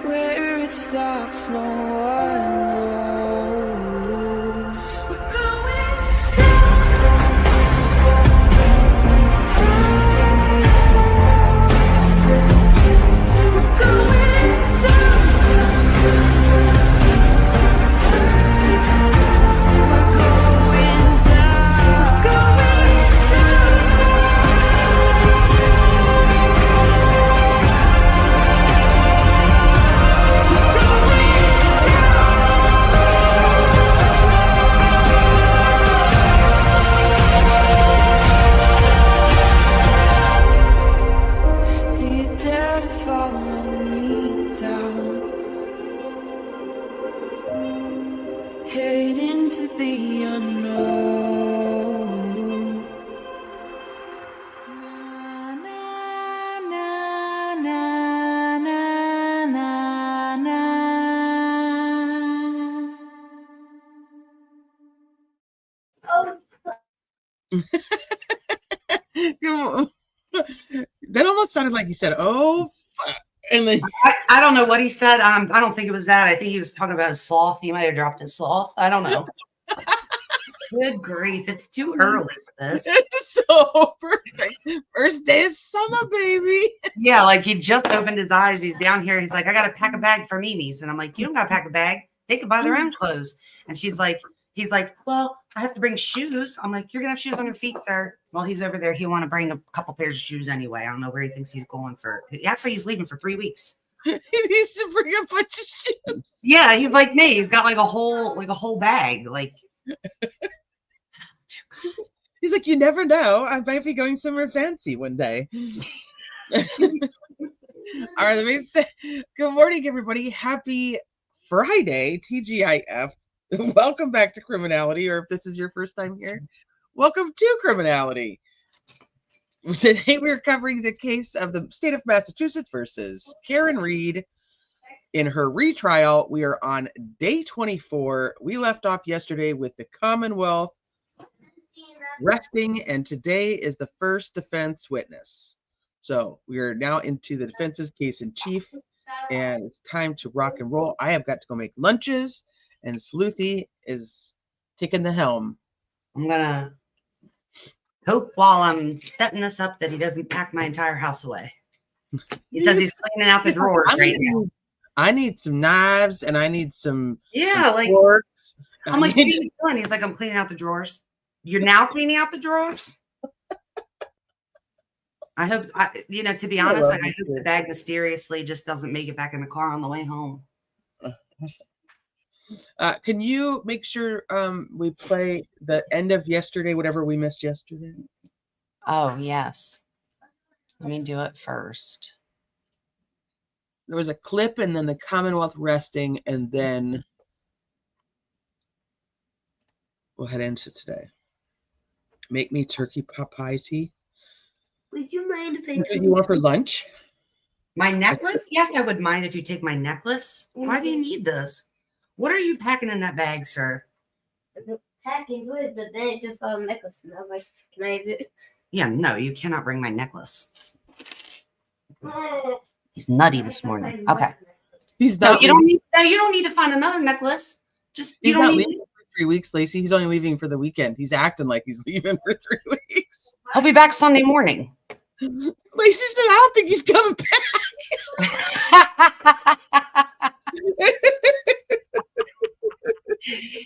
Where it stops, no one knows. We're going head into the unknown. Na, na, na, na, na, na, na. That almost sounded like he said, "Oh, fuck." And then I don't know what he said. I don't think it was that. I think he was talking about his sloth. He might have dropped his sloth. I don't know. Good grief. It's too early for this. It's so perfect. First day of summer, baby. Yeah, like he just opened his eyes. He's down here. He's like, I got to pack a bag for Mimi's. And I'm like, you don't got to pack a bag. They can buy their own clothes. And he's like, well, I have to bring shoes. I'm like, you're going to have shoes on your feet, sir. Well, he's over there. He want to bring a couple pairs of shoes anyway. I don't know where he thinks he's going for. Actually, he's leaving for 3 weeks. He needs to bring a bunch of shoes. Yeah, he's like me. He's got like a whole bag. Like, he's like, you never know. I might be going somewhere fancy one day. All right, let me say good morning, everybody. Happy Friday, TGIF. Welcome back to Criminality, or if this is your first time here, welcome to Criminality. Today we're covering the case of the state of Massachusetts versus Karen Reed in her retrial. We are on day 24. We left off yesterday with the Commonwealth resting, and today is the first defense witness. So we are now into the defense's case in chief, and it's time to rock and roll. I have got to go make lunches, and Sleuthie is taking the helm. I'm gonna hope while I'm setting this up that he doesn't pack my entire house away. He says he's cleaning out the drawers right now. I need some knives, and I need some like forks. I'm like, what are you doing? He's like, I'm cleaning out the drawers. You're now cleaning out the drawers? I hope, to be honest, I hope the bag mysteriously just doesn't make it back in the car on the way home. Can you make sure we play the end of yesterday, whatever we missed yesterday? Oh, yes. Let me do it first. There was a clip, and then the Commonwealth resting, and then we'll head into today. Make me turkey pot pie tea. Would you mind if I What do you want for lunch? My necklace? Yes, I would mind if you take my necklace. Why do you need this? What are you packing in that bag, sir? packing good, but then it just saw a necklace, and I was like, can I have it? Yeah, no, you cannot bring my necklace. He's nutty this morning. Okay. He's No, not. you don't need to find another necklace. Just He's you don't not need. leaving for 3 weeks, Lacey. He's only leaving for the weekend. He's acting like he's leaving for 3 weeks. He'll be back Sunday morning. Lacey said, "I don't think he's coming back."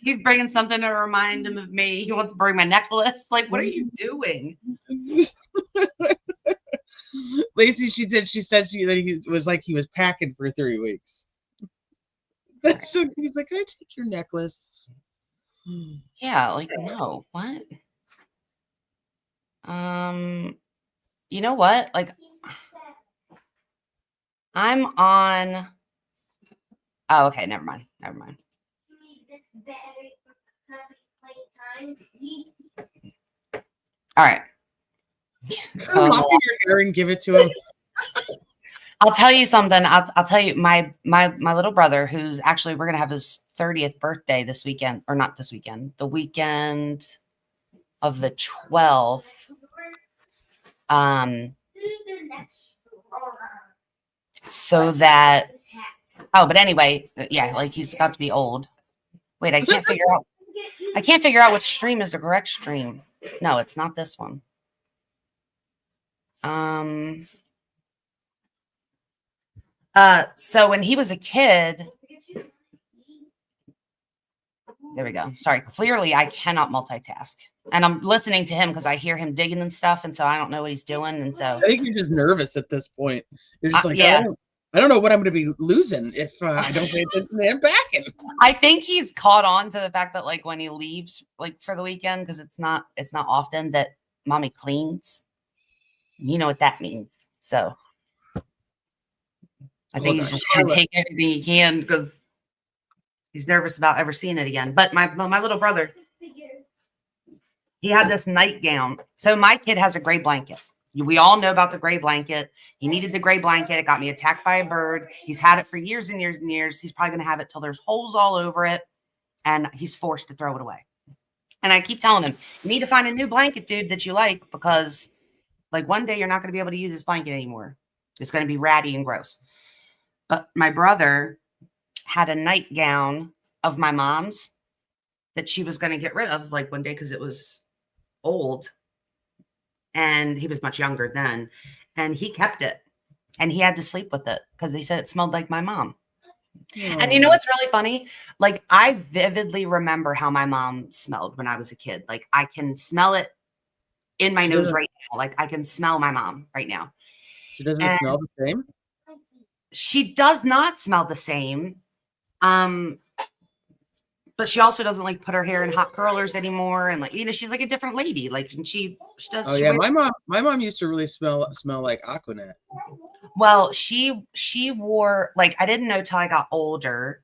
He's bringing something to remind him of me. He wants to bring my necklace. Like, what are you doing? Lacey, she said that he was like he was packing for 3 weeks. That's so. He's like, "Can I take your necklace?" Yeah, like no. What? You know what? Like, I'm on. Oh, okay. Never mind. All right. Lock in your hair and give it to him. I'll tell you something. I'll tell you my little brother, who's actually, we're gonna have his 30th birthday this weekend, or not this weekend, the weekend of the 12th. So that Oh, but anyway, yeah, like he's about to be old. Wait, I can't figure out which stream is the correct stream. No, it's not this one. So when he was a kid, there we go. Sorry, clearly I cannot multitask. And I'm listening to him because I hear him digging and stuff, and so I don't know what he's doing. And so I think you're just nervous at this point. You're just like, yeah. I don't know what I'm going to be losing if I don't pay attention to him backing. I think he's caught on to the fact that like when he leaves like for the weekend, because it's not often that mommy cleans. You know what that means. So I think he's just going to take everything he can because he's nervous about ever seeing it again. But my little brother, he had this nightgown. So my kid has a gray blanket. We all know about the gray blanket. He needed the gray blanket. It got me attacked by a bird. He's had it for years and years and years. He's probably going to have it till there's holes all over it. And he's forced to throw it away. And I keep telling him, you need to find a new blanket, dude, that you like, because like one day you're not going to be able to use this blanket anymore. It's going to be ratty and gross. But my brother had a nightgown of my mom's that she was going to get rid of like one day because it was old. And he was much younger then. And he kept it. And he had to sleep with it because he said it smelled like my mom. And you know what's really funny? Like I vividly remember how my mom smelled when I was a kid. Like I can smell it in my nose right now. Like I can smell my mom right now. She doesn't smell the same? She does not smell the same. But she also doesn't like put her hair in hot curlers anymore. And like, you know, she's like a different lady. Like she does. Oh yeah. My mom used to really smell like Aquanet. Well, she wore, like, I didn't know till I got older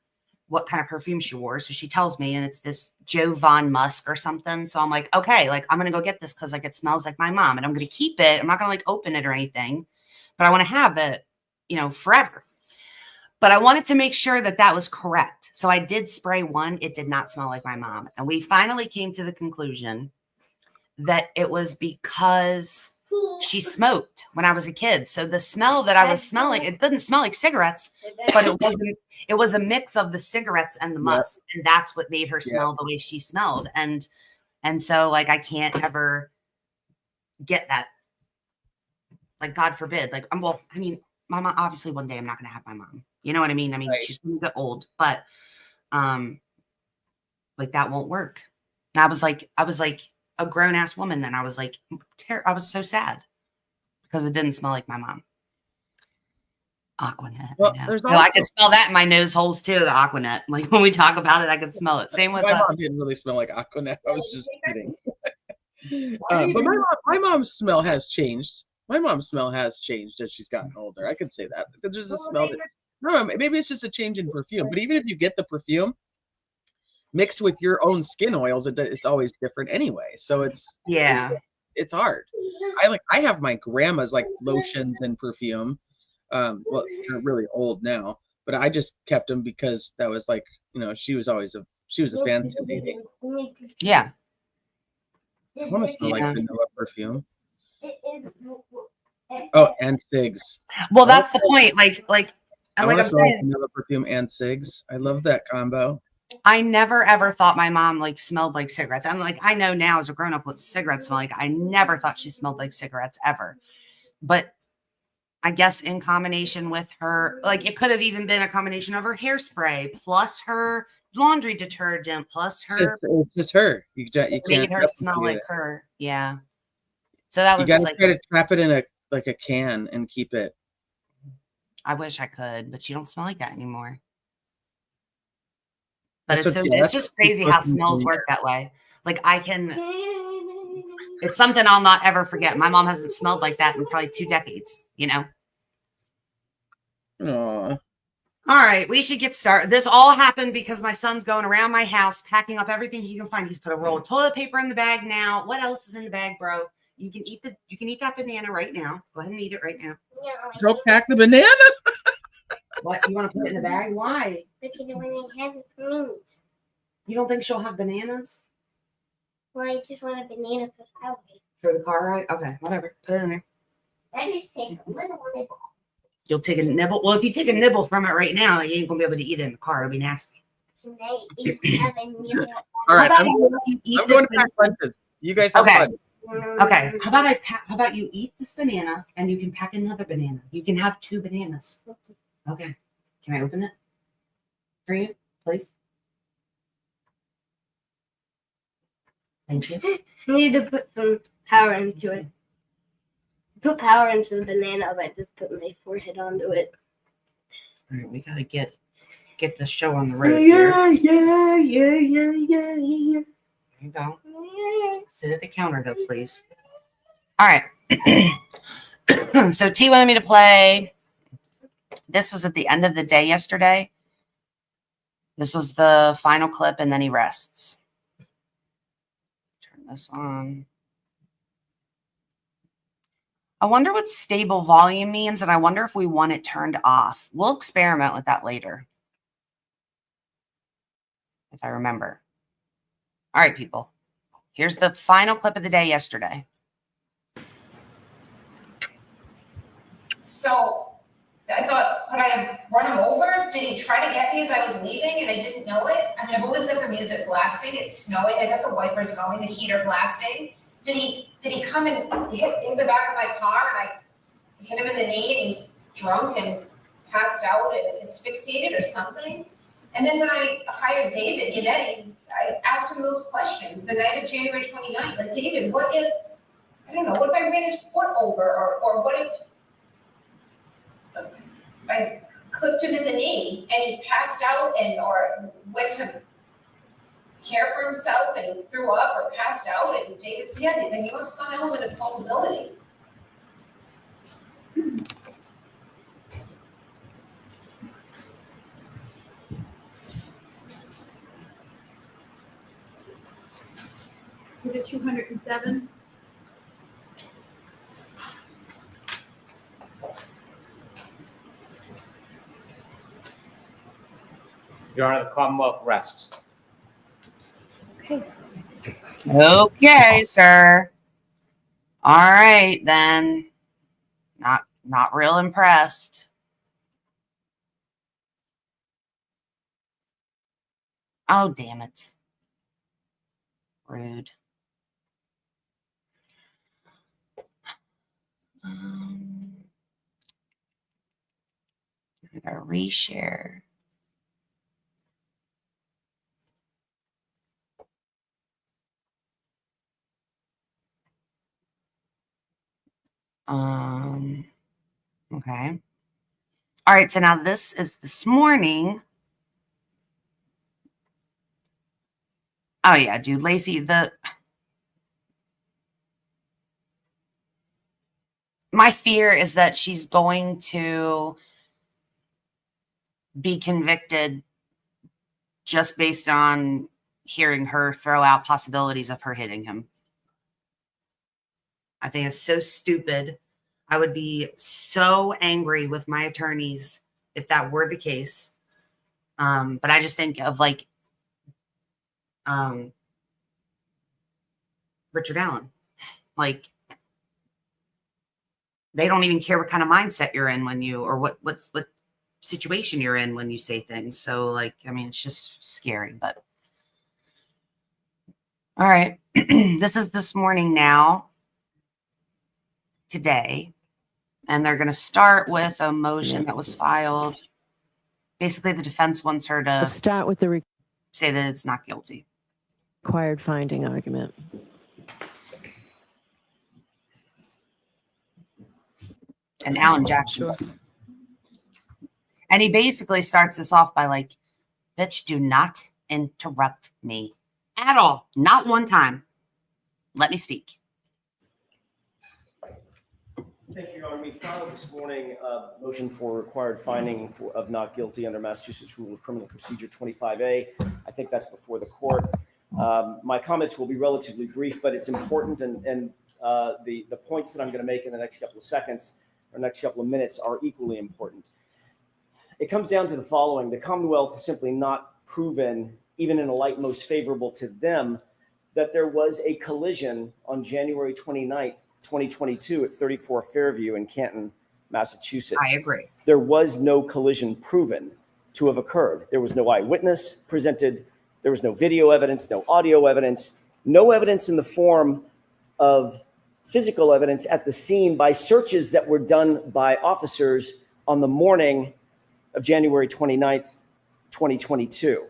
what kind of perfume she wore. So she tells me, and it's this Joe Von Musk or something. So I'm like, okay, like I'm going to go get this because like it smells like my mom and I'm going to keep it. I'm not going to like open it or anything, but I want to have it, you know, forever. But I wanted to make sure that that was correct. So I did spray one. It did not smell like my mom. And we finally came to the conclusion that it was because she smoked when I was a kid. So the smell that I was smelling, it didn't smell like cigarettes, but it wasn't. It was a mix of the cigarettes and the musk. And that's what made her smell the way she smelled. And so like, I can't ever get that. Like, God forbid. Like, well, I mean, my mom, obviously one day I'm not going to have my mom. You know what I mean? I mean, she's going to get old, but like that won't work. And I was like a grown ass woman. Then I was like, I was so sad because it didn't smell like my mom. Aquanet. Well, I could smell that in my nose holes too. The Aquanet. Like when we talk about it, I could smell it. Same with my mom didn't really smell like Aquanet. I was just kidding. But my mom's smell has changed. My mom's smell has changed as she's gotten older. I could say that because there's a smell that. No, maybe it's just a change in perfume. But even if you get the perfume mixed with your own skin oils, it's always different anyway. So it's hard. I have my grandma's like lotions and perfume. Well, they're really old now, but I just kept them because that was like, you know, she was a fancy lady. Yeah. I want to smell like vanilla perfume. Oh, and cigs. Well, that's the point. Like I want to smell like vanilla perfume and cigs. I love that combo. I never ever thought my mom like smelled like cigarettes. I'm like, I know now as a grown up what cigarettes smell like. I never thought she smelled like cigarettes ever. But I guess in combination with her, like it could have even been a combination of her hairspray plus her laundry detergent plus her. It's just her. You can't made her smell like her. Yeah. So that was you gotta like, try to trap it in a can and keep it. I wish I could, but you don't smell like that anymore. But it's just crazy how smells work that way. Like it's something I'll not ever forget. My mom hasn't smelled like that in probably 2 decades, you know? Aww. All right, we should get started. This all happened because my son's going around my house, packing up everything he can find. He's put a roll of toilet paper in the bag now. What else is in the bag, bro? You can eat that banana right now. Go ahead and eat it right now. Don't pack the banana. What? You want to put it in the bag? Why? Because when I have fruit. You don't think she'll have bananas? Well, I just want a banana for the car. For the car ride? Okay, whatever. Put it in there. I just take a little. You'll take a nibble. Well, if you take a nibble from it right now, you ain't gonna be able to eat it in the car. It'll be nasty. Can I have a nibble? All right, How I'm about you eat going to this pack lunches. You guys have Okay. fun. Okay. How about you eat this banana and you can pack another banana. You can have 2 bananas. Okay. Can I open it for you, please? Thank you. I need to put some power into it. Put power into the banana, but I just put my forehead onto it. All right, we gotta get the show on the road. Here. Yeah. There you go. Sit at the counter, though, please. All right. So T wanted me to play. This was at the end of the day yesterday. This was the final clip, and then he rests. Turn this on. I wonder what stable volume means, and I wonder if we want it turned off. We'll experiment with that later, if I remember. All right, people. Here's the final clip of the day yesterday. So I thought, could I have run him over? Did he try to get me as I was leaving and I didn't know it? I mean, I've always got the music blasting. It's snowing. I got the wipers going, the heater blasting. Did he come and hit the back of my car and I hit him in the knee and he's drunk and passed out and asphyxiated or something? And then when I hired David Yannetti, I asked him those questions the night of January 29th. Like, David, what if, I don't know, what if I ran his foot over? Or what if I clipped him in the knee and he passed out or went to care for himself and he threw up or passed out? And David said, yeah, then you have some element of culpability. See the 207? Your Honor, the Commonwealth rests. Okay, sir. All right, then. Not real impressed. Oh, damn it. Rude. I gotta reshare. Okay. All right, so now this is this morning. Oh yeah, dude, Lacey, my fear is that she's going to be convicted just based on hearing her throw out possibilities of her hitting him. I think it's so stupid. I would be so angry with my attorneys if that were the case. But I just think of like Richard Allen. Like, they don't even care what kind of mindset you're in when you, or what situation you're in when you say things. So like, I mean, it's just scary, but all right. This is this morning now, today, and they're going to start with a motion that was filed. Basically, the defense wants her to Let's start with the say that it's not guilty. required finding argument. And Alan Jackson. And he basically starts this off by like, bitch, do not interrupt me at all. Not one time. Let me speak. Thank you, Your Honor. We filed this morning a motion for required finding of not guilty under Massachusetts Rule of Criminal Procedure 25A. I think that's before the court. My comments will be relatively brief, but it's important, and the points that I'm going to make in the next couple of seconds or next couple of minutes are equally important. It comes down to the following. The Commonwealth has simply not proven, even in a light most favorable to them, that there was a collision on January 29th, 2022 at 34 Fairview in Canton, Massachusetts. I agree. there was no collision proven to have occurred. There was no eyewitness presented. There was no video evidence, no audio evidence, no evidence in the form of physical evidence at the scene by searches that were done by officers on the morning of January 29th, 2022.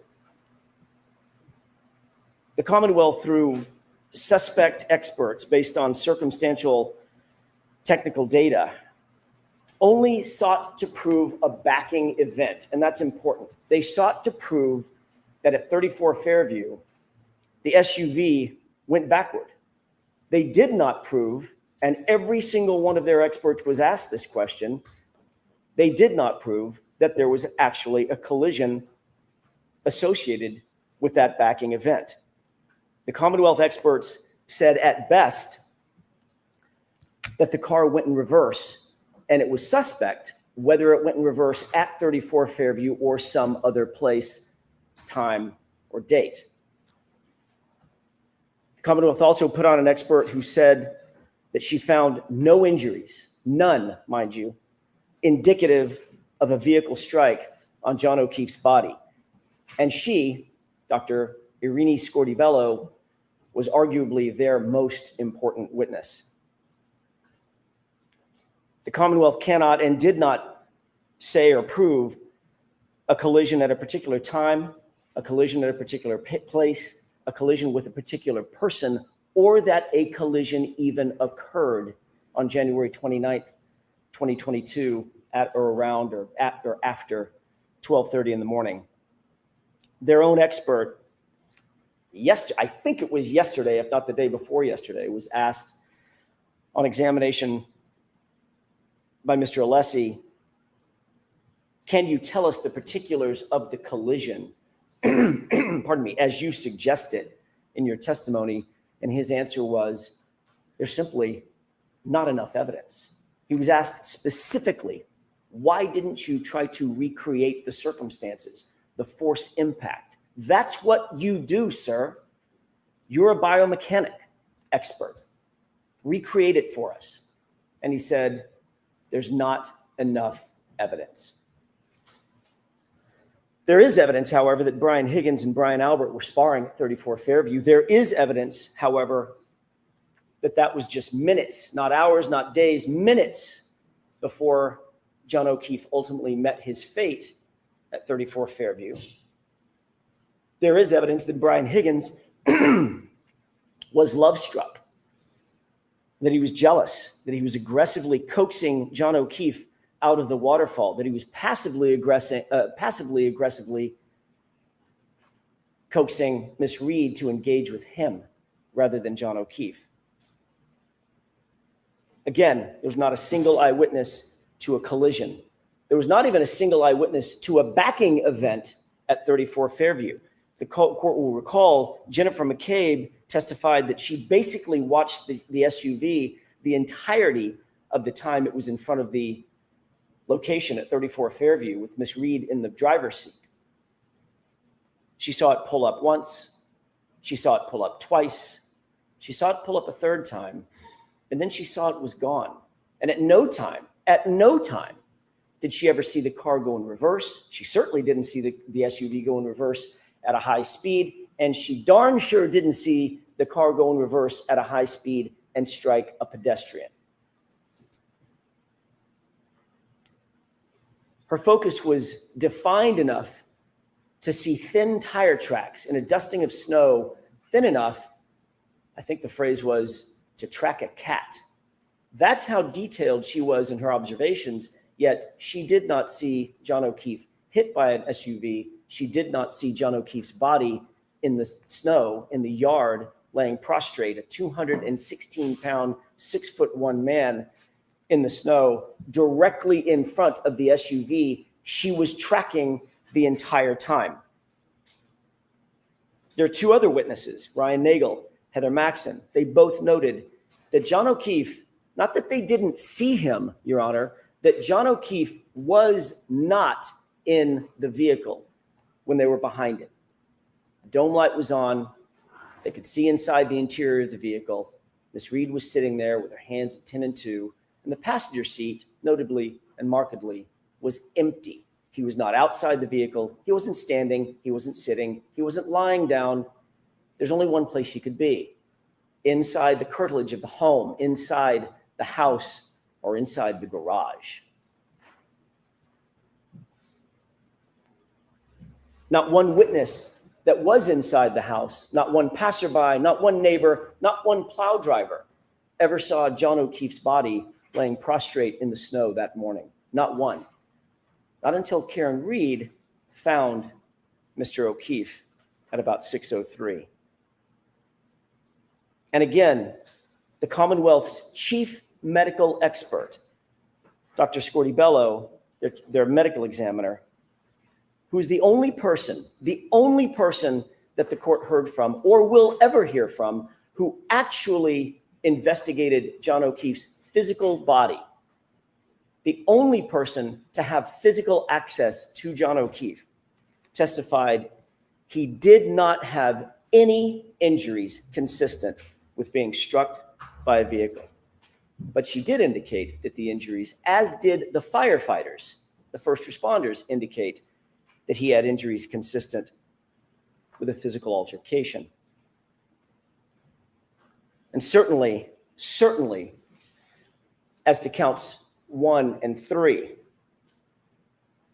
The Commonwealth, through suspect experts based on circumstantial technical data, only sought to prove a backing event, and that's important. They sought to prove that at 34 Fairview, the SUV went backward. They did not prove, and every single one of their experts was asked this question, they did not prove that there was actually a collision associated with that backing event. The Commonwealth experts said at best that the car went in reverse, and it was suspect whether it went in reverse at 34 Fairview or some other place, time, or date. The Commonwealth also put on an expert who said that she found no injuries, none, mind you, indicative of a vehicle strike on John O'Keefe's body. And she, Dr. Irini Scordibello, was arguably their most important witness. The Commonwealth cannot and did not say or prove a collision at a particular time, a collision at a particular place, a collision with a particular person, or that a collision even occurred on January 29th, 2022 at or around or at or after 12:30 in the morning. Their own expert, I think it was yesterday, if not the day before yesterday, was asked on examination by Mr. Alessi, can you tell us the particulars of the collision, pardon me, as you suggested in your testimony? And his answer was, there's simply not enough evidence. He was asked specifically, why didn't you try to recreate the circumstances, the force impact? That's what you do, sir. You're a biomechanic expert. Recreate it for us. And he said, there's not enough evidence. There is evidence, however, that Brian Higgins and Brian Albert were sparring at 34 Fairview. There is evidence, however, that was just minutes, not hours, not days, minutes before John O'Keefe ultimately met his fate at 34 Fairview. There is evidence that Brian Higgins was love-struck, that he was jealous, that he was aggressively coaxing John O'Keefe out of the waterfall, that he was passively aggressively coaxing Miss Reed to engage with him rather than John O'Keefe. Again, there was not a single eyewitness to a collision. There was not even a single eyewitness to a backing event at 34 Fairview. The court will recall Jennifer McCabe testified that she basically watched the SUV the entirety of the time it was in front of the location at 34 Fairview with Miss Reed in the driver's seat. She saw it pull up once. She saw it pull up twice. She saw it pull up a third time. And then she saw it was gone. And at no time did she ever see the car go in reverse. She certainly didn't see the SUV go in reverse at a high speed. And she darn sure didn't see the car go in reverse at a high speed and strike a pedestrian. Her focus was defined enough to see thin tire tracks in a dusting of snow, thin enough, I think the phrase was, to track a cat. That's how detailed she was in her observations, yet she did not see John O'Keefe hit by an SUV. She did not see John O'Keefe's body in the snow, in the yard, laying prostrate, a 216-pound, 6'1" man in the snow, directly in front of the SUV she was tracking the entire time. There are two other witnesses, Ryan Nagel, Heather Maxson. They both noted that John O'Keefe, not that they didn't see him, Your Honor, that John O'Keefe was not in the vehicle when they were behind him. The dome light was on. They could see inside the interior of the vehicle. Miss Reed was sitting there with her hands at 10 and 2. And the passenger seat, notably and markedly, was empty. He was not outside the vehicle. He wasn't standing. He wasn't sitting. He wasn't lying down. There's only one place he could be: inside the curtilage of the home, inside the house, or inside the garage. Not one witness that was inside the house, not one passerby, not one neighbor, not one plow driver ever saw John O'Keefe's body laying prostrate in the snow that morning. Not one. Not until Karen Reed found Mr. O'Keefe at about 6:03. And again, the Commonwealth's chief medical expert, Dr. Scortibello, their medical examiner, who is the only person that the court heard from or will ever hear from who actually investigated John O'Keefe's physical body, the only person to have physical access to John O'Keefe, testified he did not have any injuries consistent with being struck by a vehicle. But she did indicate that the injuries, as did the firefighters, the first responders, indicate that he had injuries consistent with a physical altercation. And certainly, as to counts 1 and 3,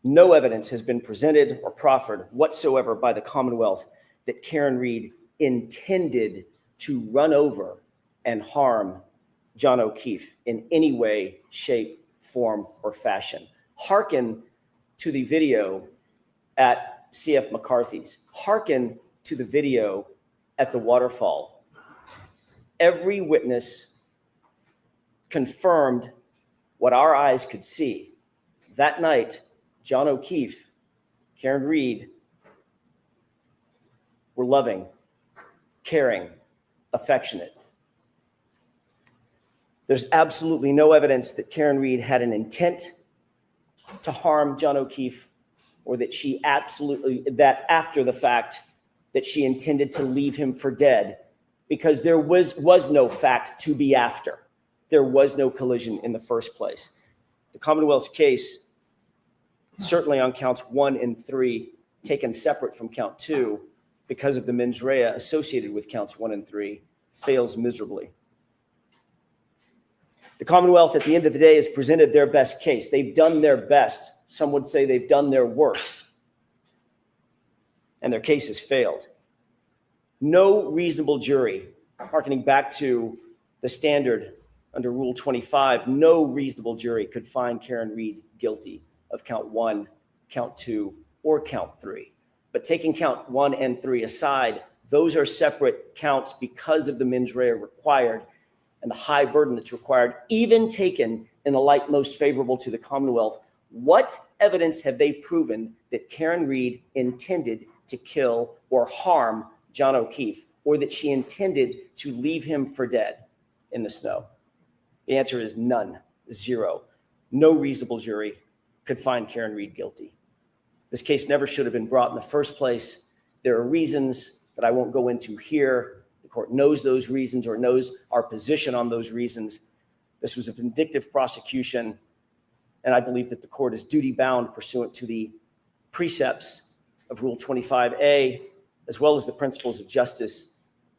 no evidence has been presented or proffered whatsoever by the Commonwealth that Karen Reed intended to run over and harm John O'Keefe in any way, shape, form, or fashion. Hearken to the video at C.F. McCarthy's. Hearken to the video at the waterfall. Every witness confirmed what our eyes could see. That night, John O'Keefe, Karen Reed were loving, caring, affectionate. There's absolutely no evidence that Karen Reed had an intent to harm John O'Keefe, or that that after the fact, that she intended to leave him for dead, because there was no fact to be after. There was no collision in the first place. The Commonwealth's case, certainly on counts 1 and 3, taken separate from count 2, because of the mens rea associated with counts 1 and 3, fails miserably. The Commonwealth, at the end of the day, has presented their best case. They've done their best. Some would say they've done their worst. And their case has failed. No reasonable jury, hearkening back to the standard under Rule 25, no reasonable jury could find Karen Reed guilty of count 1, count 2, or count 3. But taking count 1 and 3 aside, those are separate counts because of the mens rea required and the high burden that's required, even taken in the light most favorable to the Commonwealth. What evidence have they proven that Karen Reed intended to kill or harm John O'Keefe, or that she intended to leave him for dead in the snow? The answer is none, 0. No reasonable jury could find Karen Reed guilty. This case never should have been brought in the first place. There are reasons that I won't go into here. The court knows those reasons, or knows our position on those reasons. This was a vindictive prosecution, and I believe that the court is duty-bound pursuant to the precepts of Rule 25A, as well as the principles of justice,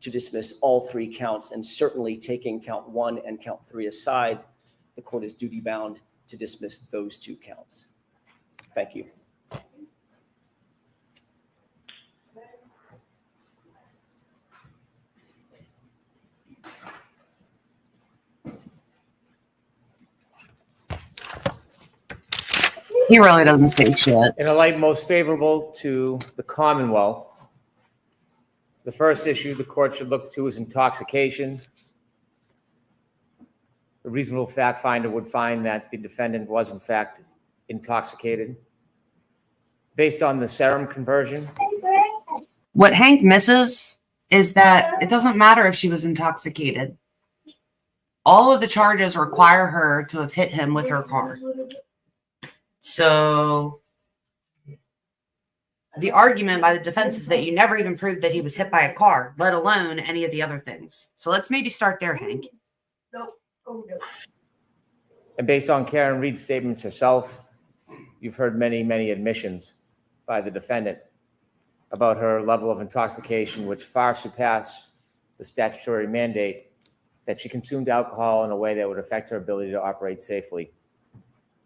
to dismiss all 3 counts. And certainly, taking count 1 and count 3 aside, the court is duty-bound to dismiss those 2 counts. Thank you. He really doesn't say shit. In a light most favorable to the Commonwealth, the first issue the court should look to is intoxication. A reasonable fact finder would find that the defendant was in fact intoxicated. Based on the serum conversion. What Hank misses is that it doesn't matter if she was intoxicated. All of the charges require her to have hit him with her car. So the argument by the defense is that you never even proved that he was hit by a car, let alone any of the other things. So let's maybe start there, Hank. And based on Karen Reed's statements herself, you've heard many, many admissions by the defendant about her level of intoxication, which far surpassed the statutory mandate that she consumed alcohol in a way that would affect her ability to operate safely.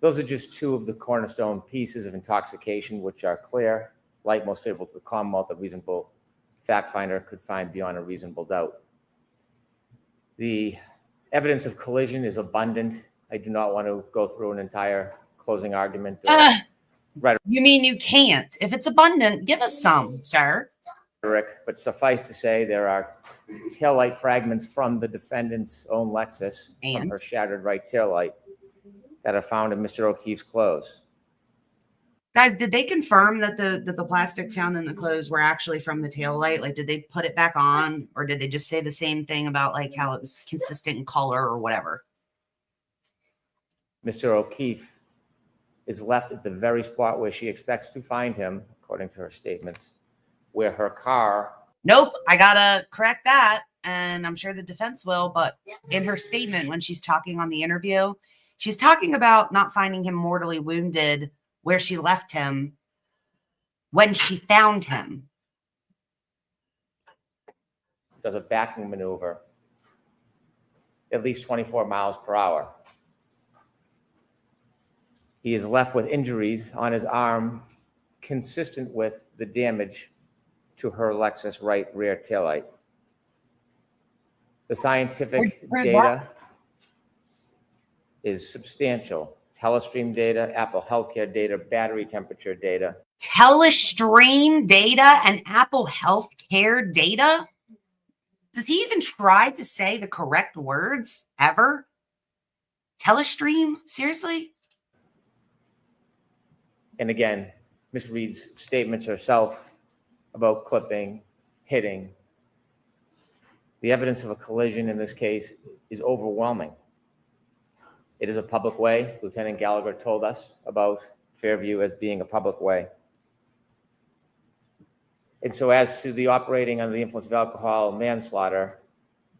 Those are just two of the cornerstone pieces of intoxication, which are clear, light, most favorable to the Commonwealth, a reasonable fact finder could find beyond a reasonable doubt. The evidence of collision is abundant. I do not want to go through an entire closing argument. You mean you can't? If it's abundant, give us some, sir. But suffice to say, there are taillight fragments from the defendant's own Lexus, from her shattered right taillight, that are found in Mr. O'Keefe's clothes. Guys, did they confirm that the plastic found in the clothes were actually from the taillight? Like, did they put it back on, or did they just say the same thing about like how it was consistent in color or whatever? Mr. O'Keefe is left at the very spot where she expects to find him, according to her statements, where her car... Nope, I gotta correct that, and I'm sure the defense will, but in her statement when she's talking on the interview, she's talking about not finding him mortally wounded where she left him when she found him. Does a backing maneuver at least 24 miles per hour. He is left with injuries on his arm consistent with the damage to her Lexus right rear taillight. The scientific data is substantial. Telestream data, Apple Healthcare data, battery temperature data. Telestream data and Apple Healthcare data? Does he even try to say the correct words ever? Telestream? Seriously? And again, Ms. Reed's statements herself about clipping, hitting. The evidence of a collision in this case is overwhelming. It is a public way. Lieutenant Gallagher told us about Fairview as being a public way. And so as to the operating under the influence of alcohol, manslaughter,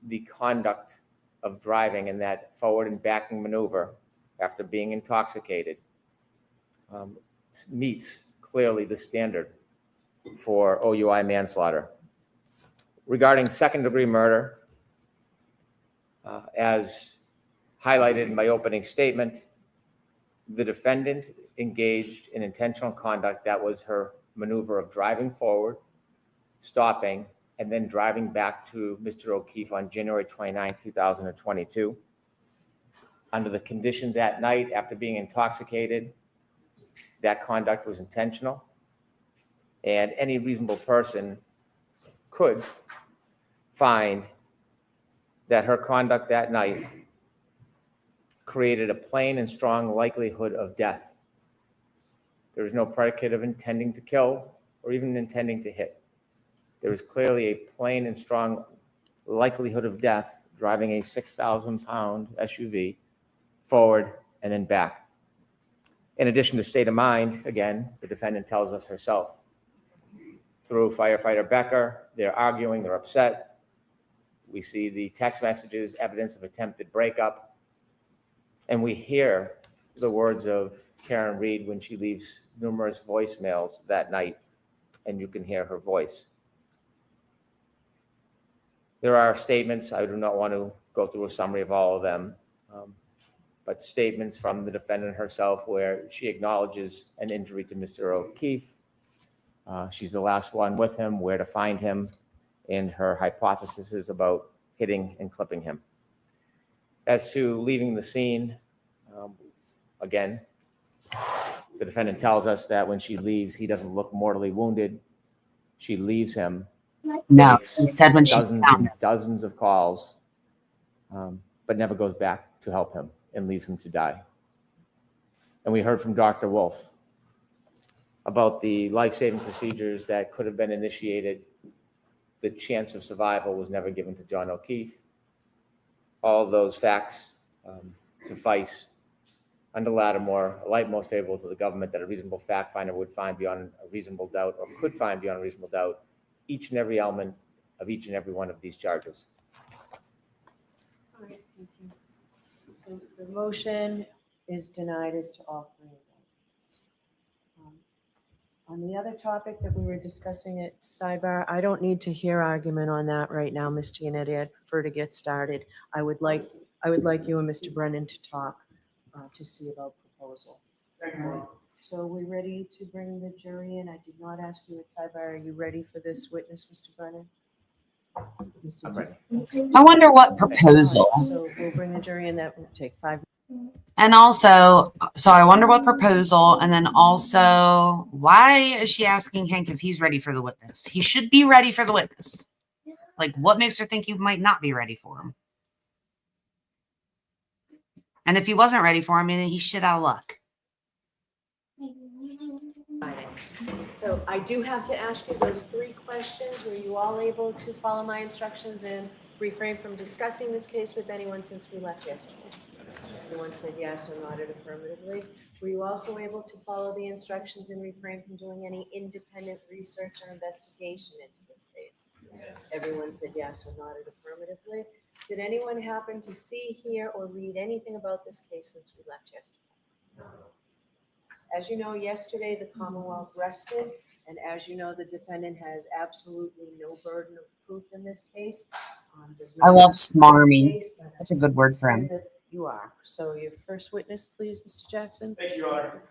the conduct of driving in that forward and backing maneuver after being intoxicated meets clearly the standard for OUI manslaughter. Regarding second-degree murder, as highlighted in my opening statement, the defendant engaged in intentional conduct that was her maneuver of driving forward, stopping, and then driving back to Mr. O'Keefe on January 29, 2022. Under the conditions at night after being intoxicated, that conduct was intentional, and any reasonable person could find that her conduct that night created a plain and strong likelihood of death. There is no predicate of intending to kill or even intending to hit. There is clearly a plain and strong likelihood of death driving a 6,000-pound SUV forward and then back. In addition to state of mind, again, the defendant tells us herself. Through firefighter Becker, they're arguing, they're upset. We see the text messages, evidence of attempted breakup. And we hear the words of Karen Reed when she leaves numerous voicemails that night, and you can hear her voice. There are statements, I do not want to go through a summary of all of them, but statements from the defendant herself where she acknowledges an injury to Mr. O'Keefe. She's the last one with him, where to find him, and her hypothesis about hitting and clipping him. As to leaving the scene, again, the defendant tells us that when she leaves, he doesn't look mortally wounded. She leaves him. No, he said when she dozens found and him. dozens of calls, but never goes back to help him and leaves him to die. And we heard from Dr. Wolf about the life-saving procedures that could have been initiated. The chance of survival was never given to John O'Keefe. All those facts suffice under Lattimore, a light most favorable to the government, that a reasonable fact finder would find beyond a reasonable doubt, or could find beyond a reasonable doubt, each and every element of each and every one of these charges. All right, thank you. So the motion is denied as to all three of them. On the other topic that we were discussing at sidebar, I don't need to hear argument on that right now, Ms. Giannetti. I'd prefer to get started. I would like you and Mr. Brennan to talk to see about proposal. So are we ready to bring the jury in? I did not ask you at sidebar. Are you ready for this witness, Mr. Brennan? I'm ready. I wonder what proposal. So we'll bring the jury in. That will take 5 minutes. And also, so I wonder what proposal, and then also, why is she asking Hank if he's ready for the witness? He should be ready for the witness. Like, what makes her think you might not be ready for him? And if he wasn't ready for him, then he's shit out of luck. So I do have to ask you those 3 questions. Were you all able to follow my instructions and refrain from discussing this case with anyone since we left yesterday? Everyone said yes or nodded affirmatively. Were you also able to follow the instructions and refrain from doing any independent research or investigation into this case? Yes. Everyone said yes or nodded affirmatively. Did anyone happen to see, hear, or read anything about this case since we left yesterday? No. As you know, yesterday the Commonwealth rested, and as you know, the defendant has absolutely no burden of proof in this case. I love smarmy. Such a good word for him. You are. So your first witness, please, Mr. Jackson. Thank you, Your Honor.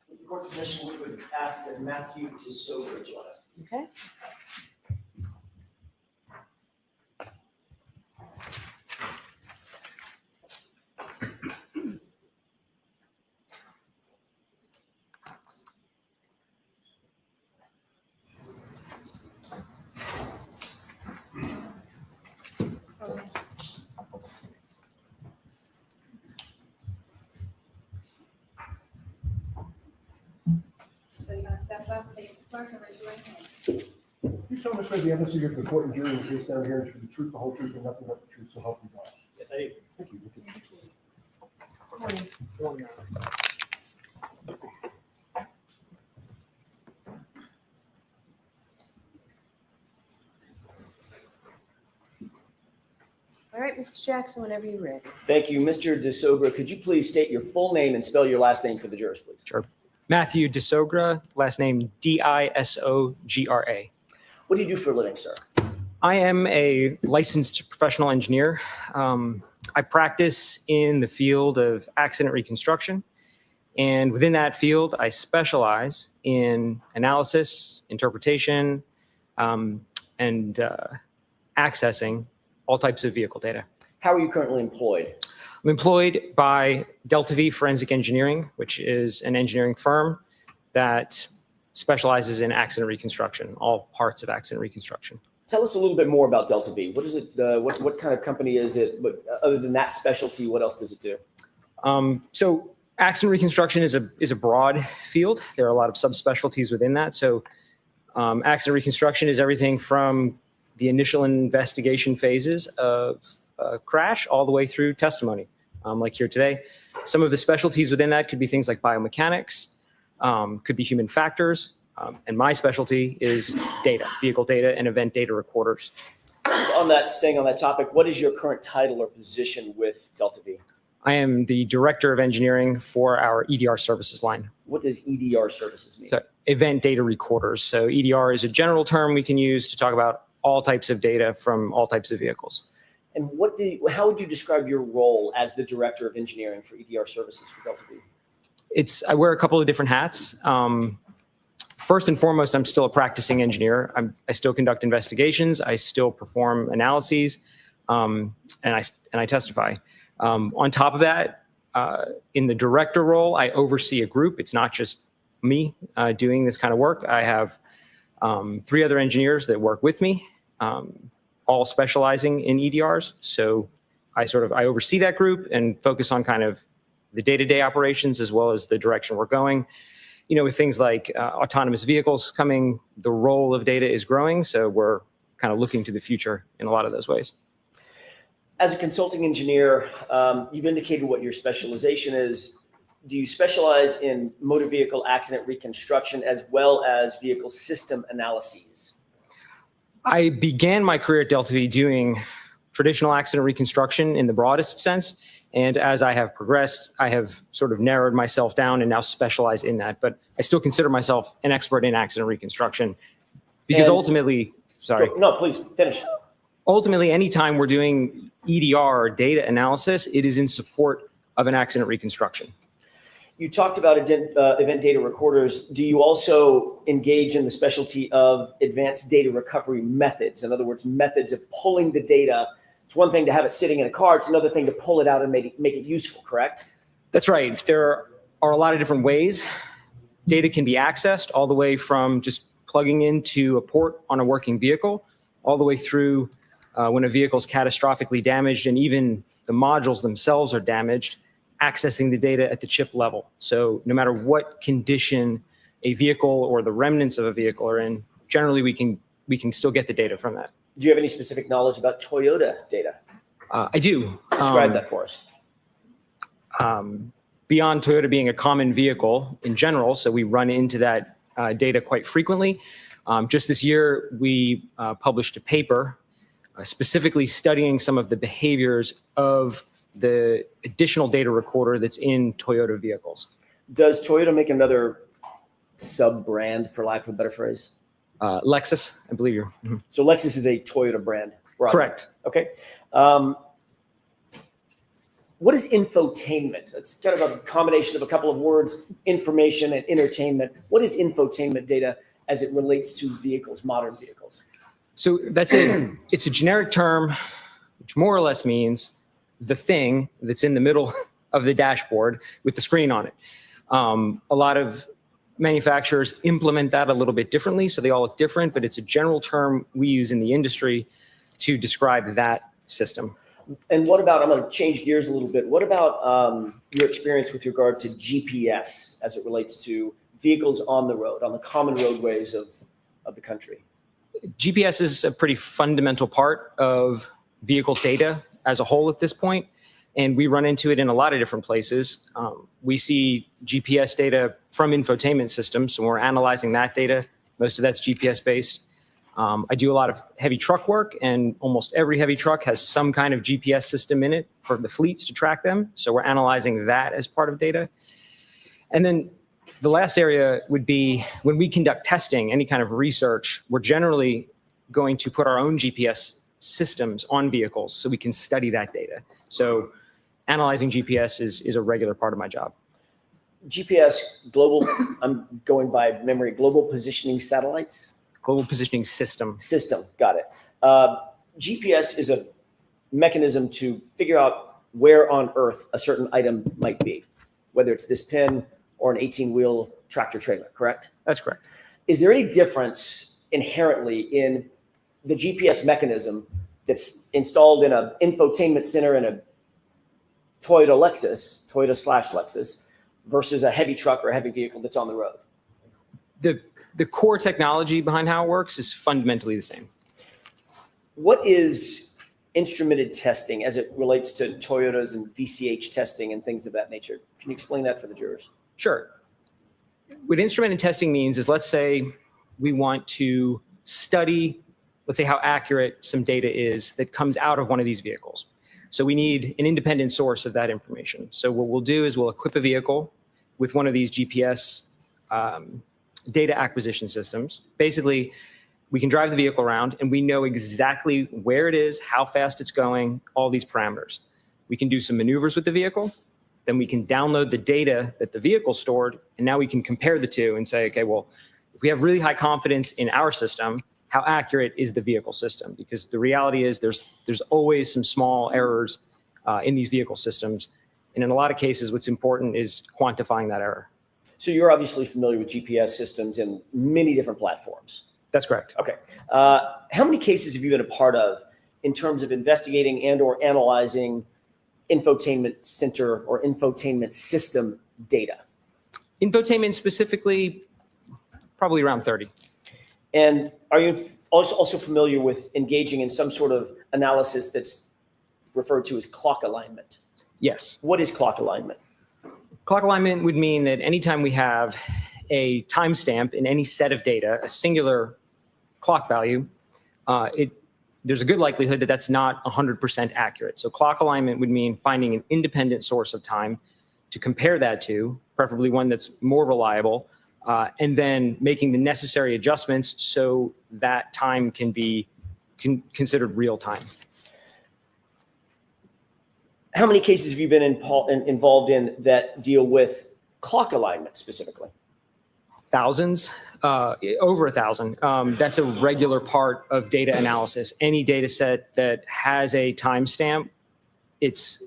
With the court's permission, we would ask that Matthew DeSober join us. Okay. So you're gonna step up, face the clerk, and raise your right hand. You solemnly swear the evidence you give to the court and jury in the case down here is for the truth, the whole truth, and nothing but the truth, so help you God. Yes, I do. Thank you. All right, Mr. Jackson, whenever you're ready. Thank you. Mr. DeSober, could you please state your full name and spell your last name for the jurors, please? Sure. Matthew DeSogra, last name Disogra. What do you do for a living, sir? I am a licensed professional engineer. I practice in the field of accident reconstruction. And within that field, I specialize in analysis, interpretation, and accessing all types of vehicle data. How are you currently employed? I'm employed by Delta V Forensic Engineering, which is an engineering firm that specializes in accident reconstruction, all parts of accident reconstruction. Tell us a little bit more about Delta V. What is it? What kind of company is it? But other than that specialty, what else does it do? So accident reconstruction is a broad field. There are a lot of subspecialties within that. So accident reconstruction is everything from the initial investigation phases of crash all the way through testimony, like here today. Some of the specialties within that could be things like biomechanics, could be human factors, and my specialty is data, vehicle data, and event data recorders. Staying on that topic, what is your current title or position with Delta V? I am the Director of Engineering for our EDR services line. What does EDR services mean? So, event data recorders. So EDR is a general term we can use to talk about all types of data from all types of vehicles. And how would you describe your role as the Director of Engineering for EDR services for Delta V? I wear a couple of different hats. First and foremost, I'm still a practicing engineer. I still conduct investigations. I still perform analyses, and I testify. On top of that, in the director role, I oversee a group. It's not just me doing this kind of work. I have 3 other engineers that work with me, all specializing in EDRs. So I oversee that group and focus on kind of the day-to-day operations as well as the direction we're going. You know, with things like autonomous vehicles coming, the role of data is growing. So we're kind of looking to the future in a lot of those ways. As a consulting engineer, you've indicated what your specialization is. Do you specialize in motor vehicle accident reconstruction as well as vehicle system analyses? I began my career at Delta V doing traditional accident reconstruction in the broadest sense. And as I have progressed, I have sort of narrowed myself down and now specialize in that. But I still consider myself an expert in accident reconstruction because And- ultimately, sorry. No, please finish. Ultimately, anytime we're doing EDR or data analysis, it is in support of an accident reconstruction. You talked about event data recorders. Do you also engage in the specialty of advanced data recovery methods? In other words, methods of pulling the data. It's one thing to have it sitting in a car. It's another thing to pull it out and make it useful, correct? That's right. There are a lot of different ways data can be accessed, all the way from just plugging into a port on a working vehicle, all the way through when a vehicle is catastrophically damaged and even the modules themselves are damaged, accessing the data at the chip level. So no matter what condition a vehicle or the remnants of a vehicle are in, generally we can still get the data from that. Do you have any specific knowledge about Toyota data? I do. Describe that for us. Beyond Toyota being a common vehicle in general, so we run into that data quite frequently. Just this year, we published a paper specifically studying some of the behaviors of the additional data recorder that's in Toyota vehicles. Does Toyota make another sub-brand, for lack of a better phrase? Lexus, I believe you're. Mhm. So Lexus is a Toyota brand. Broadly. Correct. Okay. What is infotainment? It's kind of a combination of a couple of words, information and entertainment. What is infotainment data as it relates to vehicles, modern vehicles? So it's a generic term, which more or less means the thing that's in the middle of the dashboard with the screen on it. A lot of manufacturers implement that a little bit differently, so they all look different, but it's a general term we use in the industry to describe that system. And what about, I'm going to change gears a little bit. What about your experience with regard to GPS as it relates to vehicles on the road, on the common roadways of the country? GPS is a pretty fundamental part of vehicle data as a whole at this point, and we run into it in a lot of different places. We see GPS data from infotainment systems, so we're analyzing that data. Most of that's GPS based. I do a lot of heavy truck work, and almost every heavy truck has some kind of GPS system in it for the fleets to track them. So we're analyzing that as part of data. And then the last area would be when we conduct testing, any kind of research, we're generally going to put our own GPS systems on vehicles so we can study that data. So analyzing GPS is a regular part of my job. GPS, global, I'm going by memory, global positioning satellites? Global positioning system. System, got it. GPS is a mechanism to figure out where on Earth a certain item might be, whether it's this pin or an 18-wheel tractor trailer, correct? That's correct. Is there any difference inherently in the GPS mechanism that's installed in an infotainment center in a Toyota/Lexus, versus a heavy truck or a heavy vehicle that's on the road? The core technology behind how it works is fundamentally the same. What is instrumented testing as it relates to Toyotas and VCH testing and things of that nature? Can you explain that for the jurors? Sure. What instrumented testing means is, let's say we want to study, let's say how accurate some data is that comes out of one of these vehicles. So we need an independent source of that information. So what we'll do is we'll equip a vehicle with one of these GPS data acquisition systems. Basically, we can drive the vehicle around and we know exactly where it is, how fast it's going, all these parameters. We can do some maneuvers with the vehicle. Then we can download the data that the vehicle stored, and now we can compare the two and say, okay, well, if we have really high confidence in our system, how accurate is the vehicle system? Because the reality is there's always some small errors in these vehicle systems. And in a lot of cases, what's important is quantifying that error. So you're obviously familiar with GPS systems in many different platforms. That's correct. Okay. How many cases have you been a part of in terms of investigating and or analyzing infotainment center or infotainment system data? Infotainment specifically, probably around 30. And are you also familiar with engaging in some sort of analysis that's referred to as clock alignment? Yes. What is clock alignment? Clock alignment would mean that anytime we have a timestamp in any set of data, a singular clock value, it there's a good likelihood that that's not 100% accurate. So clock alignment would mean finding an independent source of time to compare that to, preferably one that's more reliable, and then making the necessary adjustments so that time can be considered real time. How many cases have you been involved in that deal with clock alignment specifically? Thousands, over 1,000. That's a regular part of data analysis. Any data set that has a timestamp, it's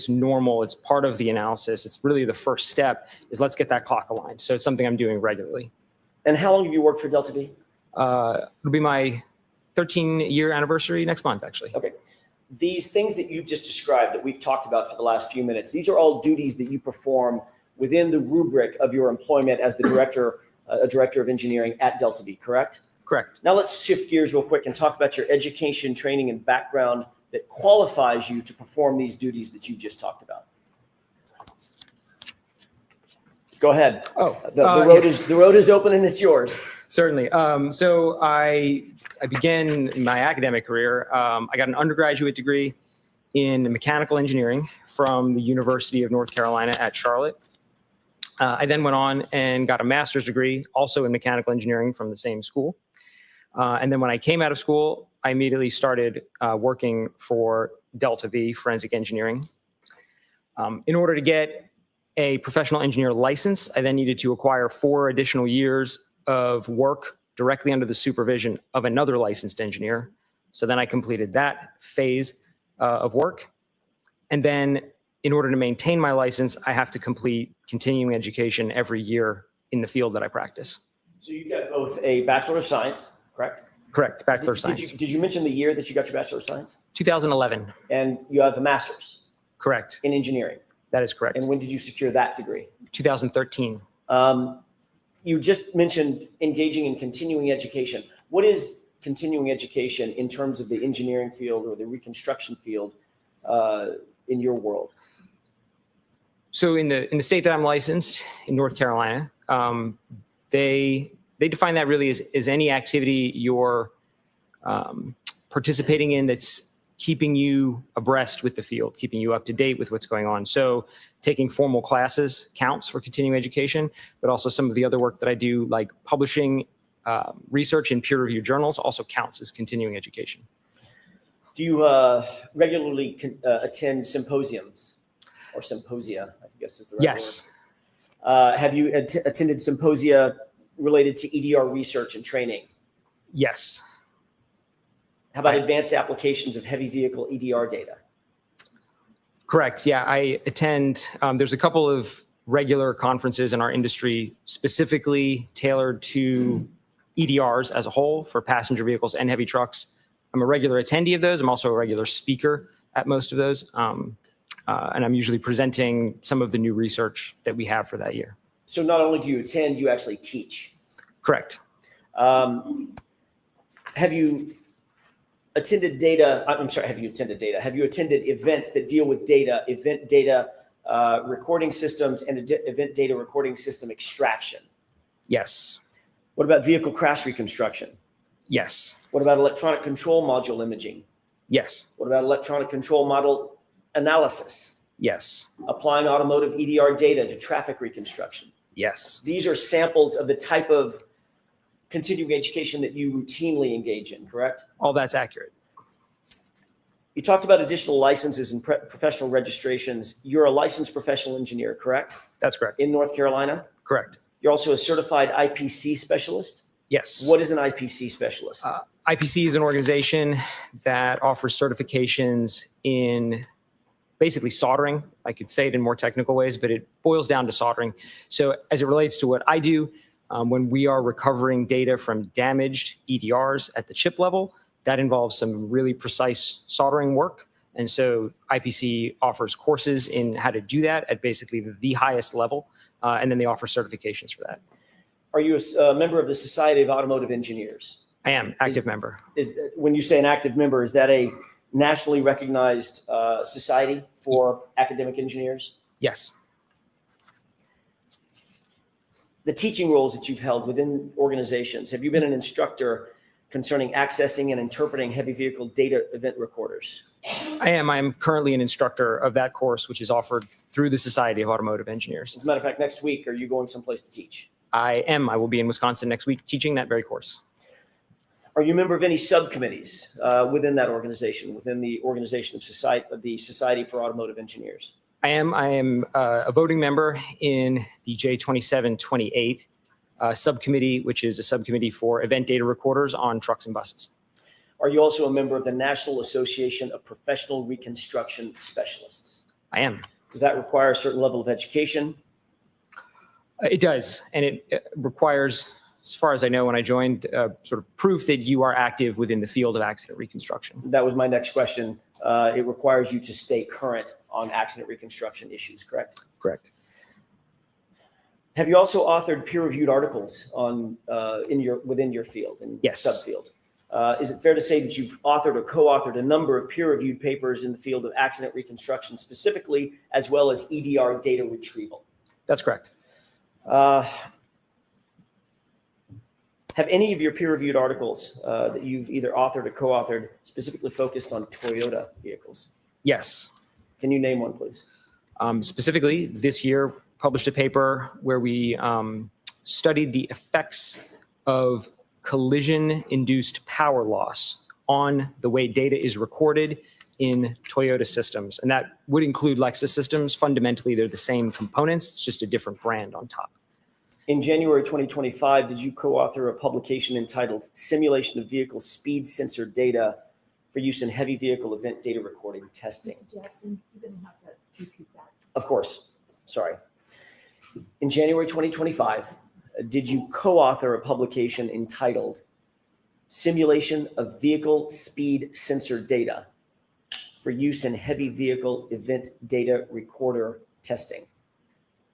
normal. It's part of the analysis. It's really the first step is let's get that clock aligned. So it's something I'm doing regularly. And how long have you worked for Delta V? It'll be my 13-year anniversary next month, actually. Okay. These things that you've just described that we've talked about for the last few minutes, these are all duties that you perform within the rubric of your employment as the director of engineering at Delta V, correct? Correct. Now let's shift gears real quick and talk about your education, training, and background that qualifies you to perform these duties that you just talked about. Go ahead. The road is open and it's yours. Certainly. So I began my academic career. I got an undergraduate degree in mechanical engineering from the University of North Carolina at Charlotte. I then went on and got a master's degree also in mechanical engineering from the same school. And then when I came out of school, I immediately started working for Delta V Forensic Engineering. In order to get a professional engineer license, I then needed to acquire 4 additional years of work directly under the supervision of another licensed engineer. So then I completed that phase of work. And then in order to maintain my license, I have to complete continuing education every year in the field that I practice. So you got both a Bachelor of Science, correct? Correct, Bachelor of Science. Did you mention the year that you got your Bachelor of Science? 2011. And you have a Master's? Correct. In engineering? That is correct. And when did you secure that degree? 2013. You just mentioned engaging in continuing education. What is continuing education in terms of the engineering field or the reconstruction field in your world? So in the state that I'm licensed, in North Carolina, they define that really as any activity you're participating in that's keeping you abreast with the field, keeping you up to date with what's going on. So taking formal classes counts for continuing education, but also some of the other work that I do, like publishing research in peer-reviewed journals, also counts as continuing education. Do you regularly attend symposiums or symposia, I guess is the right Yes. word? Have you attended symposia related to EDR research and training? Yes. How about advanced applications of heavy vehicle EDR data? Correct. Yeah, I attend. There's a couple of regular conferences in our industry specifically tailored to EDRs as a whole for passenger vehicles and heavy trucks. I'm a regular attendee of those. I'm also a regular speaker at most of those. And I'm usually presenting some of the new research that we have for that year. So not only do you attend, you actually teach. Correct. Have you attended Have you attended events that deal with data, event data recording systems and event data recording system extraction? Yes. What about vehicle crash reconstruction? Yes. What about electronic control module imaging? Yes. What about electronic control model analysis? Yes. Applying automotive EDR data to traffic reconstruction? Yes. These are samples of the type of continuing education that you routinely engage in, correct? All that's accurate. You talked about additional licenses and professional registrations. You're a licensed professional engineer, correct? That's correct. In North Carolina? Correct. You're also a certified IPC specialist? Yes. What is an IPC specialist? IPC is an organization that offers certifications in basically soldering. I could say it in more technical ways, but it boils down to soldering. So as it relates to what I do, when we are recovering data from damaged EDRs at the chip level, that involves some really precise soldering work. And so IPC offers courses in how to do that at basically the highest level. And then they offer certifications for that. Are you a member of the Society of Automotive Engineers? I am, active member. When you say an active member, is that a nationally recognized society for academic engineers? Yes. The teaching roles that you've held within organizations, have you been an instructor concerning accessing and interpreting heavy vehicle data event recorders? I am currently an instructor of that course, which is offered through the Society of Automotive Engineers. As a matter of fact, next week, are you going someplace to teach? I am. I will be in Wisconsin next week teaching that very course. Are you a member of any subcommittees within that organization, within the organization of the Society for Automotive Engineers? I am. I am a voting member in the J2728 subcommittee, which is a subcommittee for event data recorders on trucks and buses. Are you also a member of the National Association of Professional Reconstruction Specialists? I am. Does that require a certain level of education? It does. And it requires, as far as I know, when I joined, sort of proof that you are active within the field of accident reconstruction. That was my next question. It requires you to stay current on accident reconstruction issues, correct? Correct. Have you also authored peer-reviewed articles on within your field and Yes. subfield? Is it fair to say that you've authored or co-authored a number of peer-reviewed papers in the field of accident reconstruction specifically, as well as EDR data retrieval? That's correct. Have any of your peer-reviewed articles that you've either authored or co-authored specifically focused on Toyota vehicles? Yes. Can you name one, please? Specifically, this year, published a paper where we studied the effects of collision-induced power loss on the way data is recorded in Toyota systems. And that would include Lexus systems. Fundamentally, they're the same components, it's just a different brand on top. In January 2025, did you co-author a publication entitled Simulation of Vehicle Speed Sensor Data for Use in Heavy Vehicle Event Data Recording Testing? Mr. Jackson, you're going to have to repeat that. Of course. Sorry. In January 2025, did you co-author a publication entitled Simulation of Vehicle Speed Sensor Data for Use in Heavy Vehicle Event Data Recorder Testing?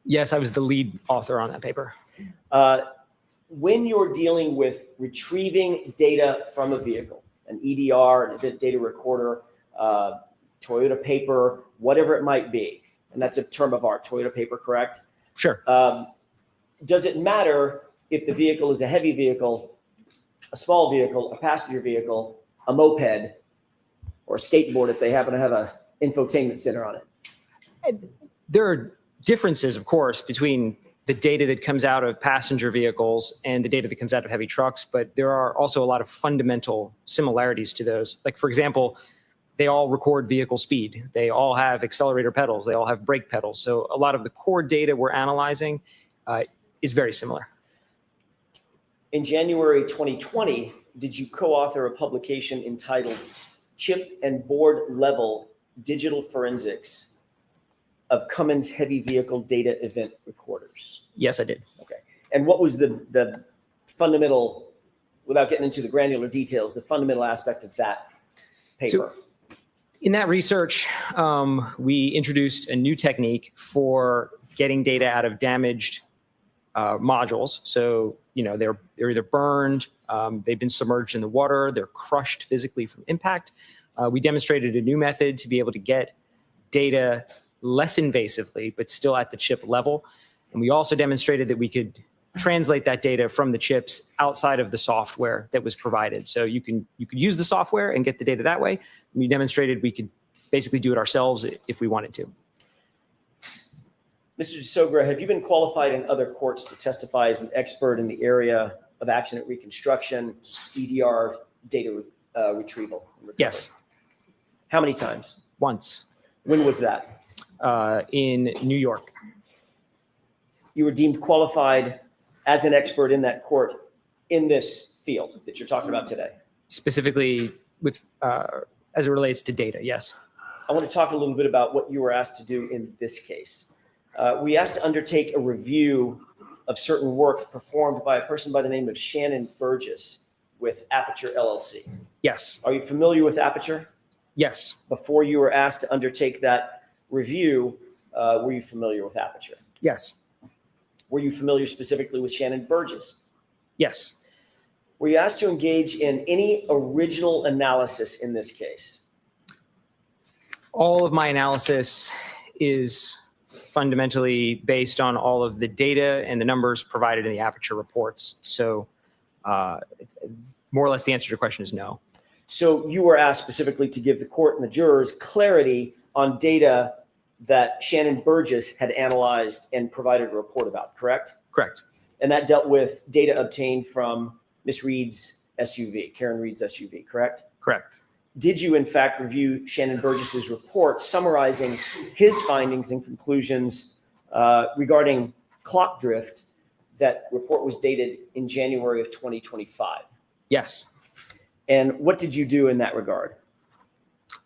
Yes, I was the lead author on that paper. When you're dealing with retrieving data from a vehicle, an EDR, an event data recorder, Toyota paper, whatever it might be, and that's a term of art, Toyota paper, correct? Sure. Does it matter if the vehicle is a heavy vehicle, a small vehicle, a passenger vehicle, a moped, or a skateboard if they happen to have an infotainment center on it? There are differences, of course, between the data that comes out of passenger vehicles and the data that comes out of heavy trucks, but there are also a lot of fundamental similarities to those. Like, for example, they all record vehicle speed. They all have accelerator pedals. They all have brake pedals. So a lot of the core data we're analyzing is very similar. In January 2020, did you co-author a publication entitled Chip and Board Level Digital Forensics of Cummins Heavy Vehicle Data Event Recorders? Yes, I did. Okay. And what was the fundamental, without getting into the granular details, the fundamental aspect of that paper? So, in that research, we introduced a new technique for getting data out of damaged modules. So, you know, they're either burned, they've been submerged in the water, they're crushed physically from impact. We demonstrated a new method to be able to get data less invasively, but still at the chip level. And we also demonstrated that we could translate that data from the chips outside of the software that was provided. So you could use the software and get the data that way. We demonstrated we could basically do it ourselves if we wanted to. Mr. DeSogra, have you been qualified in other courts to testify as an expert in the area of accident reconstruction, EDR data retrieval? Yes. How many times? Once. When was that? In New York. You were deemed qualified as an expert in that court in this field that you're talking about today? Specifically with as it relates to data, yes. I want to talk a little bit about what you were asked to do in this case. We asked to undertake a review of certain work performed by a person by the name of Shannon Burgess with Aperture LLC. Yes. Are you familiar with Aperture? Yes. Before you were asked to undertake that review, were you familiar with Aperture? Yes. Were you familiar specifically with Shannon Burgess? Yes. Were you asked to engage in any original analysis in this case? All of my analysis is fundamentally based on all of the data and the numbers provided in the Aperture reports. So more or less the answer to your question is no. So you were asked specifically to give the court and the jurors clarity on data that Shannon Burgess had analyzed and provided a report about, correct? Correct. And that dealt with data obtained from Miss Reed's SUV, Karen Reed's SUV, correct? Correct. Did you in fact review Shannon Burgess's report summarizing his findings and conclusions regarding clock drift? That report was dated in January of 2025. Yes. And what did you do in that regard?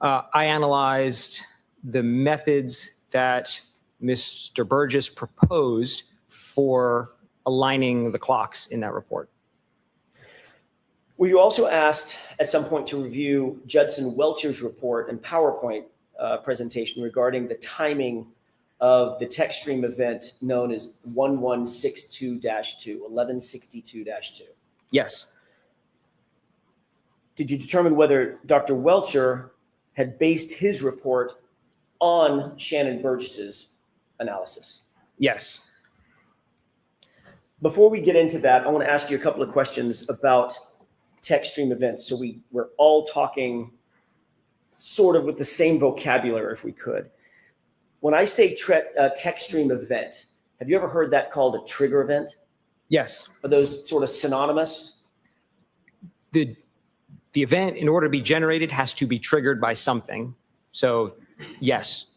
I analyzed the methods that Mr. Burgess proposed for aligning the clocks in that report. Were you also asked at some point to review Judson Welcher's report and PowerPoint presentation regarding the timing of the text stream event known as 1162-2? Yes. Did you determine whether Dr. Welcher had based his report on Shannon Burgess's analysis? Yes. Before we get into that, I want to ask you a couple of questions about text stream events. So we're all talking sort of with the same vocabulary if we could. When I say text stream event, have you ever heard that called a trigger event? Yes. Are those sort of synonymous? The event, in order to be generated, has to be triggered by something. So, yes.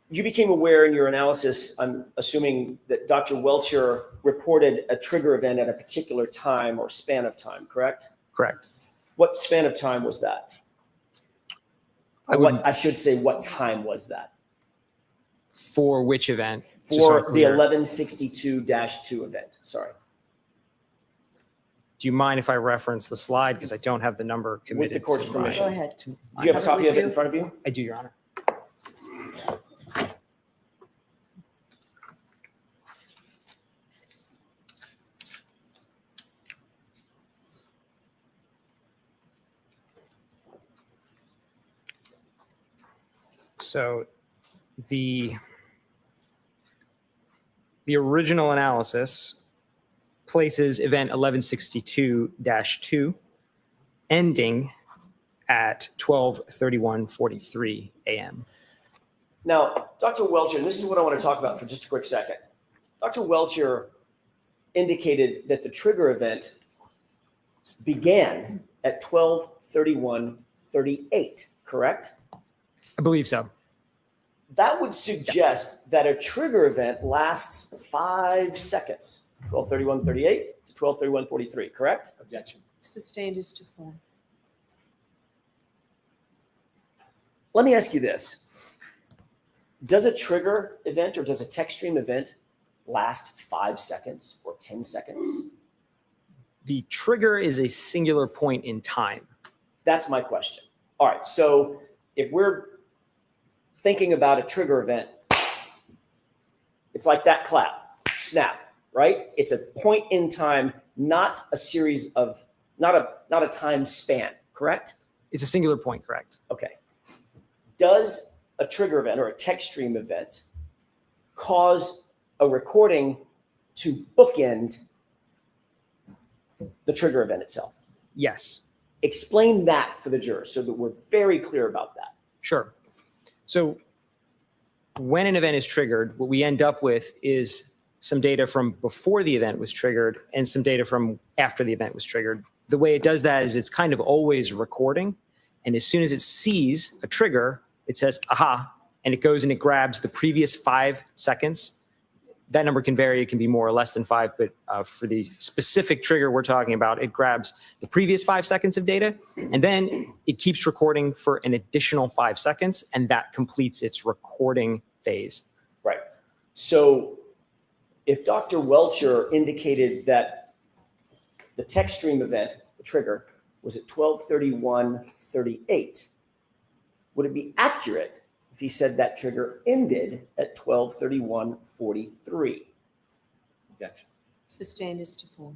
You became aware in your analysis, I'm assuming, that Dr. Welcher reported a trigger event at a particular time or span of time, correct? Correct. What span of time was that? I should say, what time was that? For which event? For the 1162-2 event, sorry. Do you mind if I reference the slide? Because I don't have the number committed. With the court's permission. Go ahead. Do you have a copy of it in front of you? I do, Your Honor. So the original analysis places event 1162-2 ending at 12:31:43 a.m. Now, Dr. Welcher, and this is what I want to talk about for just a quick second. Dr. Welcher indicated that the trigger event began at 12:31:38, correct? I believe so. That would suggest that a trigger event lasts 5 seconds, 12:31:38 to 12:31:43, correct? Objection. Sustained is to form. Let me ask you this. Does a trigger event or does a text stream event last 5 seconds or 10 seconds? The trigger is a singular point in time. That's my question. All right, so if we're thinking about a trigger event, it's like that clap, snap, right? It's a point in time, not a series of, not a time span, correct? It's a singular point, correct? Okay. Does a trigger event or a text stream event cause a recording to bookend the trigger event itself? Yes. Explain that for the jurors so that we're very clear about that. Sure. So when an event is triggered, what we end up with is some data from before the event was triggered and some data from after the event was triggered. The way it does that is it's kind of always recording. And as soon as it sees a trigger, it says, aha, and it goes and it grabs the previous 5 seconds. That number can vary. It can be more or less than 5, but for the specific trigger we're talking about, it grabs the previous 5 seconds of data, and then it keeps recording for an additional 5 seconds, and that completes its recording phase. Right. So if Dr. Welcher indicated that the text stream event, the trigger, was at 12:31:38, would it be accurate if he said that trigger ended at 12:31:43? Objection. Sustained is to form.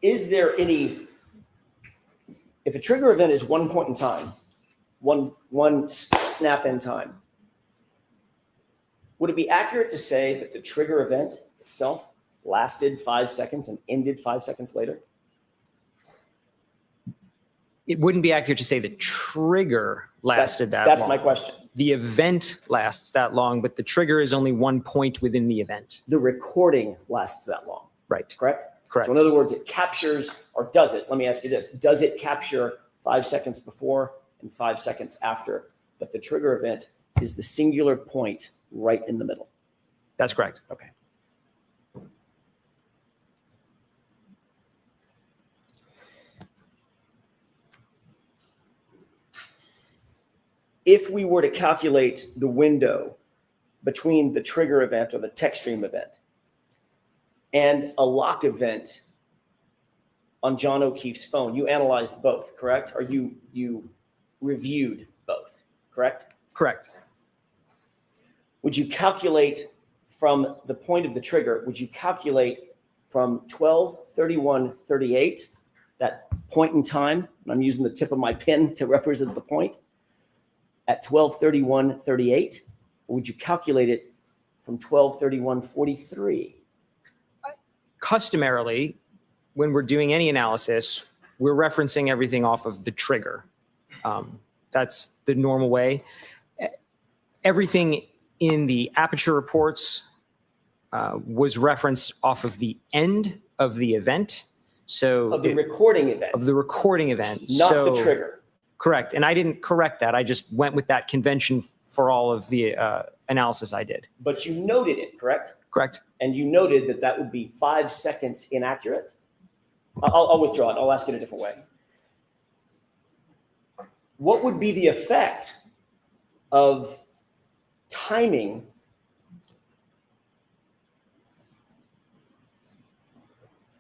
Is there any, if a trigger event is one point in time, one snap in time, would it be accurate to say that the trigger event itself lasted 5 seconds and ended 5 seconds later? It wouldn't be accurate to say the trigger lasted that That's long. my question. The event lasts that long, but the trigger is only one point within the event. The recording lasts that long. Right. Correct? Correct. So in other words, it captures, or does it? Let me ask you this. Does it capture 5 seconds before and 5 seconds after? But the trigger event is the singular point right in the middle. That's correct. Okay. If we were to calculate the window between the trigger event or the text stream event and a lock event on John O'Keefe's phone, you analyzed both, correct? Or you reviewed both, correct? Correct. Would you calculate from the point of the trigger, would you calculate from 12:31:38, that point in time, and I'm using the tip of my pen to represent the point, at 12:31:38, or would you calculate it from 12:31:43? Customarily, when we're doing any analysis, we're referencing everything off of the trigger. That's the normal way. Everything in the aperture reports was referenced off of the end of the event. So Of the recording event. Of the recording event. Not the trigger. Correct. And I didn't correct that. I just went with that convention for all of the analysis I did. But you noted it, correct? Correct. And you noted that that would be 5 seconds inaccurate. I'll withdraw it. I'll ask it a different way. What would be the effect of timing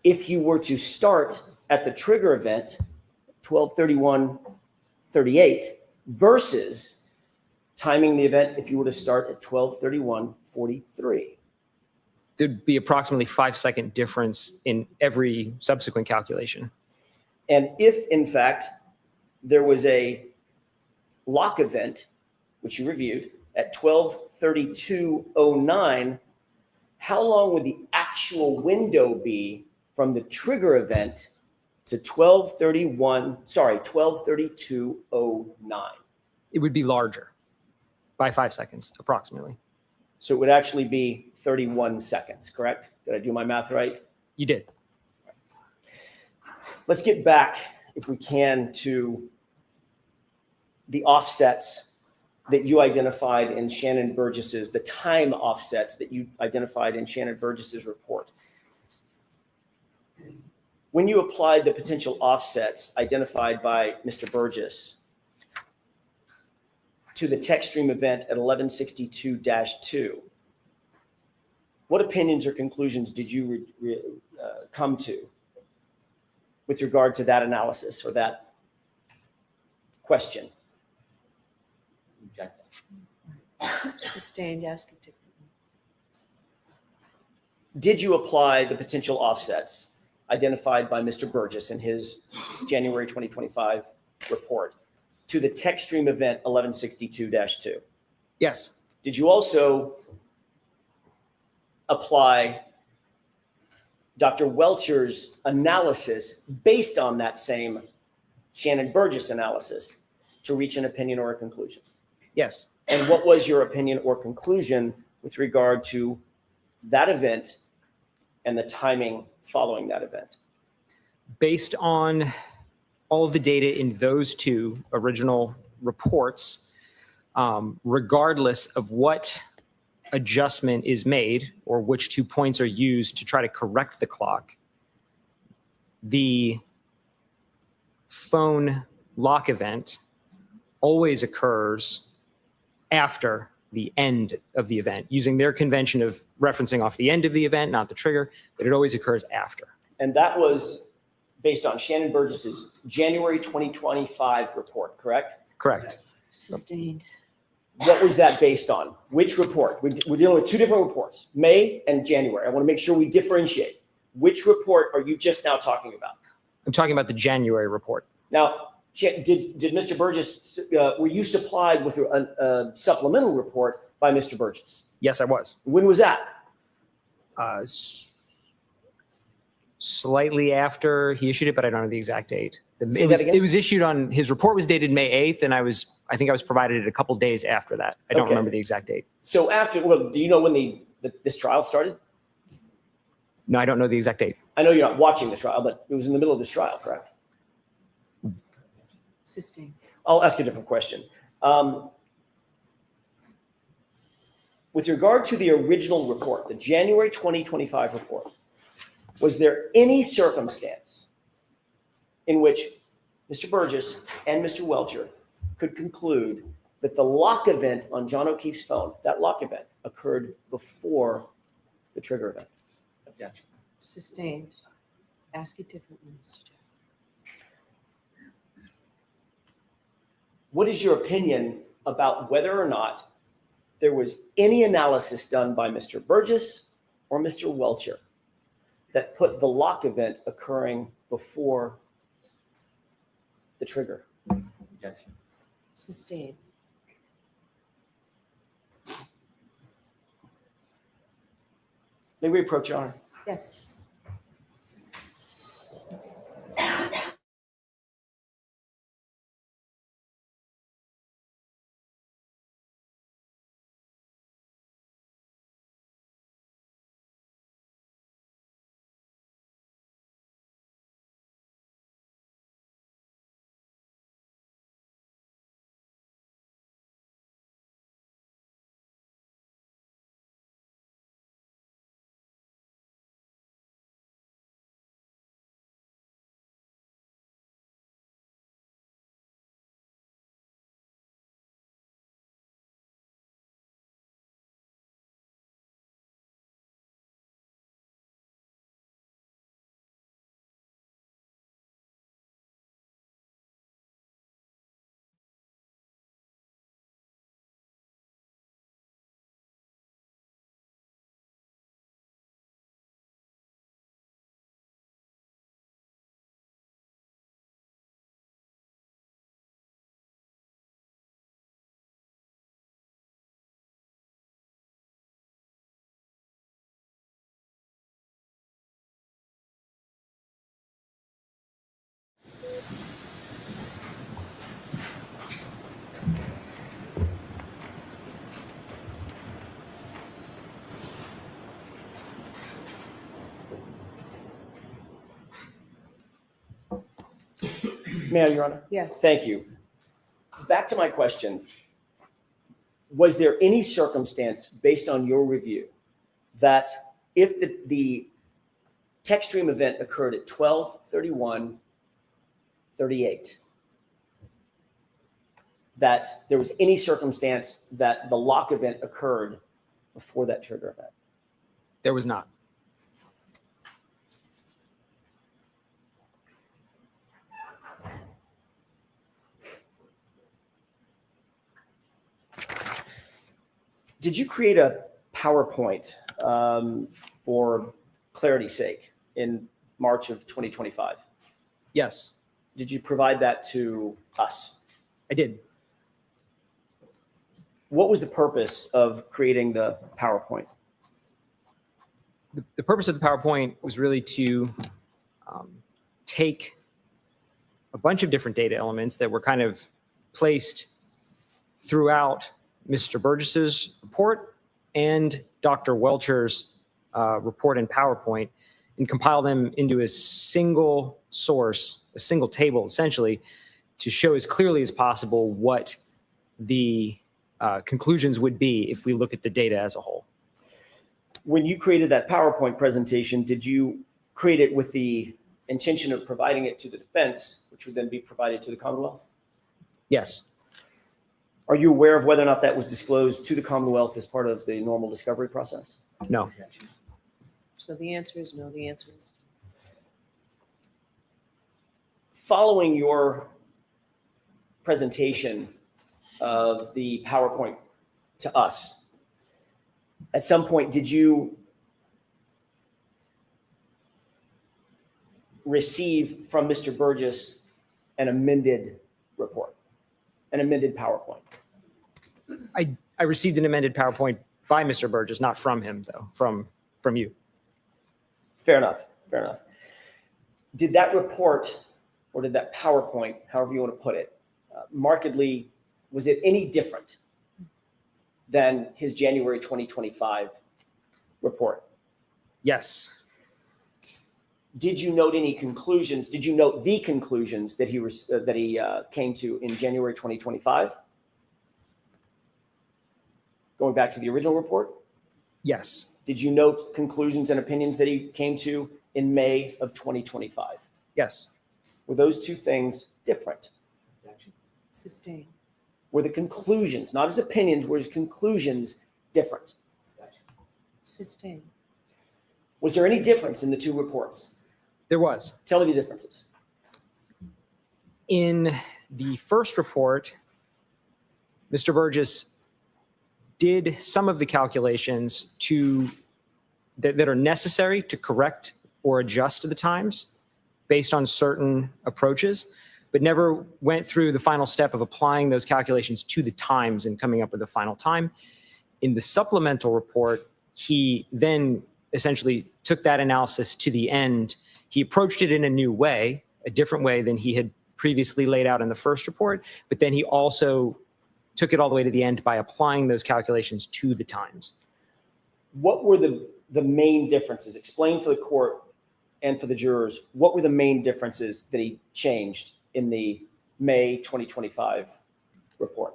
if you were to start at the trigger event, 12:31:38, versus timing the event if you were to start at 12:31:43? There'd be approximately 5-second difference in every subsequent calculation. And if, in fact, there was a lock event, which you reviewed, at 12:32:09, how long would the actual window be from the trigger event to 12:32:09? It would be larger by 5 seconds, approximately. So it would actually be 31 seconds, correct? Did I do my math right? You did. Let's get back, if we can, to the offsets that you identified in Shannon Burgess's, the time offsets that you identified in Shannon Burgess's report. When you applied the potential offsets identified by Mr. Burgess to the text stream event at 1162-2, what opinions or conclusions did you come to with regard to that analysis or that question? Sustained, ask it differently. Did you apply the potential offsets identified by Mr. Burgess in his January 2025 report to the text stream event 1162-2? Yes. Did you also apply Dr. Welcher's analysis based on that same Shannon Burgess analysis to reach an opinion or a conclusion? Yes. And what was your opinion or conclusion with regard to that event and the timing following that event? Based on all of the data in those two original reports, regardless of what adjustment is made or which 2 points are used to try to correct the clock, the phone lock event always occurs after the end of the event, using their convention of referencing off the end of the event, not the trigger, but it always occurs after. And that was based on Shannon Burgess's January 2025 report, correct? Correct. Sustained. What was that based on? Which report? We're dealing with two different reports, May and January. I want to make sure we differentiate. Which report are you just now talking about? I'm talking about the January report. Now, did Mr. Burgess, were you supplied with a supplemental report by Mr. Burgess? Yes, I was. When was that? slightly after he issued it, but I don't know the exact date. Say that again? It was issued on, his report was dated May 8th, and I think I was provided it a couple days after that. I don't Okay. remember the exact date. So well, do you know when this trial started? No, I don't know the exact date. I know you're not watching the trial, but it was in the middle of this trial, correct? Sustained. I'll ask you a different question. With regard to the original report, the January 2025 report, was there any circumstance in which Mr. Burgess and Mr. Welcher could conclude that the lock event on John O'Keefe's phone, that lock event, occurred before the trigger event? Objection. Sustained. Ask it differently, Mr. Jackson. What is your opinion about whether or not there was any analysis done by Mr. Burgess or Mr. Welcher that put the lock event occurring before the trigger? Objection. Sustained. May we approach, Your Honor? Yes. May I, Your Honor? Yes. Thank you. Back to my question. Was there any circumstance based on your review that if the text stream event occurred at 12:31:38, that there was any circumstance that the lock event occurred before that trigger event? There was not. Did you create a PowerPoint for clarity's sake in March of 2025? Yes, Did you provide that to us? I did. What was the purpose of creating the PowerPoint? The purpose of the PowerPoint was really to take a bunch of different data elements that were kind of placed throughout Mr. Burgess's report and Dr. Welcher's report in PowerPoint and compile them into a single source, a single table, essentially, to show as clearly as possible what the conclusions would be if we look at the data as a whole. When you created that PowerPoint presentation, did you create it with the intention of providing it to the defense, which would then be provided to the Commonwealth? Yes. Are you aware of whether or not that was disclosed to the Commonwealth as part of the normal discovery process? No. So the answer is no. The answer is Following your presentation of the PowerPoint to us, at some point, did you receive from Mr. Burgess an amended report, an amended PowerPoint? I received an amended PowerPoint by Mr. Burgess, not from him, though, from you. Fair enough. Fair enough. did that report or did that PowerPoint, however you want to put it, markedly, was it any different than his January 2025 report? Yes. Did you note any conclusions? Did you note the conclusions that he came to in January 2025? Going back to the original report? Yes. Did you note conclusions and opinions that he came to in May of 2025? Yes. Were those two things different? Sustained. Were the conclusions, not his opinions, were his conclusions different? Sustained. Was there any difference in the two reports? There was. Tell me the differences. In the first report, Mr. Burgess did some of the calculations that are necessary to correct or adjust the times based on certain approaches, but never went through the final step of applying those calculations to the times and coming up with a final time. In the supplemental report, he then essentially took that analysis to the end. He approached it in a new way, a different way than he had previously laid out in the first report, but then he also took it all the way to the end by applying those calculations to the times. What were the main differences? Explain for the court and for the jurors, what were the main differences that he changed in the May 2025 report?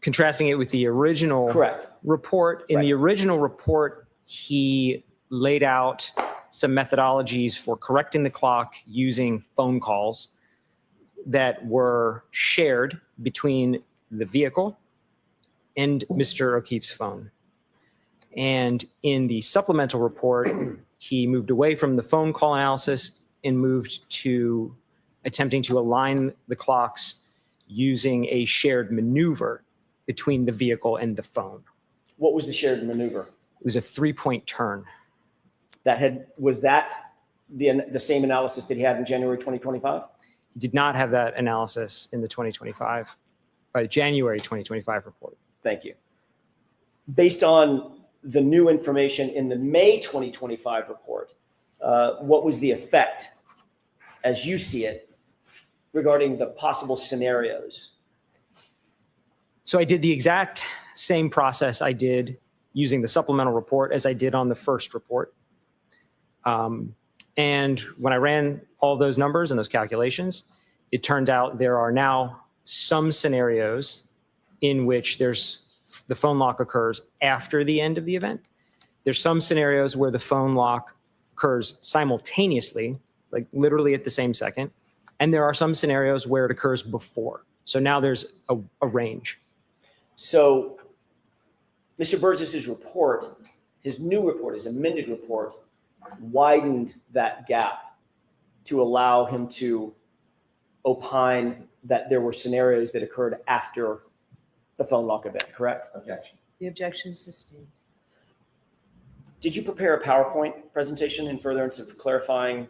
Contrasting it with the original Correct. report. In the original report, he laid out some methodologies for correcting the clock using phone calls that were shared between the vehicle and Mr. O'Keefe's phone. And in the supplemental report, he moved away from the phone call analysis and moved to attempting to align the clocks using a shared maneuver between the vehicle and the phone. What was the shared maneuver? It was a 3-point turn. Was that the same analysis that he had in January 2025? He did not have that analysis in the January 2025 report. Thank you. Based on the new information in the May 2025 report, what was the effect, as you see it, regarding the possible scenarios? So I did the exact same process I did using the supplemental report as I did on the first report. And when I ran all those numbers and those calculations, it turned out there are now some scenarios in which the phone lock occurs after the end of the event. There's some scenarios where the phone lock occurs simultaneously, like literally at the same second. And there are some scenarios where it occurs before. So now there's a range. So Mr. Burgess's report, his new report, his amended report, widened that gap to allow him to opine that there were scenarios that occurred after the phone lock event, correct? Objection. The objection sustained. Did you prepare a PowerPoint presentation in furtherance of clarifying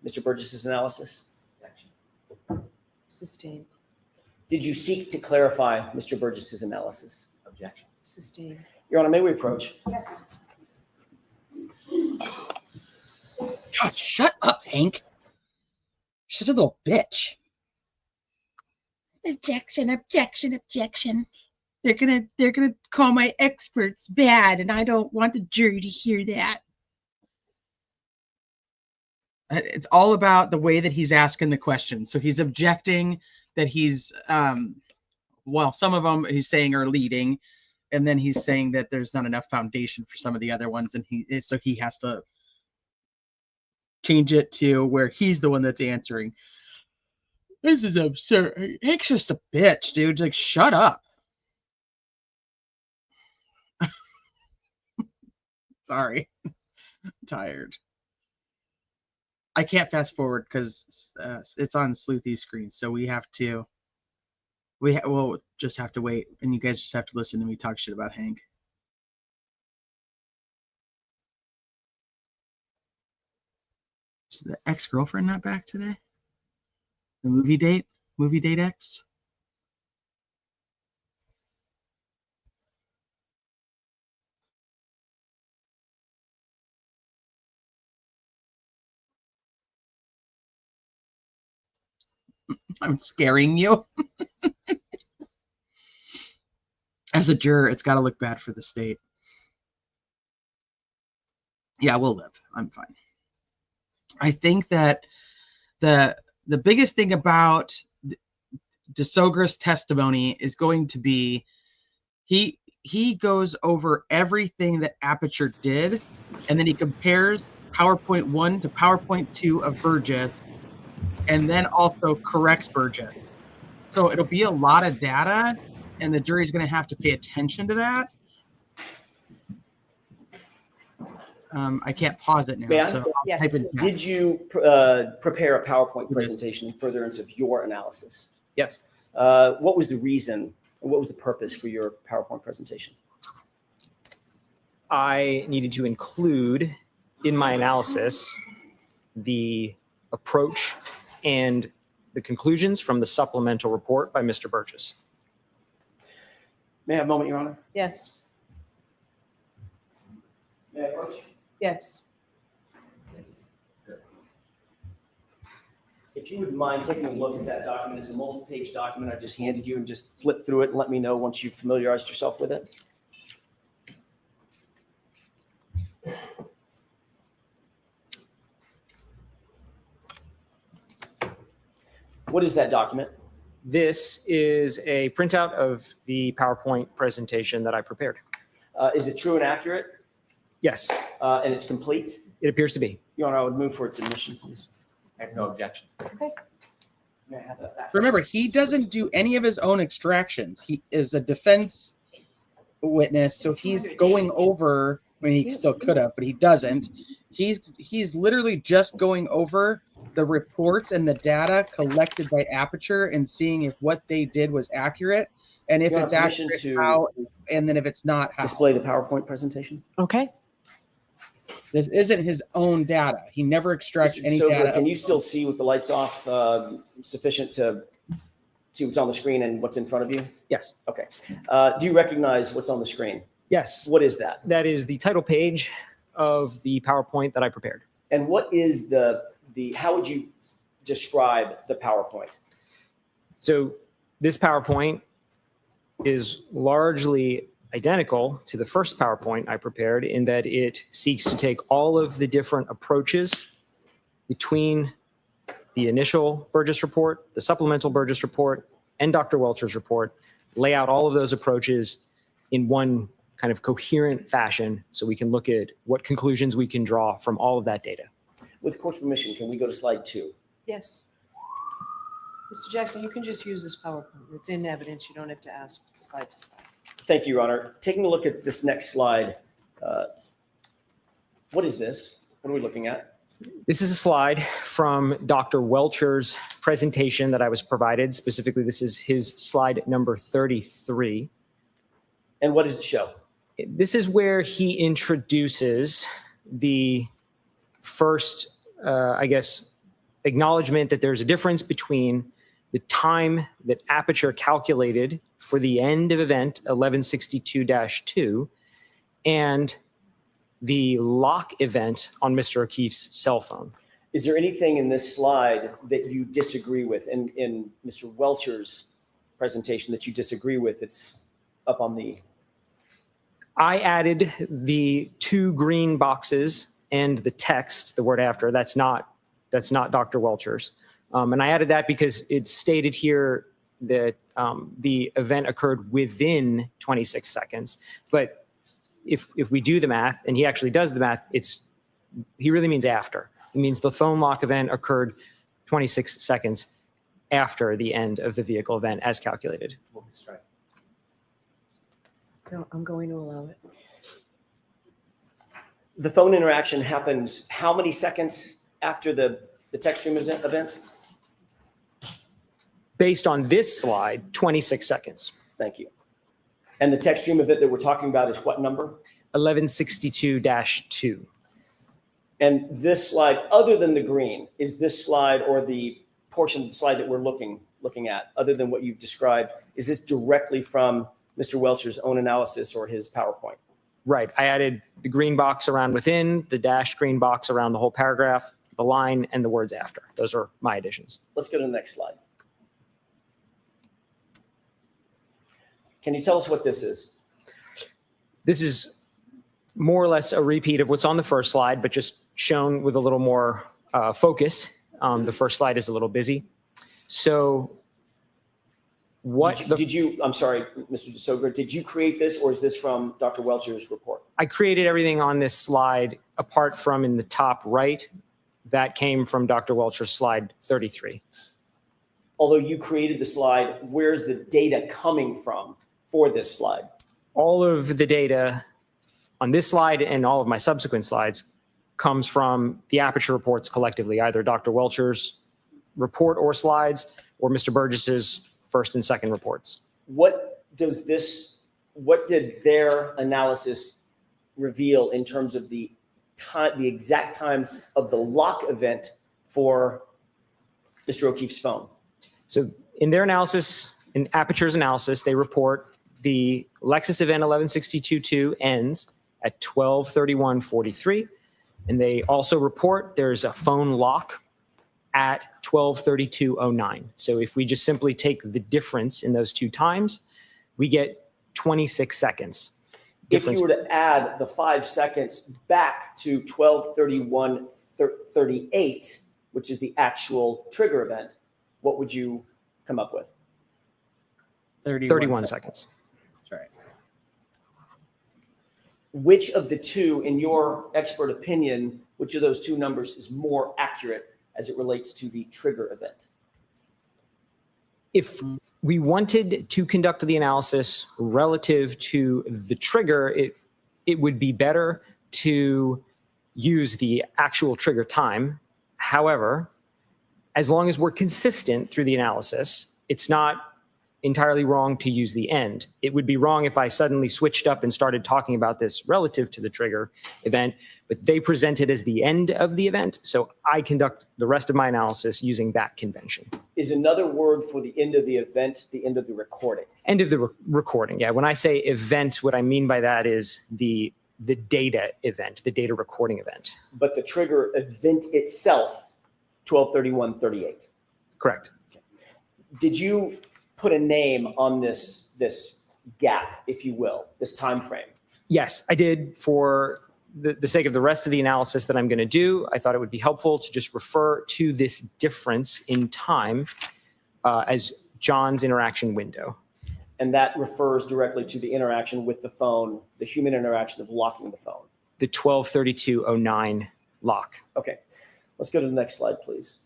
Mr. Burgess's analysis? Objection. Sustained. Did you seek to clarify Mr. Burgess's analysis? Objection. Sustained. Your Honor, may we approach? Yes. God, shut up, Hank. She's a little bitch. Objection, objection, objection. They're gonna call my experts bad, and I don't want the jury to hear that. It's all about the way that he's asking the questions. So he's objecting that he's some of them he's saying are leading, and then he's saying that there's not enough foundation for some of the other ones, and he has to change it to where he's the one that's answering. This is absurd. Hank's just a bitch, dude. Like, shut up. Sorry. I'm tired. I can't fast forward because it's on Sleuthie's screen, so we'll just have to wait, and you guys just have to listen to me talk shit about Hank. Is the ex-girlfriend not back today? The movie date ex? I'm scaring you. As a juror, it's got to look bad for the state. Yeah, we'll live. I'm fine. I think that the biggest thing about DeSogra's testimony is going to be he goes over everything that Aperture did, and then he compares PowerPoint 1 to PowerPoint 2 of Burgess, and then also corrects Burgess. So it'll be a lot of data, and the jury's going to have to pay attention to that. I can't pause it now. May I? So I'll Yes. type in chat. Did you prepare a PowerPoint presentation in furtherance of your analysis? Yes. What was the reason, and what was the purpose for your PowerPoint presentation? I needed to include in my analysis the approach and the conclusions from the supplemental report by Mr. Burgess. May I have a moment, Your Honor? Yes. May I approach? Yes. If you would mind taking a look at that document, it's a multi-page document I just handed you, and just flip through it and let me know once you've familiarized yourself with it. What is that document? This is a printout of the PowerPoint presentation that I prepared. Is it true and accurate? Yes, And it's complete? it appears to be. Your Honor, I would move for its admission, please. I have no objection. May I have that back? Remember, he doesn't do any of his own extractions. He is a defense witness, so he's going over. I mean, he still could have, but he doesn't. He's literally just going over the reports and the data collected by Aperture and seeing if what they did was accurate, and if You it's have permission accurate, to how, and then if it's not, how. Display the PowerPoint presentation? Okay. This isn't his own data. He never extracts any So, data. can you still see with the lights off sufficient to see what's on the screen and what's in front of you? Yes. Okay. Do you recognize what's on the screen? Yes. What is that? That is the title page of the PowerPoint that I prepared. And what is how would you describe the PowerPoint? So this PowerPoint is largely identical to the first PowerPoint I prepared in that it seeks to take all of the different approaches between the initial Burgess report, the supplemental Burgess report, and Dr. Welcher's report, lay out all of those approaches in one kind of coherent fashion so we can look at what conclusions we can draw from all of that data. With court's permission, can we go to slide 2? Yes. Mr. Jackson, you can just use this PowerPoint. It's in evidence. You don't have to ask slide to slide. Thank you, Your Honor. Taking a look at this next slide, what is this? What are we looking at? This is a slide from Dr. Welcher's presentation that I was provided. Specifically, this is his slide number 33. And what does it show? This is where he introduces the first, acknowledgement that there's a difference between the time that Aperture calculated for the end of event 1162-2 and the lock event on Mr. O'Keefe's cell phone. Is there anything in this slide that you disagree with? In Mr. Welcher's presentation that you disagree with? It's up on the... I added the 2 green boxes and the text, the word after. That's not Dr. Welcher's. And I added that because it's stated here that the event occurred within 26 seconds. But if we do the math, and he actually does the math, he really means after. It means the phone lock event occurred 26 seconds after the end of the vehicle event as calculated. No, I'm going to allow it. The phone interaction happens how many seconds after the text stream event? Based on this slide, 26 seconds. Thank you. And the text stream event that we're talking about is what number? 1162-2. And this slide, other than the green, is this slide or the portion of the slide that we're looking at, other than what you've described, is this directly from Mr. Welcher's own analysis or his PowerPoint? Right. I added the green box around within, the dashed green box around the whole paragraph, the line, and the words after. Those are my additions. Let's go to the next slide. Can you tell us what this is? This is more or less a repeat of what's on the first slide, but just shown with a little more focus. The first slide is a little busy. So I'm sorry, Mr. DeSoger, did you create this or is this from Dr. Welcher's report? I created everything on this slide apart from in the top right. That came from Dr. Welcher's slide 33. Although you created the slide, where's the data coming from for this slide? All of the data on this slide and all of my subsequent slides comes from the Aperture reports collectively, either Dr. Welcher's report or slides or Mr. Burgess's first and second reports. What did their analysis reveal in terms of the time, the exact time of the lock event for Mr. O'Keefe's phone? So in their analysis, in Aperture's analysis, they report the Lexus event 1162.2 ends at 12:31:43. And they also report there's a phone lock at 12:32:09. So if we just simply take the difference in those two times, we get 26 seconds. If you were to add the 5 seconds back to 12:31:38, which is the actual trigger event, what would you come up with? 31 seconds. That's right. Which of the two, in your expert opinion, which of those two numbers is more accurate as it relates to the trigger event? If we wanted to conduct the analysis relative to the trigger, it would be better to use the actual trigger time. However, as long as we're consistent through the analysis, it's not entirely wrong to use the end. It would be wrong if I suddenly switched up and started talking about this relative to the trigger event, but they present it as the end of the event. So I conduct the rest of my analysis using that convention. Is another word for the end of the event the end of the recording? End of the recording. Yeah. When I say event, what I mean by that is the data event, the data recording event. But the trigger event itself, 12:31:38. Correct. Okay. Did you put a name on this gap, if you will, this time frame? Yes, I did. For the sake of the rest of the analysis that I'm going to do, I thought it would be helpful to just refer to this difference in time as John's interaction window. And that refers directly to the interaction with the phone, the human interaction of locking the phone. The 12:32:09 lock. Okay, let's go to the next slide, please.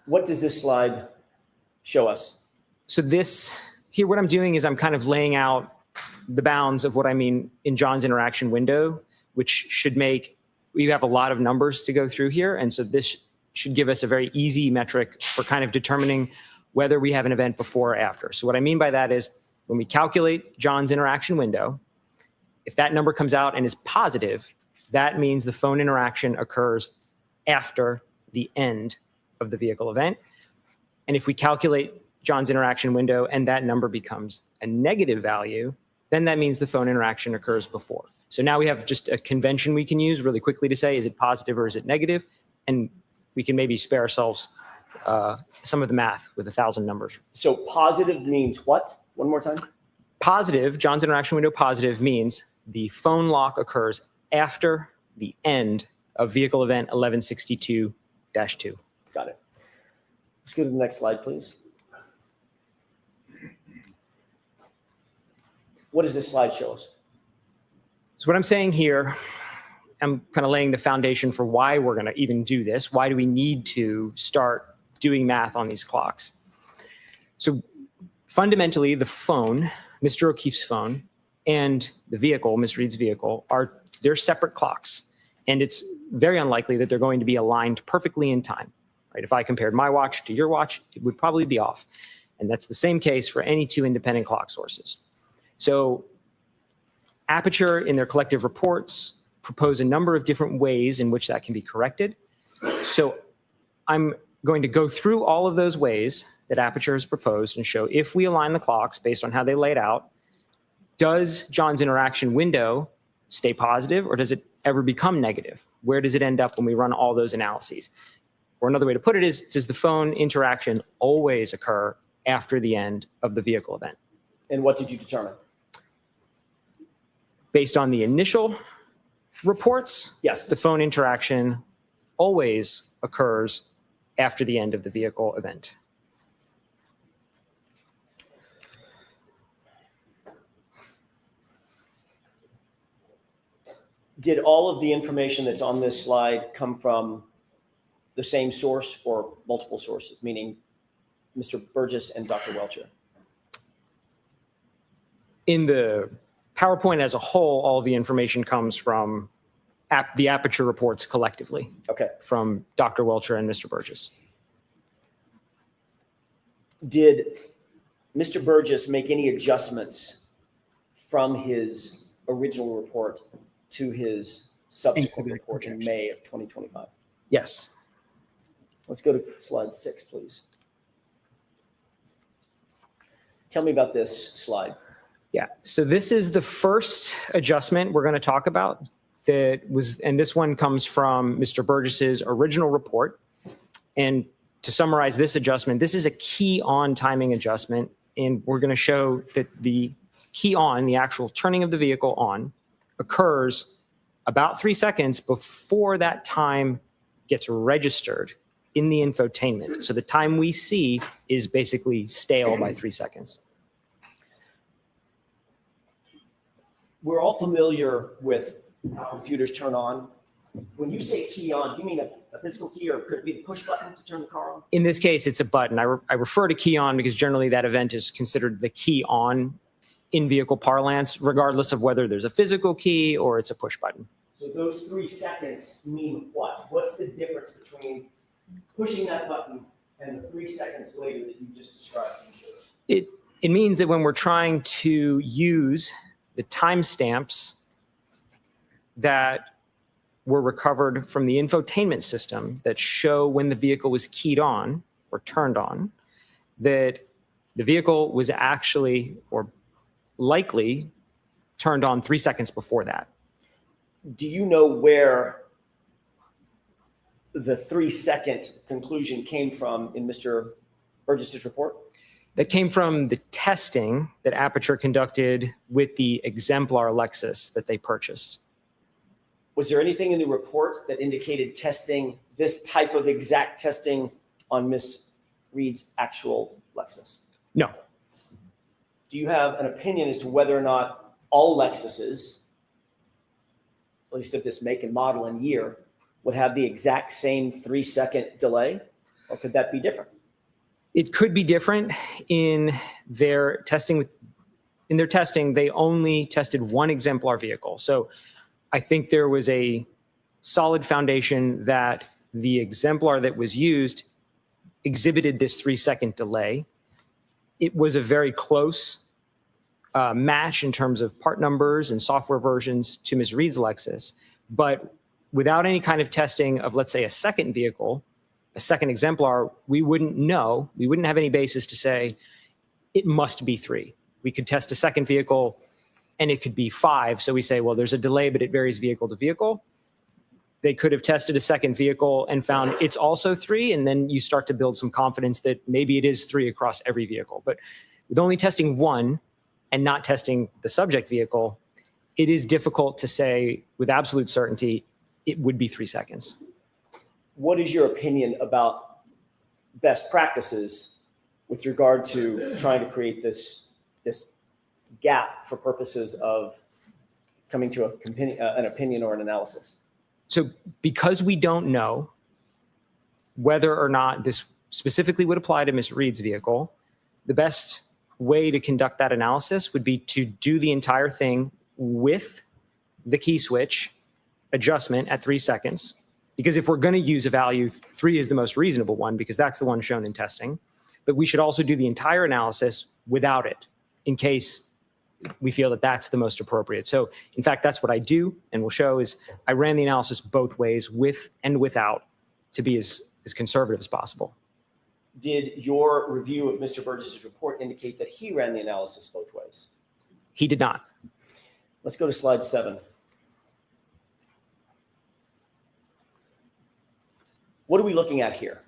What does this slide show us? So this here, what I'm doing is I'm kind of laying out the bounds of what I mean in John's interaction window, which should make, we have a lot of numbers to go through here. And so this should give us a very easy metric for kind of determining whether we have an event before or after. So what I mean by that is when we calculate John's interaction window, if that number comes out and is positive, that means the phone interaction occurs after the end of the vehicle event. And if we calculate John's interaction window and that number becomes a negative value, then that means the phone interaction occurs before. So now we have just a convention we can use really quickly to say, is it positive or is it negative? And we can maybe spare ourselves some of the math with 1,000 numbers. So positive means what? One more time. Positive, John's interaction window positive means the phone lock occurs after the end of vehicle event 1162-2. Got it. Let's go to the next slide, please. What does this slide show us? So what I'm saying here, I'm kind of laying the foundation for why we're going to even do this. Why do we need to start doing math on these clocks? So fundamentally, the phone, Mr. O'Keefe's phone, and the vehicle, Ms. Reed's vehicle, they're separate clocks. And it's very unlikely that they're going to be aligned perfectly in time. Right? If I compared my watch to your watch, it would probably be off. And that's the same case for any two independent clock sources. So Aperture, in their collective reports, propose a number of different ways in which that can be corrected. So I'm going to go through all of those ways that Aperture has proposed and show if we align the clocks based on how they laid out, does John's interaction window stay positive or does it ever become negative? Where does it end up when we run all those analyses? Or another way to put it is, does the phone interaction always occur after the end of the vehicle event. And what did you determine? Based on the initial reports, Yes. the phone interaction always occurs after the end of the vehicle event. Did all of the information that's on this slide come from the same source or multiple sources, meaning Mr. Burgess and Dr. Welcher? In the PowerPoint as a whole, all the information comes from the Aperture reports collectively. Okay. From Dr. Welcher and Mr. Burgess. Did Mr. Burgess make any adjustments from his original report to his subsequent Exhibit report in projection. May of 2025? Yes. Let's go to slide 6, please. Tell me about this slide. Yeah. So this is the first adjustment we're going to talk about and this one comes from Mr. Burgess's original report. And to summarize this adjustment, this is a key on timing adjustment. And we're going to show that the key on, the actual turning of the vehicle on, occurs about 3 seconds before that time gets registered in the infotainment. So the time we see is basically stale by 3 seconds. We're all familiar with how computers turn on. When you say key on, do you mean a physical key, or could it be the push button to turn the car on? In this case, it's a button. I refer to key on because generally that event is considered the key on in vehicle parlance, regardless of whether there's a physical key or it's a push button. So those 3 seconds mean what? What's the difference between pushing that button and the 3 seconds later that you just described? It means that when we're trying to use the timestamps that were recovered from the infotainment system that show when the vehicle was keyed on or turned on, that the vehicle was actually or likely turned on 3 seconds before that. Do you know where the 3 second conclusion came from in Mr. Burgess's report? That came from the testing that Aperture conducted with the exemplar Lexus that they purchased. Was there anything in the report that indicated testing, this type of exact testing on Miss Reed's actual Lexus? No. Do you have an opinion as to whether or not all Lexuses, at least of this make and model and year, would have the exact same 3 second delay? Or could that be different? It could be different in their testing. In their testing, they only tested one exemplar vehicle. So I think there was a solid foundation that the exemplar that was used exhibited this 3 second delay. It was a very close match in terms of part numbers and software versions to Ms. Reed's Lexus, but without any kind of testing of, let's say, a second vehicle, a second exemplar, we wouldn't know, we wouldn't have any basis to say it must be 3. We could test a second vehicle and it could be 5. So we say, well, there's a delay, but it varies vehicle to vehicle. They could have tested a second vehicle and found it's also 3. And then you start to build some confidence that maybe it is 3 across every vehicle. But with only testing one and not testing the subject vehicle, it is difficult to say with absolute certainty it would be 3 seconds. What is your opinion about best practices with regard to trying to create this gap for purposes of coming to an opinion or an analysis? So because we don't know whether or not this specifically would apply to Ms. Reed's vehicle, the best way to conduct that analysis would be to do the entire thing with the key switch adjustment at 3 seconds. Because if we're going to use a value, 3 is the most reasonable one because that's the one shown in testing. But we should also do the entire analysis without it in case we feel that that's the most appropriate. So in fact, that's what I do and will show is I ran the analysis both ways, with and without, to be as conservative as possible. Did your review of Mr. Burgess's report indicate that he ran the analysis both ways? He did not. Let's go to slide 7. What are we looking at here?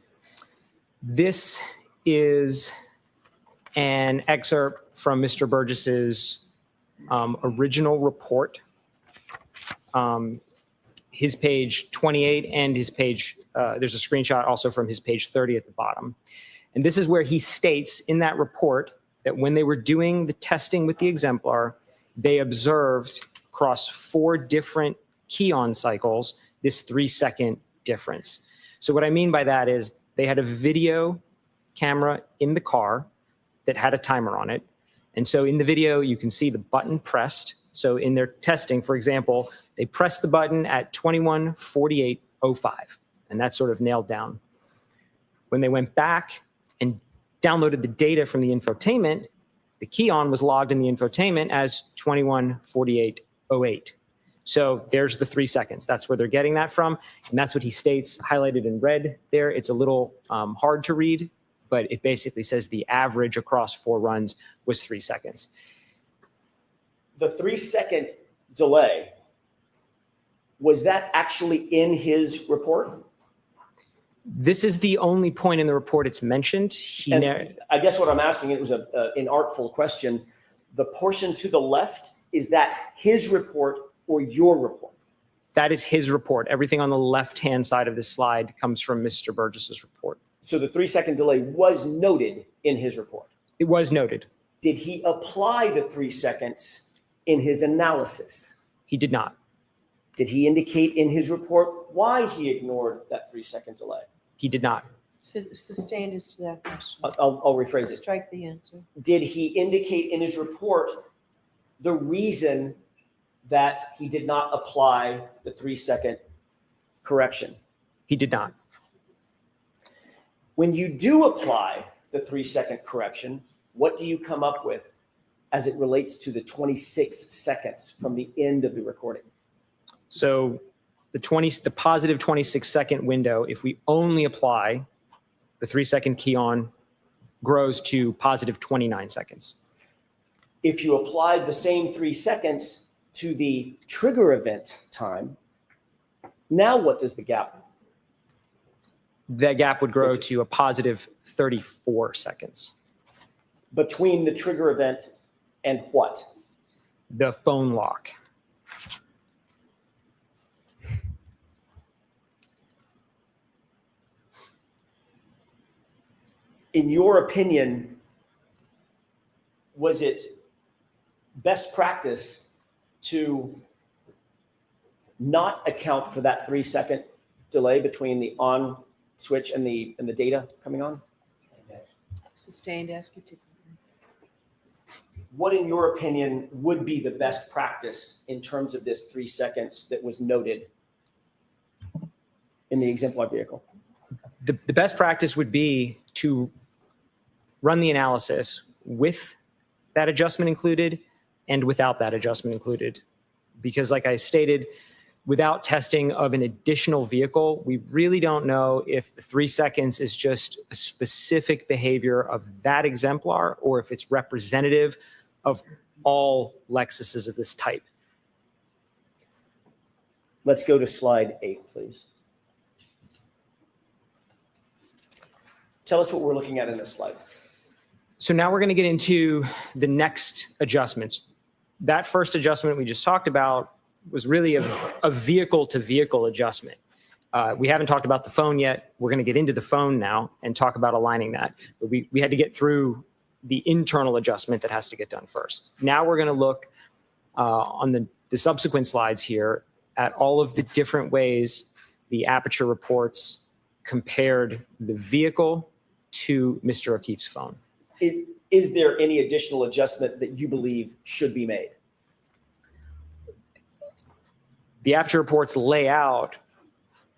This is an excerpt from Mr. Burgess's original report, his page 28 and his page, there's a screenshot also from his page 30 at the bottom. And this is where he states in that report that when they were doing the testing with the exemplar, they observed across 4 different key-on cycles this 3-second difference. So what I mean by that is they had a video camera in the car that had a timer on it. And so in the video, you can see the button pressed. So in their testing, for example, they pressed the button at 21:48:05, and that's sort of nailed down. When they went back and downloaded the data from the infotainment, the key-on was logged in the infotainment as 21:48:08. So there's the 3 seconds. That's where they're getting that from. And that's what he states highlighted in red there. It's a little hard to read, but it basically says the average across 4 runs was 3 seconds. The 3-second delay, was that actually in his report? This is the only point in the report it's mentioned. I guess what I'm asking, it was an inartful question. The portion to the left, is that his report or your report? That is his report. Everything on the left-hand side of this slide comes from Mr. Burgess's report. So the 3-second delay was noted in his report? It was noted. Did he apply the 3 seconds in his analysis? He did not. Did he indicate in his report why he ignored that 3-second delay? He did not. Sustained as to that question. I'll rephrase it. Strike the answer. Did he indicate in his report the reason that he did not apply the 3-second correction? He did not. When you do apply the 3-second correction, what do you come up with as it relates to the 26 seconds from the end of the recording? So the positive 26-second window, if we only apply the 3-second key on, grows to positive 29 seconds. If you applied the same 3 seconds to the trigger event time, now what does the gap? That gap would grow to a positive 34 seconds. Between the trigger event and what? The phone lock. In your opinion, was it best practice to not account for that 3-second delay between the on switch and the data coming on? Sustained, ask you to. What, in your opinion, would be the best practice in terms of this 3 seconds that was noted in the exemplar vehicle? The best practice would be to run the analysis with that adjustment included and without that adjustment included. Because like I stated, without testing of an additional vehicle, we really don't know if the 3 seconds is just a specific behavior of that exemplar or if it's representative of all Lexuses of this type. Let's go to slide 8, please. Tell us what we're looking at in this slide. So now we're going to get into the next adjustments. That first adjustment we just talked about was really a vehicle-to-vehicle adjustment. We haven't talked about the phone yet. We're going to get into the phone now and talk about aligning that. But we had to get through the internal adjustment that has to get done first. Now we're going to look on the subsequent slides here at all of the different ways the Aperture reports compared the vehicle to Mr. O'Keefe's phone. Is there any additional adjustment that you believe should be made? The Aperture reports lay out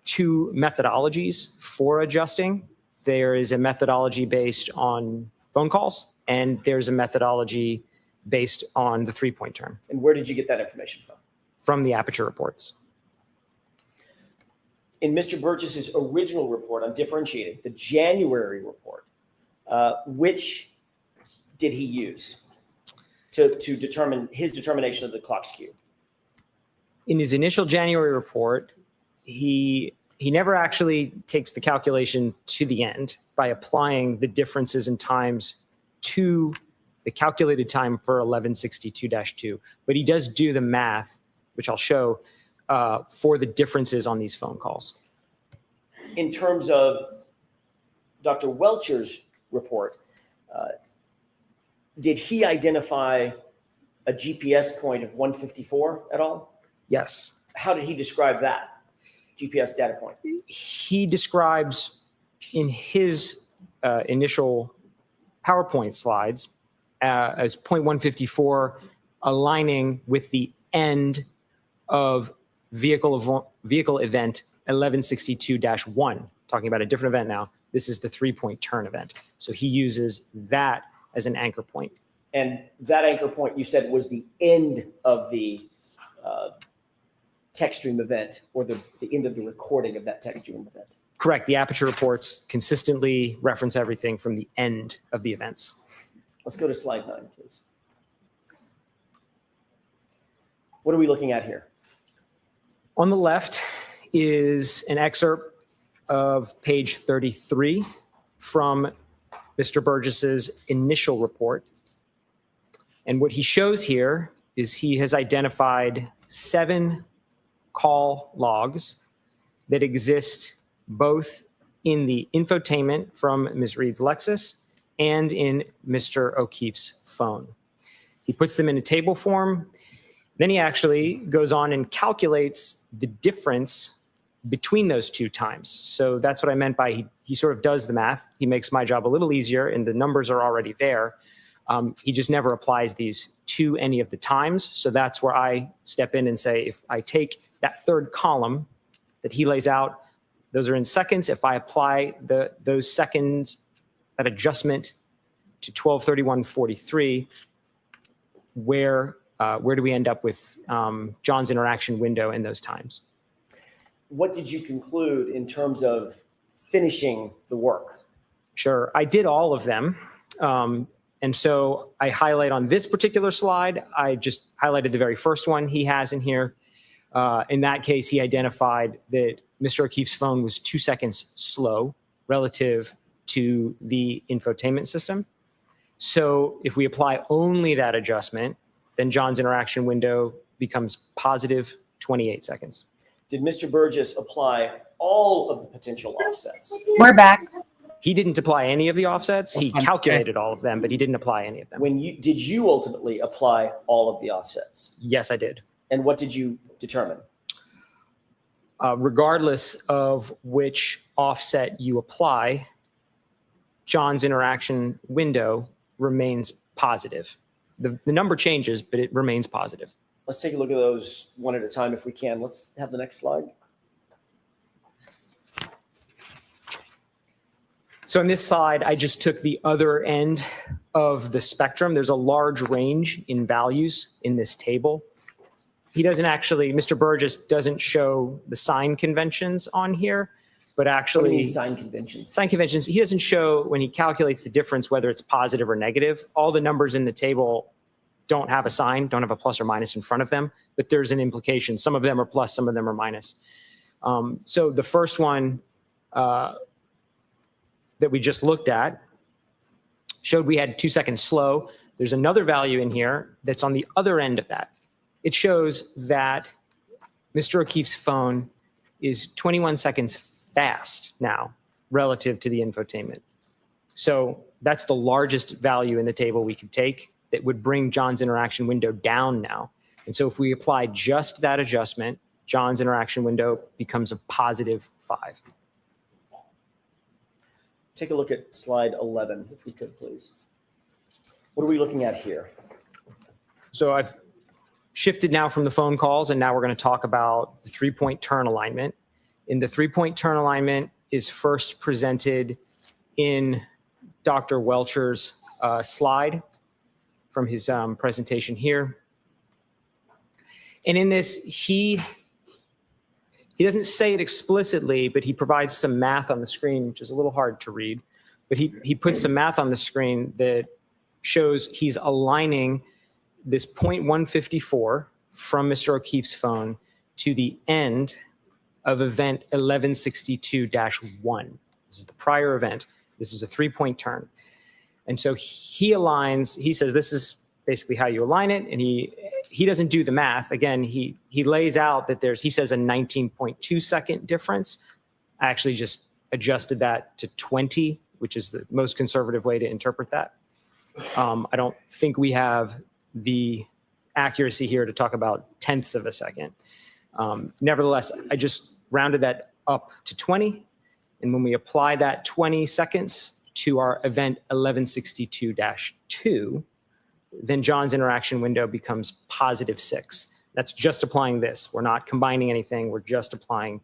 2 methodologies for adjusting. There is a methodology based on phone calls, and there's a methodology based on the 3-point term. And where did you get that information from? From the Aperture reports. In Mr. Burgess's original report on differentiating, the January report, which did he use to determine his determination of the clock skew? In his initial January report, he never actually takes the calculation to the end by applying the differences in times to the calculated time for 1162-2, but he does do the math, which I'll show, for the differences on these phone calls. In terms of Dr. Welcher's report, did he identify a GPS point of 154 at all? Yes. How did he describe that GPS data point? He describes in his initial PowerPoint slides as 0.154 aligning with the end of vehicle event 1162-1, talking about a different event now. This is the 3-point turn event. So he uses that as an anchor point. And that anchor point you said was the end of the text stream event, or the end of the recording of that text stream event. Correct. The Aperture reports consistently reference everything from the end of the events. Let's go to slide 9, please. What are we looking at here? On the left is an excerpt of page 33 from Mr. Burgess's initial report. And what he shows here is he has identified 7 call logs that exist both in the infotainment from Ms. Reed's Lexus and in Mr. O'Keefe's phone. He puts them in a table form. Then he actually goes on and calculates the difference between those 2 times. So that's what I meant by he sort of does the math. He makes my job a little easier, and the numbers are already there. He just never applies these to any of the times. So that's where I step in and say, if I take that 3rd column that he lays out, those are in seconds. If I apply those seconds, that adjustment to 12:31:43, where do we end up with John's interaction window in those times? What did you conclude in terms of finishing the work? Sure, I did all of them. And so I highlight on this particular slide, I just highlighted the very first one he has in here. In that case, he identified that Mr. O'Keefe's phone was 2 seconds slow relative to the infotainment system. So if we apply only that adjustment, then John's interaction window becomes positive 28 seconds. Did Mr. Burgess apply all of the potential offsets? We're back. He didn't apply any of the offsets. He calculated all of them, but he didn't apply any of them. Did you ultimately apply all of the offsets? Yes, I did. And what did you determine? Regardless of which offset you apply, John's interaction window remains positive. The number changes, but it remains positive. Let's take a look at those one at a time if we can. Let's have the next slide. So in this slide, I just took the other end of the spectrum. There's a large range in values in this table. He doesn't actually, Mr. Burgess doesn't show the sign conventions on here, but actually— What do you mean sign conventions? Sign conventions, he doesn't show when he calculates the difference, whether it's positive or negative. All the numbers in the table don't have a sign, don't have a plus or minus in front of them, but there's an implication. Some of them are plus, some of them are minus. So the first one that we just looked at showed we had 2 seconds slow. There's another value in here that's on the other end of that. It shows that Mr. O'Keefe's phone is 21 seconds fast now relative to the infotainment. So that's the largest value in the table we could take that would bring John's interaction window down now. And so if we apply just that adjustment, John's interaction window becomes a positive 5. Take a look at slide 11, if we could, please. What are we looking at here? So I've shifted now from the phone calls, and now we're going to talk about the 3-point turn alignment. And the 3-point turn alignment is first presented in Dr. Welcher's slide from his presentation here. And in this, he doesn't say it explicitly, but he provides some math on the screen, which is a little hard to read. But he puts some math on the screen that shows he's aligning this 0.154 from Mr. O'Keefe's phone to the end of event 1162-1. This is the prior event. This is a 3-point turn. And so he aligns, he says, this is basically how you align it. And he doesn't do the math. Again, he lays out that he says a 19.2 second difference. I actually just adjusted that to 20, which is the most conservative way to interpret that. I don't think we have the accuracy here to talk about tenths of a second. Nevertheless, I just rounded that up to 20. And when we apply that 20 seconds to our event 1162-2, then John's interaction window becomes +6. That's just applying this. We're not combining anything. We're just applying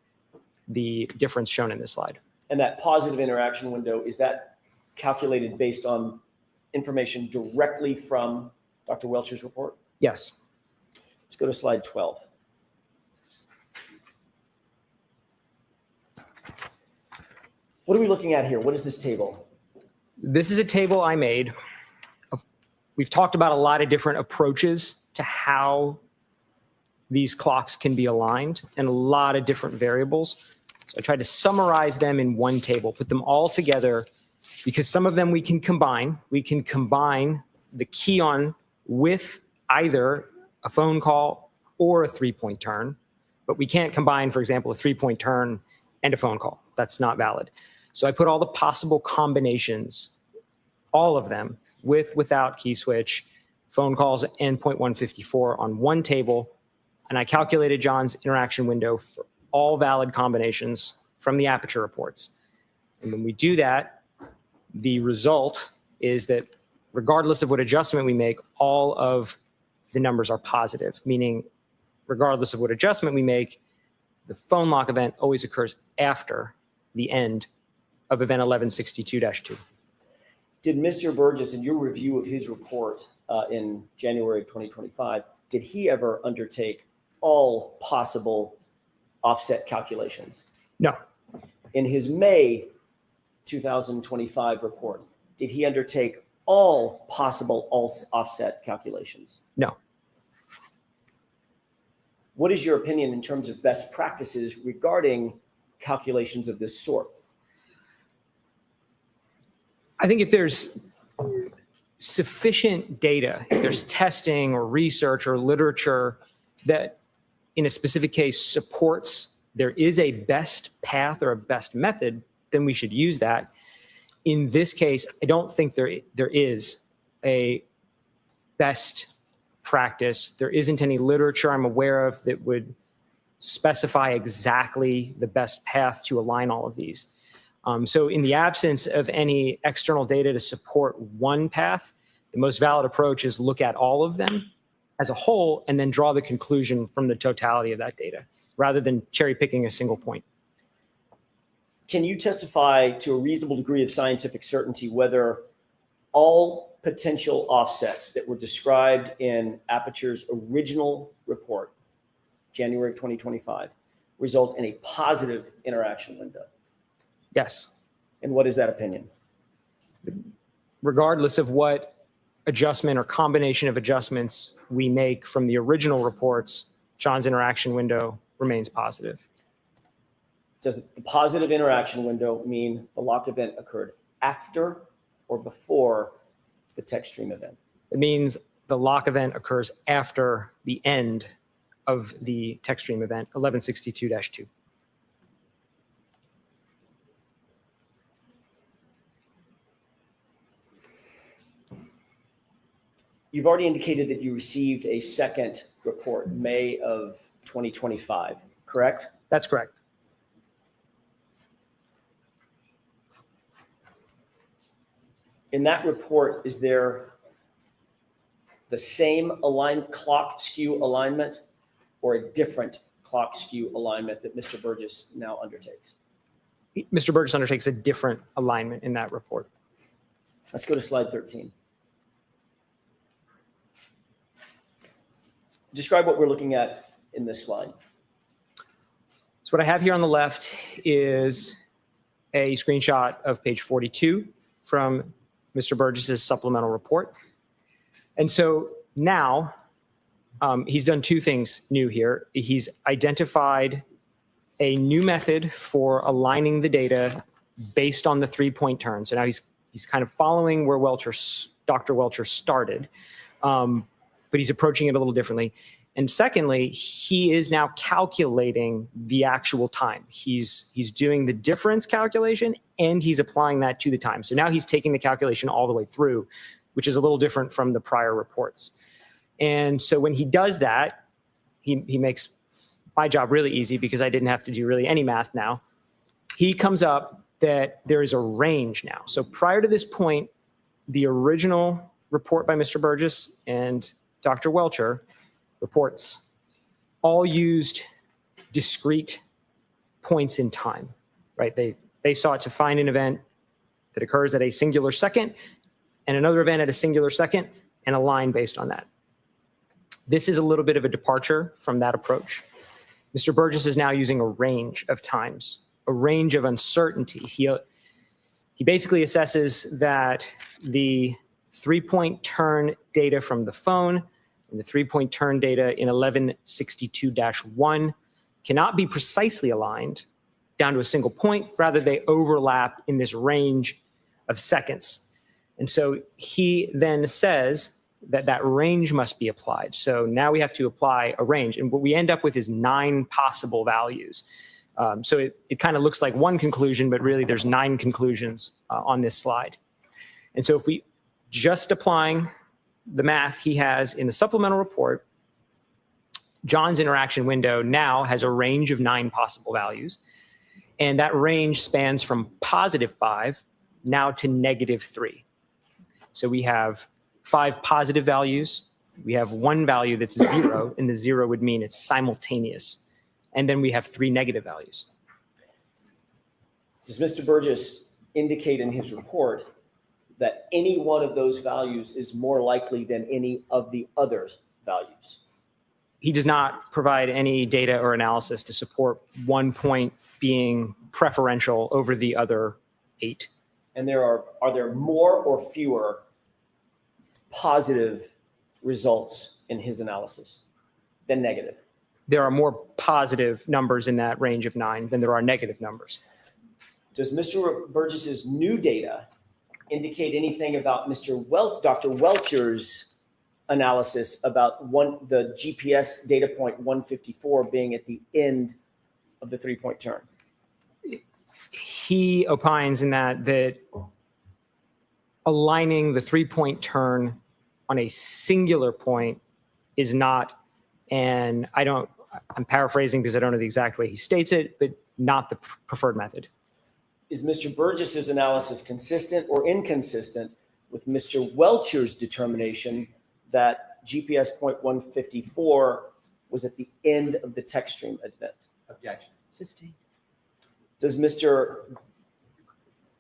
the difference shown in this slide. And that positive interaction window, is that calculated based on information directly from Dr. Welch's report? Yes. Let's go to slide 12. What are we looking at here? What is this table? This is a table I made. We've talked about a lot of different approaches to how these clocks can be aligned and a lot of different variables. So I tried to summarize them in one table, put them all together, because some of them we can combine. We can combine the key on with either a phone call or a 3-point turn, but we can't combine, for example, a 3-point turn and a phone call. That's not valid. So I put all the possible combinations, all of them, with, without key switch, phone calls, and 0.154 on one table. And I calculated John's interaction window for all valid combinations from the aperture reports. And when we do that, the result is that regardless of what adjustment we make, all of the numbers are positive, meaning regardless of what adjustment we make, the phone lock event always occurs after the end of event 1162-2. Did Mr. Burgess, in your review of his report in January of 2025, did he ever undertake all possible offset calculations? No. In his May 2025 report, did he undertake all possible offset calculations? No. What is your opinion in terms of best practices regarding calculations of this sort? I think if there's sufficient data, if there's testing or research or literature that in a specific case supports there is a best path or a best method, then we should use that. In this case, I don't think there is a best practice. There isn't any literature I'm aware of that would specify exactly the best path to align all of these. So in the absence of any external data to support one path, the most valid approach is look at all of them as a whole and then draw the conclusion from the totality of that data rather than cherry picking a single point. Can you testify to a reasonable degree of scientific certainty whether all potential offsets that were described in Aperture's original report, January of 2025, result in a positive interaction window? Yes. And what is that opinion? Regardless of what adjustment or combination of adjustments we make from the original reports, John's interaction window remains positive. Does the positive interaction window mean the lock event occurred after or before the text stream event? It means the lock event occurs after the end of the text stream event, 1162-2. You've already indicated that you received a second report, May of 2025, correct? That's correct. In that report, is there the same clock skew alignment or a different clock skew alignment that Mr. Burgess now undertakes? Mr. Burgess undertakes a different alignment in that report. Let's go to slide 13. Describe what we're looking at in this slide. So what I have here on the left is a screenshot of page 42 from Mr. Burgess's supplemental report. And so now he's done two things new here. He's identified a new method for aligning the data based on the 3-point turn. So now he's He's kind of following where Dr. Welcher started, but he's approaching it a little differently. And secondly, he is now calculating the actual time. He's doing the difference calculation and he's applying that to the time. So now he's taking the calculation all the way through, which is a little different from the prior reports. And so when he does that, he makes my job really easy because I didn't have to do really any math now. He comes up that there is a range now. So prior to this point, the original report by Mr. Burgess and Dr. Welcher reports all used discrete points in time, right? They sought to find an event that occurs at a singular second and another event at a singular second and a line based on that. This is a little bit of a departure from that approach. Mr. Burgess is now using a range of times, a range of uncertainty. He basically assesses that the 3-point turn data from the phone and the 3-point turn data in 1162-1 cannot be precisely aligned down to a single point. Rather, they overlap in this range of seconds. And so he then says that that range must be applied. So now we have to apply a range. And what we end up with is 9 possible values. So it kind of looks like one conclusion, but really there's 9 conclusions on this slide. And so if we just applying the math he has in the supplemental report, John's interaction window now has a range of 9 possible values. And that range spans from +5 now to -3. So we have 5 positive values. We have 1 value that's 0, and the 0 would mean it's simultaneous. And then we have 3 negative values. Does Mr. Burgess indicate in his report that any one of those values is more likely than any of the other values? He does not provide any data or analysis to support 1 point being preferential over the other 8. And are there more or fewer positive results in his analysis than negative? There are more positive numbers in that range of 9 than there are negative numbers. Does Mr. Burgess's new data indicate anything about Dr. Welcher's analysis about the GPS data point 154 being at the end of the 3-point turn? He opines in that aligning the 3-point turn on a singular point is not, and I'm paraphrasing because I don't know the exact way he states it, but not the preferred method. Is Mr. Burgess's analysis consistent or inconsistent with Mr. Welcher's determination that GPS point 154 was at the end of the text stream event? Objection. Sustained. Does Mr.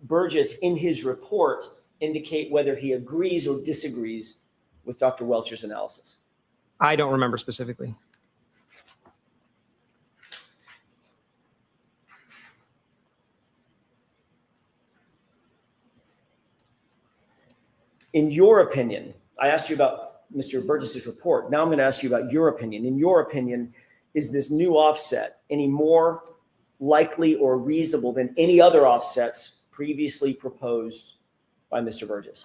Burgess in his report indicate whether he agrees or disagrees with Dr. Welcher's analysis? I don't remember specifically. In your opinion, I asked you about Mr. Burgess's report. Now I'm going to ask you about your opinion. In your opinion, is this new offset any more likely or reasonable than any other offsets previously proposed by Mr. Burgess?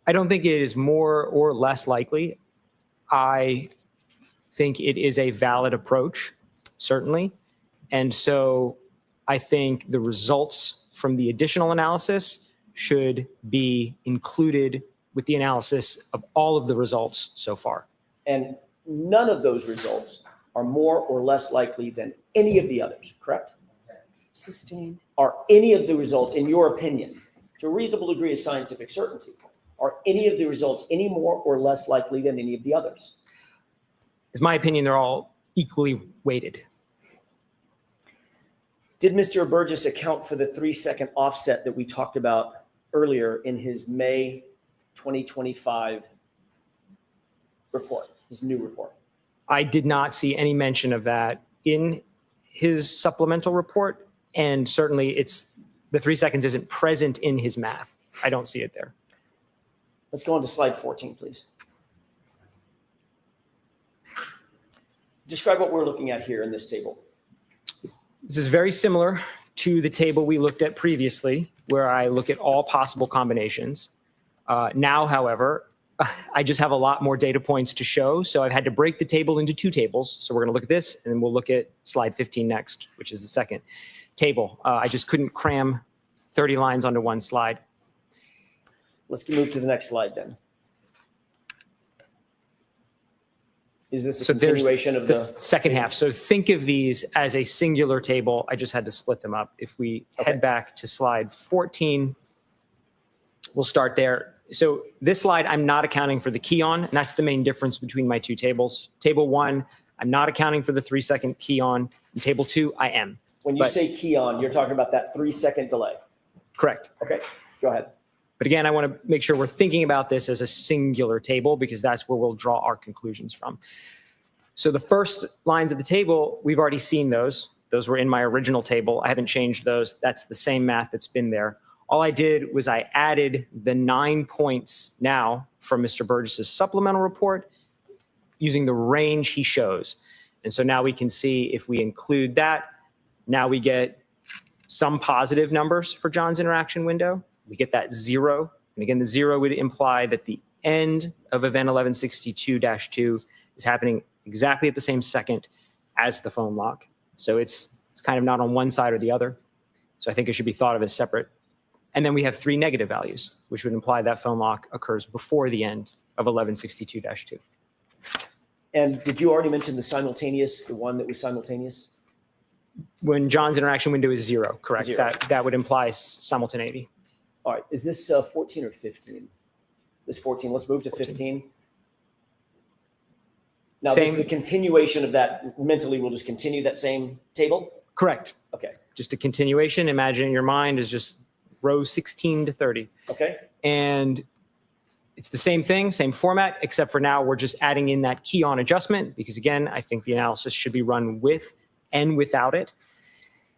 I don't think it is more or less likely. I think it is a valid approach, certainly. And so I think the results from the additional analysis should be included with the analysis of all of the results so far. And none of those results are more or less likely than any of the others, correct? Sustained. Are any of the results, in your opinion, to a reasonable degree of scientific certainty, are any of the results any more or less likely than any of the others? In my opinion, they're all equally weighted. Did Mr. Burgess account for the 3-second offset that we talked about earlier in his May 2025 report, his new report? I did not see any mention of that in his supplemental report. And certainly the 3 seconds isn't present in his math. I don't see it there. Let's go on to slide 14, please. Describe what we're looking at here in this table. This is very similar to the table we looked at previously. where I look at all possible combinations. Now, however, I just have a lot more data points to show. So I've had to break the table into two tables. So we're going to look at this, and then we'll look at slide 15 next, which is the second table. I just couldn't cram 30 lines onto one slide. Let's move to the next slide then. Is this a continuation of the second half? So think of these as a singular table. I just had to split them up. If we head back to slide 14, we'll start there. So this slide, I'm not accounting for the key on, and that's the main difference between my two tables. Table 1, I'm not accounting for the 3-second key on. In table 2, I am. When you say key on, you're talking about that 3-second delay. Correct. Okay, go ahead. But again, I want to make sure we're thinking about this as a singular table because that's where we'll draw our conclusions from. So the first lines of the table, we've already seen those. Those were in my original table. I haven't changed those. That's the same math that's been there. All I did was I added the 9 points now from Mr. Burgess's supplemental report using the range he shows. And so now we can see if we include that, now we get some positive numbers for John's interaction window. We get that 0. And again, the 0 would imply that the end of event 1162-2 is happening exactly at the same second as the phone lock. So it's kind of not on one side or the other. So I think it should be thought of as separate. And then we have 3 negative values, which would imply that phone lock occurs before the end of 1162-2. And did you already mention the one that was simultaneous? When John's interaction window is 0, correct? 0. That would imply simultaneity. All right, is this 14 or 15? This 14, let's move to 15. Now, this is the continuation of that. Mentally, we'll just continue that same table? Correct. Okay. Just a continuation. Imagine in your mind is just rows 16 to 30. Okay. And it's the same thing, same format, except for now we're just adding in that key on adjustment because, again, I think the analysis should be run with and without it.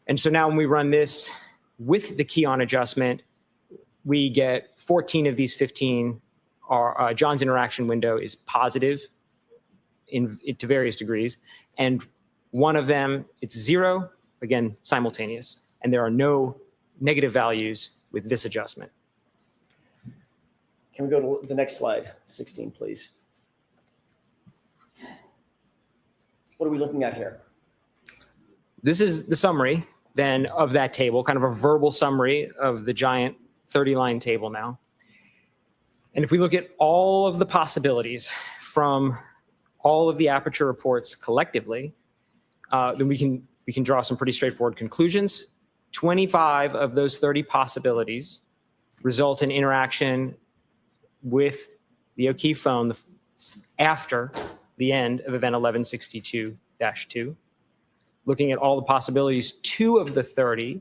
And so now when we run this with the key on adjustment, we get 14 of these 15 are John's interaction window is positive to various degrees. And one of them, it's 0, again, simultaneous. And there are no negative values with this adjustment. Can we go to the next slide, 16, please? What are we looking at here? This is the summary then of that table, kind of a verbal summary of the giant 30-line table now. And if we look at all of the possibilities from all of the Aperture reports collectively, then we can draw some pretty straightforward conclusions. 25 of those 30 possibilities result in interaction with the O'Keefe phone after the end of event 1162-2. Looking at all the possibilities, 2 of the 30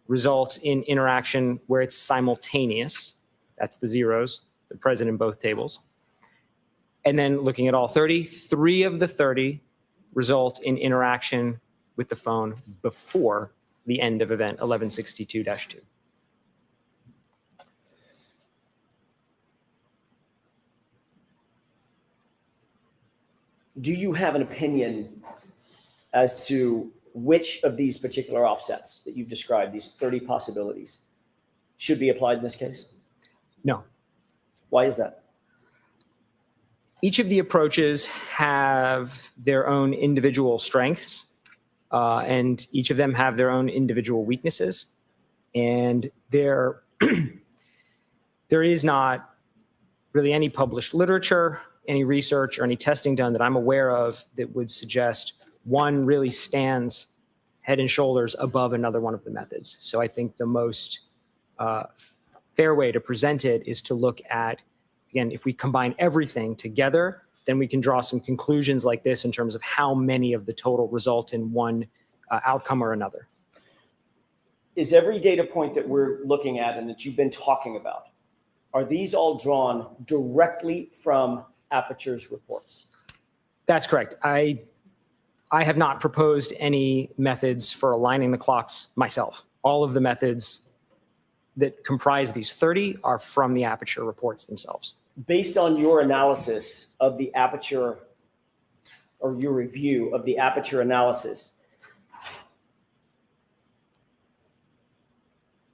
result in interaction where it's simultaneous. That's the zeros, they're present in both tables. And then looking at all 30, 3 of the 30 result in interaction with the phone before the end of event 1162-2. Do you have an opinion as to which of these particular offsets that you've described, these 30 possibilities, should be applied in this case? No. Why is that? Each of the approaches have their own individual strengths, and each of them have their own individual weaknesses. And there is not really any published literature, any research, or any testing done that I'm aware of that would suggest one really stands head and shoulders above another one of the methods. So I think the most fair way to present it is to look at, again, if we combine everything together, then we can draw some conclusions like this in terms of how many of the total result in one outcome or another. Is every data point that we're looking at and that you've been talking about, are these all drawn directly from Aperture's reports? That's correct. I have not proposed any methods for aligning the clocks myself. All of the methods that comprise these 30 are from the Aperture reports themselves. Based on your analysis of the Aperture, or your review of the Aperture analysis,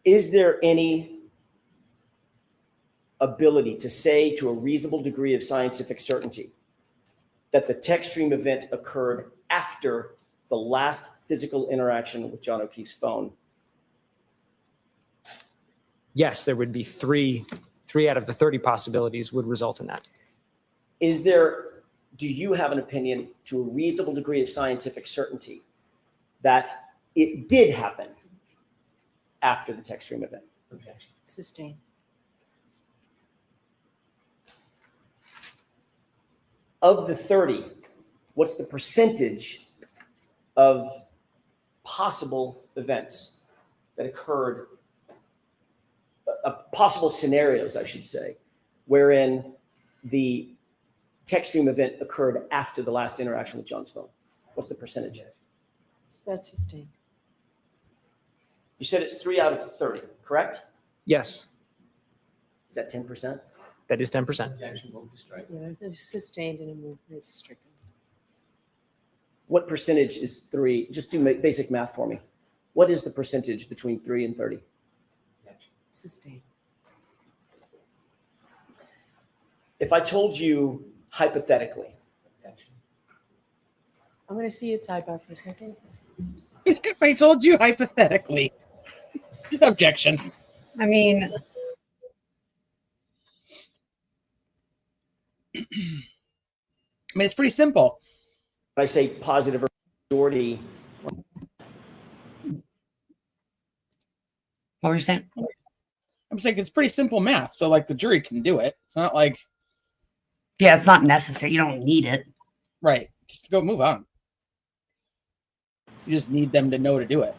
Is there any ability to say to a reasonable degree of scientific certainty that the text stream event occurred after the last physical interaction with John O'Keefe's phone? Yes, there would be three out of the 30 possibilities would result in that. Do you have an opinion to a reasonable degree of scientific certainty that it did happen after the text stream event? Okay. Sustained. Of the 30, what's the percentage of possible events that occurred, possible scenarios, I should say, wherein the text stream event occurred after the last interaction with John's phone? What's the percentage? That's sustained. You said it's 3 out of 30, correct? Yes, Is that 10%? that is 10%. Yeah, it's sustained and it's stricken. What percentage is 3? Just do basic math for me. What is the percentage between 3 and 30? Sustained. If I told you hypothetically, I'm going to see you sidebar for a second. If I told you hypothetically. Objection. I mean, it's pretty simple. I say positive or majority. What were you saying? I'm saying it's pretty simple math. So like the jury can do it. It's not like, Yeah, it's not necessary. You don't need it. right. Just go move on. You just need them to know to do it.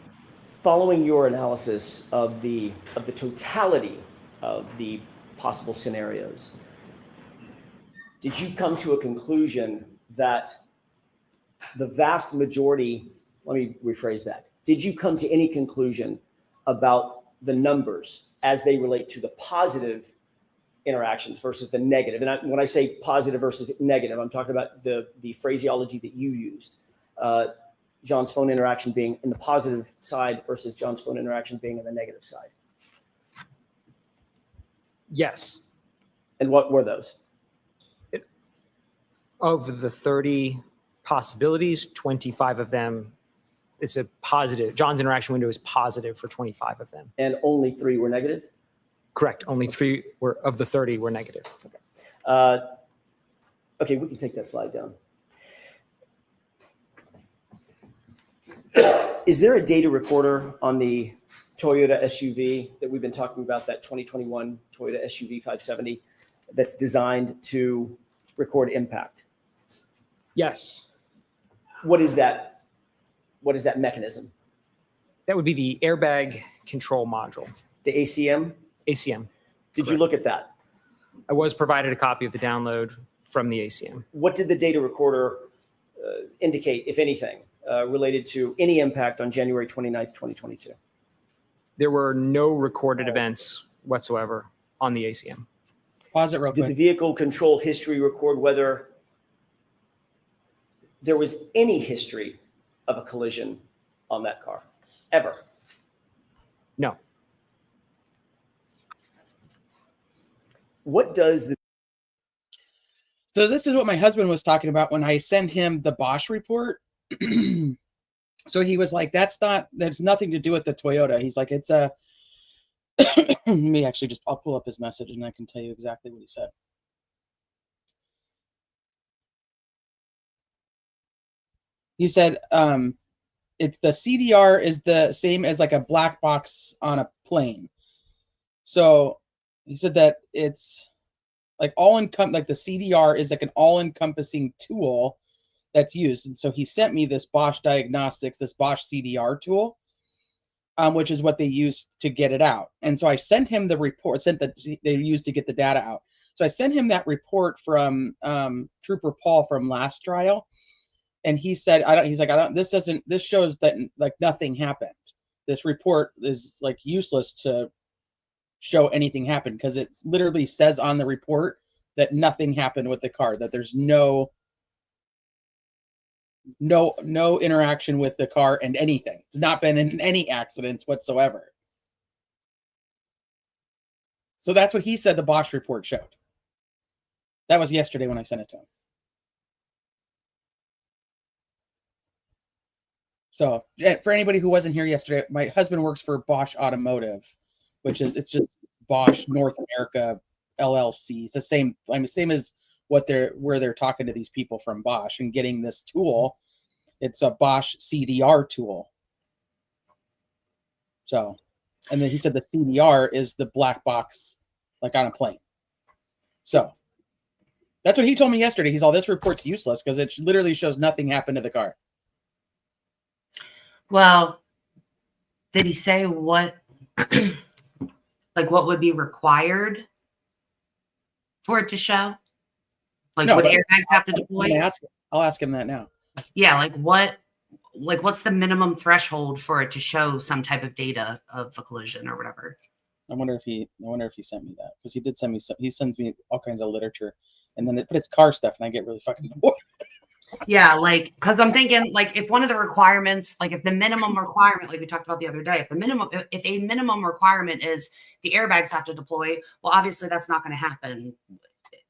Following your analysis of the totality of the possible scenarios, did you come to a conclusion that the vast majority, let me rephrase that. Did you come to any conclusion about the numbers as they relate to the positive interactions versus the negative? And when I say positive versus negative, I'm talking about the phraseology that you used. John's phone interaction being in the positive side versus John's phone interaction being in the negative side. Yes. And what were those? Of the 30 possibilities, 25 of them, it's a positive. John's interaction window is positive for 25 of them. And only 3 were negative? Correct. Only 3 of the 30 were negative. Okay, we can take that slide down. Is there a data recorder on the Toyota SUV that we've been talking about, that 2021 Toyota SUV 570, that's designed to record impact? Yes. What is that? What is that mechanism? That would be the airbag control module. The ACM? ACM. Did you look at that? I was provided a copy of the download from the ACM. What did the data recorder indicate, if anything, related to any impact on January 29th, 2022? There were no recorded events whatsoever on the ACM. Pause it real quick. Did the vehicle control history record whether there was any history of a collision on that car, ever? No. What does the... So this is what my husband was talking about when I sent him the Bosch report. So he was like, there's nothing to do with the Toyota. He's like, it's a, let me actually I'll pull up his message and I can tell you exactly what he said. He said, it's the CDR is the same as like a black box on a plane. So he said that it's like like the CDR is like an all-encompassing tool that's used. And so he sent me this Bosch Diagnostics, this Bosch CDR tool, which is what they used to get it out. And so I sent him the report, they used to get the data out. So I sent him that report from Trooper Paul from last trial. And he said, this shows that like nothing happened. This report is like useless to show anything happened because it literally says on the report that nothing happened with the car, that there's no interaction with the car and anything. It's not been in any accidents whatsoever. So that's what he said the Bosch report showed. That was yesterday when I sent it to him. So for anybody who wasn't here yesterday, my husband works for Bosch Automotive, it's just Bosch North America LLC. It's the same, same as where they're talking to these people from Bosch and getting this tool. It's a Bosch CDR tool. So, and then he said the CDR is the black box, like on a plane. So that's what he told me yesterday. He's all, this report's useless because it literally shows nothing happened to the car. Well, did he say what, like what would be required for it to show? Like No, would but airbags have to deploy? I'll ask him that now. Yeah, what's the minimum threshold for it to show some type of data of a collision or whatever? I wonder if he sent me that, because he did send me he sends me all kinds of literature, and then it's car stuff, and I get really fucking bored. Yeah, like, because I'm thinking, like, if one of the requirements, like, if the minimum requirement, like we talked about the other day, if a minimum requirement is the airbags have to deploy, well, obviously that's not going to happen.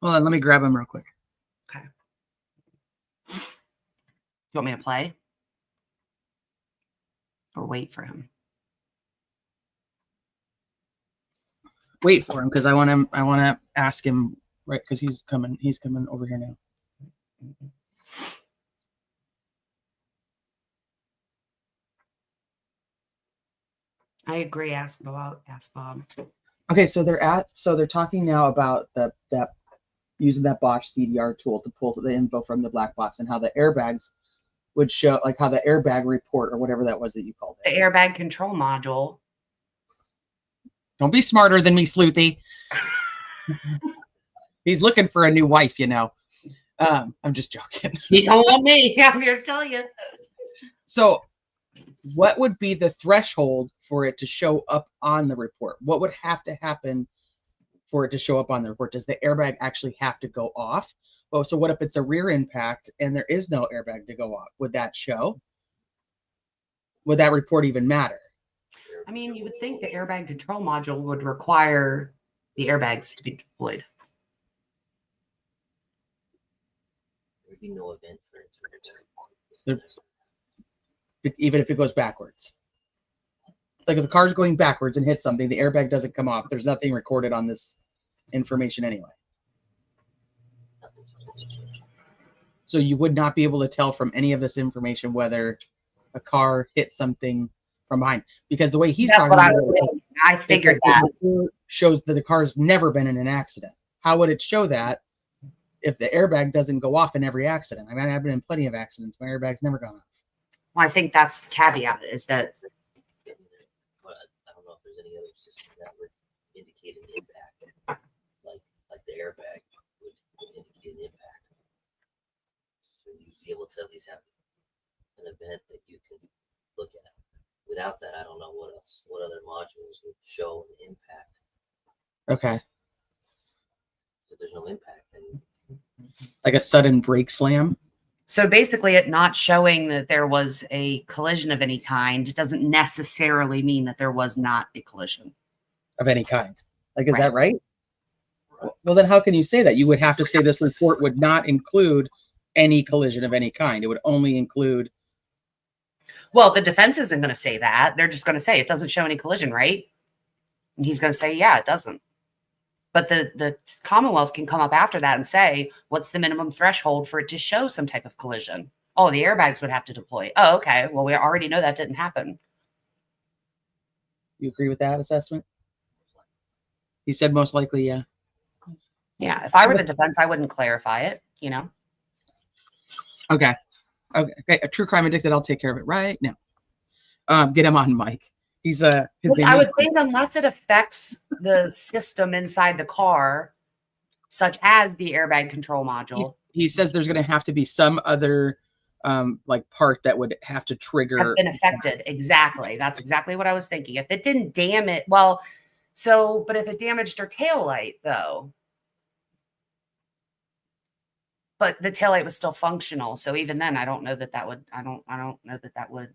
Hold on, let me grab him real quick. Okay. You want me to play? Or wait for him? Wait for him, because I want to ask him, right, because he's coming over here now. I agree. Ask Bob. Okay, so they're talking now about that using that Bosch CDR tool to pull the info from the black box, and how the airbags would show, like how the airbag report or whatever that was that you called it. The airbag control module. Don't be smarter than me, Sleuthie. He's looking for a new wife, you know. I'm just joking. You don't want me. I'm here to tell you. So what would be the threshold for it to show up on the report? What would have to happen for it to show up on the report? Does the airbag actually have to go off? Oh, so what if it's a rear impact and there is no airbag to go off? Would that show? Would that report even matter? I mean, you would think the airbag control module would require the airbags to be deployed. There'd be no event for it Even if it goes backwards. Like if the car's going backwards and hits something, the airbag doesn't come off. There's nothing recorded on this information anyway. So you would not be able to tell from any of this information whether a car hit something from behind, because the way he's That's talking what I about was thinking. I figured that shows that the car's never been in an accident. How would it show that if the airbag doesn't go off in every accident? I mean, I've been in plenty of accidents. My airbag's never gone off. Well, I think that's the caveat, is that But I don't know if there's any other system that would indicate an impact, like the airbag would indicate an impact. So you'd be able to at least have an event that you can look at. Without that, I don't know what other modules would show an impact. Okay. So there's no impact, then Like a sudden brake slam. so basically it not showing that there was a collision of any kind doesn't necessarily mean that there was not a collision Of any kind. Like, is that right? Well, then how can you say that? You would have to say this report would not include any collision of any kind. It would only include. Well, the defense isn't going to say that. They're just going to say it doesn't show any collision, right? And he's going to say, yeah, it doesn't. But the Commonwealth can come up after that and say, what's the minimum threshold for it to show some type of collision? Oh, the airbags would have to deploy. Oh, okay. Well, we already know that didn't happen. You agree with that assessment? He said most likely, yeah. Yeah. If I were the defense, I wouldn't clarify it, you know? Okay. Okay. A true crime addicted. I'll take care of it right now. Get him on mic. He's I would think unless it affects the system inside the car, such as the airbag control module. He says there's going to have to be some other like part that would have to trigger. Have been affected. Exactly. That's exactly what I was thinking. If it didn't damage, well, so, but if it damaged her taillight though, but the taillight was still functional. So even then, I don't know that that would, I don't know that that would.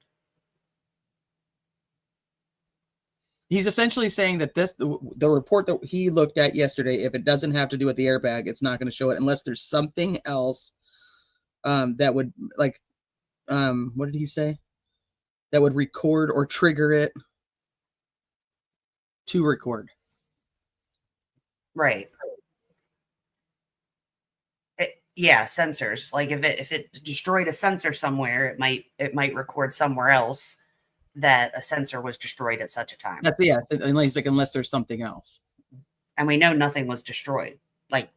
He's essentially saying that the report that he looked at yesterday, if it doesn't have to do with the airbag, it's not going to show it unless there's something else that would like, what did he say? That would record or trigger it to record. Right. Yeah, sensors. Like if it destroyed a sensor somewhere, it might record somewhere else that a sensor was destroyed at such a time. That's unless there's something else. And we know nothing was destroyed. Like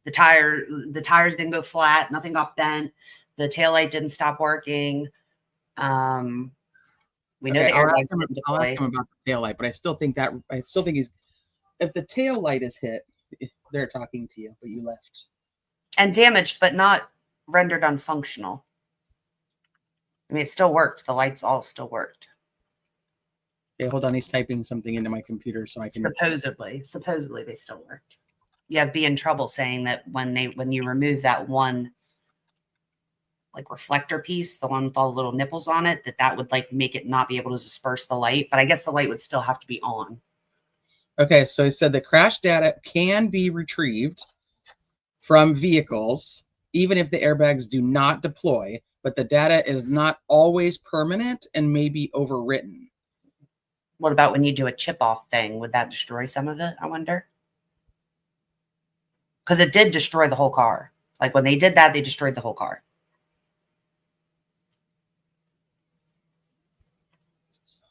the tires didn't go flat, nothing got bent, the taillight didn't stop working. We know the airbags didn't deploy. I'll ask him about the taillight, but I still think he's, if the taillight is hit, they're talking to you, but you left. And damaged, but not rendered unfunctional. I mean, it still worked. The lights all still worked. Okay, hold on. He's typing something into my computer so I can. Supposedly they still worked. You have be in trouble saying that when you remove that one like reflector piece, the one with all the little nipples on it, that would like make it not be able to disperse the light. But I guess the light would still have to be on. Okay, so he said the crash data can be retrieved from vehicles, even if the airbags do not deploy, but the data is not always permanent and may be overwritten. What about when you do a chip off thing? Would that destroy some of it? I wonder. Because it did destroy the whole car. Like when they did that, they destroyed the whole car.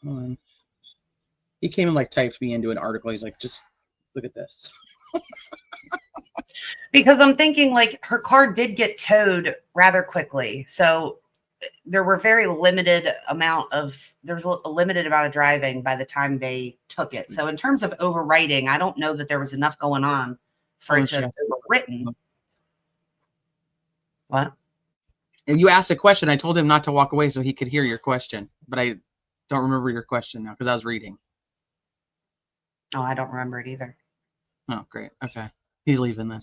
Hold on. He came and like typed me into an article. He's like, just look at this. Because I'm thinking like her car did get towed rather quickly. So there were a limited amount of driving by the time they took it. So in terms of overwriting, I don't know that there was enough going on for it to be overwritten. What? And you asked a question. I told him not to walk away so he could hear your question, but I don't remember your question now because I was reading. Oh, I don't remember it either. Oh, great. Okay. He's leaving then.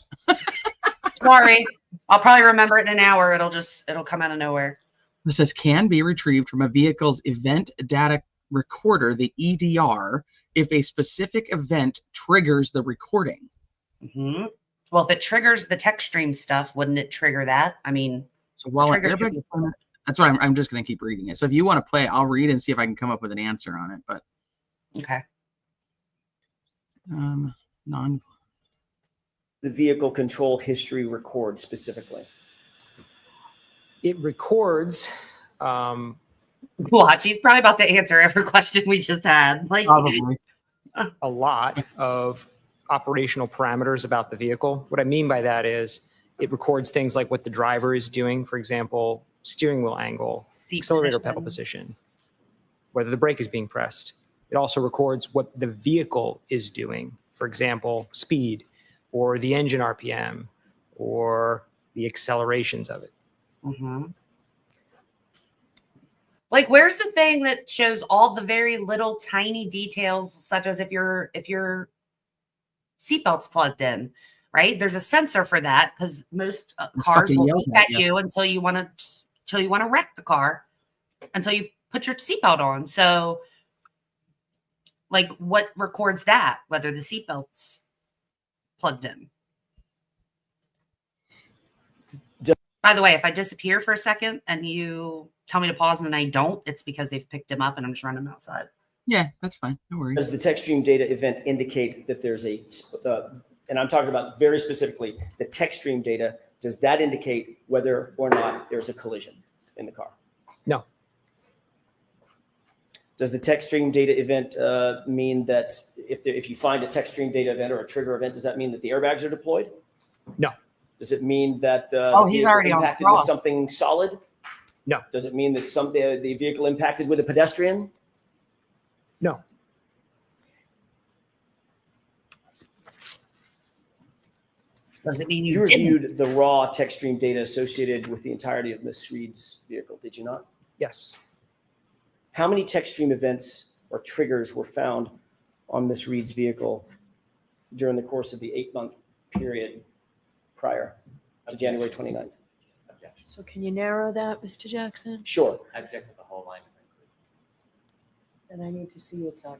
Sorry. I'll probably remember it in an hour. It'll come out of nowhere. It says can be retrieved from a vehicle's event data recorder, the EDR, if a specific event triggers the recording. Mm-hmm. Well, if it triggers the text stream stuff, wouldn't it trigger that? I mean, so while that's why I'm just going to keep reading it. So if you want to play, I'll read and see if I can come up with an answer on it. But okay. The vehicle control history record specifically. It records. Watch, he's probably about to answer every question we just had. Like probably a lot of operational parameters about the vehicle. What I mean by that is it records things like what the driver is doing, for example, steering wheel angle, accelerator pedal position, whether the brake is being pressed. It also records what the vehicle is doing, for example, speed or the engine RPM or the accelerations of it. Mm-hmm. Like, where's the thing that shows all the very little tiny details, such as if your seatbelt's plugged in, right? There's a sensor for that because most cars will beep at you until you want to wreck the car, until you put your seatbelt on. So, like, what records that? Whether the seatbelt's plugged in. By the way, if I disappear for a second and you tell me to pause and I don't, it's because they've picked him up and I'm just running him outside. Yeah, that's fine. No worries. Does the text stream data event indicate that there's and I'm talking about very specifically the text stream data, does that indicate whether or not there's a collision in the car? No. Does the text stream data event mean that if you find a text stream data event or a trigger event, does that mean that the airbags are deployed? No. Does it mean that he's already impacted with something solid? No. Does it mean that the vehicle impacted with a pedestrian? No. Does it mean you reviewed the raw text stream data associated with the entirety of Miss Reed's vehicle, did you not? Yes. How many text stream events or triggers were found on Miss Reed's vehicle during the course of the 8-month period prior to January 29th? So can you narrow that, Mr. Jackson? Sure. I object to the whole line. And I need to see what's up.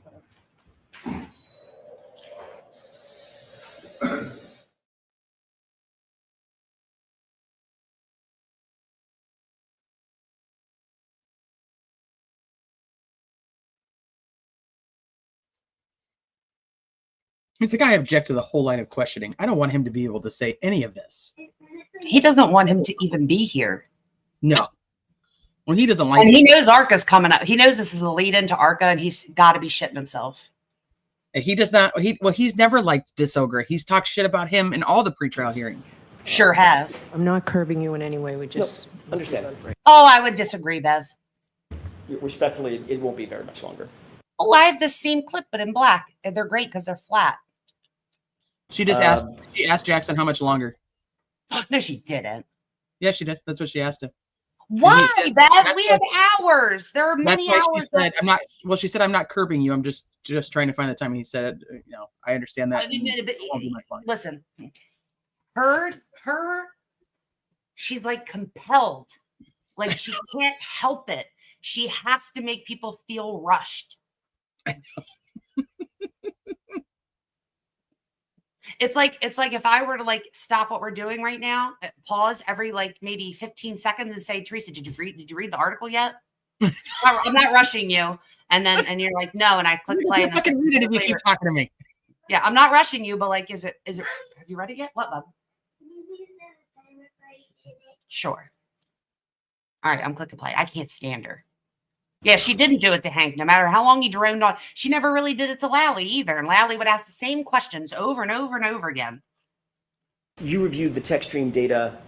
He's like, I object to the whole line of questioning. I don't want him to be able to say any of this. He doesn't want him to even be here. No. Well, he doesn't like And it. he knows Arca's coming up. He knows this is the lead into Arca, and he's got to be shitting himself. He does not. He's never liked Disogre. He's talked shit about him in all the pretrial hearings. Sure has. I'm not curbing you in any way. We just Understand. Oh, I would disagree, Bev. Respectfully, it won't be very much longer. Oh, I have the same clip, but in black. And they're great because they're flat. She just asked. She asked Jackson how much longer. No, she didn't. Yeah, she did. That's what she asked him. Why, said, Bev? We have hours. There are many that's why hours. She said, I'm not. Well, she said, I'm not curbing you. I'm just trying to find the time. And he said, I understand that. Listen, her, she's like compelled. Like she can't help it. She has to make people feel rushed. I know. It's like if I were to like stop what we're doing right now, pause every like maybe 15 seconds and say, Teresa, did you read the article yet? I'm not rushing you. And you're like, no, and I click play. I can read it if you keep talking to me. Yeah, I'm not rushing you, but like, is it have you read it yet? What, love? Sure. All right, I'm clicking play. I can't stand her. Yeah, she didn't do it to Hank. No matter how long he droned on, she never really did it to Lally either. And Lally would ask the same questions over and over and over again. You reviewed the text stream data,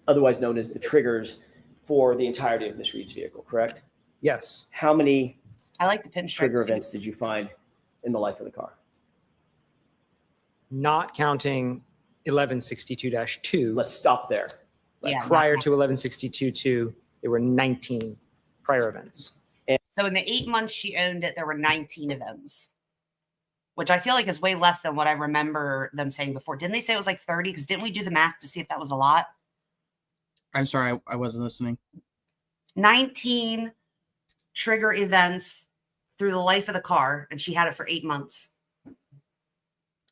otherwise known as the triggers, for the entirety of Miss Reed's vehicle, correct? Yes. How many I like the pinstripe trigger suit. events did you find in the life of the car? Not counting 1162-2. Let's stop there. Yeah, Prior to 1162-2, there were 19 prior events. So in the 8 months she owned it, there were 19 events, which I feel like is way less than what I remember them saying before. Didn't they say it was like 30? Because didn't we do the math to see if that was a lot? I'm sorry, I wasn't listening. 19 trigger events through the life of the car, and she had it for 8 months.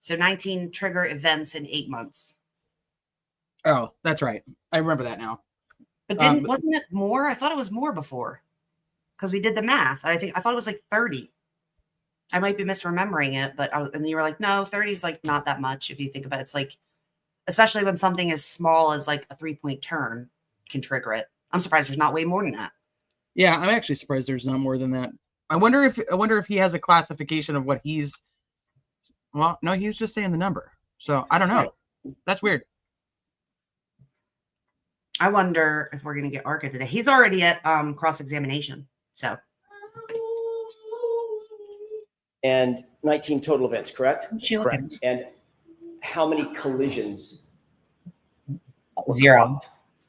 So 19 trigger events in 8 months. Oh, that's right. I remember that now. But wasn't it more? I thought it was more before, because we did the math. I thought it was like 30. I might be misremembering it, but and you were like, no, 30 is like not that much if you think about it. It's like, especially when something as small as like a 3-point turn can trigger it. I'm surprised there's not way more than that. Yeah, I'm actually surprised there's not more than that. I wonder if he has a classification of what he's. Well, no, he was just saying the number. So I don't know. That's weird. I wonder if we're going to get Arca today. He's already at cross-examination. So. And 19 total events, correct? Correct. And how many collisions? 0.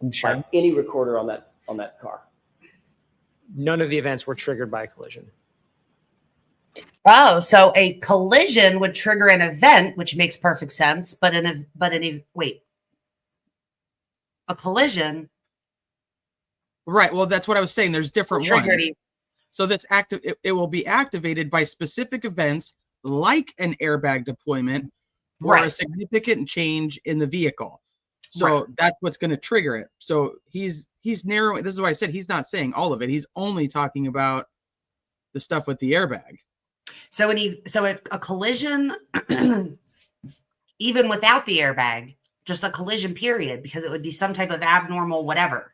I'm sure. By any recorder on that car? None of the events were triggered by a collision. Oh, so a collision would trigger an event, which makes perfect sense. But a collision. Right. Well, that's what I was saying. There's different ones. Triggered. So that's active. It will be activated by specific events like an airbag deployment or a significant change in the vehicle. So that's what's going to trigger it. So he's narrowing. This is why I said he's not saying all of it. He's only talking about the stuff with the airbag. So a collision, even without the airbag, just a collision period, because it would be some type of abnormal whatever.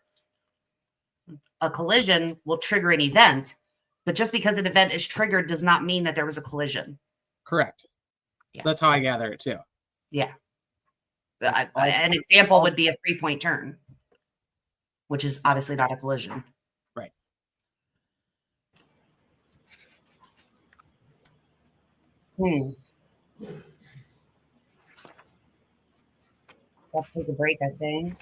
A collision will trigger an event, but just because an event is triggered does not mean that there was a collision. Correct. Yeah. That's how I gather it too. Yeah. An example would be a 3-point turn, which is obviously not a collision. Right. I'll take a break, I think.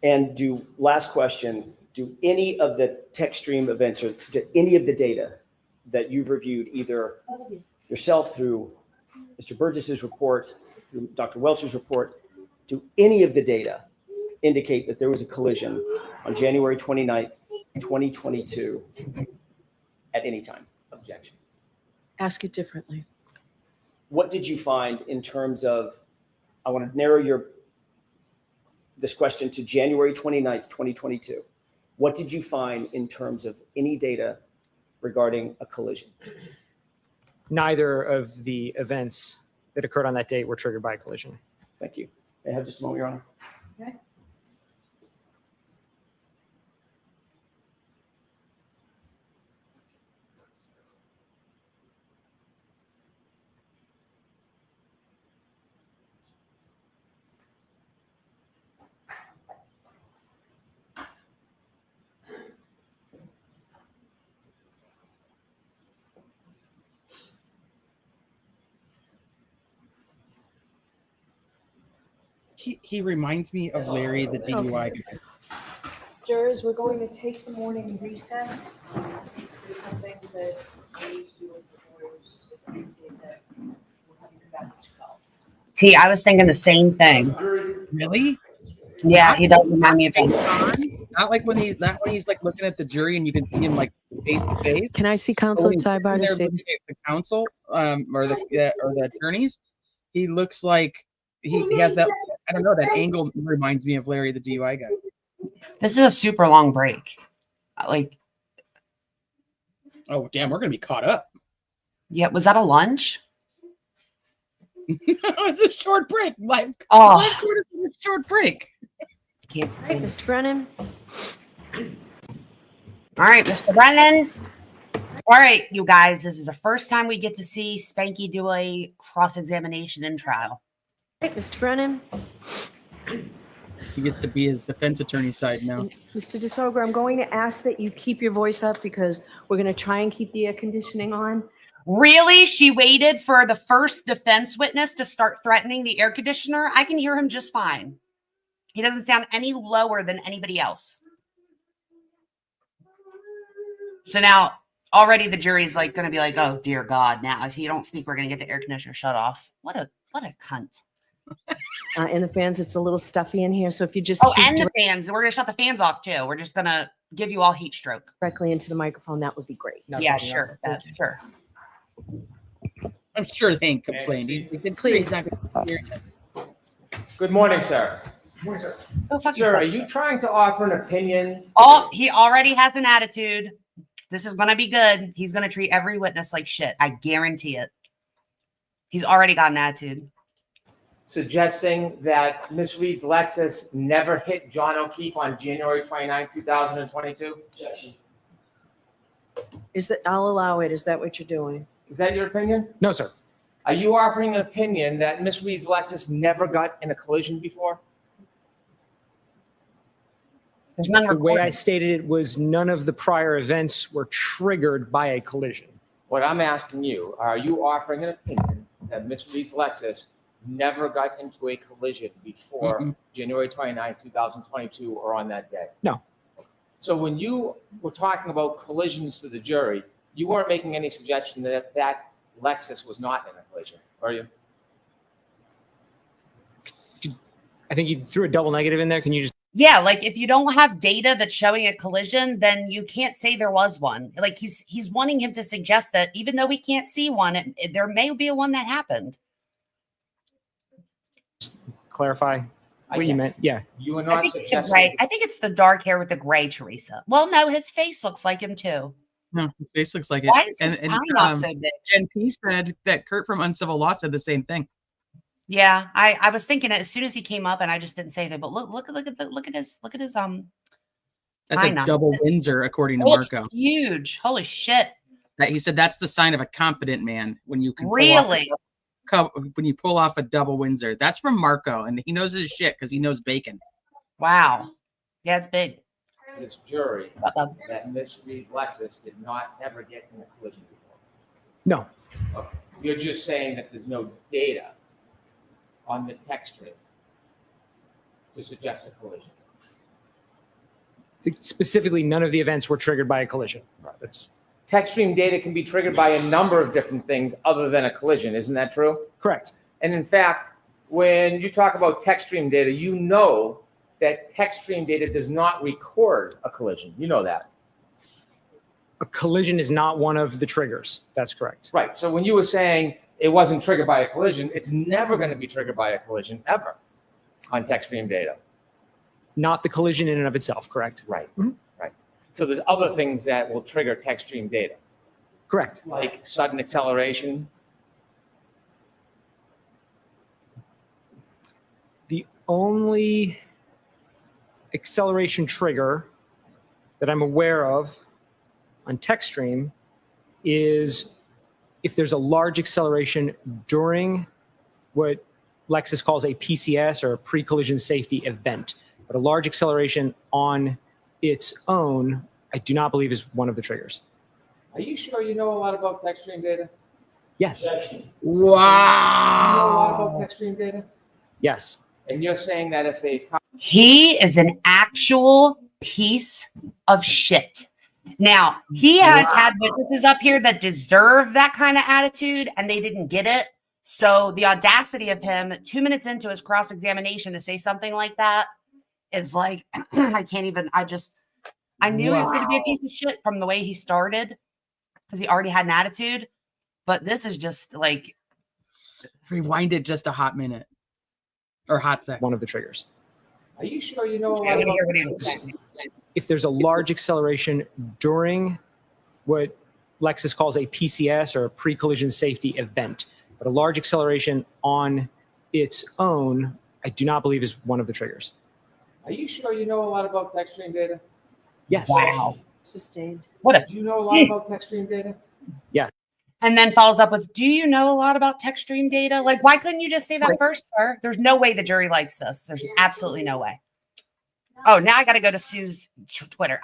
And last question, do any of the text stream events or any of the data that you've reviewed, either yourself through Mr. Burgess's report, through Dr. Welch's report, do any of the data indicate that there was a collision on January 29th, 2022 at any time? Objection. Ask it differently. What did you find in terms of, I want to narrow this question to January 29th, 2022. What did you find in terms of any data regarding a collision? Neither of the events that occurred on that date were triggered by a collision. Thank you. May I have just a moment, Your Honor? Okay. He reminds me of Larry, the DUI guy. Jurors, we're going to take the morning recess. There's some things that I need to do with the lawyers. We'll have you come back at 12. T, I was thinking the same thing. Really? Yeah, he does remind me of him. Not like when he's like looking at the jury and you can see him like face to face. Can I see counsel at sidebar to They're say looking at the counsel or the attorneys. He looks like he has that, I don't know, that angle reminds me of Larry, the DUI guy. This is a super long break. Like, oh damn, we're gonna be caught up. Yeah, was that a lunch? It's a short break. Live court is a short break. Can't All right, Mr. Brennan. All right, Mr. Brennan. All right, you guys, this is the first time we get to see Spanky do a cross-examination in trial. All right, Mr. Brennan. He gets to be his defense attorney's side now. Mr. DeSogra, I'm going to ask that you keep your voice up because we're going to try and keep the air conditioning on. Really? She waited for the first defense witness to start threatening the air conditioner? I can hear him just fine. He doesn't sound any lower than anybody else. So now already the jury's like going to be like, oh, dear God. Now, if you don't speak, we're going to get the air conditioner shut off. What a cunt. And the fans, it's a little stuffy in here. So if you just and the fans, we're going to shut the fans off too. We're just going to give you all heat stroke. Directly into the microphone, that would be great. Yeah, sure. Sure. I'm sure they ain't complained. Please. Good morning, sir. Go fuck Sir, yourself. are you trying to offer an opinion? Oh, he already has an attitude. This is going to be good. He's going to treat every witness like shit. I guarantee it. He's already got an attitude. Suggesting that Miss Reed's Lexus never hit John O'Keefe on January 29, 2022? Objection. I'll allow it. Is that what you're doing? Is that your opinion? No, sir. Are you offering an opinion that Miss Reed's Lexus never got in a collision before? There's none The way I recorded. stated it was none of the prior events were triggered by a collision. What I'm asking you, are you offering an opinion that Miss Reed's Lexus never got into a collision before January 29, 2022 or on that day? No. So when you were talking about collisions to the jury, you weren't making any suggestion that that Lexus was not in a collision, are you? I think you threw a double negative in there. Can you just? Yeah, like if you don't have data that's showing a collision, then you can't say there was one. Like he's wanting him to suggest that even though we can't see one, there may be a one that happened. Clarify what you meant. Yeah. You are I not think it's the suggesting. gray. I think it's the dark hair with the gray, Teresa. Well, no, his face looks like him too. No, his face looks like it. Why is his eye not so big? Jen P said that Kurt from Uncivil Law said the same thing. Yeah, I was thinking it as soon as he came up, and I just didn't say that. But look at his That's eye a knot. double Windsor, according to It's Marco. huge. Holy shit! That he said that's the sign of a confident man when you can Really? when you pull off a double Windsor. That's from Marco, and he knows his shit because he knows bacon. Wow. Yeah, it's big. This jury that Miss Reed's Lexus did not ever get in a collision before. No. Okay. You're just saying that there's no data on the text string to suggest a collision. Specifically, none of the events were triggered by a collision. That's Text stream data can be triggered by a number of different things other than a collision. Isn't that true? correct. And in fact, when you talk about text stream data, you know that text stream data does not record a collision. You know that. A collision is not one of the triggers. That's correct. Right. So when you were saying it wasn't triggered by a collision, it's never going to be triggered by a collision ever on text stream data. Not the collision in and of itself, correct? Right. Mhm. Right. So there's other things that will trigger text stream data, Correct. like sudden acceleration. The only acceleration trigger that I'm aware of on text stream is if there's a large acceleration during what Lexis calls a PCS or a pre-collision safety event. But a large acceleration on its own, I do not believe is one of the triggers. Are you sure you know a lot about text stream data? Yes. You know a lot about Wow. text stream data? Yes. And you're saying that if a He is an actual piece of shit. Now, he has had witnesses up here that deserve that kind of attitude, and they didn't get it. So the audacity of him 2 minutes into his cross-examination to say something like that is like, I can't even, I knew he was going to be a piece of shit from the way he started because he already had an attitude. But this is just like, Rewind it just a hot minute or hot second. One of the triggers. Are you sure you know a I lot didn't about hear what he was saying. If there's a large acceleration during what Lexis calls a PCS or a pre-collision safety event, but a large acceleration on its own, I do not believe is one of the triggers. Are you sure you know a lot about text stream data? Yes. Wow. Sustained. What a Do you know a lot about text stream data? And then follows up with, do you know a lot about text stream data? Like, why couldn't you just say that first, sir? There's no way the jury likes this. There's absolutely no way. Oh, now I got to go to Sue's Twitter.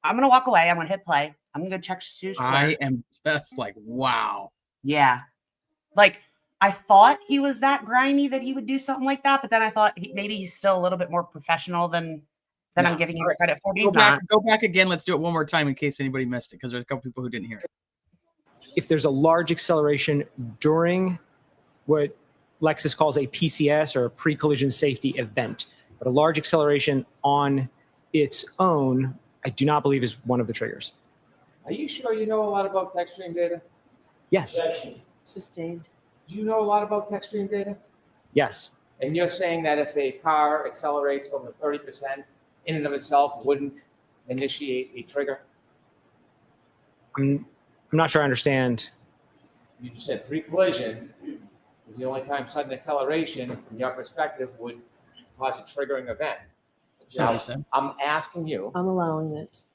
I'm going to walk away. I'm going to hit play. I'm going to go check Sue's Twitter. I am just like, wow. Yeah. Like, I thought he was that grimy that he would do something like that, but then I thought maybe he's still a little bit more professional than Yeah. I'm giving him credit for, but Go he's not. go back again. Let's do it one more time in case anybody missed it, because there's a couple people who didn't hear it. If there's a large acceleration during what Lexis calls a PCS or a pre-collision safety event, but a large acceleration on its own, I do not believe is one of the triggers. Are you sure you know a lot about text stream data? Yes. Sustained. Do you know a lot about text stream data? Yes. And you're saying that if a car accelerates over 30%, in and of itself wouldn't initiate a trigger? I'm not sure I understand. You just said pre-collision is the only time sudden acceleration, from your perspective, would cause a triggering event. That's what I said. I'm asking you, I'm allowing this.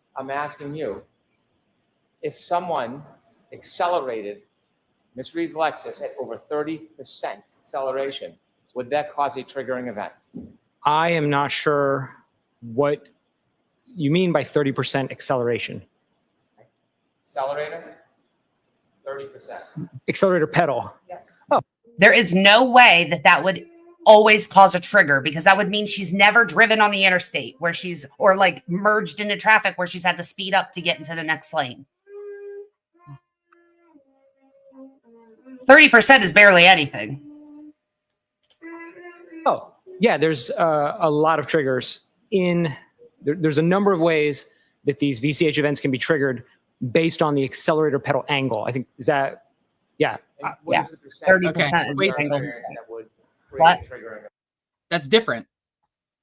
if someone accelerated Ms. Reed's Lexus at over 30% acceleration, would that cause a triggering event? I am not sure what you mean by 30% acceleration. Accelerator, 30%. Accelerator pedal. Yes. There is no way that would always cause a trigger, because that would mean she's never driven on the interstate where or like merged into traffic where she's had to speed up to get into the next lane. 30% is barely anything. Oh, yeah, there's a lot of triggers there's a number of ways that these VCH events can be triggered based on the accelerator pedal angle. I think, is that, yeah. And what Yeah. is the percentage 30% of is the car angle. experience that would create What? a triggering event? That's different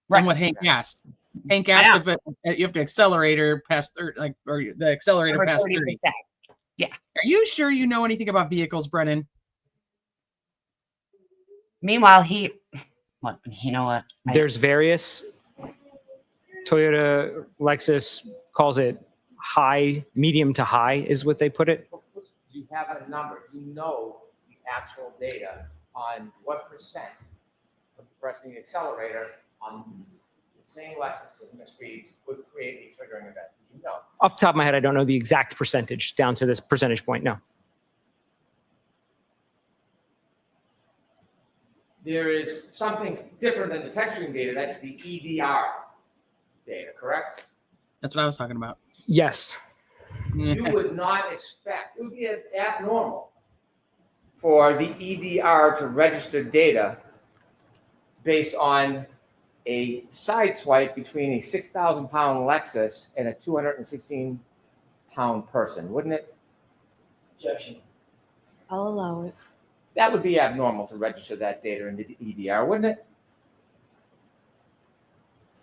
Right. than what Hank asked. Hank asked if you have to accelerator past or the accelerator Over past 30%. 30. Are you sure you know anything about vehicles, Brennan? Meanwhile, you know what? There's various, Toyota, Lexus calls it high, medium to high is what they put it. Do you have a number? Do you know the actual data on what percent of pressing the accelerator on the same Lexus as Ms. Reed's would create a triggering event? Do you know? Off the top of my head, I don't know the exact percentage down to this percentage point, no. There is something different than the text stream data. That's the EDR data, correct? That's what I was talking about. Yes. You would not expect, it would be abnormal for the EDR to register data based on a side swipe between a 6,000-pound Lexus and a 216 pound person, wouldn't it? Objection. I'll allow it. That would be abnormal to register that data in the EDR, wouldn't it?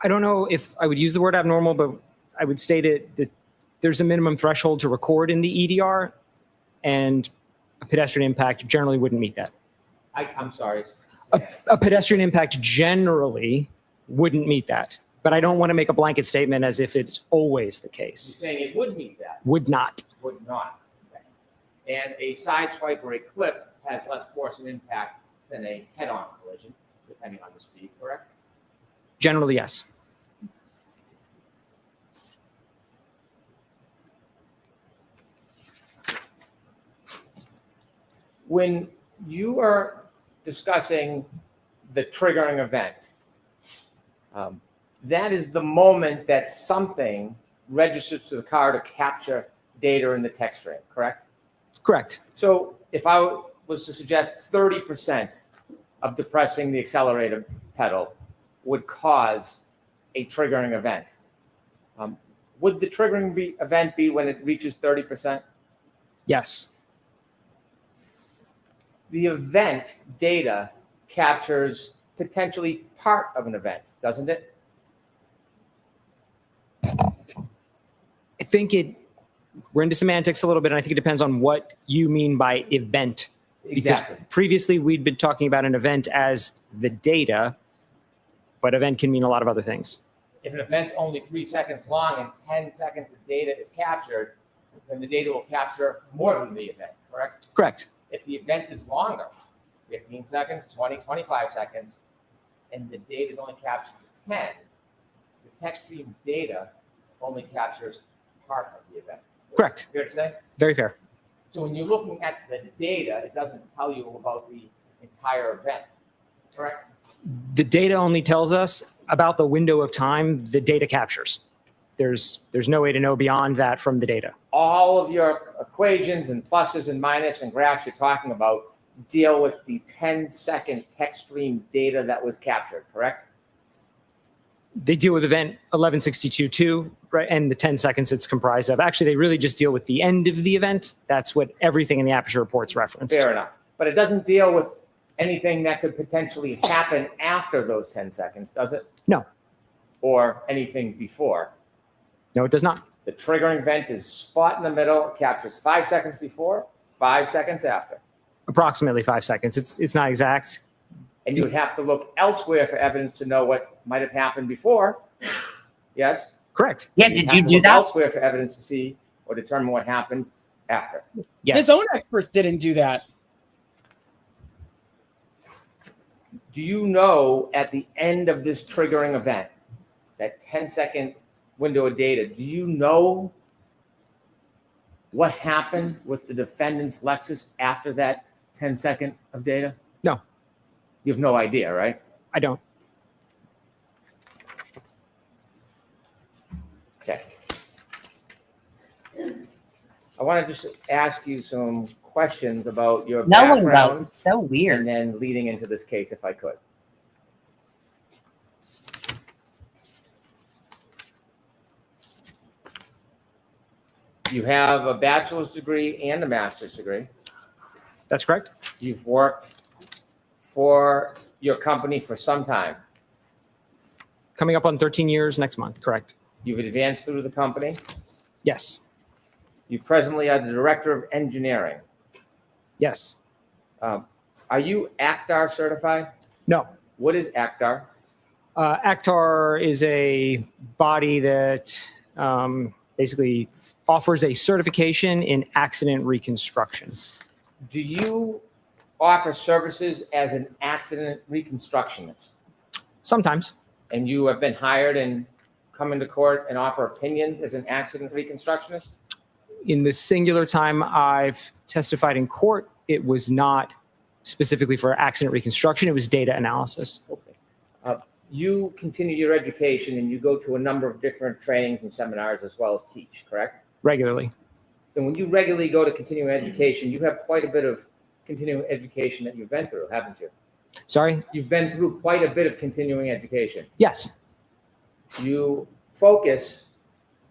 I don't know if I would use the word abnormal, but I would state it that there's a minimum threshold to record in the EDR, and a pedestrian impact generally wouldn't meet that. I'm sorry. A pedestrian impact generally wouldn't meet that, but I don't want to make a blanket statement as if it's always the You're case. saying it would meet that? Would not. Would not. Okay. And a side swipe or a clip has less force and impact than a head-on collision, depending on the speed, correct? Generally, yes. When you are discussing the triggering event, that is the moment that something registers to the car to capture data in the text stream, correct? Correct. So if I was to suggest 30% of depressing the accelerator pedal would cause a triggering event, would the triggering event be when it reaches 30%? Yes. The event data captures potentially part of an event, doesn't it? I think we're into semantics a little bit, and I think it depends on what you mean by event. Exactly. Because previously we'd been talking about an event as the data, but event can mean a lot of other things. If an event's only 3 seconds long and 10 seconds of data is captured, then the data will capture more than the event, correct? Correct. If the event is longer, 15 seconds, 20, 25 seconds, and the data is only captured for 10, the text stream data only captures part of the event. Correct. Fair to say? Very fair. So when you're looking at the data, it doesn't tell you about the entire event, correct? The data only tells us about the window of time the data captures. There's no way to know beyond that from the data. All of your equations and pluses and minuses and graphs you're talking about deal with the 10-second text stream data that was captured, correct? They deal with event 1162.2, right, and the 10 seconds it's comprised of. Actually, they really just deal with the end of the event. That's what everything in the Aperture reports referenced. Fair enough. But it doesn't deal with anything that could potentially happen after those 10 seconds, does it? No. Or anything before? No, it does not. The triggering event is spot in the middle. It captures 5 seconds before, 5 seconds after. Approximately 5 seconds. It's not exact. And you would have to look elsewhere for evidence to know what might have happened before. Yes? Correct. Yeah, You'd did have you to do look that? elsewhere for evidence to see or determine what happened after. Yes. His own experts didn't do that. Do you know at the end of this triggering event, that 10-second window of data, do you know what happened with the defendant's Lexus after that 10-second of data? No. You have no idea, right? I don't. Okay. I want to just ask you some questions about your No one background does. It's so and weird. then leading into this case, if I could. You have a bachelor's degree and a master's degree. That's correct. You've worked for your company for some time. Coming up on 13 years next month. Correct. You've advanced through the company. Yes. You presently are the director of engineering. Yes. Are you ACTAR certified? No. What is ACTAR? ACTAR is a body that basically offers a certification in accident reconstruction. Do you offer services as an accident reconstructionist? Sometimes. And you have been hired and come into court and offer opinions as an accident reconstructionist? In the singular time I've testified in court, it was not specifically for accident reconstruction. It was data analysis. Okay. You continue your education and you go to a number of different trainings and seminars as well as teach, correct? Regularly. And when you regularly go to continuing education, you have quite a bit of continuing education that you've been through, haven't you? Sorry? You've been through quite a bit of continuing education. Yes. You focus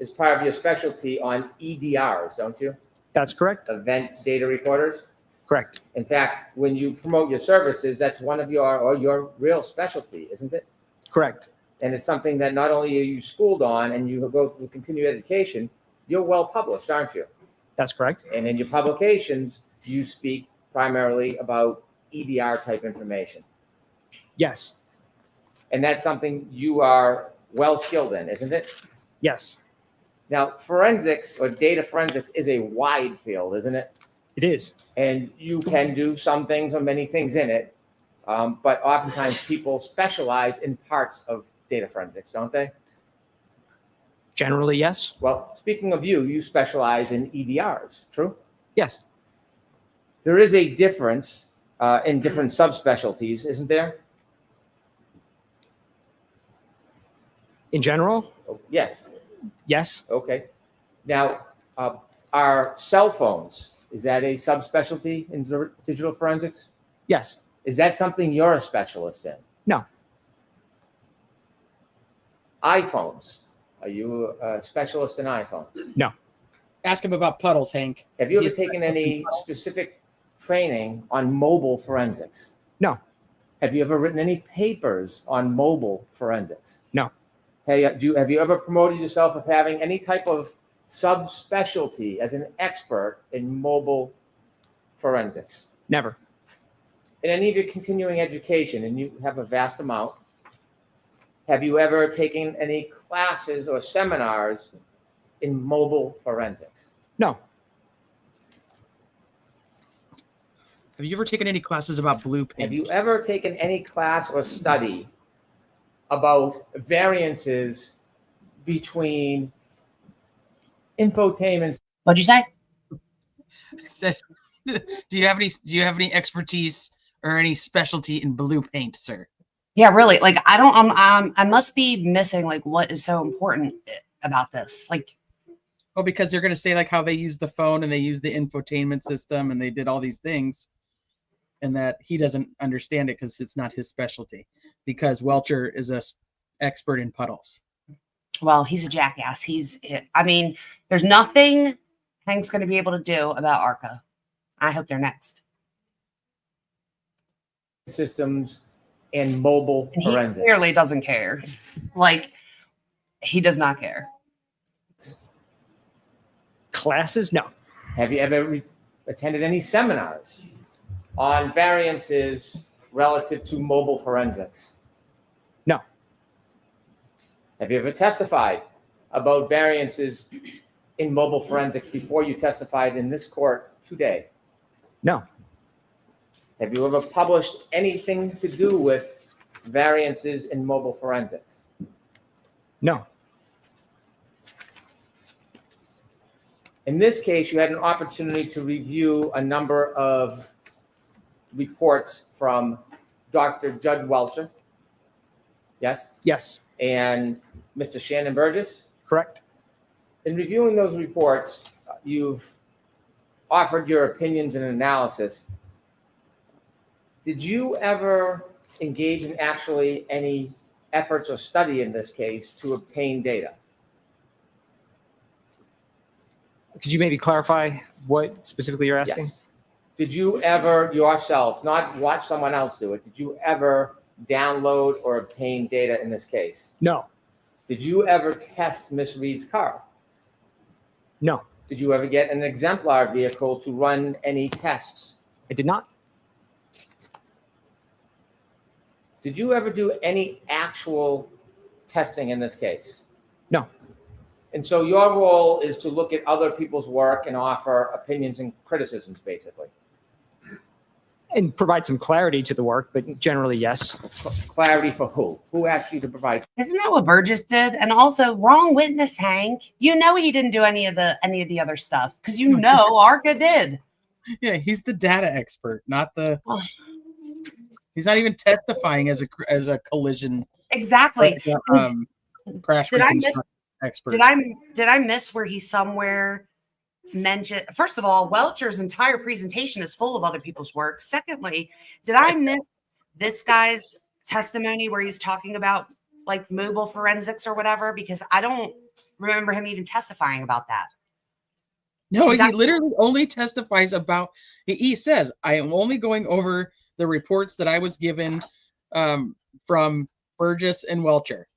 is part of your specialty on EDRs, don't you? That's correct. Event data recorders. Correct. In fact, when you promote your services, that's one of your real specialty, isn't it? Correct. And it's something that not only are you schooled on and you go through continued education, you're well published, aren't you? That's correct. And in your publications, you speak primarily about EDR type information. Yes. And that's something you are well skilled in, isn't it? Yes. Now, forensics or data forensics is a wide field, isn't it? It is. And you can do some things or many things in it. But oftentimes people specialize in parts of data forensics, don't they? Generally, yes. Well, speaking of you, you specialize in EDRs, true? Yes. There is a difference in different subspecialties, isn't there? In general, Oh, yes. yes. Okay. Now, are cell phones, is that a subspecialty in digital forensics? Yes. Is that something you're a specialist in? No. iPhones, are you a specialist in iPhones? No. Ask him about puddles, Hank. Have you ever Is he a taken any specific training on mobile forensics? No. Have you ever written any papers on mobile forensics? No. Hey, have you ever promoted yourself of having any type of subspecialty as an expert in mobile forensics? Never. In any of your continuing education, and you have a vast amount, have you ever taken any classes or seminars in mobile forensics? No. Have you ever taken any classes about blue paint? Have you ever taken any class or study about variances between infotainment? What'd you say? I said, do you have any expertise or any specialty in blue paint, sir? Yeah, really. Like, I don't. I must be missing like what is so important about this. Like, Well, because they're going to say like how they use the phone and they use the infotainment system and they did all these things, and that he doesn't understand it because it's not his specialty. Because Welcher is a expert in puddles. well, he's a jackass. I mean, there's nothing Hank's going to be able to do about ARCA. I hope they're next. Systems and mobile And he forensics. clearly doesn't care. Like, he does not care. Classes? No. Have you ever attended any seminars on variances relative to mobile forensics? No. Have you ever testified about variances in mobile forensics before you testified in this court today? No. Have you ever published anything to do with variances in mobile forensics? No. In this case, you had an opportunity to review a number of reports from Dr. Judd Welcher. Yes? Yes. And Mr. Shannon Burgess. Correct. In reviewing those reports, you've offered your opinions and analysis. Did you ever engage in actually any efforts or study in this case to obtain data? Could you maybe clarify what specifically you're asking? Yes. Did you ever yourself, not watch someone else do it, did you ever download or obtain data in this case? No. Did you ever test Miss Reed's car? No. Did you ever get an exemplar vehicle to run any tests? I did not. Did you ever do any actual testing in this case? No. And so your role is to look at other people's work and offer opinions and criticisms, basically. And provide some clarity to the work, but generally, yes. Clarity for who? Who asked you to provide? Isn't that what Burgess did? And also, wrong witness, Hank. You know he didn't do any of the other stuff because you know ARCA did. Yeah, he's the data expert, not the. He's not even testifying as a collision. Exactly. Crash Did I miss? expert. Did I miss where he somewhere mentioned? First of all, Welcher's entire presentation is full of other people's work. Secondly, did I miss this guy's testimony where he's talking about like mobile forensics or whatever? Because I don't remember him even testifying about that. No, Is that- he literally only testifies about, he says, I am only going over the reports that I was given from Burgess and Welcher.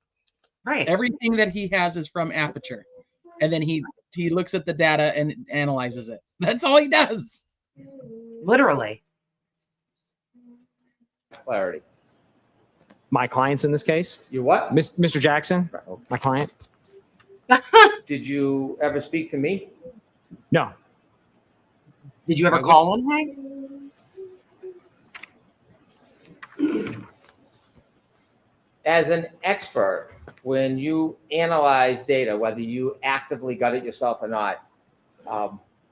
Right. Everything that he has is from Aperture. And then he looks at the data and analyzes it. That's all he does. Literally. Clarity. My clients in this case, You what? Mr. Jackson, my client. Did you ever speak to me? No, Did you ever I would- call him, Hank? As an expert, when you analyze data, whether you actively got it yourself or not,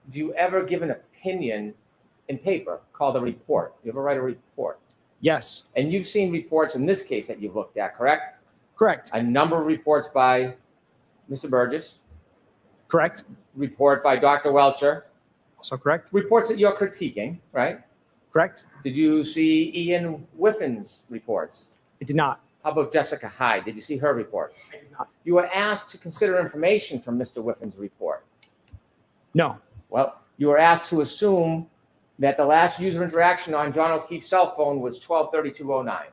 do you ever give an opinion in paper called a report? You ever write a report? yes, And you've seen reports in this case that you've looked at, correct? correct, A number of reports by Mr. Burgess, correct, report by Dr. Welcher, also correct, reports that you're critiquing, right? correct. Did you see Ian Whiffin's reports? It did not. How about Jessica Hyde? Did you see her reports? You were asked to consider information from Mr. Whiffin's report. No, Well, you were asked to assume that the last user interaction on John O'Keefe's cell phone was 12/32/09.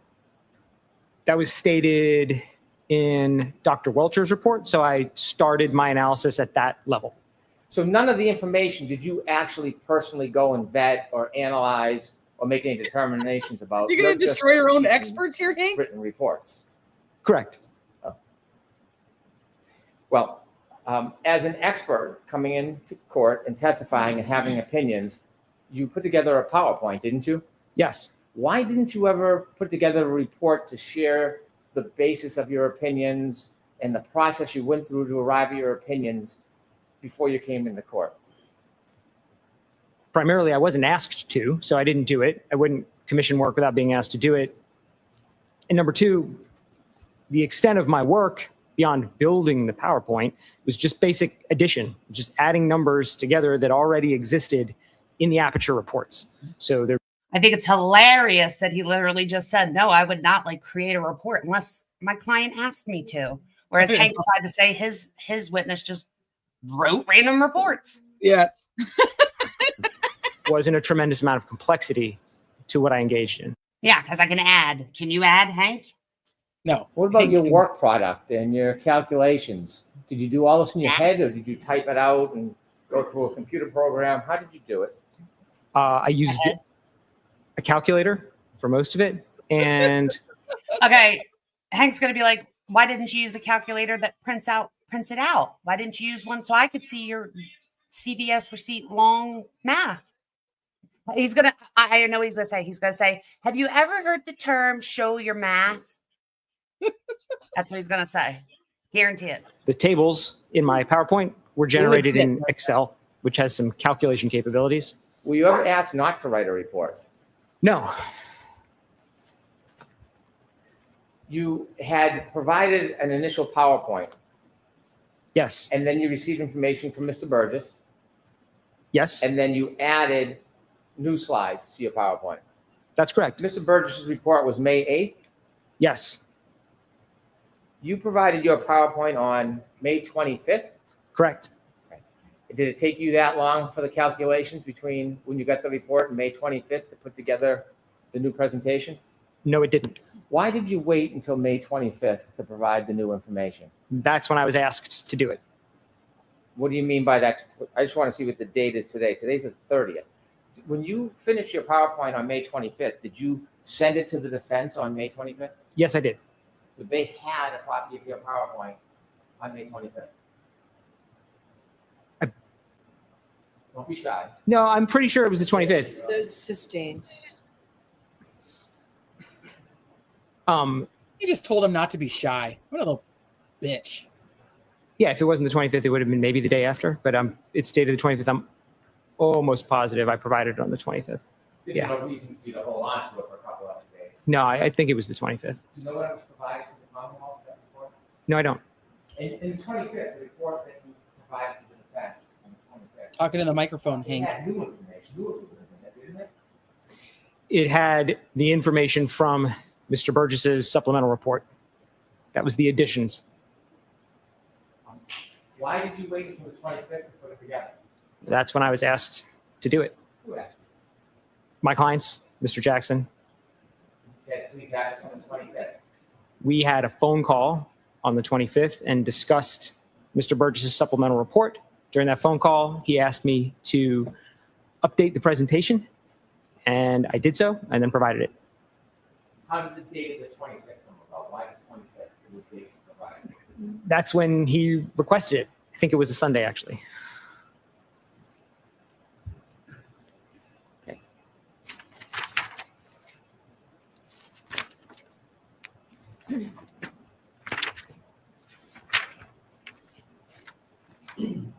that was stated in Dr. Welcher's report, so I started my analysis at that level. So none of the information did you actually personally go and vet or analyze or make any determinations about? You're going to just destroy your own critiquing experts here, Hank? Written reports. Correct. Well, as an expert coming into court and testifying and having opinions, you put together a PowerPoint, didn't you? Yes. Why didn't you ever put together a report to share the basis of your opinions and the process you went through to arrive at your opinions before you came into court? Primarily, I wasn't asked to, so I didn't do it. I wouldn't commission work without being asked to do it. And number two, the extent of my work beyond building the PowerPoint was just basic addition, just adding numbers together that already existed in the Aperture reports. So there. I think it's hilarious that he literally just said, no, I would not like create a report unless my client asked me to. Whereas Hank tried to say his witness just wrote random reports. Yes. wasn't a tremendous amount of complexity to what I engaged in. Yeah, because I can add. Can you add, Hank? No. What about Hank your can- work product and your calculations? Did you do all this in your head, or did you type it out and go through a computer program? How did you do it? I used a calculator for most of it. And Okay, Hank's going to be like, why didn't you use a calculator that prints it out? Why didn't you use one so I could see your CVS receipt long math? He's going to, I know he's going to say, have you ever heard the term show your math? That's what he's going to say. Guarantee it. the tables in my PowerPoint were generated in Excel, which has some calculation capabilities. Were you ever asked not to write a report? No, You had provided an initial PowerPoint, yes, and then you received information from Mr. Burgess, yes, and then you added new slides to your PowerPoint. that's correct. Mr. Burgess's report was May 8th. Yes, You provided your PowerPoint on May 25th. correct. Did it take you that long for the calculations between when you got the report and May 25th to put together the new presentation? No, it didn't. Why did you wait until May 25th to provide the new information? That's when I was asked to do it. What do you mean by that? I just want to see what the date is today. Today's the 30th. When you finished your PowerPoint on May 25th, did you send it to the defense on May 25th? Yes, I did. They had a copy of your PowerPoint on May 25th. Don't be shy. No, I'm pretty sure it was the 25th. So it's sustained. He just told him not to be shy. What a little bitch. Yeah, if it wasn't the 25th, it would have been maybe the day after, but it's dated the 25th. I'm almost positive I provided it on the 25th. Yeah. No reason for you to hold on to it for a couple of days. No, I think it was the 25th. Do you know what was provided to the Commonwealth that report? No, I don't. In the 25th, the report that you provided to the defense on the 25th. Talking to the microphone, It Hank. had new information, didn't it? It had the information from Mr. Burgess's supplemental report. That was the additions. Why did you wait until the 25th to put it together? That's when I was asked to do it. Who asked you? My clients, Mr. Jackson, He said, please have this on the 25th. we had a phone call on the 25th and discussed Mr. Burgess's supplemental report. During that phone call, he asked me to update the presentation, and I did so and then provided it. How did the date of the 25th come about? Why the 25th was the date provided? That's when he requested it. I think it was a Sunday, actually. Okay.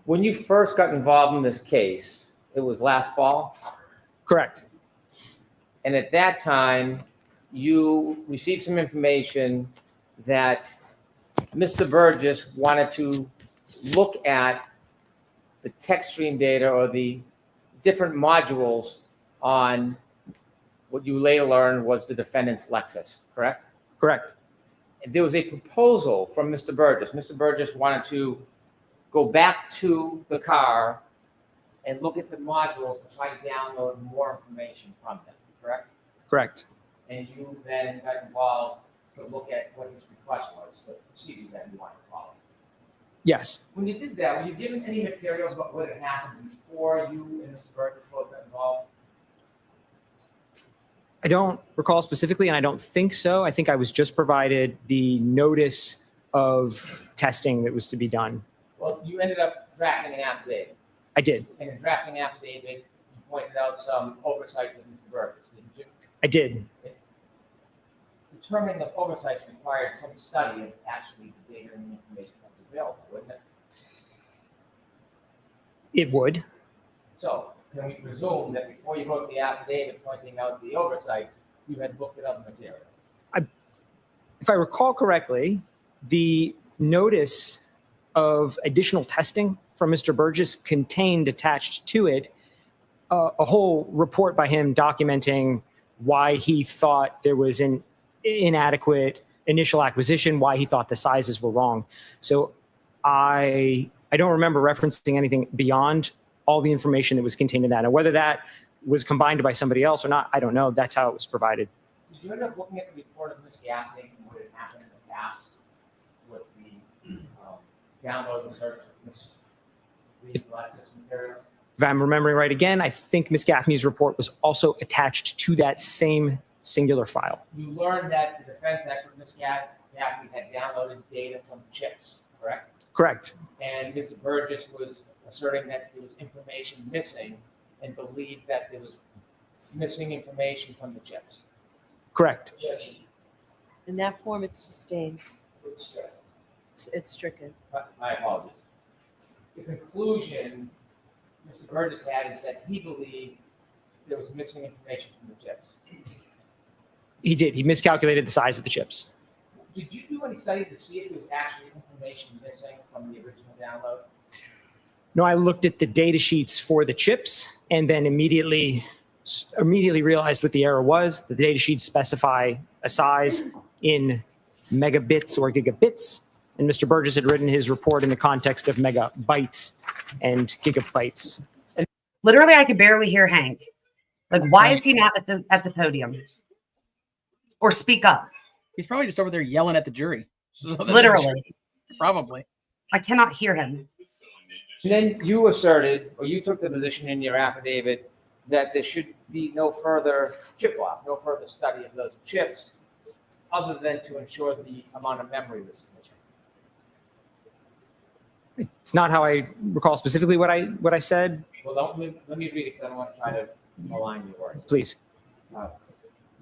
When you first got involved in this case, it was last fall, Correct. and at that time, you received some information that Mr. Burgess wanted to look at the text stream data or the different modules on what you later learned was the defendant's Lexus, correct? Correct. There was a proposal from Mr. Burgess. Mr. Burgess wanted to go back to the car and look at the modules to try to download more information from them, correct? Correct. And you then got involved to look at what his request was, the procedure that you wanted to follow. Yes. When you did that, were you given any materials about what had happened before you and Mr. Burgess both got involved? I don't recall specifically, and I don't think so. I think I was just provided the notice of testing that was to be done. Well, you ended up drafting an affidavit. I did. And in drafting an affidavit, you pointed out some oversights of Mr. Burgess, didn't you? I did. Determining the oversights required some study of actually the data and the information that was available, wouldn't it? It would. So can we presume that before you wrote the affidavit pointing out the oversights, you had looked at other materials? If I recall correctly, the notice of additional testing from Mr. Burgess contained attached to it a whole report by him documenting why he thought there was an inadequate initial acquisition, why he thought the sizes were wrong. So I don't remember referencing anything beyond all the information that was contained in that. And whether that was combined by somebody else or not, I don't know. That's how it was provided. Did you end up looking at the report of Ms. Gaffney and what had happened in the past with the download and search of Ms. Lee's Lexus materials? If I'm remembering right again, I think Ms. Gaffney's report was also attached to that same singular file. You learned that the defense expert, Ms. Gaffney, had downloaded data from chips, correct? Correct. And Mr. Burgess was asserting that there was information missing and believed that there was missing information from the chips. Correct. In that form, it's sustained. It's It's stricken. My apologies. The conclusion Mr. Burgess had is that he believed there was missing information from the chips. He did. He miscalculated the size of the chips. Did you do any study to see if there was actually information missing from the original download? No, I looked at the data sheets for the chips and then immediately realized what the error was. The data sheets specify a size in megabits or gigabits. And Mr. Burgess had written his report in the context of megabytes and gigabytes. Literally, I could barely hear Hank. Like, why is he not at the podium? Or speak up? He's probably just over there yelling at the jury. Literally. Probably. I cannot hear him. And then you asserted, or you took the position in your affidavit, that there should be no further chip off, no further study of those chips, other than to ensure the amount of memory was sufficient. It's not how I recall specifically what I said. Well, let me read it because I don't want to try to malign your words. Please.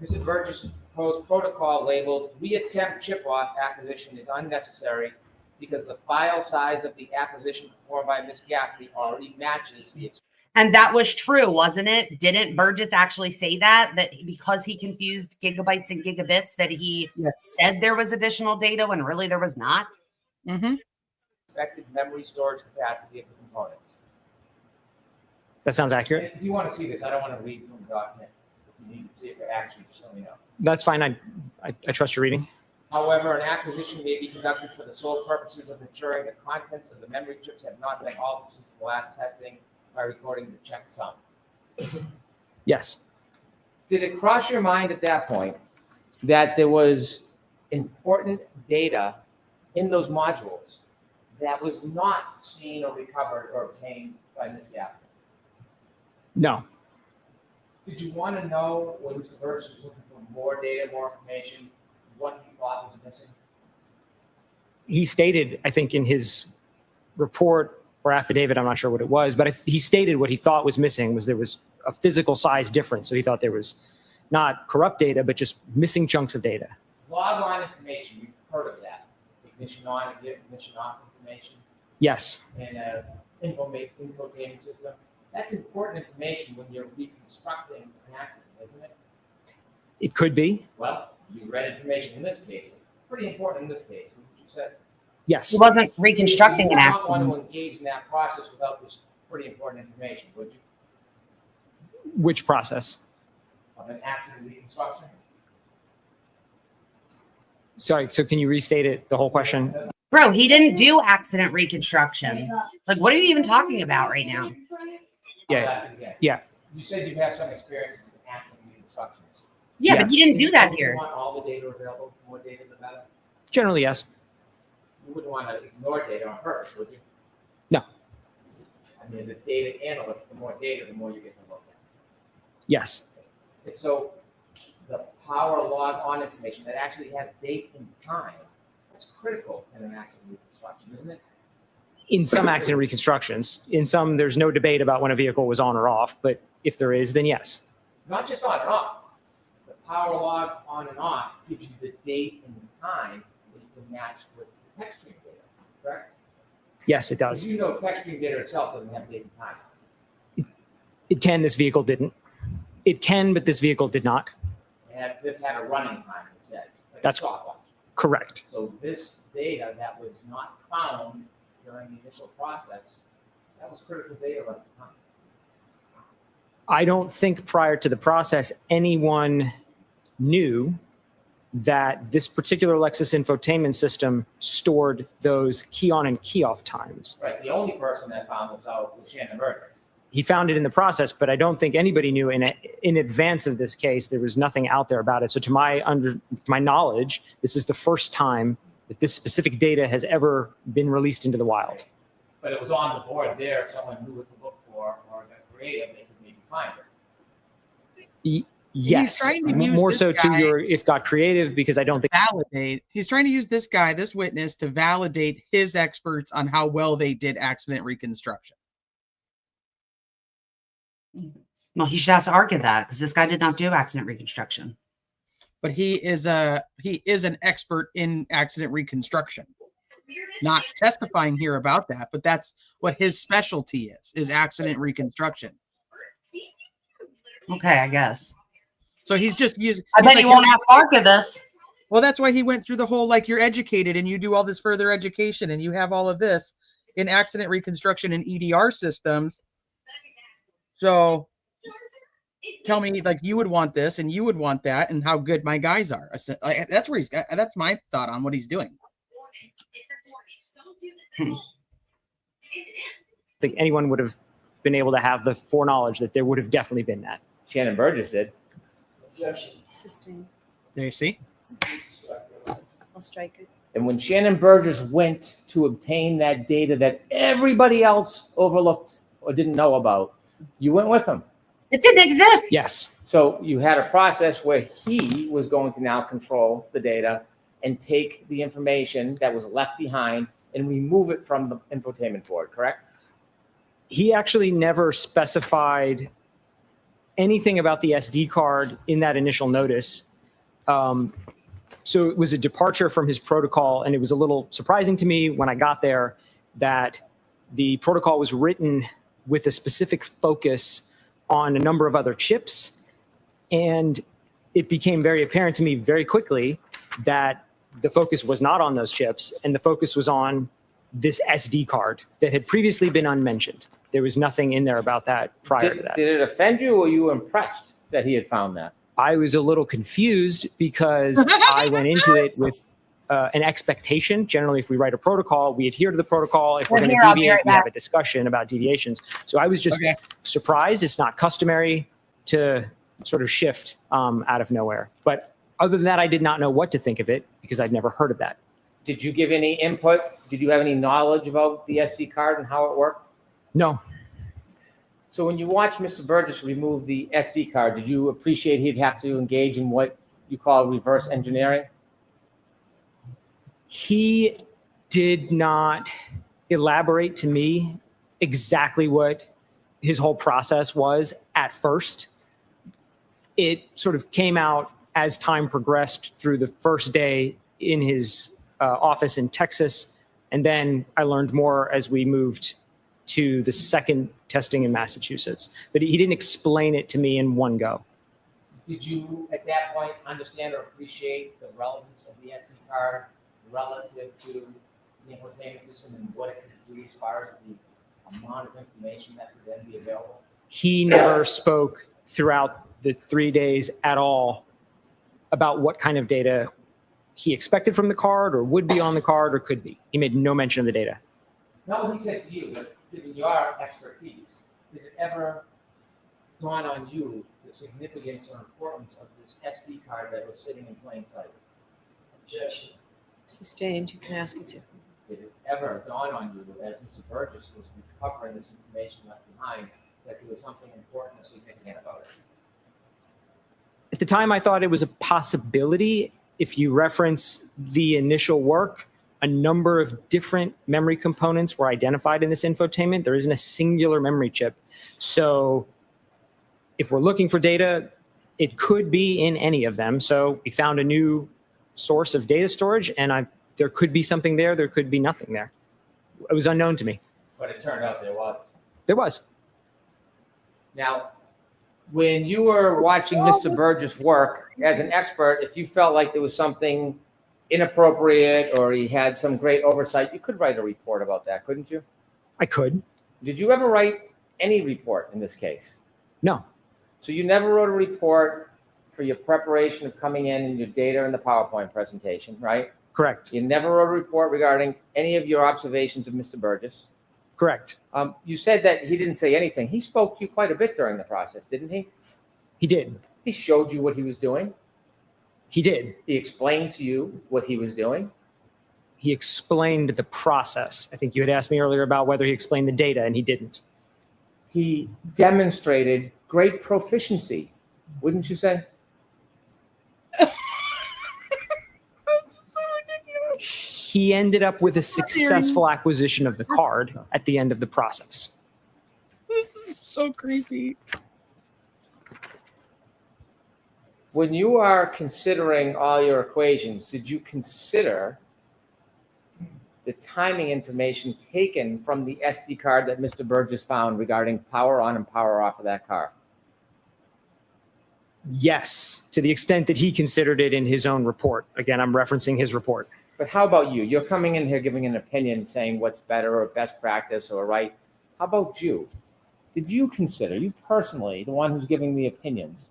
Mr. Burgess proposed protocol labeled reattempt chip-off acquisition is unnecessary because the file size of the acquisition performed by Ms. Gaffney already matches the. And that was true, wasn't it? Didn't Burgess actually say that because he confused gigabytes and gigabits, that he said there was additional data when really there was not? Mm-hmm. Expected memory storage capacity of the components. That sounds accurate. And if you want to see this, I don't want to read from the document. If you need to see it for action, just let me know. That's fine. I trust your reading. However, an acquisition may be conducted for the sole purposes of ensuring the contents of the memory chips have not been altered since the last testing by recording the checksum. Yes. Did it cross your mind at that point that there was important data in those modules that was not seen or recovered or obtained by Ms. Gaffney? No. Did you want to know when Mr. Burgess was looking for more data, more information, what he thought was missing? He stated, I think in his report or affidavit, I'm not sure what it was, but he stated what he thought was missing was there was a physical size difference. So he thought there was not corrupt data, but just missing chunks of data. Log on information, you've heard of that. Ignition on, ignition off information. Yes. And infotainment system. That's important information when you're reconstructing an accident, isn't it? It could be. Well, you read information in this case. Pretty important in this case, what you said. Yes. He wasn't reconstructing an You don't accident. want to engage in that process without this pretty important information, would you? Which process? Of an accident reconstruction? Sorry, so can you restate it, the whole question? Bro, he didn't do accident reconstruction. Like, what are you even talking about right now? Yeah. Yeah. You said you have some experience in accident reconstructions. Yeah, but he Yes. didn't do that You here. want all the data available, the more data the better? Generally, yes. You wouldn't want to ignore data on purpose, would you? No. I mean, as a data analyst, the more data, the more you get to look at. Yes. And so the power log on information that actually has date and time, that's critical in an accident reconstruction, isn't it? In some accident reconstructions, in some, there's no debate about when a vehicle was on or off, but if there is, then yes. Not just on and off. The power log on and off gives you the date and the time that you can match with the text stream data, correct? Yes, it Because does. you know text stream data itself doesn't have date and time. It can, this vehicle didn't. It can, but this vehicle did not. And this had a running time instead. Like a That's stopwatch. correct. So this data that was not found during the initial process, that was critical data at the time. I don't think prior to the process, anyone knew that this particular Lexus infotainment system stored those key on and key off times. Right, the only person that found this out was Shannon Burgess. He found it in the process, but I don't think anybody knew in advance of this case. There was nothing out there about it. So to my knowledge, this is the first time that this specific data has ever been released into the wild. But it was on the board there, if someone knew what to look for or got creative, they could maybe find it. Yes, trying to use more this so to guy your if got creative, because I don't think validate. He's trying to use this guy, this witness, to validate his experts on how well they did accident reconstruction. Well, he should ask Arca that because this guy did not do accident reconstruction. But he is an expert in accident reconstruction. Not testifying here about that, but that's what his specialty is accident reconstruction. Okay, I guess. So he's just using. I bet he won't ask Arca this. Well, that's why he went through the whole, like, you're educated and you do all this further education and you have all of this in accident reconstruction and EDR systems. So tell me, like, you would want this and you would want that and how good my guys are. That's where that's my thought on what he's doing. I think anyone would have been able to have the foreknowledge that there would have definitely been that. Shannon Burgess did. Sustained. There you see. I'll strike it. And when Shannon Burgess went to obtain that data that everybody else overlooked or didn't know about, you went with him. It didn't exist. Yes. So you had a process where he was going to now control the data and take the information that was left behind and remove it from the infotainment board, correct? He actually never specified anything about the SD card in that initial notice. So it was a departure from his protocol, and it was a little surprising to me when I got there that the protocol was written with a specific focus on a number of other chips. And it became very apparent to me very quickly that the focus was not on those chips, and the focus was on this SD card that had previously been unmentioned. There was nothing in there about that prior to that. Did it offend you, or were you impressed that he had found that? I was a little confused because I went into it with an expectation. Generally, if we write a protocol, we adhere to the protocol. If we're We're going here, to I'll be deviate, right we have back. a discussion about deviations. So I was just Okay. surprised. It's not customary to sort of shift out of nowhere. But other than that, I did not know what to think of it because I'd never heard of that. Did you give any input? Did you have any knowledge about the SD card and how it worked? No, So when you watched Mr. Burgess remove the SD card, did you appreciate he'd have to engage in what you call reverse engineering? he did not elaborate to me exactly what his whole process was at first. It sort of came out as time progressed through the first day in his office in Texas. And then I learned more as we moved to the second testing in Massachusetts. But he didn't explain it to me in one go. Did you, at that point, understand or appreciate the relevance of the SD card relative to the infotainment system and what it could do as far as the amount of information that could then be available? He never spoke throughout the 3 days at all about what kind of data he expected from the card or would be on the card or could be. He made no mention of the data. Not what he said to you, but given your expertise, did it ever dawn on you the significance or importance of this SD card that was sitting in plain sight? Objection. Sustained, you can ask it to. Did it ever dawn on you, as Mr. Burgess was recovering this information left behind, that there was something important or significant about it? At the time, I thought it was a possibility. If you reference the initial work, a number of different memory components were identified in this infotainment. There isn't a singular memory chip. So if we're looking for data, it could be in any of them. So we found a new source of data storage, and there could be something there. There could be nothing there. It was unknown to me. But it turned out there was. There was. Now, when you were watching Mr. Burgess work as an expert, if you felt like there was something inappropriate or he had some great oversight, you could write a report about that, couldn't you? I could. Did you ever write any report in this case? No. So you never wrote a report for your preparation of coming in and your data in the PowerPoint presentation, right? Correct. You never wrote a report regarding any of your observations of Mr. Burgess. Correct. You said that he didn't say anything. He spoke to you quite a bit during the process, didn't he? He did. He showed you what he was doing. He did. He explained to you what he was doing. He explained the process. I think you had asked me earlier about whether he explained the data, and he didn't. He demonstrated great proficiency, wouldn't you say? He ended up with a successful acquisition of the card at the end of the process. This is so creepy. When you are considering all your equations, did you consider the timing information taken from the SD card that Mr. Burgess found regarding power on and power off of that car? Yes, to the extent that he considered it in his own report. Again, I'm referencing his report. But how about you? You're coming in here giving an opinion saying what's better or best practice or right. How about you? Did you consider, you personally, the one who's giving the opinions,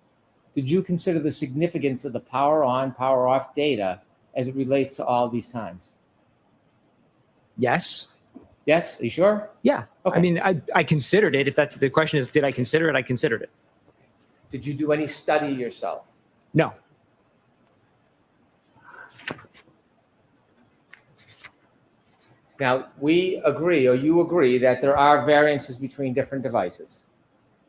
did you consider the significance of the power on, power off data as it relates to all these times? Yes. Yes? Are you sure? Yeah. Okay. I mean, I considered it. If that's the question is, did I consider it? I considered it. Did you do any study yourself? No. Now, we agree, or you agree, that there are variances between different devices.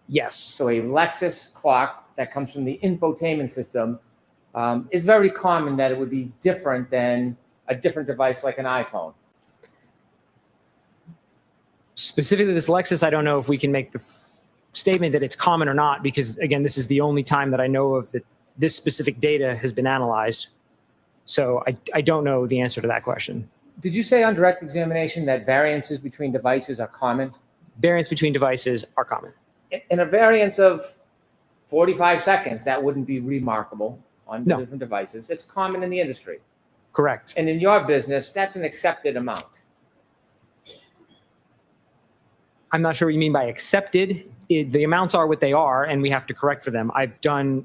Yes. So a Lexus clock that comes from the infotainment system is very common that it would be different than a different device like an iPhone. Specifically this Lexus, I don't know if we can make the statement that it's common or not, because again, this is the only time that I know of that this specific data has been analyzed. So I don't know the answer to that question. Did you say on direct examination that variances between devices are common? Variance between devices are common. In a variance of 45 seconds, that wouldn't be remarkable on the different devices. It's common in the industry. Correct. And in your business, that's an accepted amount. I'm not sure what you mean by accepted. The amounts are what they are, and we have to correct for them. I've done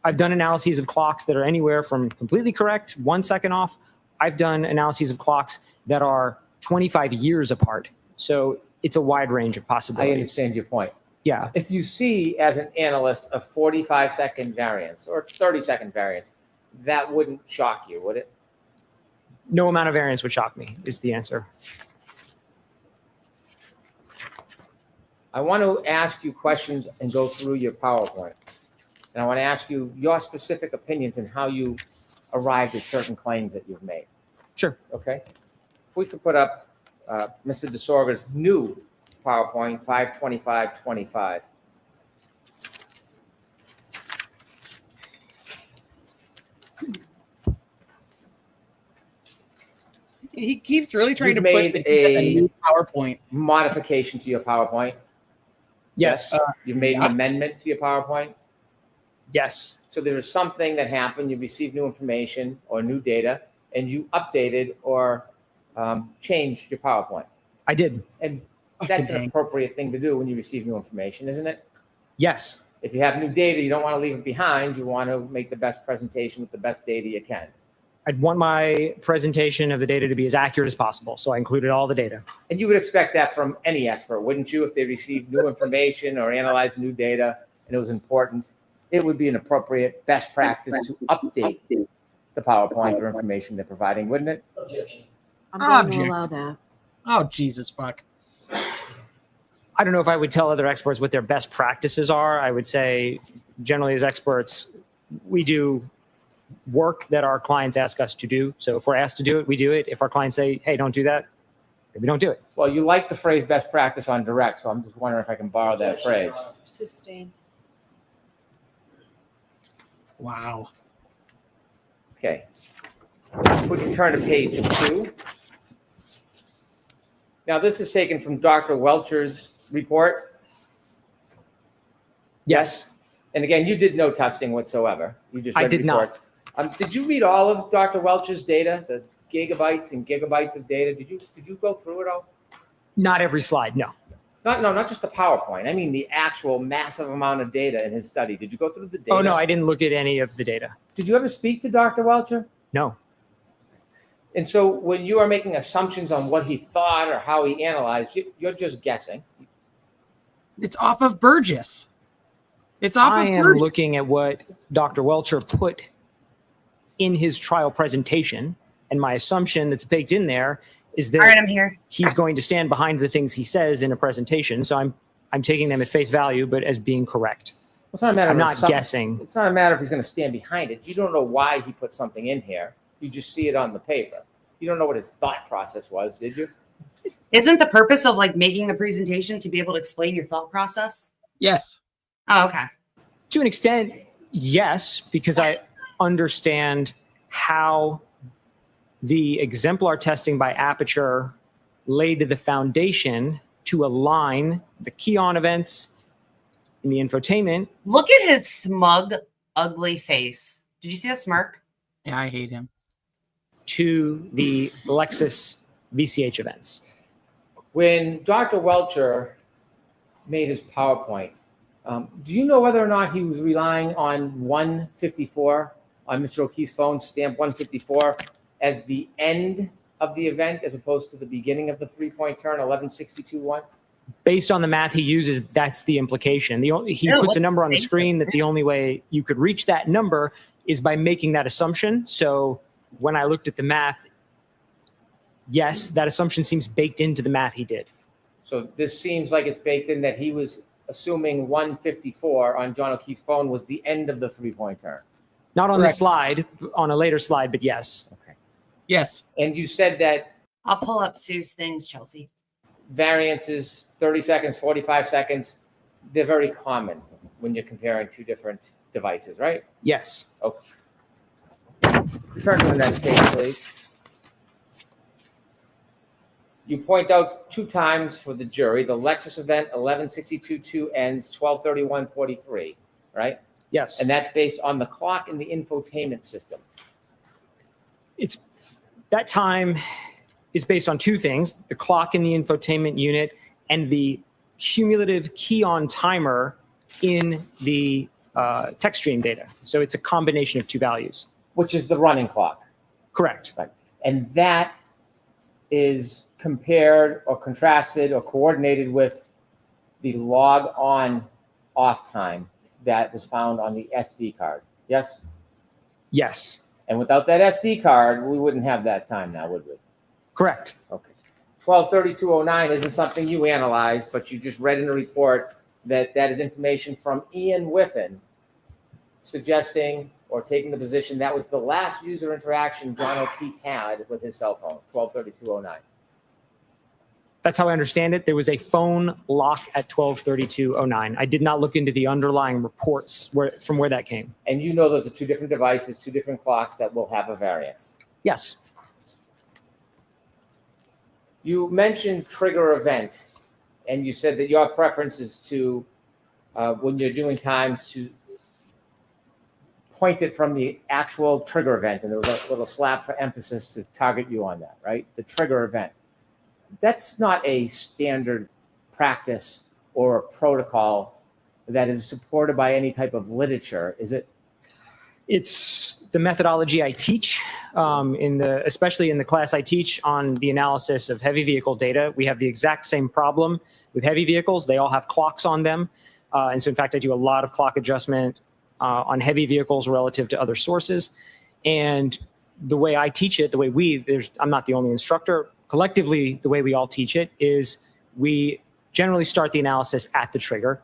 analyses of clocks that are anywhere from completely correct, 1 second off, I've done analyses of clocks that are 25 years apart. So it's a wide range of possibilities. I understand your point. Yeah. If you see as an analyst a 45-second variance or 30-second variance, that wouldn't shock you, would it? No amount of variance would shock me, is the answer. I want to ask you questions and go through your PowerPoint. And I want to ask you your specific opinions and how you arrived at certain claims that you've made. Sure. Okay. If we could put up Mr. DeSorga's new PowerPoint, 52525. He keeps really trying You've to push made me to get a new PowerPoint. Modification to your PowerPoint. Yes. You've made an amendment to your PowerPoint. Yes. So there was something that happened, you received new information or new data, and you updated or changed your PowerPoint. I did. And that's an appropriate thing to do when you receive new information, isn't it? Yes. If you have new data, you don't want to leave it behind. You want to make the best presentation with the best data you can. I'd want my presentation of the data to be as accurate as possible. So I included all the data. And you would expect that from any expert, wouldn't you? If they received new information or analyzed new data and it was important, it would be an appropriate best practice to update the PowerPoint or information they're providing, wouldn't it? I'm going to allow that. Oh, Jesus fuck. I don't know if I would tell other experts what their best practices are. I would say generally as experts, we do work that our clients ask us to do. So if we're asked to do it, we do it. If our clients say, hey, don't do that, we don't do it. Well, you like the phrase best practice on direct, so I'm just wondering if I can borrow that phrase. Sustain. Wow. Okay. Would you turn to page 2? Now, this is taken from Dr. Welcher's report. Yes. And again, you did no testing whatsoever. You just read I did reports. Did you read all of Dr. Welcher's data, the gigabytes and gigabytes of data? Did you go through it all? Not every slide, no. Not just the PowerPoint. I mean the actual massive amount of data in his study. Did you go through the data? Oh, no, I didn't look at any of the data. Did you ever speak to Dr. Welcher? No. And so when you are making assumptions on what he thought or how he analyzed, you're just guessing. It's off of Burgess. It's off I of am Burgess. looking at what Dr. Welcher put in his trial presentation, and my assumption that's baked in there is that All right, I'm here. he's going to stand behind the things he says in a presentation. So I'm taking them at face value, but as being correct. It's not a matter I'm of not guessing. It's not a matter if he's going to stand behind it. You don't know why he put something in here. You just see it on the paper. You don't know what his thought process was, did you? Isn't the purpose of like making the presentation to be able to explain your thought process? Yes. Oh, okay. To an extent, yes, because I understand how the exemplar testing by Aperture laid the foundation to align the key-on events in the infotainment. Look at his smug, ugly face. Did you see that smirk? Yeah, I hate him. To the Lexus VCH events. When Dr. Welcher made his PowerPoint, do you know whether or not he was relying on 154 on Mr. O'Keefe's phone, stamp 154, as the end of the event as opposed to the beginning of the three-point turn, 1162-1? Based on the math he uses, that's the implication. He puts a number on the screen that the only way you could reach that number is by making that assumption. So when I looked at the math, yes, that assumption seems baked into the math he did. So this seems like it's baked in that he was assuming 154 on John O'Keefe's phone was the end of the three-point turn. Not on Correct. the slide, on a later slide, but yes. Okay. Yes. And you said that I'll pull up Sue's things, Chelsea. variances, 30 seconds, 45 seconds, they're very common when you're comparing two different devices, right? Yes. Okay. Turn to the next page, please. You point out 2 times for the jury, the Lexus event 1162-2 ends 1231-43, right? Yes. And that's based on the clock in the infotainment system. That time is based on 2 things, the clock in the infotainment unit and the cumulative key-on timer in the text stream data. So it's a combination of 2 values. Which is the running clock. Correct. Right. And that is compared or contrasted or coordinated with the log on off time that was found on the SD card. Yes? Yes, And without that SD card, we wouldn't have that time now, would we? correct. Okay. 123209 isn't something you analyzed, but you just read in a report that that is information from Ian Whiffen suggesting or taking the position that was the last user interaction John O'Keefe had with his cell phone, 123209. That's how I understand it. There was a phone lock at 12:32:09. I did not look into the underlying reports from where that came. And you know those are two different devices, two different clocks that will have a variance. Yes. You mentioned trigger event, and you said that your preference is to, when you're doing times, to point it from the actual trigger event, and there was a little slap for emphasis to target you on that, right? The trigger event. That's not a standard practice or a protocol that is supported by any type of literature, is it? It's the methodology I teach, especially in the class I teach on the analysis of heavy vehicle data. We have the exact same problem with heavy vehicles. They all have clocks on them. And so in fact, I do a lot of clock adjustment on heavy vehicles relative to other sources. And the way I teach it, the way I'm not the only instructor, collectively, the way we all teach it is we generally start the analysis at the trigger,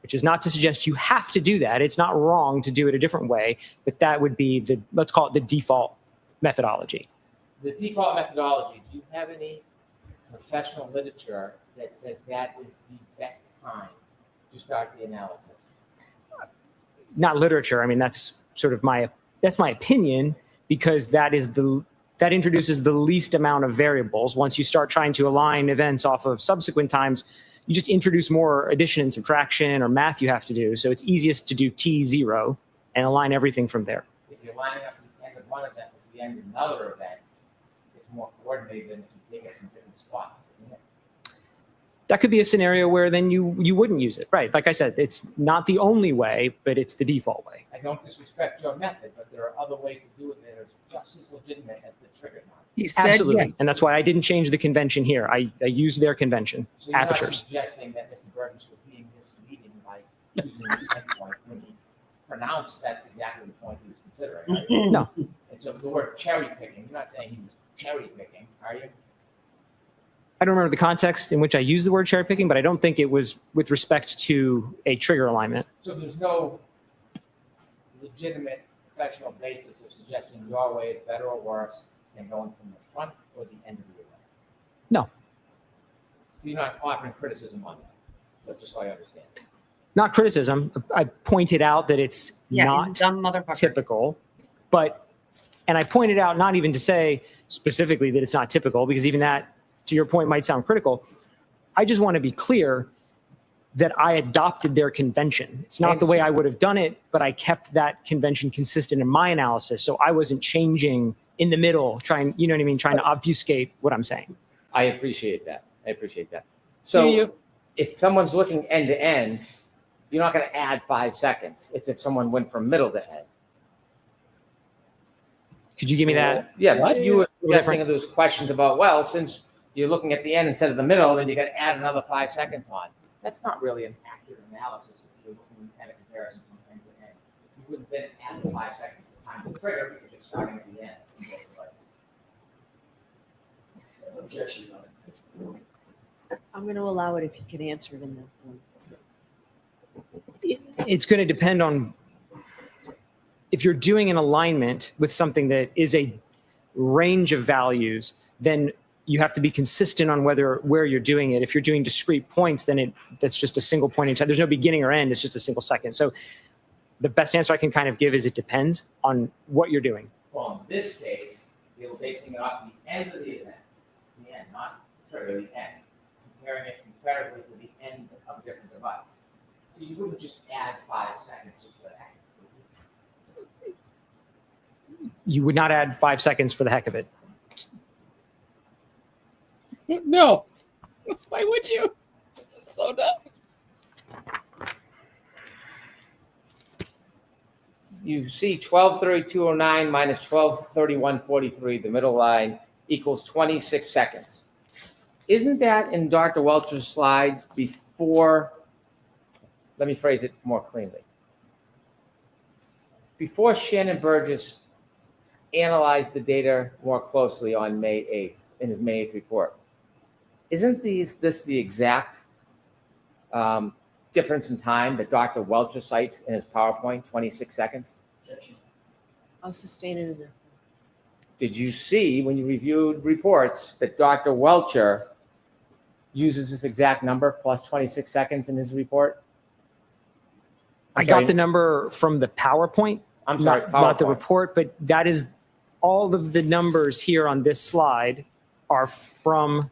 which is not to suggest you have to do that. It's not wrong to do it a different way, but that would be let's call it the default methodology. The default methodology, do you have any professional literature that says that is the best time to start the analysis? Not literature. I mean, that's sort of my opinion, because that introduces the least amount of variables. Once you start trying to align events off of subsequent times, you just introduce more addition and subtraction or math you have to do. So it's easiest to do T0 and align everything from there. If you're lining up the end of one event with the end of another event, it's more coordinated than if you take it from different spots, isn't it? That could be a scenario where then you wouldn't use it. Right. Like I said, it's not the only way, but it's the default way. I don't disrespect your method, but there are other ways to do it that are just as legitimate as the trigger knot. He said Absolutely. yes. And that's why I didn't change the convention here. I used their convention, So you're apertures. not suggesting that Mr. Burgess was being misleading by using the endpoint when he pronounced that's exactly the point he was considering, right? No. And so the word cherry picking, you're not saying he was cherry picking, are you? I don't remember the context in which I used the word cherry picking, but I don't think it was with respect to a trigger alignment. So there's no legitimate professional basis of suggesting your way is better or worse than going from the front or the end of the event? No. So you're not offering criticism on that, so just so I understand. Not criticism. I pointed out that it's Yeah, he's a not dumb motherfucker. typical, and I pointed out not even to say specifically that it's not typical, because even that, to your point, might sound critical. I just want to be clear that I adopted their convention. It's not the way I would have done it, but I kept that convention consistent in my analysis. So I wasn't changing in the middle, trying to obfuscate what I'm saying. I appreciate that. So if someone's looking end to end, you're not going to add 5 seconds. It's if someone went from middle to end. Could you give me that? Yeah, What? you were suggesting those questions about, well, since you're looking at the end instead of the middle, then you got to add another 5 seconds on. That's not really an accurate analysis if you're looking at a comparison from end to end. You wouldn't then add the 5 seconds to the time to trigger because you're starting at the end. in both devices. Objection. I'm going to allow it if you can answer it in that form. It's going to depend on if you're doing an alignment with something that is a range of values, then you have to be consistent on where you're doing it. If you're doing discrete points, then that's just a single point in time. There's no beginning or end. It's just a single second. So the best answer I can kind of give is it depends on what you're doing. Well, in this case, they were basing it off the end of the event, the end, not trigger, the end, comparing it comparatively to the end of a different device. So you wouldn't just add 5 seconds just for that. You would not add 5 seconds for the heck of it. No. Why would you? So dumb. you see 12:32:09 minus 12:31:43, the middle line equals 26 seconds. Isn't that in Dr. Welcher's slides before, let me phrase it more cleanly. Before Shannon Burgess analyzed the data more closely on May 8th, in his May 8th report, isn't this the exact difference in time that Dr. Welcher cites in his PowerPoint, 26 seconds? I'll sustain it in there. Did you see when you reviewed reports that Dr. Welcher uses this exact number plus 26 seconds in his report? I got the number from the PowerPoint. I'm sorry, not the PowerPoint. report, but that is all of the numbers here on this slide are from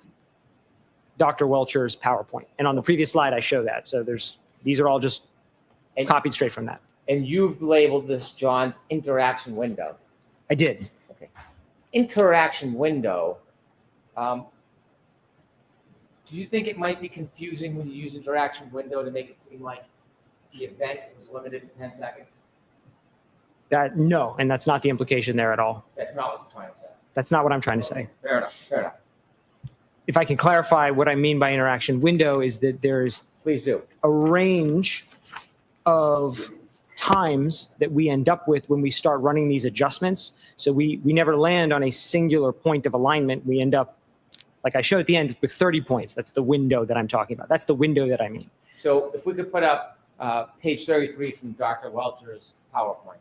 Dr. Welcher's PowerPoint. And on the previous slide, I show that. So these are all just copied straight from that. And you've labeled this John's interaction window. I did. Okay. Interaction window. Do you think it might be confusing when you use interaction window to make it seem like the event was limited to 10 seconds? No, and that's not the implication there at all. That's not what you're trying to say. That's not what I'm trying to say. Fair enough. Fair enough. If I can clarify what I mean by interaction window is that there's Please do. a range of times that we end up with when we start running these adjustments. So we never land on a singular point of alignment. We end up, like I showed at the end, with 30 points. That's the window that I'm talking about. That's the window that I mean. So if we could put up page 33 from Dr. Welcher's PowerPoint,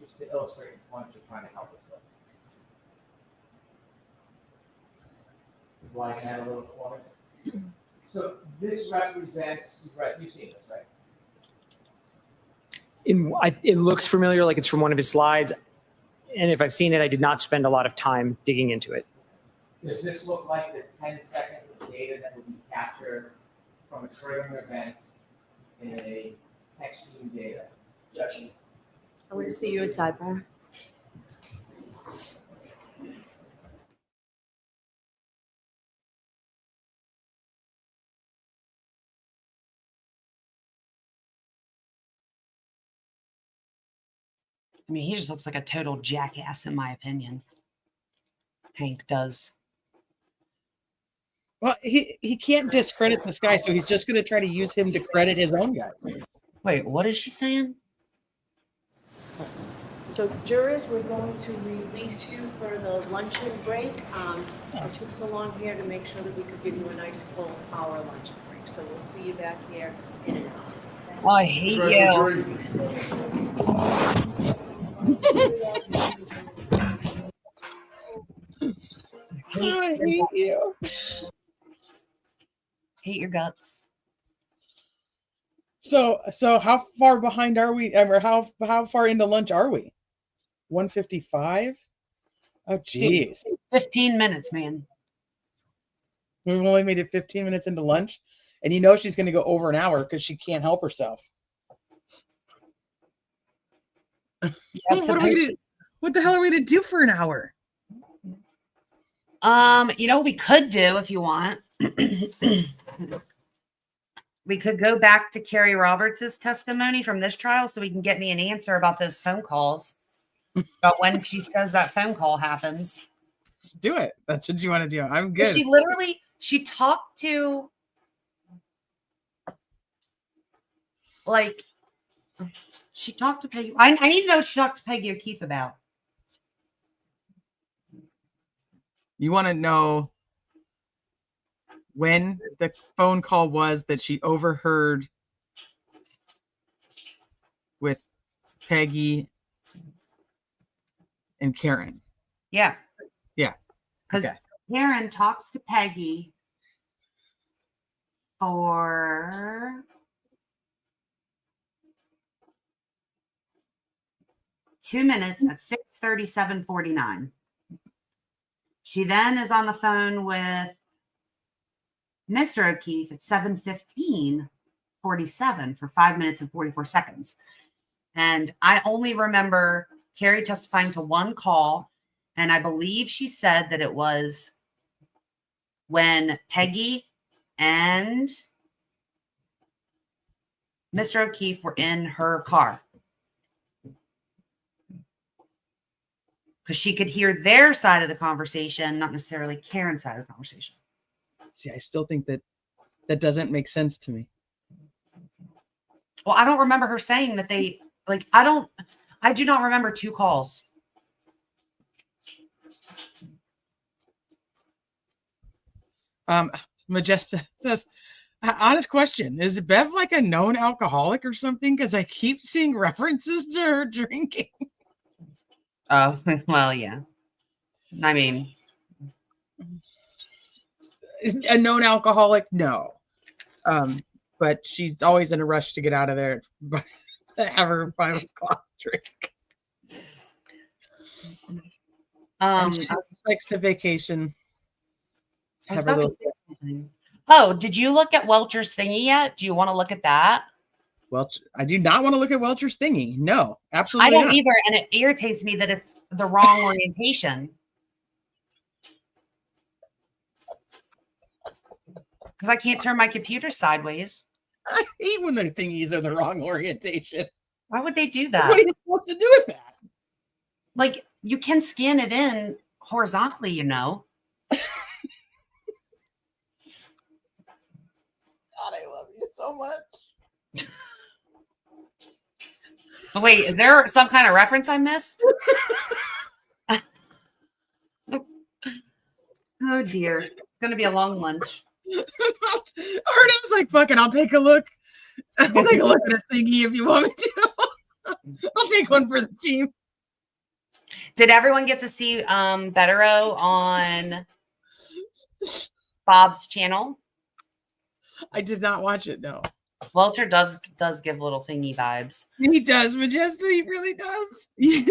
just to illustrate the point you're trying to help us with. Like that a little for me. So this represents, you've seen this, right? It looks familiar, like it's from one of his slides. And if I've seen it, I did not spend a lot of time digging into it. Does this look like the 10 seconds of data that would be captured from a triggering event in a text stream data? Objection. I want to see you at sidebar. I mean, he just looks like a total jackass, in my opinion. Hank does. Well, he can't discredit this guy, so he's just going to try to use him to credit his own guys. Wait, what is she saying? So jurors, we're going to release you for the luncheon break. It took so long here to make sure that we could give you a nice full hour luncheon break. So we'll see you back here in an hour. Oh, I hate you. I hate you. Hate your guts. So how far behind are we? Or how far into lunch are we? 1:55? Oh, geez. 15 minutes, man. We've only made it 15 minutes into lunch, and you know she's going to go over an hour because she can't help herself. What the hell are we to do for an hour? You know what we could do if you want? We could go back to Carrie Roberts' testimony from this trial so we can get me an answer about those phone calls. About when she says that phone call happens. Do it. That's what you want to do. I'm good. She talked to Peggy. I need to know what she talked to Peggy O'Keefe about. You want to know when the phone call was that she overheard with Peggy and Karen? Yeah. Yeah. Because Karen talks to Peggy for 2 minutes at 6:37:49. She then is on the phone with Mr. O'Keefe at 7:15:47 for 5 minutes and 44 seconds. And I only remember Carrie testifying to one call, and I believe she said that it was when Peggy and Mr. O'Keefe were in her car. because she could hear their side of the conversation, not necessarily Karen's side of the conversation. See, I still think that doesn't make sense to me. Well, I don't remember her saying that they like. I do not remember 2 calls. Majesta says, honest question, is Bev like a known alcoholic or something? Because I keep seeing references to her drinking. Oh, well, yeah. I mean, A known alcoholic, no. But she's always in a rush to get out of there to have her 5 o'clock drink. And she likes to vacation. I was Have her about to little say something. Oh, did you look at Welcher's thingy yet? Do you want to look at that? Welch, I do not want to look at Welcher's thingy. No, absolutely I don't not. either, and it irritates me that it's the wrong orientation. Because I can't turn my computer sideways. I hate when the thingies are the wrong orientation. Why would they do that? What are you supposed to do with that? Like, you can scan it in horizontally, you know. God, I love you so much. Wait, is there some kind of reference I missed? Oh dear. It's gonna be a long lunch. Artem's like, fuck it, I'll take a look. I'll take a look at this thingy if you want me to. I'll take one for the team. Did everyone get to see Bettero on Bob's channel? I did not watch it, no. Welcher does give little thingy vibes. He does, Majesta, he really does. You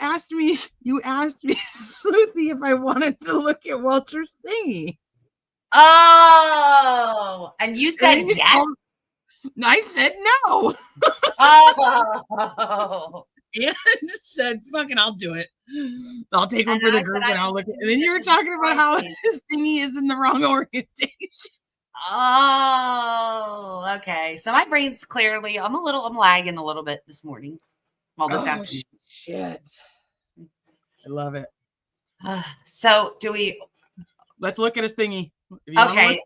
asked me, Sleuthie, if I wanted to look at Welcher's thingy. Oh, and you said And yes. I said no. Oh. And said, fuck it, I'll do it. I'll take one And for the I group said and I I'll look would at it. And then you were talking about how his thingy is in the wrong orientation. Oh, okay. So my brain's clearly, I'm lagging a little bit this morning. Well, this afternoon. Shit. I love it. So let's look at his thingy. Okay.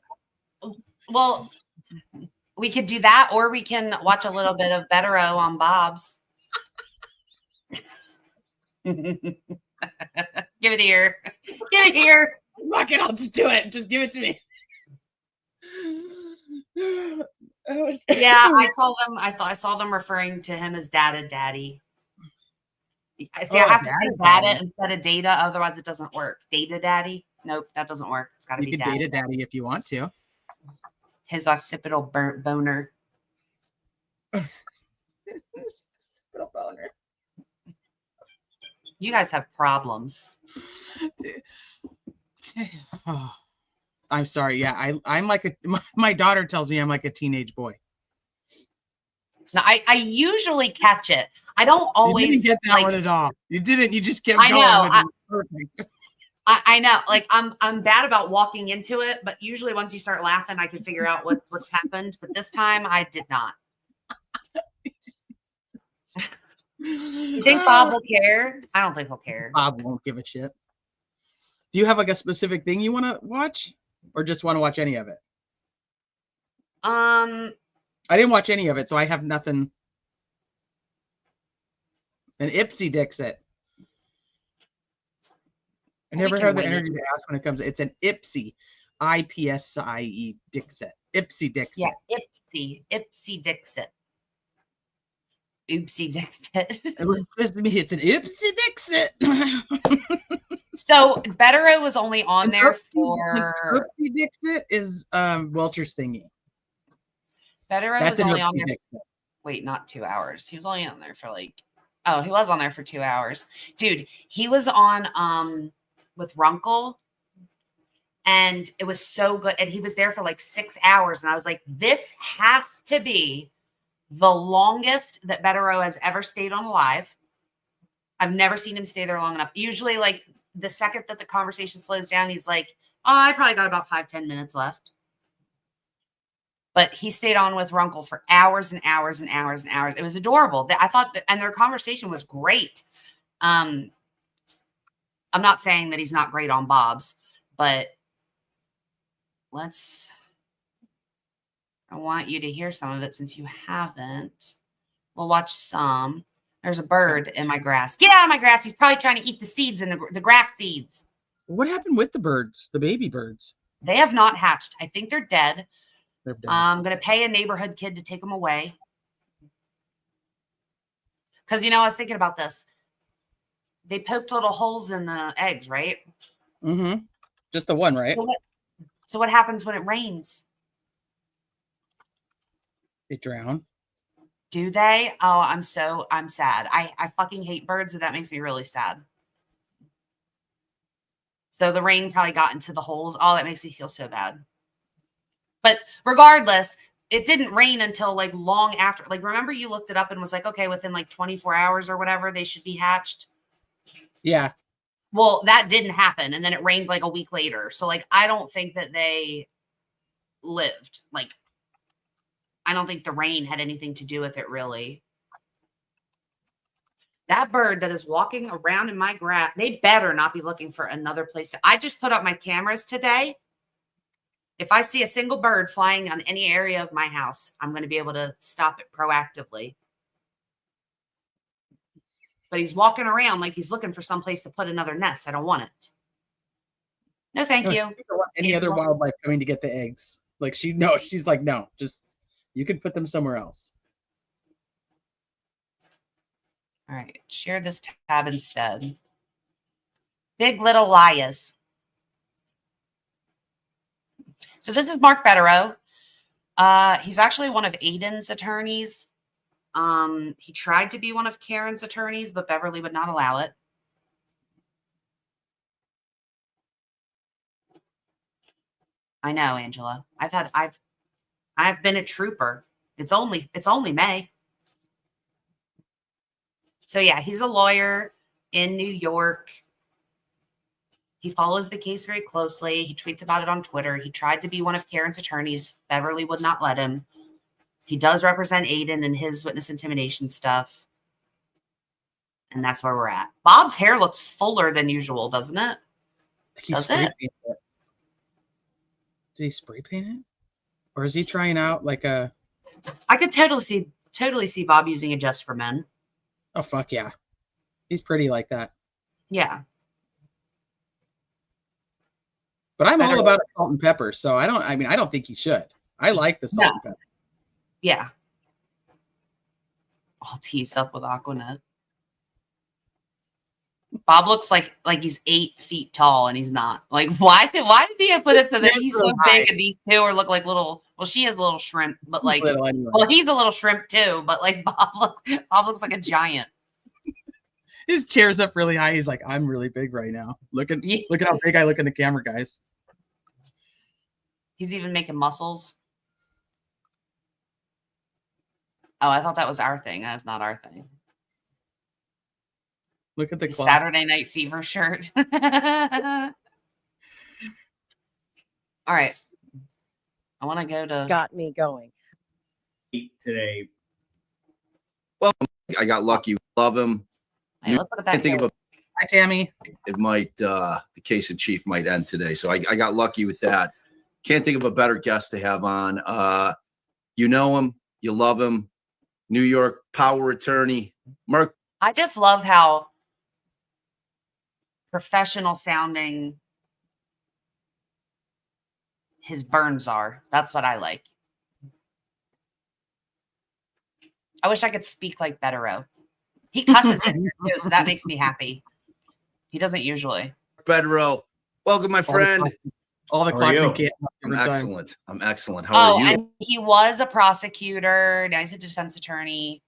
Well, we could do that, or we can watch a little bit of Bettero on Bob's. Give it here. Give it here. Fuck it, I'll just do it. Just give it to me. Yeah, I saw them. I saw them referring to him as Daddy. See, I have to say data instead of data, otherwise it doesn't work. Data Daddy? Nope, that doesn't work. It's got to be You can data daddy if you want to. His occipital boner. Occipital boner. You guys have problems. Oh, I'm sorry. Yeah, I'm like my daughter tells me I'm like a teenage boy. Now, I usually catch it. I don't always You didn't get that one at all. You didn't. You just kept going. I know. Perfect. I know. Like I'm bad about walking into it, but usually once you start laughing, I can figure out what's happened. But this time I did not. You think Bob will care? I don't think he'll care. Bob won't give a shit. Do you have like a specific thing you want to watch, or just want to watch any of it? I didn't watch any of it, so I have nothing. An Ipsy Dixit. I never had the energy to ask when it comes. It's an Ipsy, IPSIE Dixit. Ipsy Dixit. Yeah, Ipsy Dixit. Oopsie Dixit. It's an Ipsy Dixit. So Bettero was only on there for Oopsie Dixit is Welcher's thingy. Bettero was only on there. Wait, not 2 hours. He was only on there for he was on there for 2 hours. Dude, he was on with Runkle, and it was so good. And he was there for like 6 hours. And I was like, this has to be the longest that Bettero has ever stayed on live. I've never seen him stay there long enough. Usually, like, the second that the conversation slows down, he's like, oh, I probably got about 5-10 minutes left. But he stayed on with Runkle for hours and hours and hours and hours. It was adorable. I thought and their conversation was great. I'm not saying that he's not great on bobs, but I want you to hear some of it since you haven't. We'll watch some. There's a bird in my grass. Get out of my grass. He's probably trying to eat the seeds in the grass seeds. What happened with the birds, the baby birds? They have not hatched. I think they're dead. They're dead. I'm going to pay a neighborhood kid to take them away. Because, I was thinking about this. They poked little holes in the eggs, right? Mm-hmm. Just the one, right? So what happens when it rains? They drown. Do they? Oh, I'm sad. I fucking hate birds, so that makes me really sad. So the rain probably got into the holes. Oh, that makes me feel so bad. But regardless, it didn't rain until like long after. Like, remember you looked it up and was like, okay, within like 24 hours or whatever, they should be hatched. Yeah. Well, that didn't happen. And then it rained like a week later. So like, I don't think that they lived. Like, I don't think the rain had anything to do with it, really. That bird that is walking around in my grass, they better not be looking for another place to. I just put up my cameras today. If I see a single bird flying on any area of my house, I'm going to be able to stop it proactively. But he's walking around like he's looking for some place to put another nest. I don't want it. No, thank you. Any other wildlife coming to get the eggs? Like she's like, no, just you could put them somewhere else. All right, share this tab instead. Big Little Liars. So this is Mark Betterow. He's actually one of Aiden's attorneys. He tried to be one of Karen's attorneys, but Beverly would not allow it. I know, Angela. I've been a trooper. It's only May. So yeah, he's a lawyer in New York. He follows the case very closely. He tweets about it on Twitter. He tried to be one of Karen's attorneys. Beverly would not let him. He does represent Aiden in his witness intimidation stuff. And that's where we're at. Bob's hair looks fuller than usual, doesn't it? Does it? Did he spray paint it? Or is he trying out like a... I could totally see Bob using it just for men. Oh, fuck yeah. He's pretty like that. Yeah. But I'm all about salt and pepper, so I don't think he should. I like the salt and pepper. Yeah. All teased up with Aquanet. Bob looks like he's 8 feet tall and he's not. Like, why did he put it so that he's so big and these two look like little, well, she has a little shrimp, but like, anyway. Well, he's a little shrimp too, but like Bob looks like a giant. His chair's up really high. He's like, I'm really big right now. Look at how big I look in the camera, guys. He's even making muscles. Oh, I thought that was our thing. That's not our thing. Look at the clock. Saturday Night Fever shirt. All right. I want to go to... Got me going. Today. Well, I got lucky. Love him. Hey, let's look at that. Think of Hi, Tammy. it might the case in chief might end today. So I got lucky with that. Can't think of a better guest to have on. You know him, you love him. New York power attorney, Mark. I just love how professional sounding his burns are. That's what I like. I wish I could speak like Betterow. He cusses in here too, so that makes me happy. He doesn't usually. Betterow, welcome, my friend. All the clocks and you? I'm excellent. I'm excellent. How are you? And he was a prosecutor. Now he's a defense attorney.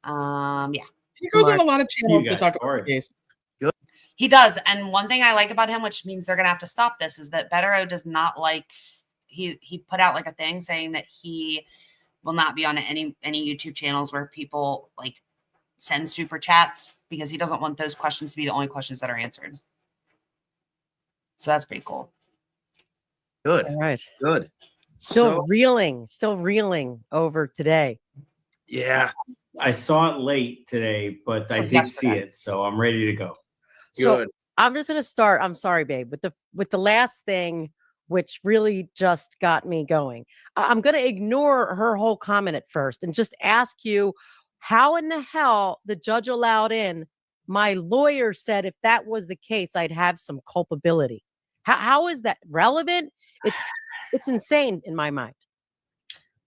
Yeah. He goes on a lot of channels to talk about the case. Good. He does. And one thing I like about him, which means they're going to have to stop this, is that Betterow does not like, he put out like a thing saying that he will not be on any YouTube channels where people like send super chats because he doesn't want those questions to be the only questions that are answered. So that's pretty cool. Good. All right. Good. Still reeling over today. Yeah. I saw it late today, but I did see it, so I'm ready to go. So Good. I'm just gonna start. I'm sorry, babe, with the last thing, which really just got me going. I'm gonna ignore her whole comment at first and just ask you, how in the hell the judge allowed in? My lawyer said if that was the case, I'd have some culpability. How is that relevant? It's insane in my mind.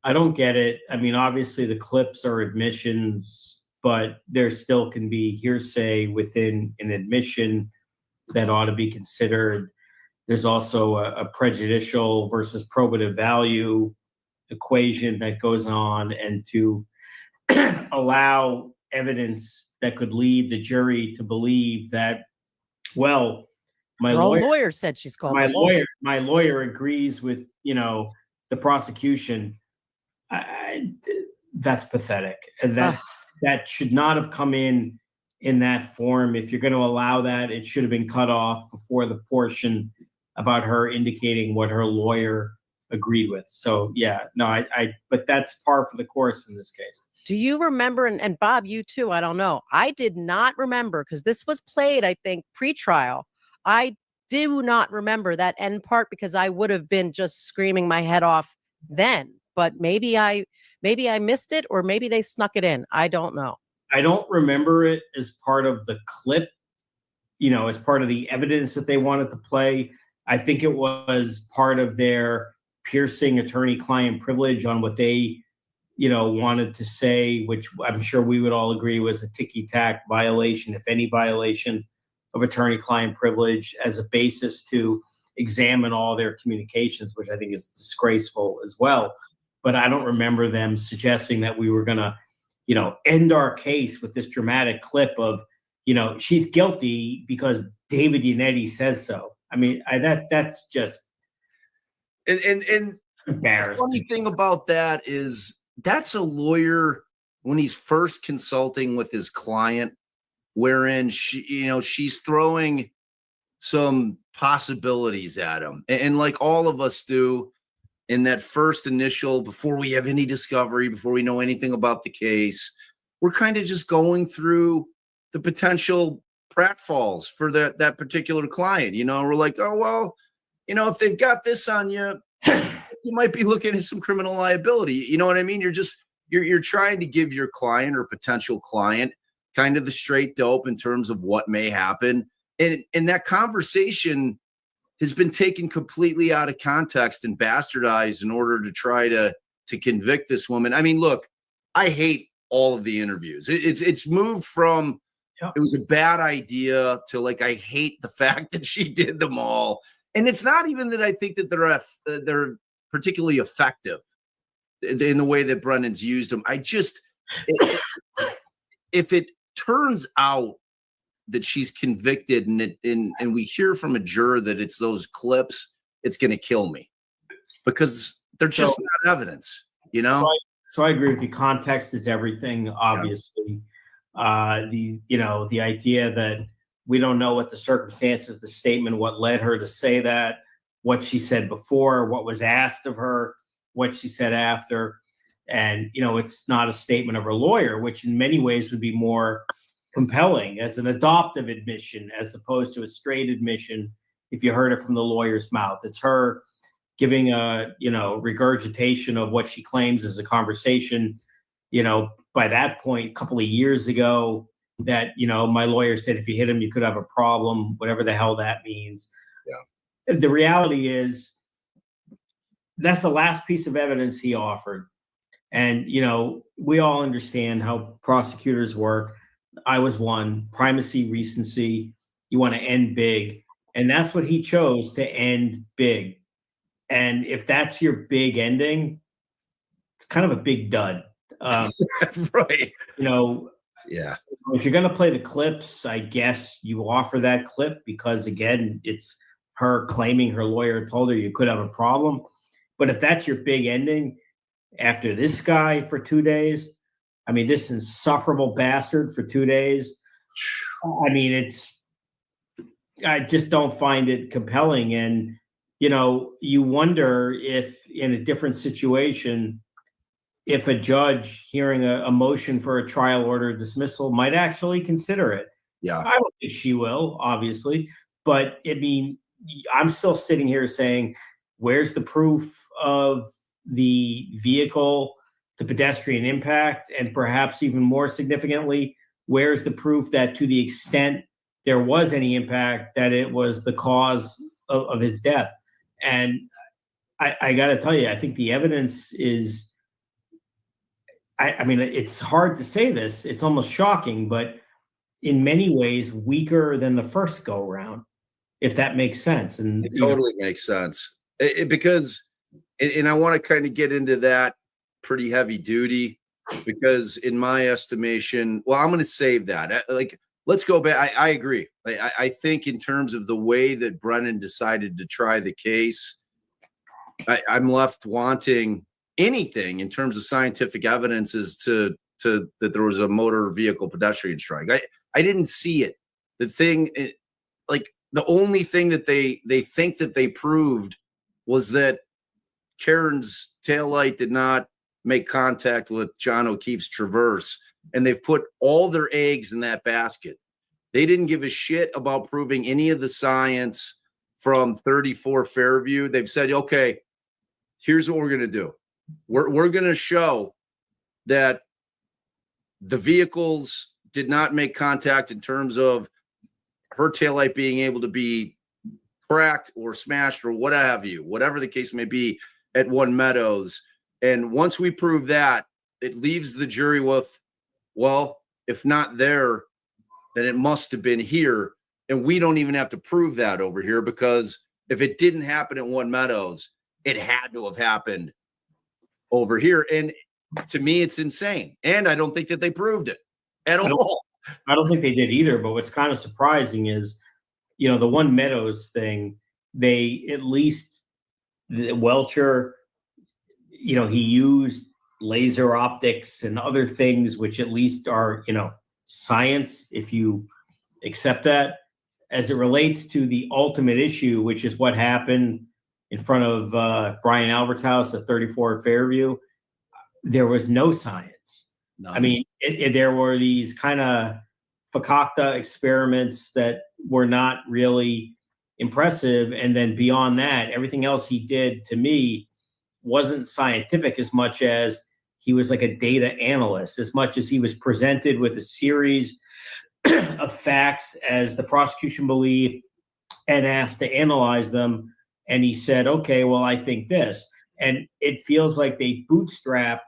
I don't get it. I mean, obviously the clips are admissions, but there still can be hearsay within an admission that ought to be considered. There's also a prejudicial versus probative value equation that goes on, and to allow evidence that could lead the jury to believe that, well, my Her own lawyer, lawyer said she's culpable. my lawyer agrees with, the prosecution. That's pathetic. And that should not have come in that form. If you're going to allow that, it should have been cut off before the portion about her indicating what her lawyer agreed with. So yeah, no, but that's par for the course in this case. Do you remember, and Bob, you too, I don't know. I did not remember, because this was played, I think, pre-trial. I do not remember that end part, because I would have been just screaming my head off then. But maybe I missed it, or maybe they snuck it in. I don't know. I don't remember it as part of the clip, as part of the evidence that they wanted to play. I think it was part of their piercing attorney-client privilege on what they, wanted to say, which I'm sure we would all agree was a ticky-tack violation, if any violation of attorney-client privilege, as a basis to examine all their communications, which I think is disgraceful as well. But I don't remember them suggesting that we were going to, end our case with this dramatic clip of, she's guilty because David Yannetti says so. I mean, that's just and embarrassing. The funny thing about that is that's a lawyer when he's first consulting with his client, wherein she's throwing some possibilities at him, and like all of us do in that first initial, before we have any discovery, before we know anything about the case, we're kind of just going through the potential pratfalls for that particular client. We're like, oh, well, if they've got this on you, you might be looking at some criminal liability. You know what I mean? You're trying to give your client or potential client kind of the straight dope in terms of what may happen. And that conversation has been taken completely out of context and bastardized in order to try to convict this woman. I mean, look, I hate all of the interviews. It's moved from it was a bad idea to like, I hate the fact that she did them all. And it's not even that I think that they're particularly effective in the way that Brendan's used them. If it turns out that she's convicted and we hear from a juror that it's those clips, it's going to kill me, because they're just not evidence, So I agree with you. Context is everything, obviously. The idea that we don't know what the circumstances of the statement, what led her to say that, what she said before, what was asked of her, what she said after. And, it's not a statement of her lawyer, which in many ways would be more compelling as an adoptive admission, as opposed to a straight admission if you heard it from the lawyer's mouth. It's her giving a, regurgitation of what she claims is a conversation, by that point, a couple of years ago, that, my lawyer said, if you hit him, you could have a problem, whatever the hell that means. Yeah. The reality is that's the last piece of evidence he offered. And, we all understand how prosecutors work. I was one. Primacy, recency. You want to end big. And that's what he chose, to end big. And if that's your big ending, it's kind of a big dud. Right. Yeah. If you're going to play the clips, I guess you offer that clip because, again, it's her claiming her lawyer told her you could have a problem. But if that's your big ending after this guy for 2 days, I mean, this insufferable bastard for 2 days, I mean, I just don't find it compelling. And, you wonder if in a different situation, if a judge hearing a motion for a trial order dismissal might actually consider it. Yeah. I don't think she will, obviously. But I mean, I'm still sitting here saying, where's the proof of the vehicle, the pedestrian impact, and perhaps even more significantly, where's the proof that to the extent there was any impact, that it was the cause of his death? And I got to tell you, I think the evidence is, I mean, it's hard to say this. It's almost shocking, but in many ways weaker than the first go around, if that makes sense. And it totally makes sense. Because I want to kind of get into that pretty heavy duty, because in my estimation, well, I'm going to save that. Like, let's go back. I agree. I think in terms of the way that Brennan decided to try the case, I'm left wanting anything in terms of scientific evidence as to that there was a motor vehicle pedestrian strike. I didn't see it. The thing, like the only thing that they think that they proved was that Karen's taillight did not make contact with John O'Keefe's Traverse, and they've put all their eggs in that basket. They didn't give a shit about proving any of the science from 34 Fairview. They've said, okay, here's what we're going to do. We're going to show that the vehicles did not make contact in terms of her taillight being able to be cracked or smashed or what have you, whatever the case may be at One Meadows. And once we prove that, it leaves the jury with, well, if not there, then it must have been here. And we don't even have to prove that over here, because if it didn't happen at One Meadows, it had to have happened over here. And to me, it's insane. And I don't think that they proved it at all. I don't think they did either. But what's kind of surprising is, you know, the One Meadows thing, they at least, Welcher, you know, he used laser optics and other things, which at least are, you know, science, if you accept that. As it relates to the ultimate issue, which is what happened in front of Brian Albert's house at 34 Fairview, there was no science. None. I mean, there were these kind of fakakta experiments that were not really impressive. And then beyond that, everything else he did, to me, wasn't scientific as much as he was like a data analyst, as much as he was presented with a series of facts as the prosecution believed and asked to analyze them. And he said, okay, well, I think this. And it feels like they bootstrapped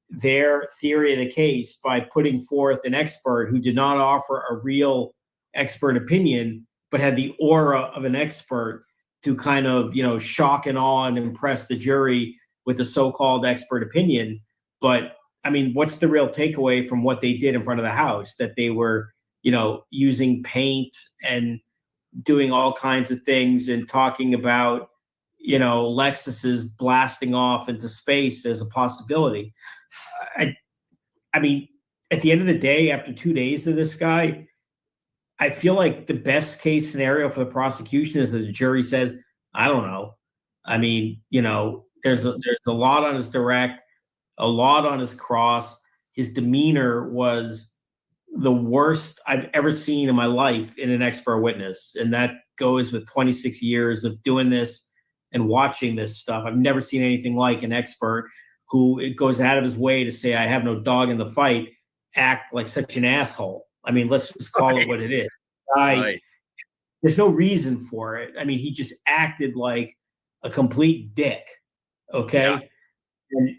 their theory of the case by putting forth an expert who did not offer a real expert opinion, but had the aura of an expert to kind of, you know, shock and awe and impress the jury with a so-called expert opinion. But I mean, what's the real takeaway from what they did in front of the house? That they were, you know, using paint and doing all kinds of things and talking about, you know, Lexuses blasting off into space as a possibility. I mean, at the end of the day, after 2 days of this guy, I feel like the best case scenario for the prosecution is that the jury says, I don't know. I mean, you know, there's a lot on his direct, a lot on his cross. His demeanor was the worst I've ever seen in my life in an expert witness. And that goes with 26 years of doing this and watching this stuff. I've never seen anything like an expert who it goes out of his way to say, I have no dog in the fight, act like such an asshole. I mean, let's just call it what it is. There's no reason for it. I mean, he just acted like a complete dick. Okay. Yeah. And,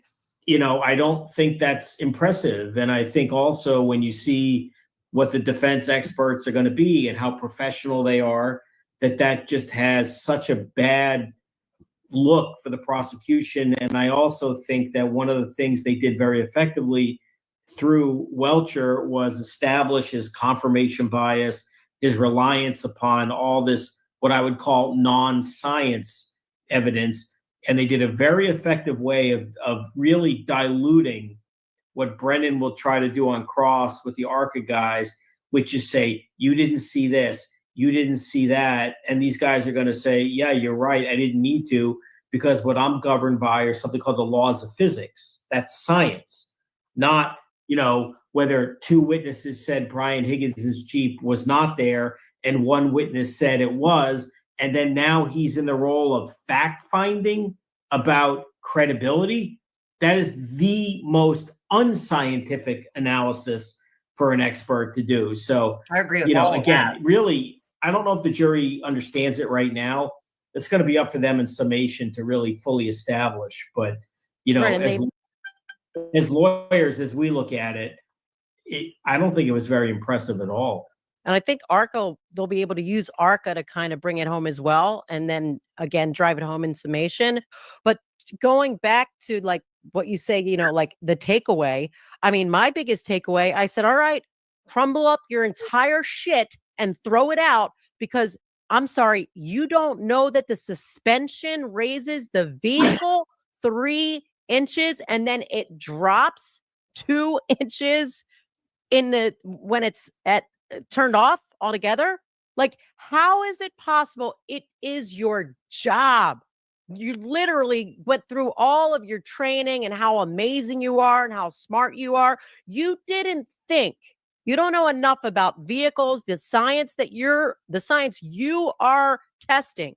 you know, I don't think that's impressive. And I think also when you see what the defense experts are going to be and how professional they are, that just has such a bad look for the prosecution. And I also think that one of the things they did very effectively through Welcher was establish his confirmation bias, his reliance upon all this, what I would call non-science evidence. And they did a very effective way of really diluting what Brennan will try to do on cross with the ARCA guys, which is say, you didn't see this, you didn't see that. And these guys are going to say, yeah, you're right, I didn't need to, because what I'm governed by are something called the laws of physics. That's science, not, you know, whether two witnesses said Brian Higgins's Jeep was not there and one witness said it was, and then now he's in the role of fact-finding about credibility. That is the most unscientific analysis for an expert to do. So, I agree with all of again, that. really, I don't know if the jury understands it right now. It's going to be up for them in summation to really fully establish. But, Right, as lawyers, as we look at it, I don't think it was very impressive at all. And I think ARCA, they'll be able to use ARCA to kind of bring it home as well. And then again, drive it home in summation. But going back to like what you say, like the takeaway, I mean, my biggest takeaway, I said, all right, crumble up your entire shit and throw it out because I'm sorry, you don't know that the suspension raises the vehicle 3 inches and then it drops 2 inches when it's turned off altogether. Like, how is it possible? It is your job. You literally went through all of your training and how amazing you are and how smart you are. You didn't think, you don't know enough about vehicles, the science you are testing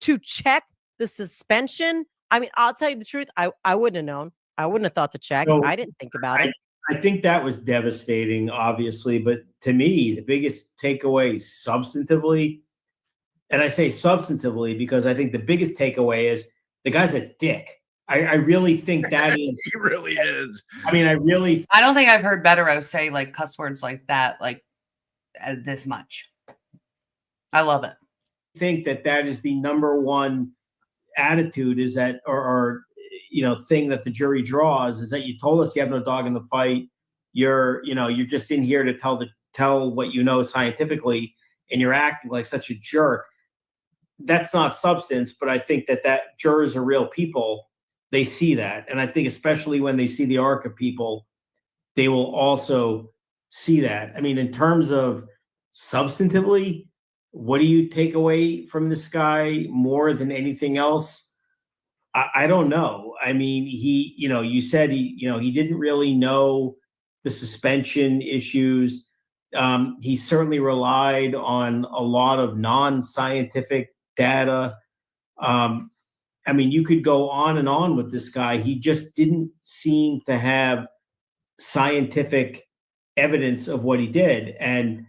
to check the suspension. I mean, I'll tell you the truth. I wouldn't have known. I wouldn't have thought to check. So, I didn't think about it. I think that was devastating, obviously. But to me, the biggest takeaway substantively, and I say substantively because I think the biggest takeaway is the guy's a dick. I really think that is. He really is. I mean, I don't think I've heard Bettero say like cuss words like that, like this much. I love it. Think that is the number one attitude is that, or thing that the jury draws is that you told us you have no dog in the fight. You're just in here to tell what you know scientifically, and you're acting like such a jerk. That's not substance, but I think that jurors are real people. They see that. And I think especially when they see the ARCA people, they will also see that. I mean, in terms of substantively, what do you take away from this guy more than anything else? I don't know. I mean, you said he didn't really know the suspension issues. He certainly relied on a lot of non-scientific data. I mean, you could go on and on with this guy. He just didn't seem to have scientific evidence of what he did. And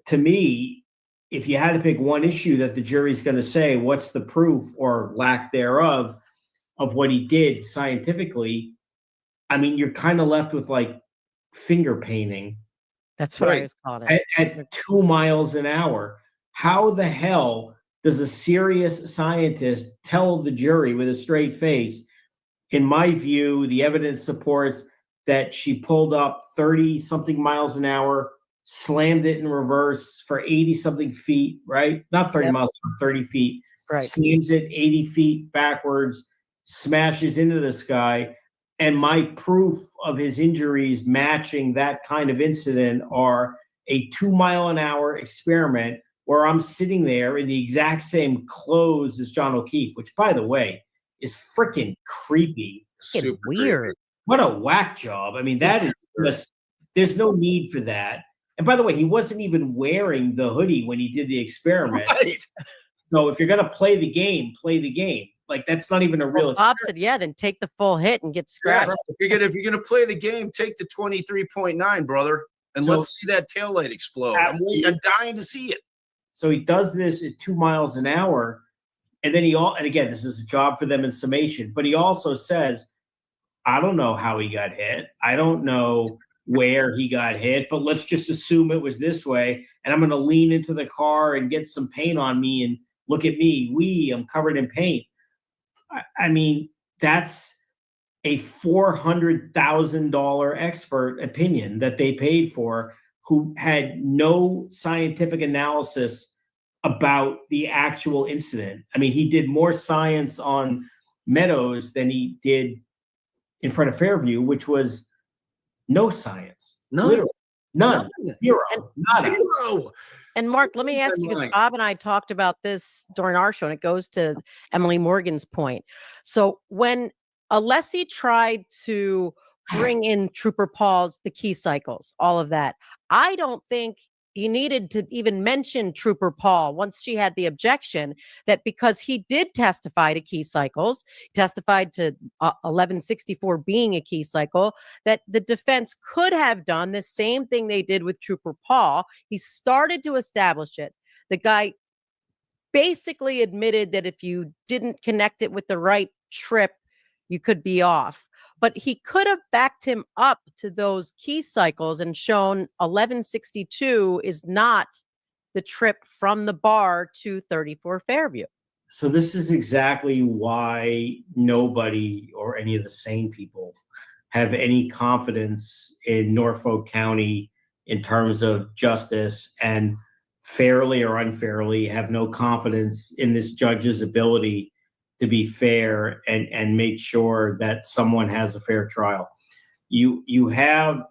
to me, if you had to pick one issue that the jury's going to say, what's the proof or lack thereof of what he did scientifically? I mean, you're kind of left with like finger painting. That's what I was calling it. At 2 miles an hour. How the hell does a serious scientist tell the jury with a straight face, in my view, the evidence supports that she pulled up 30 something miles an hour, slammed it in reverse for 80 something feet, right? Not 30 miles, 30 feet. Right. Slams it 80 feet backwards, smashes into this guy. And my proof of his injuries matching that kind of incident are a 2 mile an hour experiment where I'm sitting there in the exact same clothes as John O'Keefe, which, by the way, is freaking creepy. Super weird. What a whack job. I mean, that is just, there's no need for that. And by the way, he wasn't even wearing the hoodie when he did the experiment. Right. So if you're going to play the game, play the game. Like, that's not even a real Bob said, yeah, then take the full hit and get scratched. Yeah, if you're gonna play the game, take the 23.9, brother, and let's see that taillight explode. I'm dying to see it. So he does this at 2 miles an hour, and then and again, this is a job for them in summation, but he also says, I don't know how he got hit. I don't know where he got hit, but let's just assume it was this way, and I'm going to lean into the car and get some paint on me, and look at me. I'm covered in paint. I mean, that's a $400,000 expert opinion that they paid for, who had no scientific analysis about the actual incident. I mean, he did more science on Meadows than he did in front of Fairview, which was no science. None. Literally. None. Zero. Nada. Zero. And Mark, let me ask you, because Bob and I talked about this during our show, and it goes to Emily Morgan's point. So when Alessi tried to bring in Trooper Paul's, the key cycles, all of that. I don't think he needed to even mention Trooper Paul once she had the objection that because he did testify to key cycles, testified to 1164 being a key cycle, that the defense could have done the same thing they did with Trooper Paul. He started to establish it. The guy basically admitted that if you didn't connect it with the right trip, you could be off. But he could have backed him up to those key cycles and shown 1162 is not the trip from the bar to 34 Fairview. So this is exactly why nobody or any of the sane people have any confidence in Norfolk County in terms of justice, and fairly or unfairly have no confidence in this judge's ability to be fair and make sure that someone has a fair trial. You have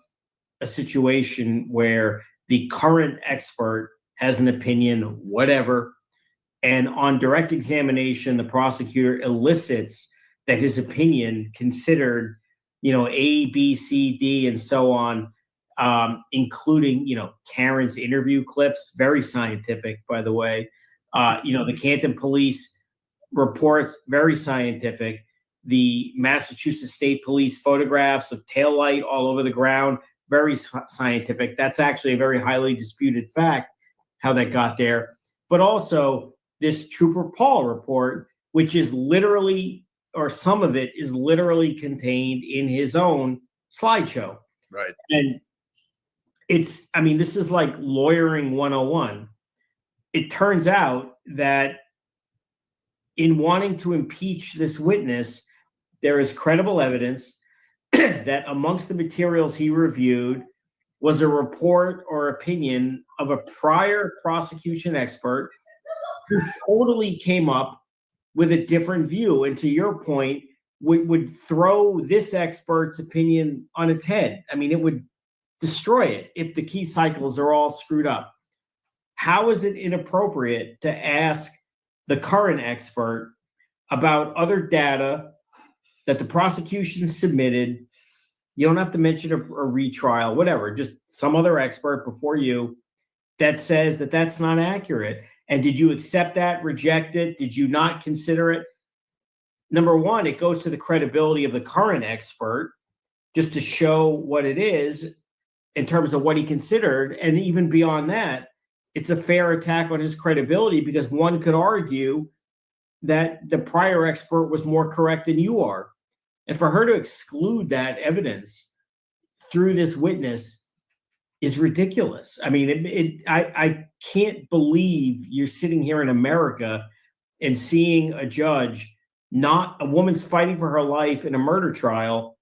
a situation where the current expert has an opinion, whatever, and on direct examination, the prosecutor elicits that his opinion considered, A, B, C, D, and so on, including, Karen's interview clips, very scientific, by the way. The Canton Police reports, very scientific. The Massachusetts State Police photographs of taillight all over the ground, very scientific. That's actually a very highly disputed fact, how that got there. But also this Trooper Paul report, which is literally, or some of it is literally contained in his own slideshow. Right. And this is like lawyering 101. It turns out that in wanting to impeach this witness, there is credible evidence that amongst the materials he reviewed was a report or opinion of a prior prosecution expert who totally came up with a different view. And to your point, would throw this expert's opinion on its head. It would destroy it if the key cycles are all screwed up. How is it inappropriate to ask the current expert about other data that the prosecution submitted? You don't have to mention a retrial, whatever, just some other expert before you that says that that's not accurate. And did you accept that, reject it? Did you not consider it? Number one, it goes to the credibility of the current expert just to show what it is in terms of what he considered. And even beyond that, it's a fair attack on his credibility, because one could argue that the prior expert was more correct than you are. And for her to exclude that evidence through this witness is ridiculous. I can't believe you're sitting here in America and seeing a judge, not a woman's fighting for her life in a murder trial,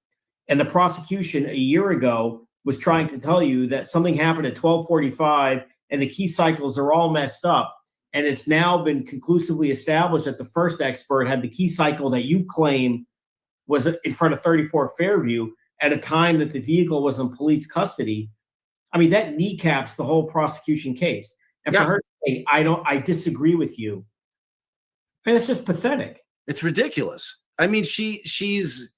and the prosecution a year ago was trying to tell you that something happened at 12:45 and the key cycles are all messed up. And it's now been conclusively established that the first expert had the key cycle that you claim was in front of 34 Fairview at a time that the vehicle was in police custody. That kneecaps the whole prosecution case. And for her to say, I disagree with you, it's just pathetic. It's ridiculous. She's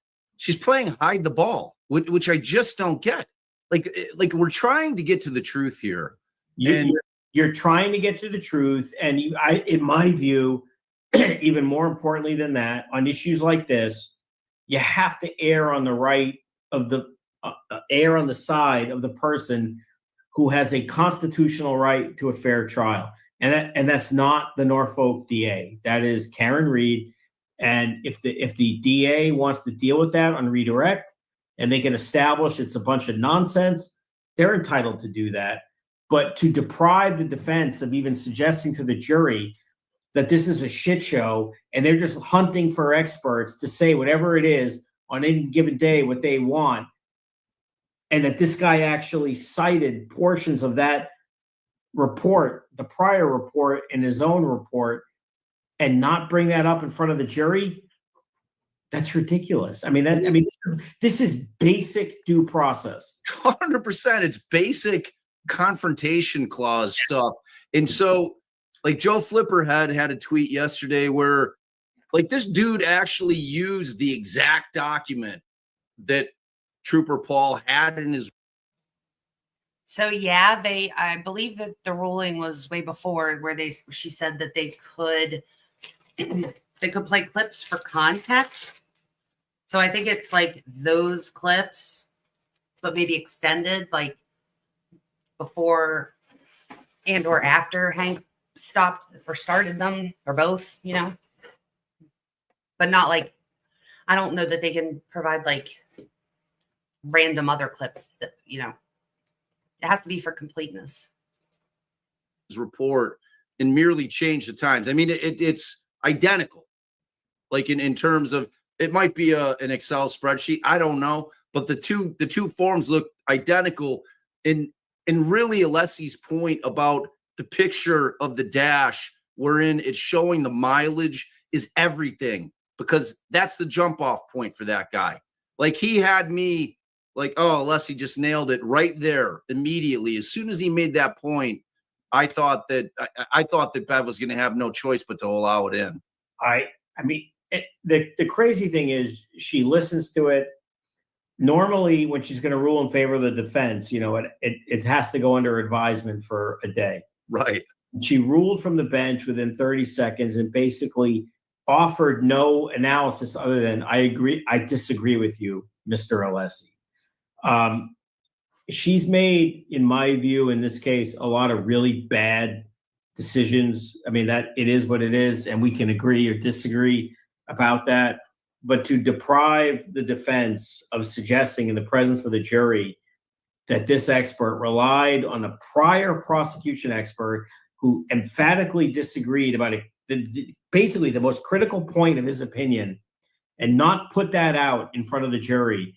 playing hide the ball, which I just don't get. Like we're trying to get to the truth here. You're trying to get to the truth. And in my view, even more importantly than that, on issues like this, you have to err on the right of the err on the side of the person who has a constitutional right to a fair trial. And that's not the Norfolk DA. That is Karen Reed. And if the DA wants to deal with that on redirect and they can establish it's a bunch of nonsense, they're entitled to do that. But to deprive the defense of even suggesting to the jury that this is a shit show and they're just hunting for experts to say whatever it is on any given day, what they want, and that this guy actually cited portions of that report, the prior report, in his own report, and not bring that up in front of the jury, that's ridiculous. This is basic due process. 100%. It's basic confrontation clause stuff. And so, like, Joe Flipperhead had a tweet yesterday where, like, this dude actually used the exact document that Trooper Paul had in his. So yeah, I believe that the ruling was way before where she said that they could play clips for context. So I think it's like those clips, but maybe extended, like before and or after Hank stopped or started them, or both, you know. But not like, I don't know that they can provide like random other clips that, you know, it has to be for completeness. Report and merely change the times. I mean, it's identical. Like in terms of, it might be an Excel spreadsheet. I don't know, but the two forms look identical. And really, Alessi's point about the picture of the dash, wherein it's showing the mileage, is everything, because that's the jump off point for that guy. Like, he had me like, oh, Alessi just nailed it right there immediately. As soon as he made that point, I thought that Bev was going to have no choice but to allow it in. I mean, the crazy thing is, she listens to it. Normally, when she's going to rule in favor of the defense, you know, it has to go under advisement for a day. Right. She ruled from the bench within 30 seconds and basically offered no analysis other than, I disagree with you, Mr. Alessi. She's made, in my view, in this case, a lot of really bad decisions. I mean, that it is what it is, and we can agree or disagree about that. But to deprive the defense of suggesting in the presence of the jury that this expert relied on a prior prosecution expert who emphatically disagreed about it, basically the most critical point of his opinion, and not put that out in front of the jury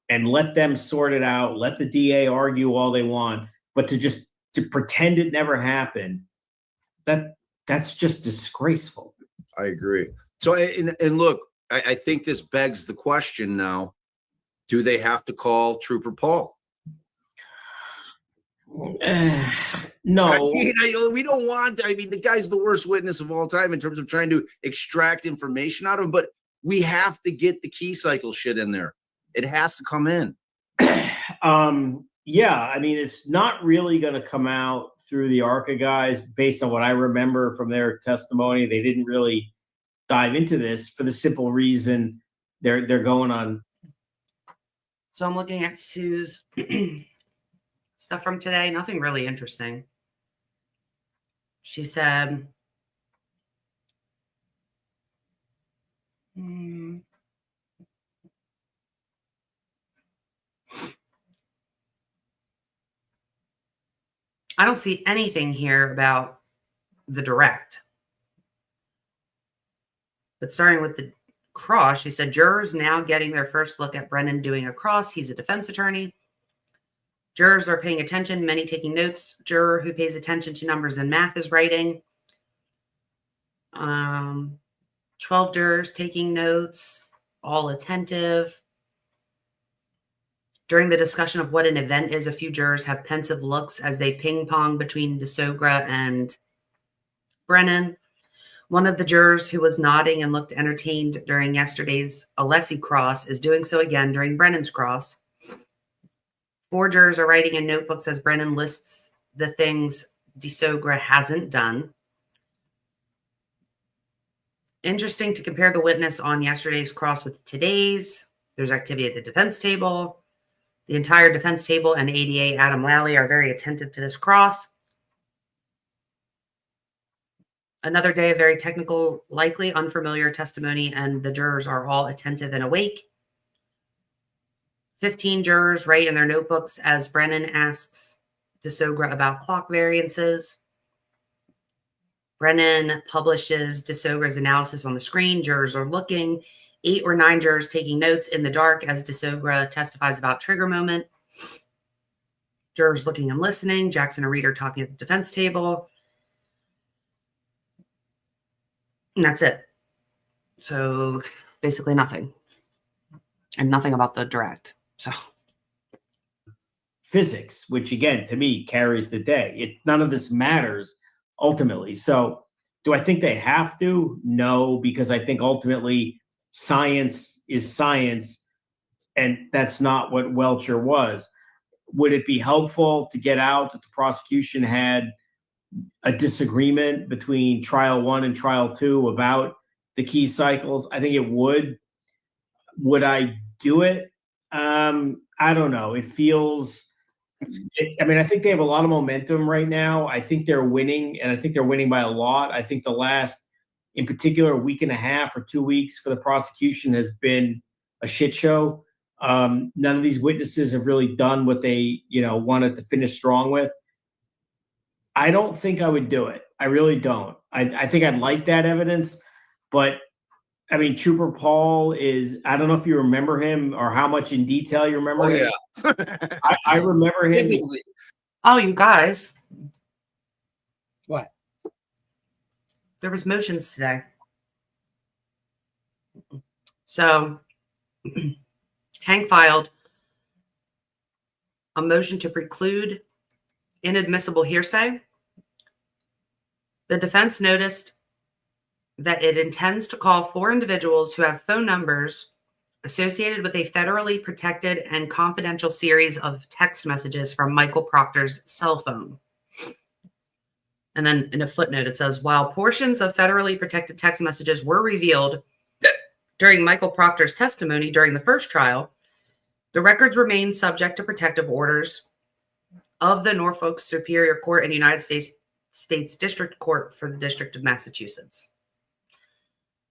and let them sort it out, let the DA argue all they want, but to pretend it never happened, that's just disgraceful. I agree. So, and look, I think this begs the question now: do they have to call Trooper Paul? No, we don't want. I mean, the guy's the worst witness of all time in terms of trying to extract information out of him. But we have to get the key cycle shit in there. It has to come in. Yeah, I mean, it's not really going to come out through the ARCA guys, based on what I remember from their testimony. They didn't really dive into this for the simple reason they're going on. So I'm looking at Sue's stuff from today. Nothing really interesting. She said, I don't see anything here about the direct. But starting with the cross, she said, jurors now getting their first look at Brennan doing a cross. He's a defense attorney. Jurors are paying attention, many taking notes. Juror who pays attention to numbers and math is writing. 12 jurors taking notes, all attentive. During the discussion of what an event is, a few jurors have pensive looks as they ping pong between DeSogra and Brennan. One of the jurors who was nodding and looked entertained during yesterday's Alessi cross is doing so again during Brennan's cross. 4 jurors are writing in notebooks as Brennan lists the things DeSogra hasn't done. Interesting to compare the witness on yesterday's cross with today's. There's activity at the defense table. The entire defense table and ADA Adam Lally are very attentive to this cross. Another day of very technical, likely unfamiliar testimony, and the jurors are all attentive and awake. 15 jurors write in their notebooks as Brennan asks DeSogra about clock variances. Brennan publishes DeSogra's analysis on the screen. Jurors are looking. 8 or 9 jurors taking notes in the dark as DeSogra testifies about trigger moment. Jurors looking and listening. Jackson, a reader, talking at the defense table. And that's it. So basically nothing. And nothing about the direct. So physics, which again, to me, carries the day. None of this matters ultimately. So do I think they have to? No, because I think ultimately science is science. And that's not what Welcher was. Would it be helpful to get out that the prosecution had a disagreement between trial 1 and trial 2 about the key cycles? I think it would. Would I do it? I don't know. It feels, I mean, I think they have a lot of momentum right now. I think they're winning, and I think they're winning by a lot. I think the last, in particular, week and a half or 2 weeks for the prosecution has been a shit show. None of these witnesses have really done what they, wanted to finish strong with. I don't think I would do it. I really don't. I think I'd like that evidence, but I mean, Trooper Paul is, I don't know if you remember him or how much in detail you remember him. Yeah. I remember him. Oh, you guys. What? There was motions today. So Hank filed a motion to preclude inadmissible hearsay. The defense noticed that it intends to call 4 individuals who have phone numbers associated with a federally protected and confidential series of text messages from Michael Proctor's cell phone. And then in a footnote, it says, while portions of federally protected text messages were revealed during Michael Proctor's testimony during the first trial, the records remain subject to protective orders of the Norfolk Superior Court and United States District Court for the District of Massachusetts.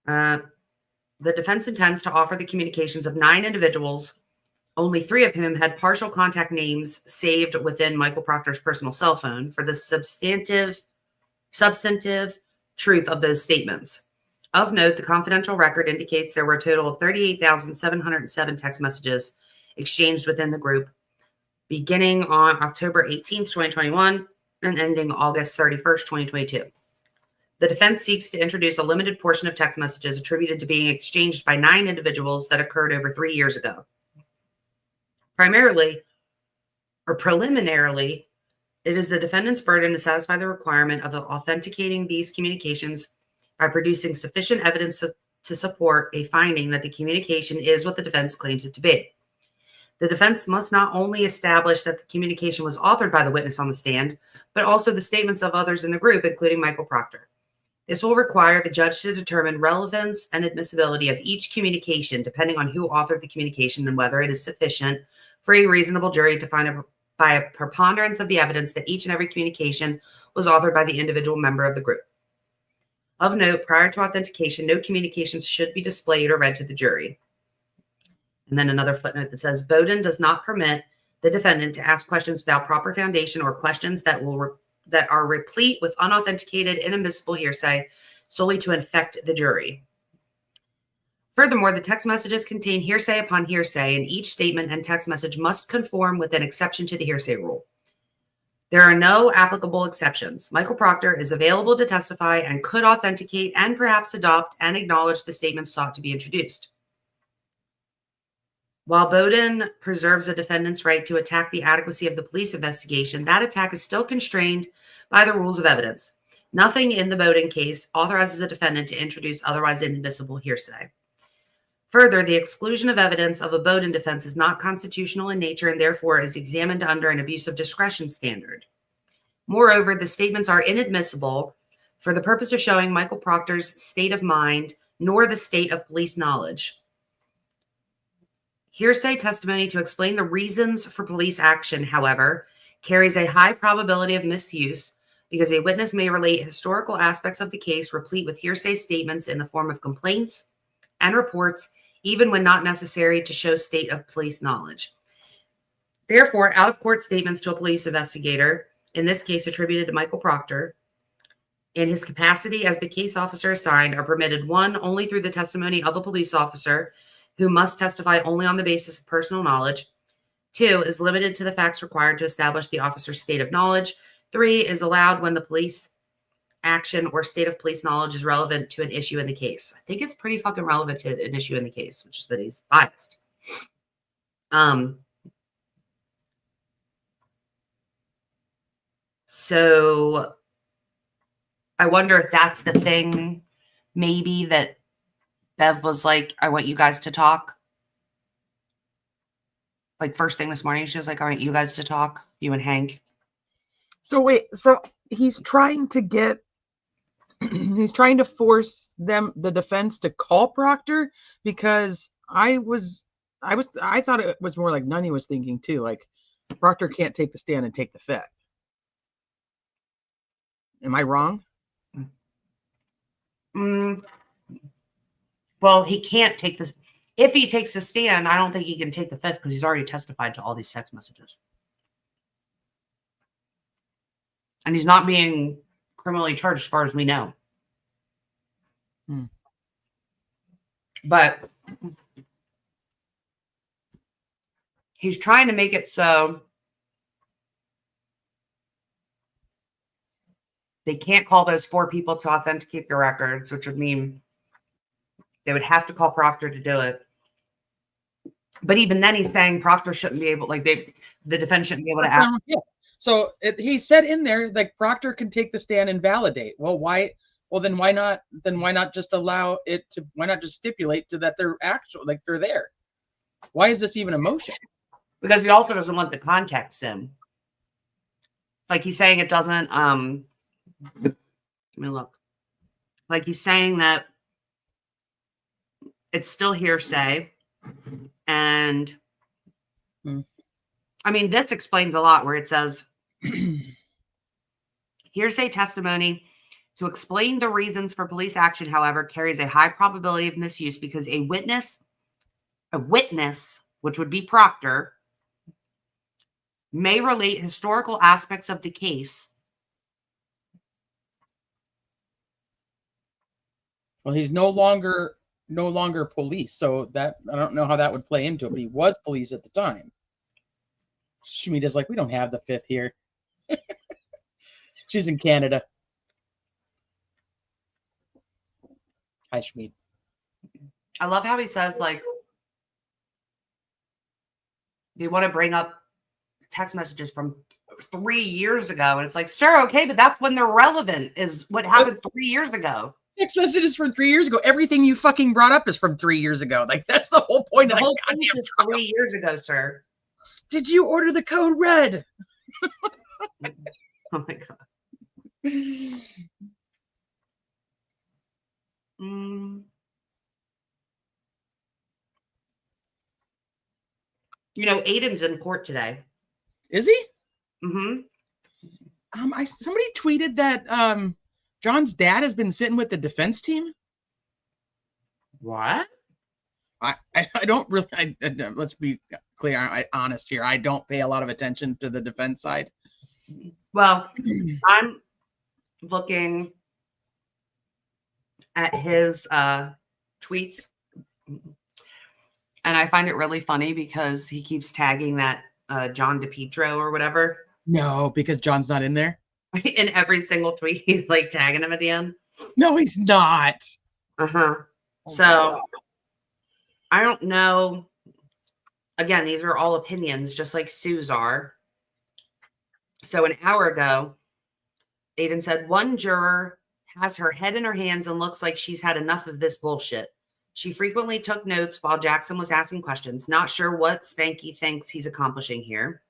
The defense intends to offer the communications of 9 individuals, only 3 of whom had partial contact names saved within Michael Proctor's personal cell phone, for the substantive truth of those statements. Of note, the confidential record indicates there were a total of 38,707 text messages exchanged within the group, beginning on October 18th, 2021, and ending August 31st, 2022. The defense seeks to introduce a limited portion of text messages attributed to being exchanged by 9 individuals that occurred over 3 years ago. Primarily, or preliminarily, it is the defendant's burden to satisfy the requirement of authenticating these communications by producing sufficient evidence to support a finding that the communication is what the defense claims it to be. The defense must not only establish that the communication was authored by the witness on the stand, but also the statements of others in the group, including Michael Proctor. This will require the judge to determine relevance and admissibility of each communication, depending on who authored the communication and whether it is sufficient for a reasonable jury to find by a preponderance of the evidence that each and every communication was authored by the individual member of the group. Of note, prior to authentication, no communications should be displayed or read to the jury. And then another footnote that says, Bowden does not permit the defendant to ask questions without proper foundation or questions that are replete with unauthenticated, inadmissible hearsay solely to infect the jury. Furthermore, the text messages contain hearsay upon hearsay, and each statement and text message must conform with an exception to the hearsay rule. There are no applicable exceptions. Michael Proctor is available to testify and could authenticate and perhaps adopt and acknowledge the statements sought to be introduced. While Bowden preserves a defendant's right to attack the adequacy of the police investigation, that attack is still constrained by the rules of evidence. Nothing in the Bowden case authorizes a defendant to introduce otherwise inadmissible hearsay. Further, the exclusion of evidence of a Bowden defense is not constitutional in nature and therefore is examined under an abuse of discretion standard. Moreover, the statements are inadmissible for the purpose of showing Michael Proctor's state of mind nor the state of police knowledge. Hearsay testimony to explain the reasons for police action, however, carries a high probability of misuse because a witness may relate historical aspects of the case replete with hearsay statements in the form of complaints and reports, even when not necessary to show state of police knowledge. Therefore, out-of-court statements to a police investigator, in this case attributed to Michael Proctor, in his capacity as the case officer assigned, are permitted, 1, only through the testimony of a police officer who must testify only on the basis of personal knowledge. 2, is limited to the facts required to establish the officer's state of knowledge. 3, is allowed when the police action or state of police knowledge is relevant to an issue in the case. I think it's pretty fucking relevant to an issue in the case, which is that he's biased. So I wonder if that's the thing, maybe, that Bev was like, I want you guys to talk. Like first thing this morning, she was like, all right, you guys to talk, you and Hank. So wait, so he's trying to get, he's trying to force the defense to call Proctor, because I thought it was more like Nunny was thinking too, like Proctor can't take the stand and take the fifth. Am I wrong? Well, he can't take this. If he takes the stand, I don't think he can take the fifth because he's already testified to all these text messages. And he's not being criminally charged as far as we know. But he's trying to make it so they can't call those 4 people to authenticate the records, which would mean they would have to call Proctor to do it. But even then, he's saying Proctor shouldn't be able, like the defense shouldn't be able to ask. Yeah. So he said in there, like, Proctor can take the stand and validate. Well, why? Well, then why not? Then why not just allow it to? Why not just stipulate to that they're actual, like they're there? Why is this even a motion? Because he also doesn't want the context in. Like he's saying it doesn't. Let me look. Like he's saying that it's still hearsay, and I mean this explains a lot. Where it says hearsay testimony to explain the reasons for police action, however, carries a high probability of misuse because a witness, which would be Proctor, may relate historical aspects of the case. Well, he's no longer police, so that I don't know how that would play into it. But he was police at the time. Schmieda's like, we don't have the fifth here. She's in Canada. Hi, Schmied. I love how he says, like, they want to bring up text messages from 3 years ago. And it's like, sir, okay, but that's when they're relevant, is what happened 3 years ago. Text messages from 3 years ago. Everything you fucking brought up is from 3 years ago. Like, that's the whole point The of whole that case is 3 years ago, sir. Did you order the code red? Oh my God. You know, Aiden's in court today. Is he? Mm-hmm. Somebody tweeted that John's dad has been sitting with the defense team. What? I don't really. Let's be clear. Honest here. I don't pay a lot of attention to the defense side. Well, I'm looking at his tweets, and I find it really funny because he keeps tagging that John DePietro or whatever. No, because John's not in there. In every single tweet, he's like tagging him at the end. No, he's not. Uh-huh. Oh, So God. I don't know. Again, these are all opinions, just like Sue's are. So an hour ago, Aiden said, one juror has her head in her hands and looks like she's had enough of this bullshit. She frequently took notes while Jackson was asking questions. Not sure what Spanky thinks he's accomplishing here.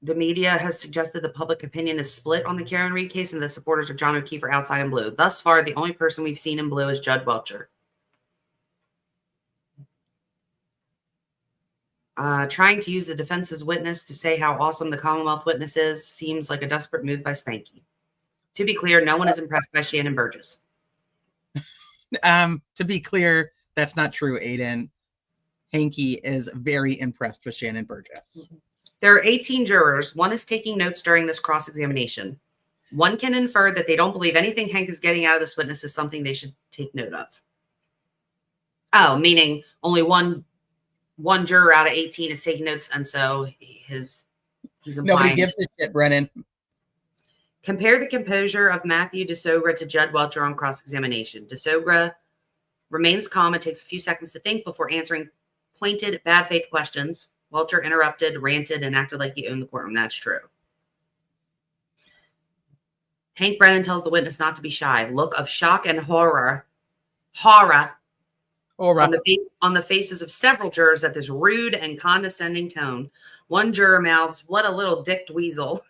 The media has suggested the public opinion is split on the Karen Reed case, and the supporters of John O'Keefe are outside in blue. Thus far, the only person we've seen in blue is Judd Welcher. Trying to use the defense's witness to say how awesome the Commonwealth witness is seems like a desperate move by Spanky. To be clear, no one is impressed by Shannon Burgess. To be clear, that's not true, Aiden. Hanky is very impressed with Shannon Burgess. There are 18 jurors. One is taking notes during this cross-examination. One can infer that they don't believe anything Hank is getting out of this witness is something they should take note of. Oh, meaning only one juror out of 18 is taking notes, and so he's implying. Nobody gives a shit, Brennan. Compare the composure of Matthew DeSogra to Judd Welcher on cross-examination. DeSogra remains calm and takes a few seconds to think before answering pointed, bad faith questions. Welcher interrupted, ranted, and acted like he owned the courtroom. That's true. Hank Brennan tells the witness not to be shy. Look of shock and horror. All right. On the faces of several jurors at this rude and condescending tone. One juror mouths, "What a little dicked weasel."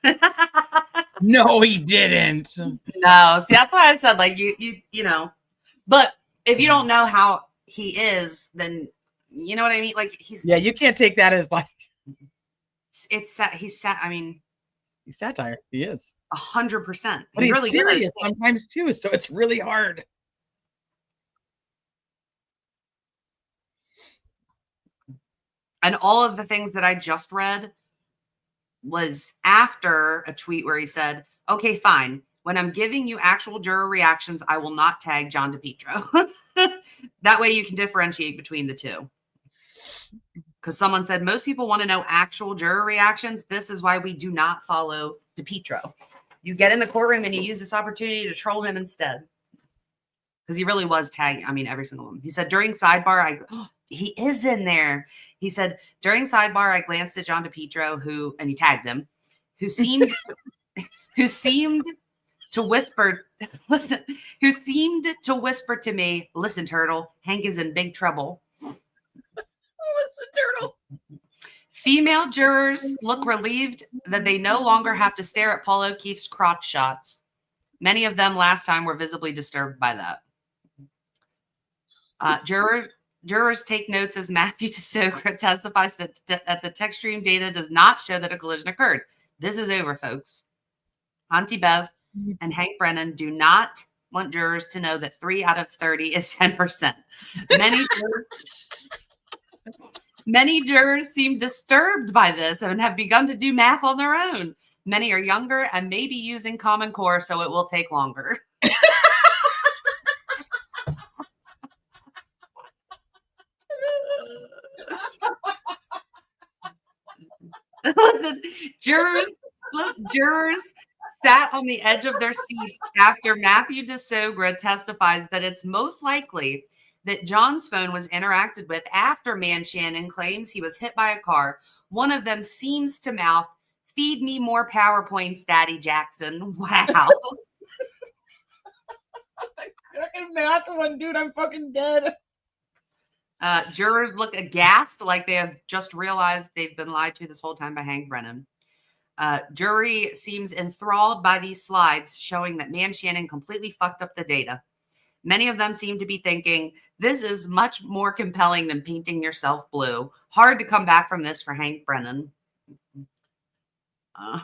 No, he didn't. No, see, that's why I said, like, you know. But if you don't know how he is, then you know what I mean. Like, he's you can't take that as like I mean, he's satire. He is 100%. but he's really serious good. sometimes too. So it's really hard. And all of the things that I just read was after a tweet where he said, "Okay, fine. When I'm giving you actual juror reactions, I will not tag John DePietro." That way you can differentiate between the two. Because someone said, most people want to know actual juror reactions. This is why we do not follow DePietro. You get in the courtroom and you use this opportunity to troll him instead. Because he really was tagging, I mean, every single one. He said, during sidebar, he is in there. He said, during sidebar, I glanced at John DePietro, and he tagged him, who seemed to whisper, who seemed to whisper to me, "Listen, Turtle, Hank is in big trouble." Listen, Turtle. Female jurors look relieved that they no longer have to stare at Paul O'Keefe's crotch shots. Many of them last time were visibly disturbed by that. Jurors take notes as Matthew DeSogra testifies that the tech stream data does not show that a collision occurred. This is over, folks. Auntie Bev and Hank Brennan do not want jurors to know that 3 out of 30 is 10%. Many jurors seem disturbed by this and have begun to do math on their own. Many are younger and may be using Common Core, so it will take longer. Jurors sat on the edge of their seats after Matthew DeSogra testifies that it's most likely that John's phone was interacted with after Manshannon claims he was hit by a car. One of them seems to mouth, "Feed me more PowerPoints, Daddy Jackson." Wow. Fucking math one, dude. I'm fucking dead. Jurors look aghast, like they have just realized they've been lied to this whole time by Hank Brennan. Jury seems enthralled by these slides showing that Manshannon completely fucked up the data. Many of them seem to be thinking, this is much more compelling than painting yourself blue. Hard to come back from this for Hank Brennan. Oh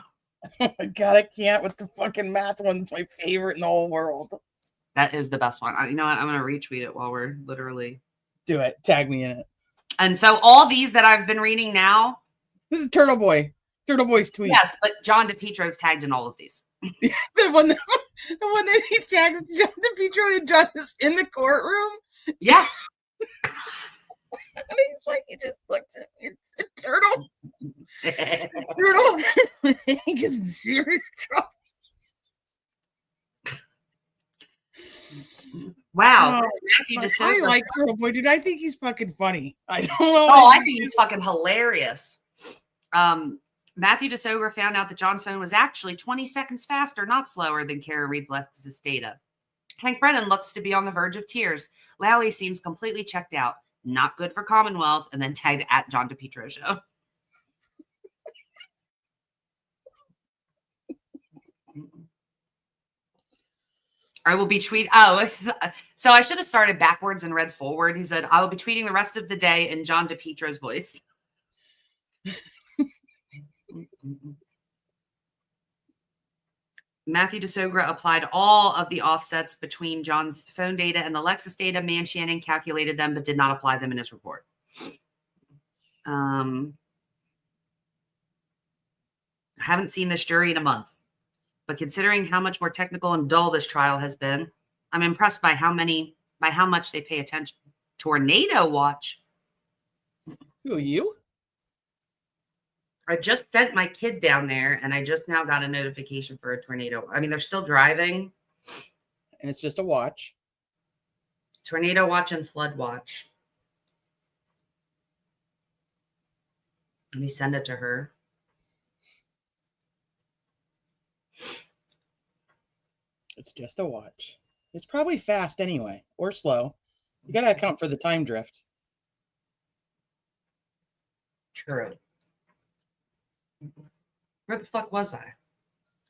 my God, I can't with the fucking math one. It's my favorite in the whole world. That is the best one. You know what? I'm going to retweet it while we're literally. Do it. Tag me in it. And so all these that I've been reading now. This is Turtle Boy. Turtle Boy's tweet. Yes, but John DePietro's tagged in all of these. the one that he tags John DePietro and John is in the courtroom. Yes. And he's like, he just looked at me and said, Turtle. Turtle. Hank is in serious trouble. Wow. I like Turtle Boy, dude. I think he's fucking funny. I don't know. Oh, I think he's fucking hilarious. Matthew DeSogra found out that John's phone was actually 20 seconds faster, not slower, than Kara Reed's Lexus data. Hank Brennan looks to be on the verge of tears. Lally seems completely checked out. Not good for Commonwealth, and then tagged at John DePietro Show. I will be tweeting. Oh, so I should have started backwards and read forward. He said, I will be tweeting the rest of the day in John DePietro's voice. Matthew DeSogra applied all of the offsets between John's phone data and the Lexus data. Manshannon calculated them, but did not apply them in his report. I haven't seen this jury in a month, but considering how much more technical and dull this trial has been, I'm impressed by how much they pay attention. Tornado watch. Who are you? I just sent my kid down there, and I just now got a notification for a tornado. I mean, they're still driving. And it's just a watch. Tornado watch and flood watch. Let me send it to her. It's just a watch. It's probably fast anyway, or slow. You gotta account for the time drift. True. Where the fuck was I?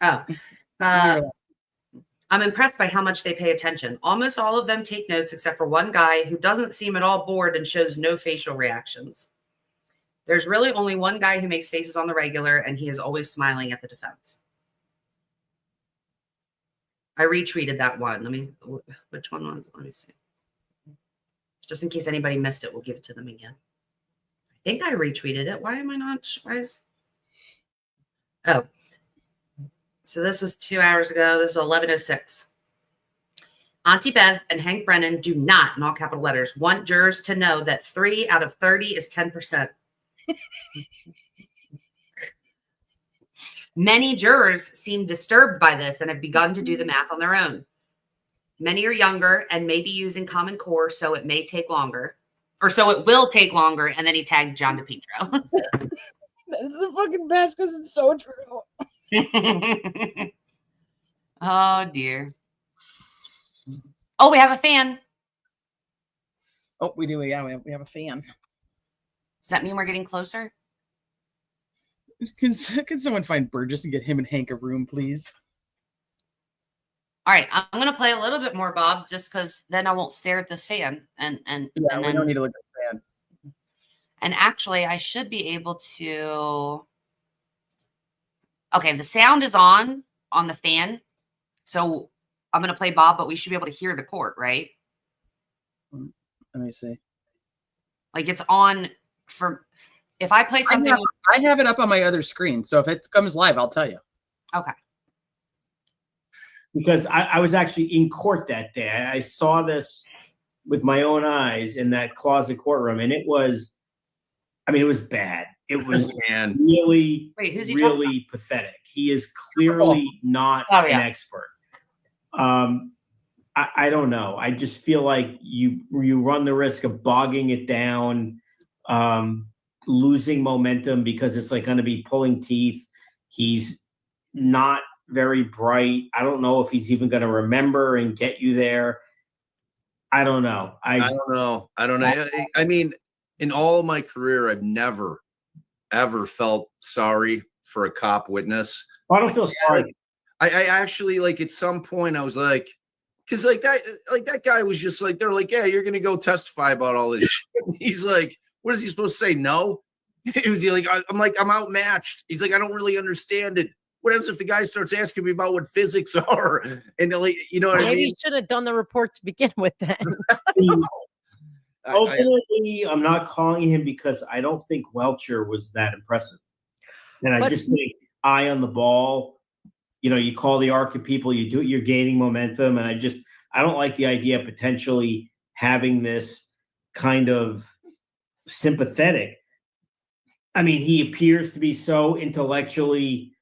Oh, I'm impressed by how much they pay attention. Almost all of them take notes except for one guy who doesn't seem at all bored and shows no facial reactions. There's really only one guy who makes faces on the regular, and he is always smiling at the defense. I retweeted that one. Which one was it? Let me see. Just in case anybody missed it, we'll give it to them again. I think I retweeted it. Why am I not? Oh. So this was 2 hours ago. This is 11:06. Auntie Beth and Hank Brennan do not, in all capital letters, want jurors to know that 3 out of 30 is 10%. Many jurors seem disturbed by this and have begun to do the math on their own. Many are younger and may be using Common Core, so it may take longer. Or so it will take longer. And then he tagged John DePietro. That is the fucking best because it's so true. Oh, dear. Oh, we have a fan. Oh, we do. Yeah, we have a fan. Does that mean we're getting closer? Can someone find Burgess and get him and Hank a room, please? All right, I'm going to play a little bit more, Bob, just because then I won't stare at this fan. And we don't need to look at the fan. And actually, I should be able to. Okay, the sound is on the fan. So I'm going to play Bob, but we should be able to hear the court, right? Let me see. Like it's on for. If I play something. I have it up on my other screen. So if it comes live, I'll tell you. Okay. Because I was actually in court that day. I saw this with my own eyes in that closet courtroom, and it was bad. It was really, really pathetic. He is clearly not an expert. I don't know. I just feel like you run the risk of bogging it down, losing momentum because it's like going to be pulling teeth. He's not very bright. I don't know if he's even going to remember and get you there. I don't know. I don't know. I mean, in all of my career, I've never, ever felt sorry for a cop witness. I don't feel sorry. I actually, like, at some point I was like, because that guy was just like, they're like, yeah, you're going to go testify about all this shit. He's like, what is he supposed to say? No. It was like, I'm like, I'm outmatched. He's like, I don't really understand it. What happens if the guy starts asking me about what physics are? And like, you know what I mean? Maybe you should have done the report to begin with then. Ultimately, I'm not calling him because I don't think Welcher was that impressive. And I just think eye on the ball, you know, you call the ARCA people, you do it, you're gaining momentum. And I don't like the idea of potentially having this kind of sympathetic. I mean, he appears to be so intellectually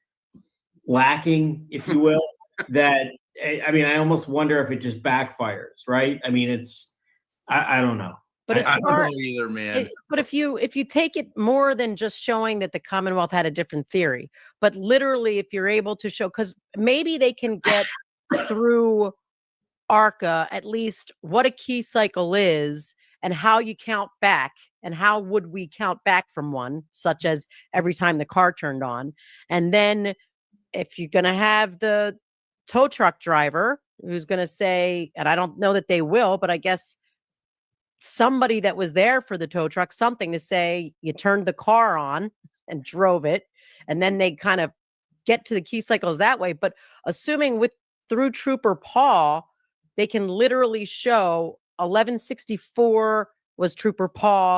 lacking, if you will, that I mean, I almost wonder if it just backfires, right? I mean, I don't know. But I don't know either, man. But if you take it more than just showing that the Commonwealth had a different theory, but literally if you're able to show, because maybe they can get through ARCA at least what a key cycle is and how you count back and how would we count back from one, such as every time the car turned on. And then if you're going to have the tow truck driver who's going to say, and I don't know that they will, but I guess somebody that was there for the tow truck, something to say, you turned the car on and drove it. And then they kind of get to the key cycles that way. But assuming through Trooper Paul, they can literally show 1164 was Trooper Paul,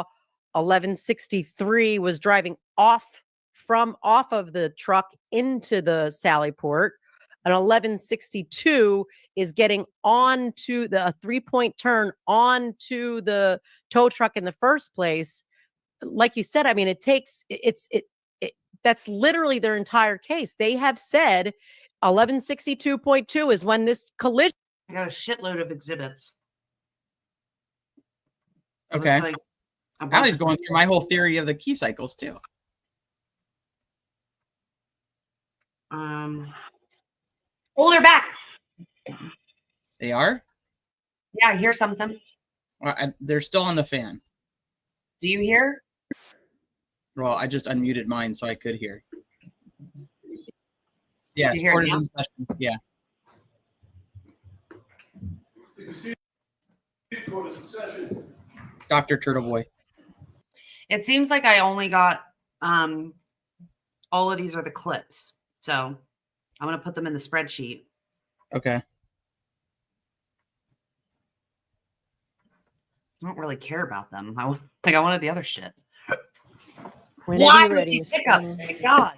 1163 was driving off of the truck into the Sally Port, and 1162 is getting onto the 3-point turn onto the tow truck in the first place. Like you said, I mean, that's literally their entire case. They have said 1162.2 is when this collision. I got a shitload of exhibits. Okay. Like Allie's going through my whole theory of the key cycles too. Oh, they're back. They are? Yeah, here's something. They're still on the fan. Do you hear? Well, I just unmuted mine so I could hear. Yes, you hear court it is now? in session. Yeah. Court is in session. Dr. Turtleboy. It seems like I only got all of these are the clips. So I'm gonna put them in the spreadsheet. Okay. I don't really care about them. I wanted the other shit. Whenever Why you're with ready, these Mr. hiccups? Connor. My God.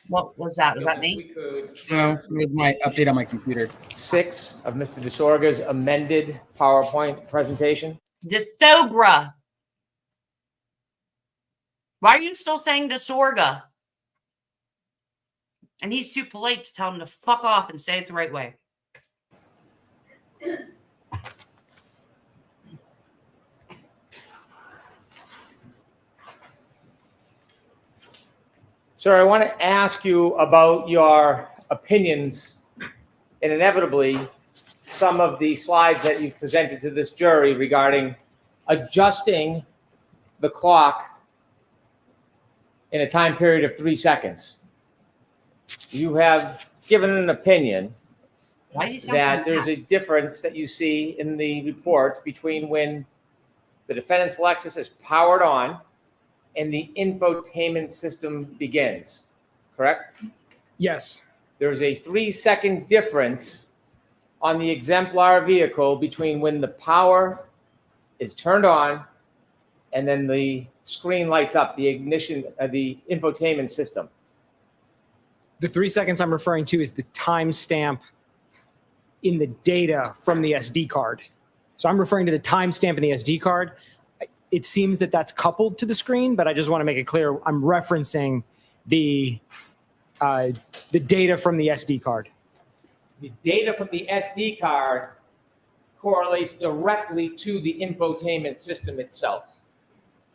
What was that? Was that me? No, it was my update on my computer. 6 of Mr. DeSorga's amended PowerPoint presentation. Disobra. Why are you still saying Disorga? And he's too polite to tell him to fuck off and say it the right way. Sir, I want to ask you about your opinions, and inevitably, some of the slides that you've presented to this jury regarding adjusting the clock in a time period of 3 seconds. You have given an opinion Why does he sound that so there's mad? a difference that you see in the reports between when the defendant's Lexus is powered on and the infotainment system begins, correct? Yes. There's a 3-second difference on the exemplar vehicle between when the power is turned on and then the screen lights up, the ignition, the infotainment system. The 3 seconds I'm referring to is the timestamp in the data from the SD card. So I'm referring to the timestamp in the SD card. It seems that that's coupled to the screen, but I just want to make it clear I'm referencing the data from the SD card. The data from the SD card correlates directly to the infotainment system itself.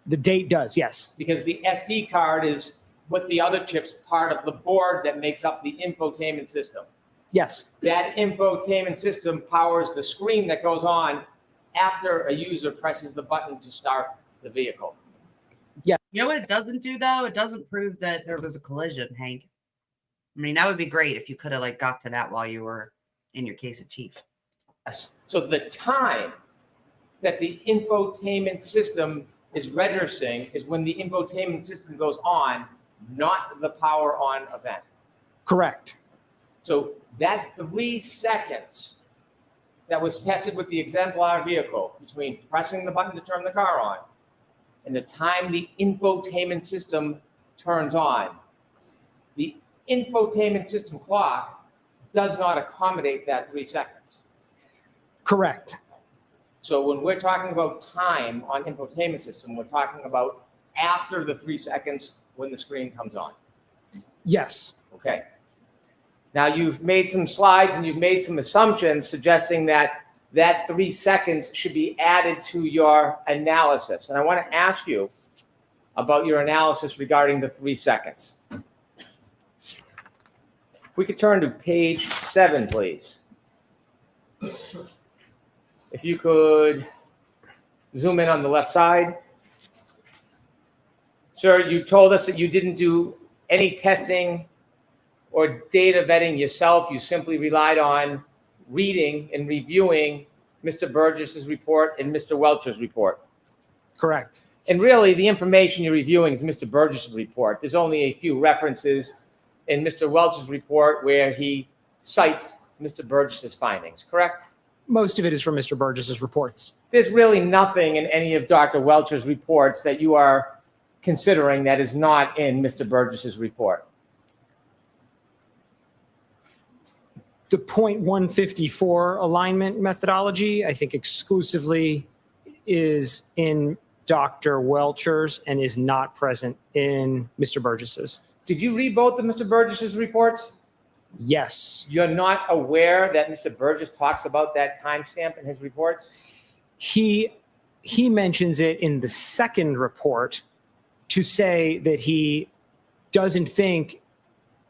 The date does, yes. Because the SD card is with the other chips part of the board that makes up the infotainment system. Yes. That infotainment system powers the screen that goes on after a user presses the button to start the vehicle. Yeah. You know what it doesn't do though? It doesn't prove that there was a collision, Hank. I mean, that would be great if you could have got to that while you were in your case in chief. Yes. So the time that the infotainment system is registering is when the infotainment system goes on, not the power on event. Correct. So that 3 seconds that was tested with the exemplar vehicle between pressing the button to turn the car on and the time the infotainment system turns on, the infotainment system clock does not accommodate that 3 seconds. Correct. So when we're talking about time on infotainment system, we're talking about after the 3 seconds when the screen comes on. Yes. Okay. Now you've made some slides and you've made some assumptions suggesting that that 3 seconds should be added to your analysis. And I want to ask you about your analysis regarding the 3 seconds. If we could turn to page 7, please. If you could zoom in on the left side. Sir, you told us that you didn't do any testing or data vetting yourself. You simply relied on reading and reviewing Mr. Burgess's report and Mr. Welcher's report. Correct. And really, the information you're reviewing is Mr. Burgess's report. There's only a few references in Mr. Welcher's report where he cites Mr. Burgess's findings, correct? Most of it is from Mr. Burgess's reports. There's really nothing in any of Dr. Welcher's reports that you are considering that is not in Mr. Burgess's report. The .154 alignment methodology, I think exclusively is in Dr. Welcher's and is not present in Mr. Burgess's. Did you read both of Mr. Burgess's reports? Yes. You're not aware that Mr. Burgess talks about that timestamp in his reports? He he mentions it in the second report to say that he doesn't think,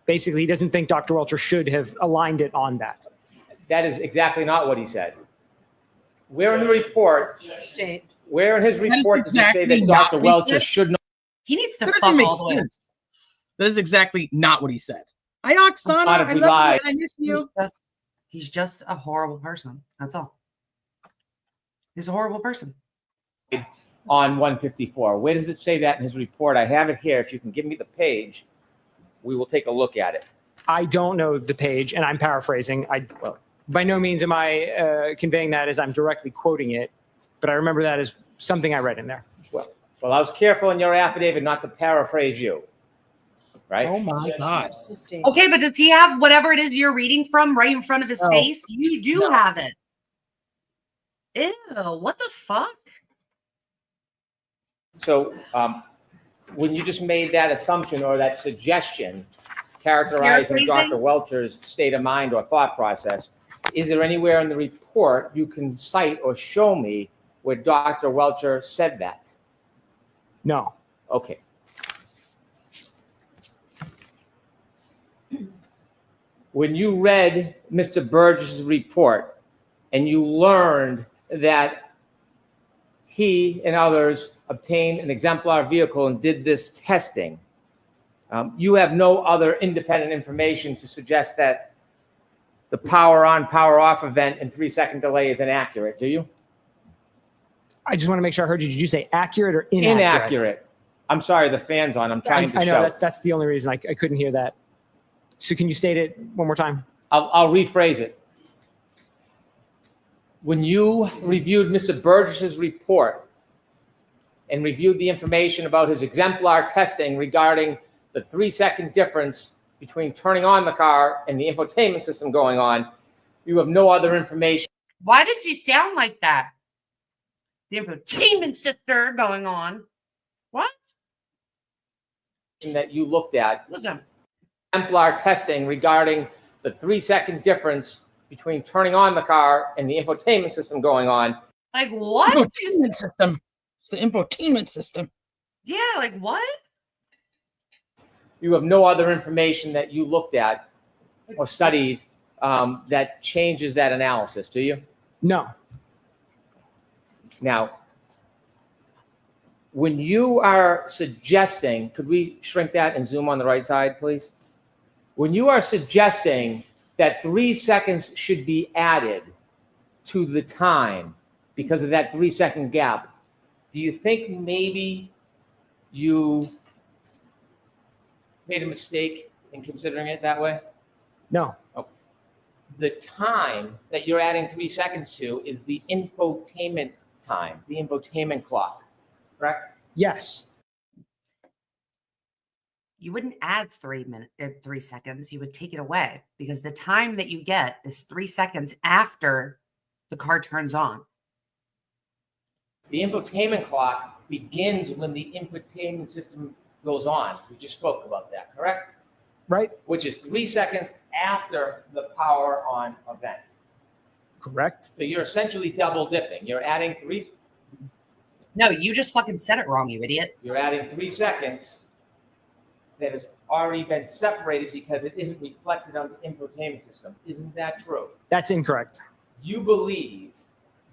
basically, he doesn't think Dr. Welcher should have aligned it on that. That is exactly not what he said. Where in the report, State. where in his report does he say exactly that not Dr. what he Welcher said. should not? He needs to That fuck doesn't make all the way. sense. That is exactly not what he said. Hi, Oksana. Not if I he love you lied. and I miss you. He's just a horrible person. That's all. He's a horrible person. On 154. Where does it say that in his report? I have it here. If you can give me the page, we will take a look at it. I don't know the page, and I'm paraphrasing. By no means am I conveying that as I'm directly quoting it, but I remember that as something I read in there. Well, I was careful in your affidavit not to paraphrase you, right? Oh my God. Okay, but does he have whatever it is you're reading from right in front of his No. face? You do No. have it. Ew, what the fuck? So when you just made that assumption or that suggestion characterizing Paraphrasing? Dr. Welcher's state of mind or thought process, is there anywhere in the report you can cite or show me where Dr. Welcher said that? No. Okay. When you read Mr. Burgess's report and you learned that he and others obtained an exemplar vehicle and did this testing, you have no other independent information to suggest that the power on, power off event and 3-second delay is inaccurate, do you? I just want to make sure I heard you. Did you say accurate or inaccurate? Inaccurate. I'm sorry, the fan's on. I'm trying to I know show. that's the only reason I couldn't hear that. So can you state it one more time? I'll rephrase it. When you reviewed Mr. Burgess's report and reviewed the information about his exemplar testing regarding the 3-second difference between turning on the car and the infotainment system going on, you have no other information. Why does he sound like that? The infotainment sister going on. What? That you looked at. Listen. Exemplar testing regarding the 3-second difference between turning on the car and the infotainment system going on. Like what? Infotainment system. It's the infotainment system. Yeah, like what? You have no other information that you looked at or studied that changes that analysis, do you? No. Now, when you are suggesting, could we shrink that and zoom on the right side, please? When you are suggesting that 3 seconds should be added to the time because of that 3-second gap, do you think maybe you made a mistake in considering it that way? No. Okay. The time that you're adding 3 seconds to is the infotainment time, the infotainment clock, correct? Yes. You wouldn't add 3 seconds. You would take it away because the time that you get is 3 seconds after the car turns on. The infotainment clock begins when the infotainment system goes on. We just spoke about that, correct? Right. Which is 3 seconds after the power on event. Correct. So you're essentially double dipping. You're adding No, you just fucking said it wrong, you idiot. You're adding 3 seconds that has already been separated because it isn't reflected on the infotainment system. Isn't that true? That's incorrect. You believe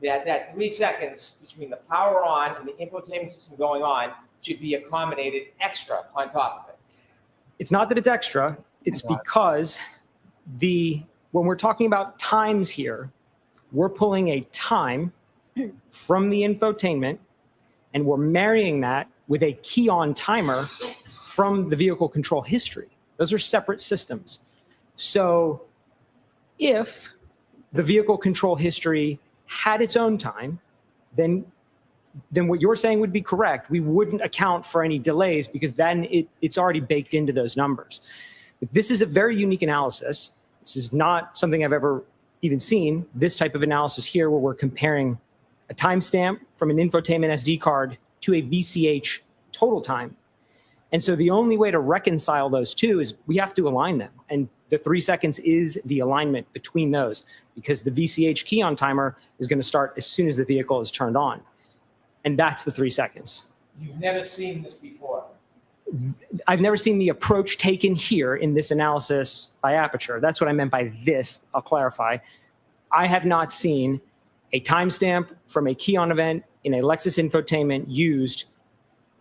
that that 3 seconds between the power on and the infotainment system going on should be accommodated extra on top of it. It's not that it's extra. It's because when we're talking about times here, we're pulling a time from the infotainment and we're marrying that with a key on timer from the vehicle control history. Those are separate systems. So if the vehicle control history had its own time, then what you're saying would be correct. We wouldn't account for any delays because then it's already baked into those numbers. But this is a very unique analysis. This is not something I've ever even seen, this type of analysis here where we're comparing a timestamp from an infotainment SD card to a VCH total time. And so the only way to reconcile those two is we have to align them. And the 3 seconds is the alignment between those because the VCH key on timer is going to start as soon as the vehicle is turned on. and that's the 3 seconds. You've never seen this before. I've never seen the approach taken here in this analysis by Aperture. That's what I meant by this. I'll clarify. I have not seen a timestamp from a key-on event in a Lexus infotainment used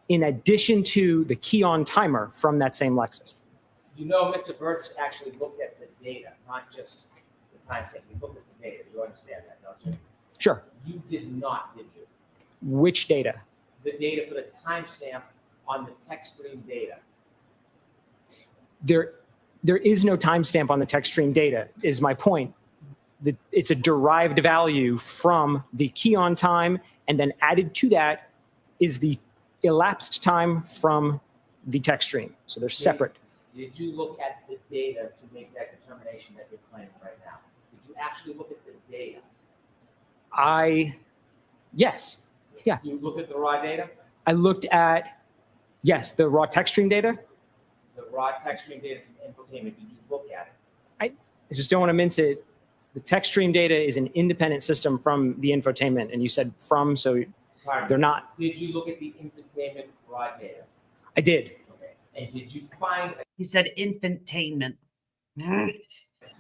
in addition to the key-on timer from that same Lexus. You know, Mr. Burks actually looked at the data, not just the timestamp. He looked at the data. You understand that, don't you? Sure. You did not, did you? Which data? The data for the timestamp on the text stream data. There is no timestamp on the text stream data, is my point. It's a derived value from the key-on time, and then added to that is the elapsed time from the text stream. So they're separate. Did you look at the data to make that determination that you're claiming right now? Did you actually look at the data? Yes. Yeah. You looked at the raw data? I looked at, yes, the raw text stream data. The raw text stream data from infotainment, did you look at it? I just don't want to mince it. The text stream data is an independent system from the infotainment, and you said from, so they're not. Did you look at the infotainment raw data? I did. Okay. And did you find He said infotainment. a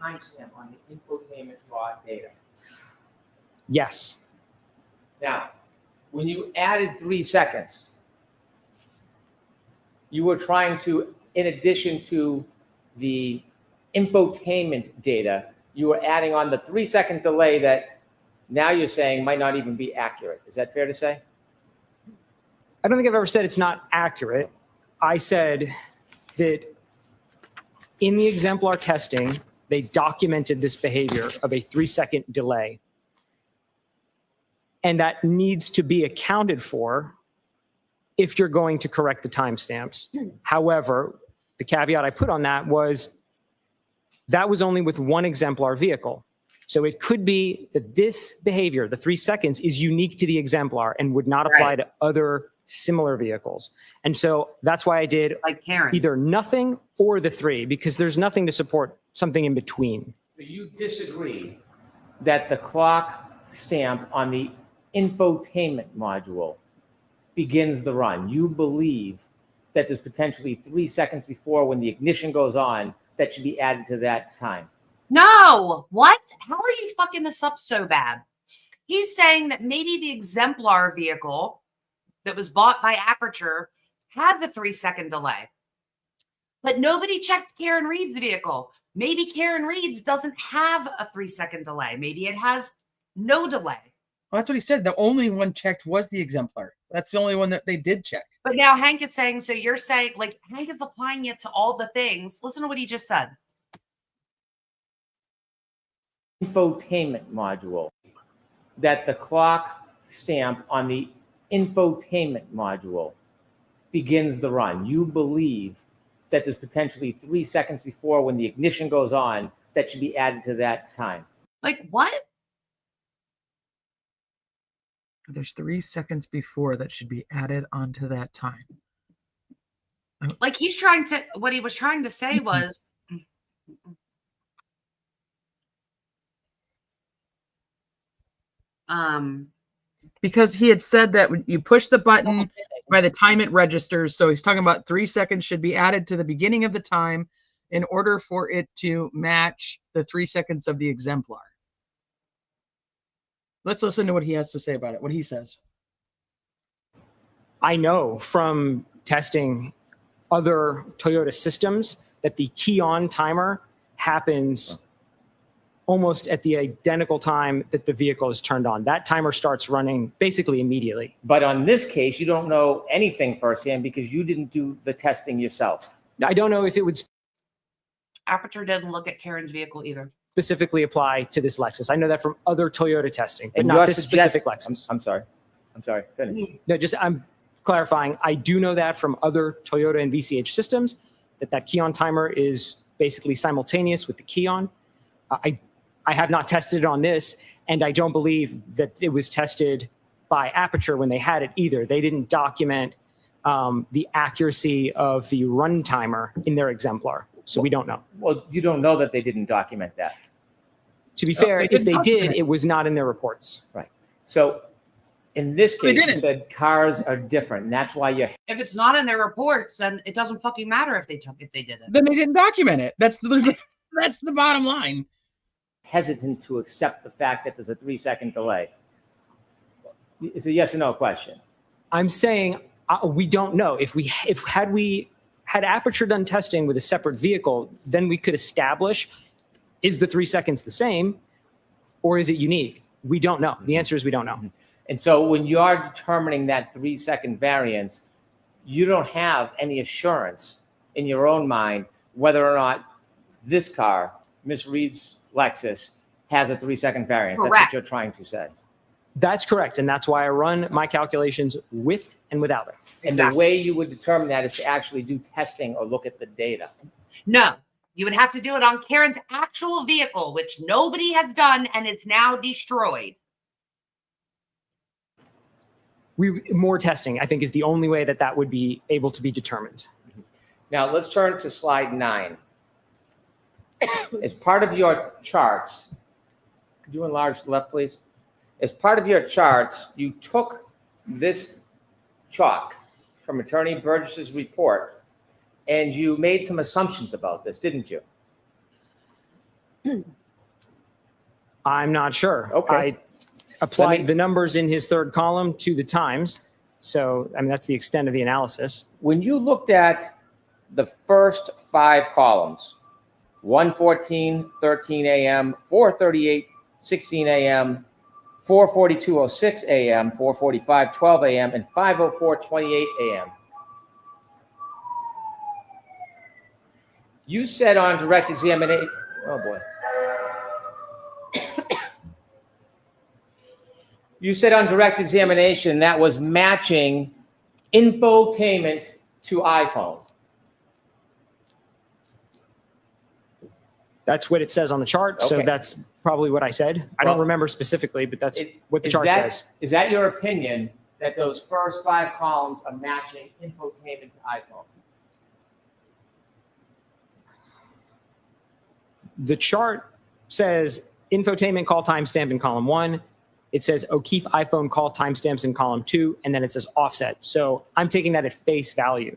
timestamp on the infotainment raw data? Yes. Now, when you added 3 seconds, you were trying to, in addition to the infotainment data, you were adding on the 3 second delay that now you're saying might not even be accurate. Is that fair to say? I don't think I've ever said it's not accurate. I said that in the exemplar testing, they documented this behavior of a 3 second delay. And that needs to be accounted for if you're going to correct the timestamps. However, the caveat I put on that was only with one exemplar vehicle. So it could be that this behavior, the 3 seconds, is unique to the exemplar and would not apply to other similar vehicles. And so that's why I did like Karen. Either nothing or the 3, because there's nothing to support something in between. So you disagree that the clock stamp on the infotainment module begins the run. You believe that there's potentially 3 seconds before when the ignition goes on that should be added to that time. No, what? How are you fucking this up so bad? He's saying that maybe the exemplar vehicle that was bought by Aperture had the 3 second delay, but nobody checked Karen Reed's vehicle. Maybe Karen Reed's doesn't have a 3 second delay. Maybe it has no delay. Well, that's what he said. The only one checked was the exemplar. That's the only one that they did check. But now Hank is saying, so you're saying, like, Hank is applying it to all the things. Listen to what he just said. Infotainment module, that the clock stamp on the infotainment module begins the run. You believe that there's potentially 3 seconds before when the ignition goes on that should be added to that time. Like, what? There's 3 seconds before that should be added onto that time. Like, he's trying to, what he was trying to say was, because he had said that when you push the button, by the time it registers, so he's talking about 3 seconds should be added to the beginning of the time in order for it to match the 3 seconds of the exemplar. Let's listen to what he has to say about it, what he says. I know from testing other Toyota systems that the key-on timer happens almost at the identical time that the vehicle is turned on. That timer starts running basically immediately. But on this case, you don't know anything firsthand because you didn't do the testing yourself. I don't know if it would Aperture didn't look at Karen's vehicle either. Specifically apply to this Lexus. I know that from other Toyota testing, but not this specific Lexus. I'm sorry, finish. No, just I'm clarifying. I do know that from other Toyota and VCH systems that key-on timer is basically simultaneous with the key-on. I have not tested it on this, and I don't believe that it was tested by Aperture when they had it either. They didn't document the accuracy of the run timer in their exemplar, so we don't know. Well, you don't know that they didn't document that. To be fair, if they did, it was not in their reports. Right. So In this They case, you didn't. said cars are different, and that's why you're If it's not in their reports, then it doesn't fucking matter if they did it. Then they didn't document it. That's the bottom line. hesitant to accept the fact that there's a 3-second delay. It's a yes or no question. I'm saying we don't know. If had we had Aperture done testing with a separate vehicle, then we could establish, is the 3 seconds the same or is it unique? We don't know. The answer is we don't know. And so when you are determining that 3-second variance, you don't have any assurance in your own mind whether or not this car, Miss Reed's Lexus, has a 3-second variance. That's what you're trying to say. That's correct. And that's why I run my calculations with and without it. And the way you would determine that is to actually do testing or look at the data. No, you would have to do it on Karen's actual vehicle, which nobody has done and is now destroyed. More testing, I think, is the only way that would be able to be determined. Now let's turn to slide 9. As part of your charts, could you enlarge the left, please? As part of your charts, you took this chalk from Attorney Burgess's report and you made some assumptions about this, didn't you? I'm not sure. Okay. I applied the numbers in his third column to the times. So, I mean, that's the extent of the analysis. When you looked at the first 5 columns, 1:14, 13 a.m., 4:38, 16 a.m., 4:42:06 a.m., 4:45, 12 a.m., and 5:04, 28 a.m. You said on direct examination, oh boy. You said on direct examination that was matching infotainment to iPhone. That's what it says on the chart. So Okay. that's probably what I said. I don't remember specifically, but that's what the chart says. Is that your opinion that those first 5 columns are matching infotainment to iPhone? The chart says infotainment call timestamp in column 1. It says O'Keefe iPhone call timestamps in column 2, and then it says offset. So I'm taking that at face value.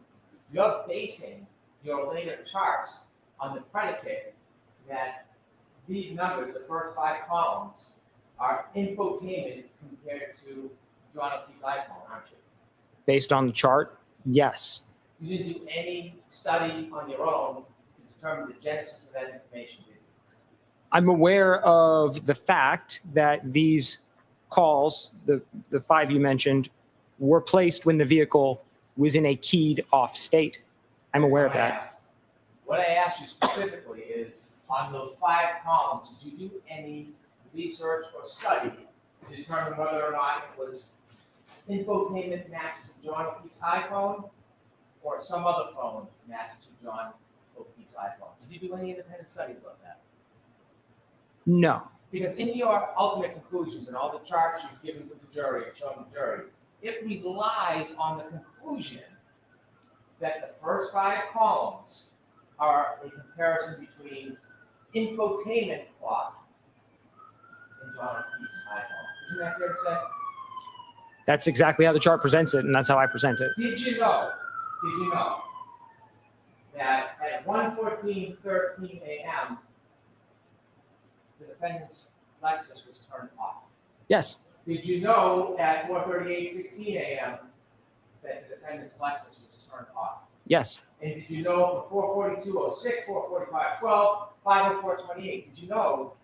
You're basing your later charts on the predicate that these numbers, the first 5 columns, are infotainment compared to John O'Keefe's iPhone, aren't you? Based on the chart, yes. You didn't do any study on your own to determine the genesis of that information, did you? I'm aware of the fact that these calls, the 5 you mentioned, were placed when the vehicle was in a keyed off state. I'm aware of that. What I asked you specifically is, on those 5 columns, did you do any research or study to determine whether or not it was infotainment matched to John O'Keefe's iPhone or some other phone matched to John O'Keefe's iPhone? Did you do any independent studies about that? No. Because in your ultimate conclusions and all the charts you've given to the jury and shown the jury, it relies on the conclusion that the first 5 columns are a comparison between infotainment clock and John O'Keefe's iPhone. Isn't that fair to say? That's exactly how the chart presents it, and that's how I present it. Did you know that at 1:14:13 a.m., the defendant's Lexus was turned off? Yes. Did you know at 4:38:16 a.m. that the defendant's Lexus was turned off? Yes. And did you know for 4:42:06, 4:45:12, 5:04:28, did you know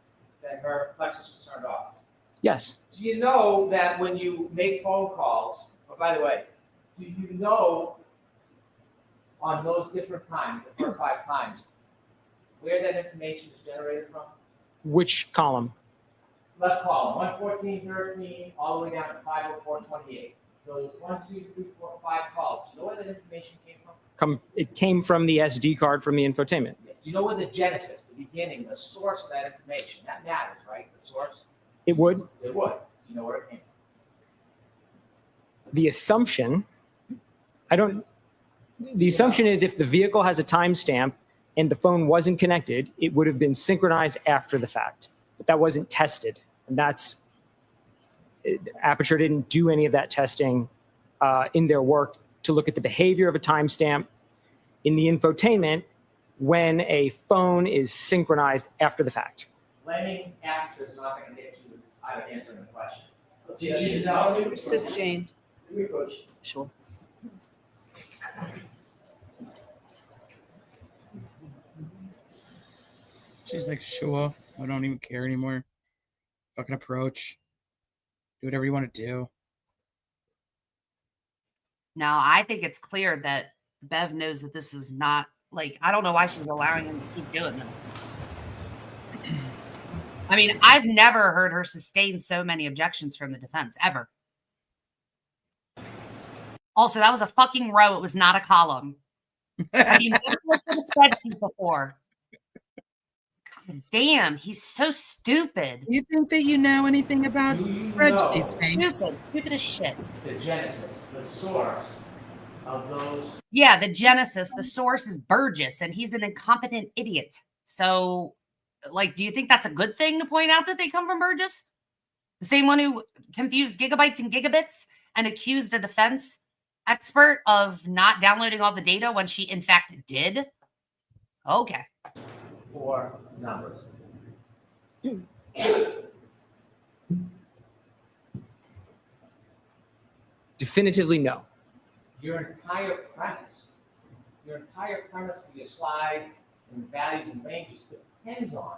that her Lexus was turned off? Yes. Do you know that when you make phone calls, oh, by the way, do you know on those different times, the first 5 times, where that information is generated from? Which column? Left column, 1:14:13, all the way down to 5:04:28. Those 1, 2, 3, 4, 5 calls. Do you know where that information came from? It came from the SD card from the infotainment. Do you know where the genesis, the beginning, the source of that information? That matters, right? The source? It would. It would. Do you know where it came from? The assumption, the assumption is if the vehicle has a timestamp and the phone wasn't connected, it would have been synchronized after the fact. But that wasn't tested. And Aperture didn't do any of that testing in their work to look at the behavior of a timestamp in the infotainment when a phone is synchronized after the fact. Blaming Aperture is not going to get you out of answering the question. Did you know? Sustained. Sure. She's like, sure, I don't even care anymore. Fucking approach. Do whatever you want to do. No, I think it's clear that Bev knows that this is not like, I don't know why she's allowing him to keep doing this. I mean, I've never heard her sustain so many objections from the defense ever. Also, that was a fucking row. It was not a column. Have you never looked at a spreadsheet before? God damn, he's so stupid. You think that you know anything about spreadsheets, Hank? Stupid as shit. The genesis, the source of those. Yeah, the genesis, the source is Burgess, and he's an incompetent idiot. So, like, do you think that's a good thing to point out that they come from Burgess? The same one who confused gigabytes and gigabits and accused a defense expert of not downloading all the data when she, in fact, did? Okay. 4 numbers. Definitively no. Your entire premise for your slides and values and ranges depends on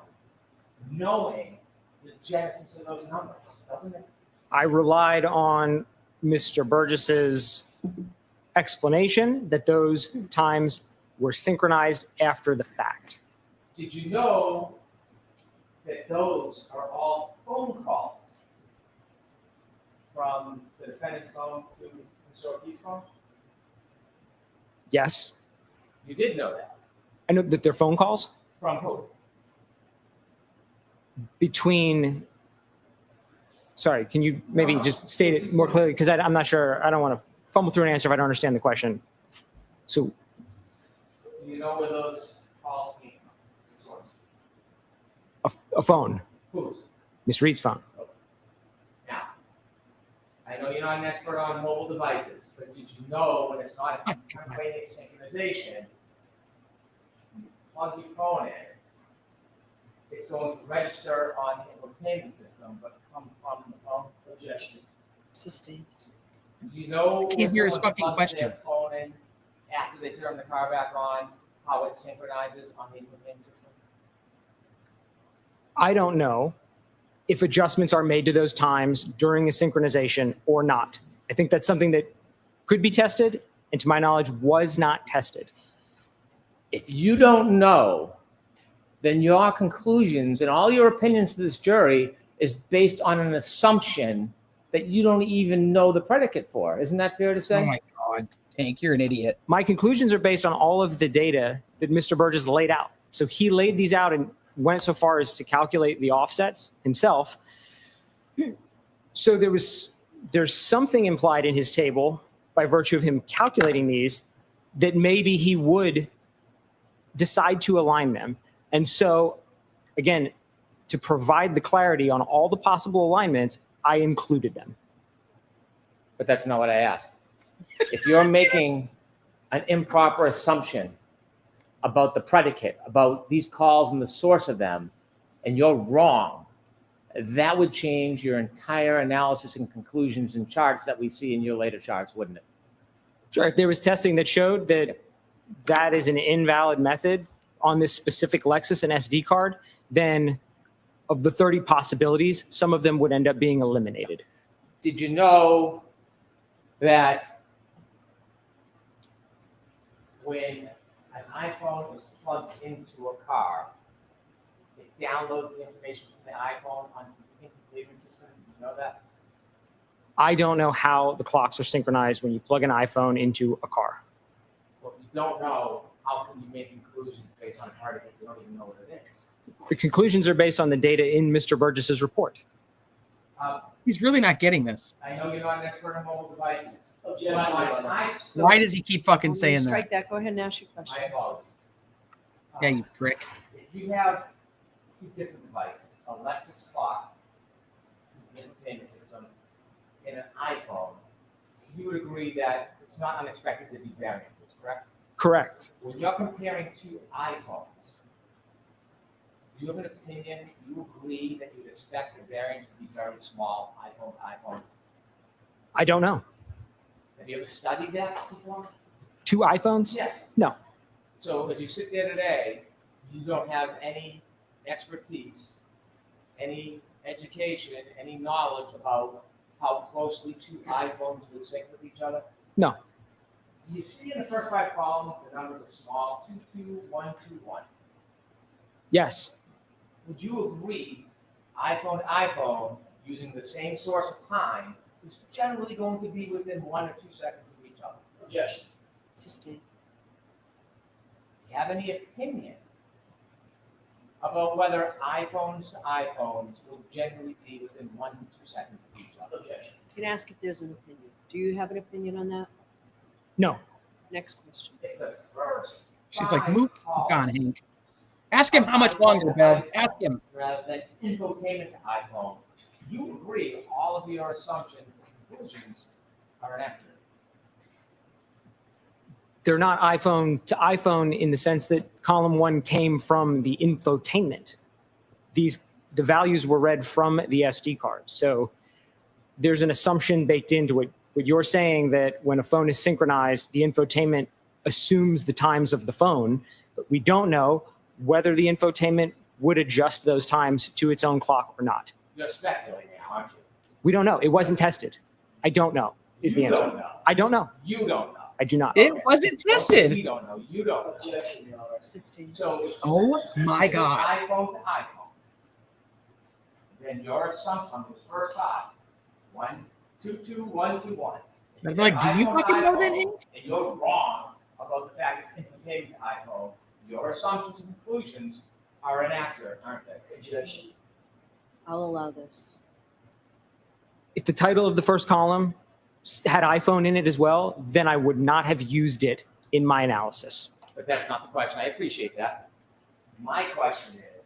knowing the genesis of those numbers, doesn't it? I relied on Mr. Burgess's explanation that those times were synchronized after the fact. Did you know that those are all phone calls from the defendant's phone to Mr. Ortiz's phone? Yes. You did know that. I know that they're phone calls From who? between. Sorry, can you maybe just state it more clearly? Because I'm not sure. I don't want to fumble through an answer if I don't understand the question. So, Do you know where those calls came from? The source. a phone, Whose? Miss Reed's phone. Now, I know you're not an expert on mobile devices, but did you know when it's not a contemplated synchronization, you plug your phone in, it's going to register on the entertainment system, but come from the phone? Objection. Sustained. Do you know I can't hear his when someone fucking plugs question. their phone in after they turn the car back on, how it synchronizes on the entertainment system? I don't know if adjustments are made to those times during a synchronization or not. I think that's something that could be tested, and to my knowledge, was not tested. If you don't know, then your conclusions and all your opinions to this jury is based on an assumption that you don't even know the predicate for. Isn't that fair to say? Oh my God, Hank, you're an idiot. My conclusions are based on all of the data that Mr. Burgess laid out. So he laid these out and went so far as to calculate the offsets himself. So there's something implied in his table by virtue of him calculating these that maybe he would decide to align them. And so, again, to provide the clarity on all the possible alignments, I included them. But that's not what I asked. If you're making an improper assumption about the predicate, about these calls and the source of them, and you're wrong, that would change your entire analysis and conclusions and charts that we see in your later charts, wouldn't it? Sure. If there was testing that showed that that is an invalid method on this specific Lexus and SD card, then of the 30 possibilities, some of them would end up being eliminated. Did you know that when an iPhone is plugged into a car, it downloads the information from the iPhone on the entertainment system? Did you know that? I don't know how the clocks are synchronized when you plug an iPhone into a car. Well, if you don't know, how can you make conclusions based on a predicate you don't even know what it is? The conclusions are based on the data in Mr. Burgess's report. He's really not getting this. I know you're not an expert on mobile devices. Why does he keep fucking saying that? Strike that. Go ahead and ask your question. My apologies. Yeah, you prick. If you have 2 different devices, a Lexus clock, the entertainment system, in an iPhone, you would agree that it's not unexpected to be variances, correct? Correct. When you're comparing two iPhones, do you have an opinion, do you agree that you'd expect the variance to be very small, iPhone to iPhone? I don't know. Have you ever studied that before? 2 iPhones? Yes. No. So as you sit there today, you don't have any expertise, any education, any knowledge about how closely 2 iPhones would sync with each other? No. Do you see in the first 5 columns, the numbers are small, 22121? Yes. Would you agree iPhone to iPhone using the same source of time is generally going to be within 1 or 2 seconds of each other? Objection. Sustained. Do you have any opinion about whether iPhones to iPhones will generally be within 1 to 2 seconds of each other? Objection. You can ask if there's an opinion. Do you have an opinion on that? No. Next question. If the first She's like, 5 move calls on, Hank. Ask him how much longer, Bev. Ask him. rather than infotainment to iPhone, you agree all of your assumptions and conclusions are inaccurate. They're not iPhone to iPhone in the sense that column 1 came from the infotainment. The values were read from the SD card. So there's an assumption baked into it. What you're saying that when a phone is synchronized, the infotainment assumes the times of the phone, but we don't know whether the infotainment would adjust those times to its own clock or not. You're speculating now, aren't you? We don't know. It wasn't tested. I don't know is the You answer. don't know. I don't know. You don't know. I do not. It wasn't tested. We don't know. You don't know. Sustained. So, Oh my this is God. iPhone to iPhone. Then your assumption on the first 5, 12121. I'm like, do you fucking know that, Hank? And you're wrong about the fact it's infotainment to iPhone. Your assumptions and conclusions are inaccurate, aren't they? Objection. I'll allow this. If the title of the first column had iPhone in it as well, then I would not have used it in my analysis. But that's not the question. I appreciate that. My question is,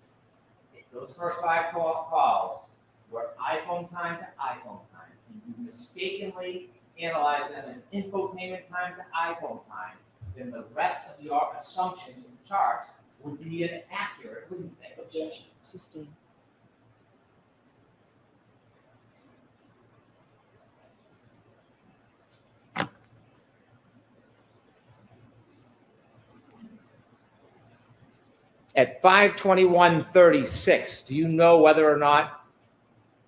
if those first 5 calls were iPhone time to iPhone time, and you mistakenly analyze them as infotainment time to iPhone time, then the rest of your assumptions and charts would be inaccurate, wouldn't they? Objection. Sustained. At 5:21:36, do you know whether or not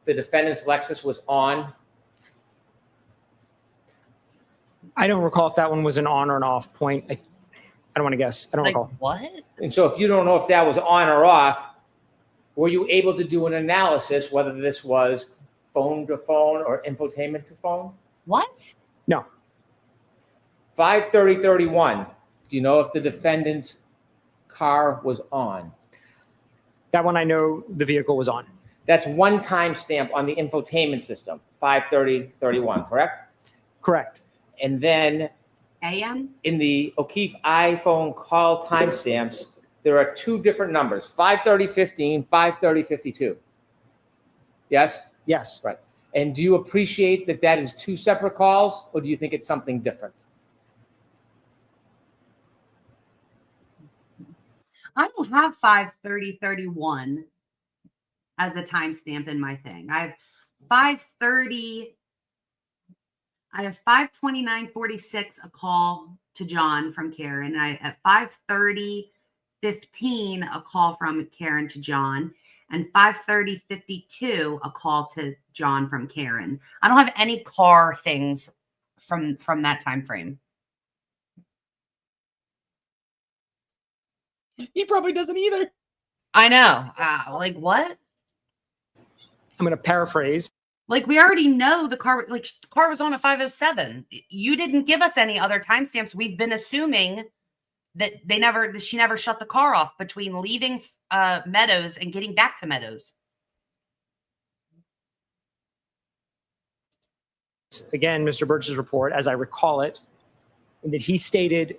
the defendant's Lexus was on? I don't recall if that one was an on or an off point. I don't want to guess. I don't recall. What? And so if you don't know if that was on or off, were you able to do an analysis whether this was phone to phone or infotainment to phone? What? No. 5:30:31, do you know if the defendant's car was on? That one I know the vehicle was on. That's one timestamp on the infotainment system, 5:30:31, correct? Correct. And then AM? In the O'Keefe iPhone call timestamps, there are two different numbers, 5:30:15, 5:30:52. Yes? Yes. Right. And do you appreciate that that is two separate calls, or do you think it's something different? I don't have 5:30:31 as a timestamp in my thing. I have 5:30. I have 5:29:46 a call to John from Karen. I at 5:30:15 a call from Karen to John, and 5:30:52 a call to John from Karen. I don't have any car things from that time frame. He probably doesn't either. I know. Like what? I'm going to paraphrase. Like we already know the car. Like the car was on at 5:07. You didn't give us any other timestamps. We've been assuming that she never shut the car off between leaving Meadows and getting back to Meadows. Again, Mr. Birch's report, as I recall it, that he stated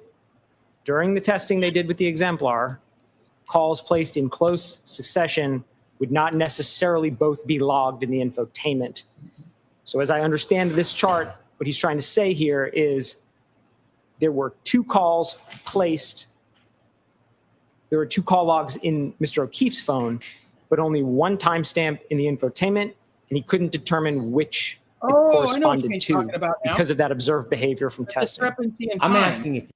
during the testing they did with the exemplar, calls placed in close succession would not necessarily both be logged in the infotainment So as I understand this chart, what he's trying to say here is there were 2 calls placed. There were 2 call logs in Mr. O'Keefe's phone, but only 1 timestamp in the infotainment, and he couldn't determine which it I know what corresponded he's to talking about now. because of that observed behavior from testing. Discrepancy in I'm time. asking if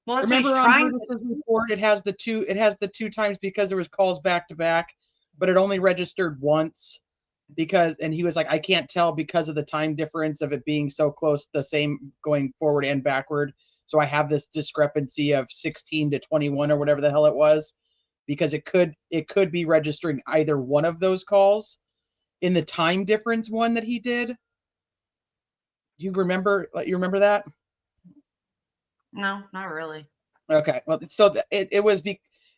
Well, that's Remember what he's on trying Bruce's report, it has the 2 times because there was calls back to back, but it only registered once and he was like, I can't tell because of the time difference of it being so close, the same going forward and backward. So I have this discrepancy of 16 to 21 or whatever the hell it was, because it could be registering either one of those calls in the time difference one that he did. You remember that? No, not really. Okay. Well, so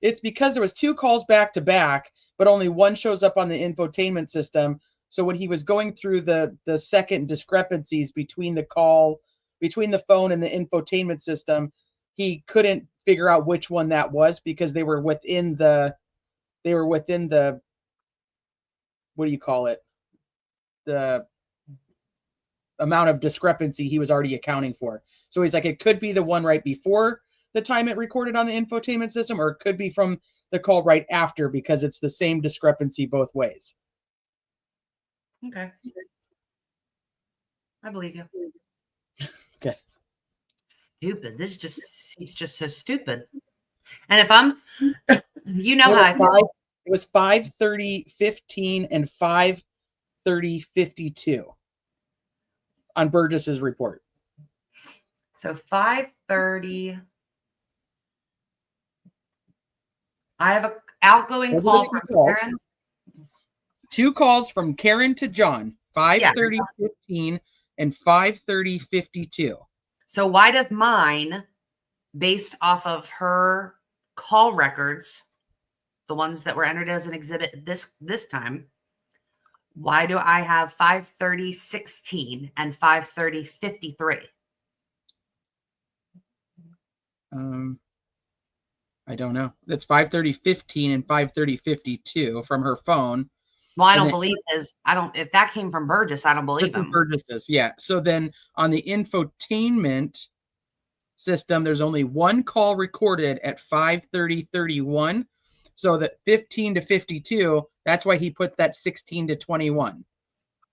it's because there was 2 calls back to back, but only one shows up on the infotainment system. So when he was going through the second discrepancies between the phone and the infotainment system, he couldn't figure out which one that was because they were within the what do you call it? The amount of discrepancy he was already accounting for. So he's like, it could be the one right before the time it recorded on the infotainment system, or it could be from the call right after because it's the same discrepancy both ways. Okay. I believe you. Okay. Stupid. This seems just so stupid. And if I'm, you know how I feel. It was 5:30:15 and 5:30:52 on Burgess's report. So 5:30. I have an outgoing call from Karen. 2 calls from Karen to John, 5:30:15 and 5:30:52. So why does mine, based off of her call records, the ones that were entered as an exhibit this time, why do I have 5:30:16 and 5:30:53? I don't know. That's 5:30:15 and 5:30:52 from her phone. Well, I don't believe if that came from Burgess, I don't believe him. Burgess's, yeah. So then on the infotainment system, there's only 1 call recorded at 5:30:31. So that 15 to 52, that's why he puts that 16 to 21.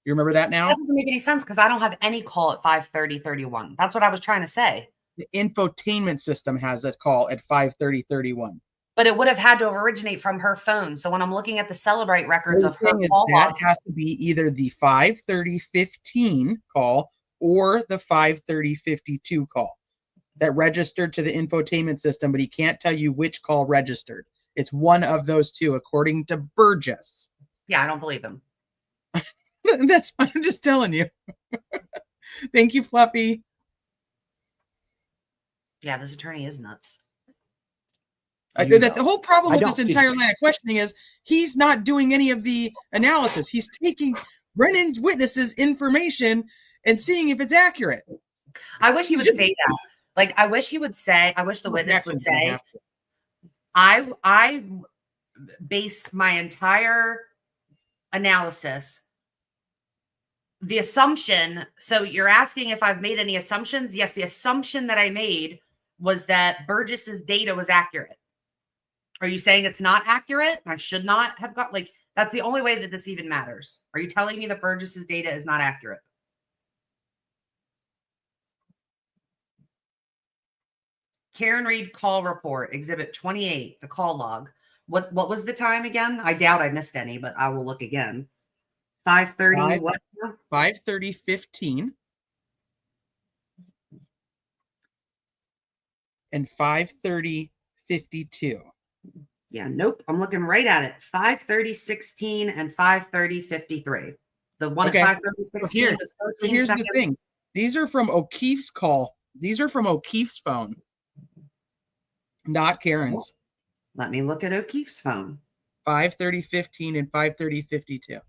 You remember that now? That doesn't make any sense because I don't have any call at 5:30:31. That's what I was trying to say. The infotainment system has that call at 5:30:31. But it would have had to originate from her phone. So when I'm looking at the Celebrate records of her call that logs, has to be either the 5:30:15 call or the 5:30:52 call that registered to the infotainment system, but he can't tell you which call registered. It's one of those 2, according to Burgess. yeah, I don't believe him. That's fine. I'm just telling you. Thank you, Fluffy. Yeah, this attorney is nuts. The whole problem with this entire line of questioning is he's not doing any of the analysis. He's taking Brennan's witnesses' information and seeing if it's accurate. I wish he would say that. Like, I wish the witness would say, I based my entire analysis, the assumption. So you're asking if I've made any assumptions? Yes, the assumption that I made was that Burgess's data was accurate. Are you saying it's not accurate? I should not have got, like, that's the only way that this even matters. Are you telling me that Burgess's data is not accurate? Karen Reed call report, exhibit 28, the call log. What was the time again? I doubt I missed any, but I will look again. 5:30 what? 5:30:15 and 5:30:52. Yeah, nope. I'm looking right at it. 5:30:16 and 5:30:53. The one at 5:30:16 was 13 here's seconds. the thing. These are from O'Keefe's call. These are from O'Keefe's phone, not Karen's. Let me look at O'Keefe's phone. 5:30:15 and 5:30:52.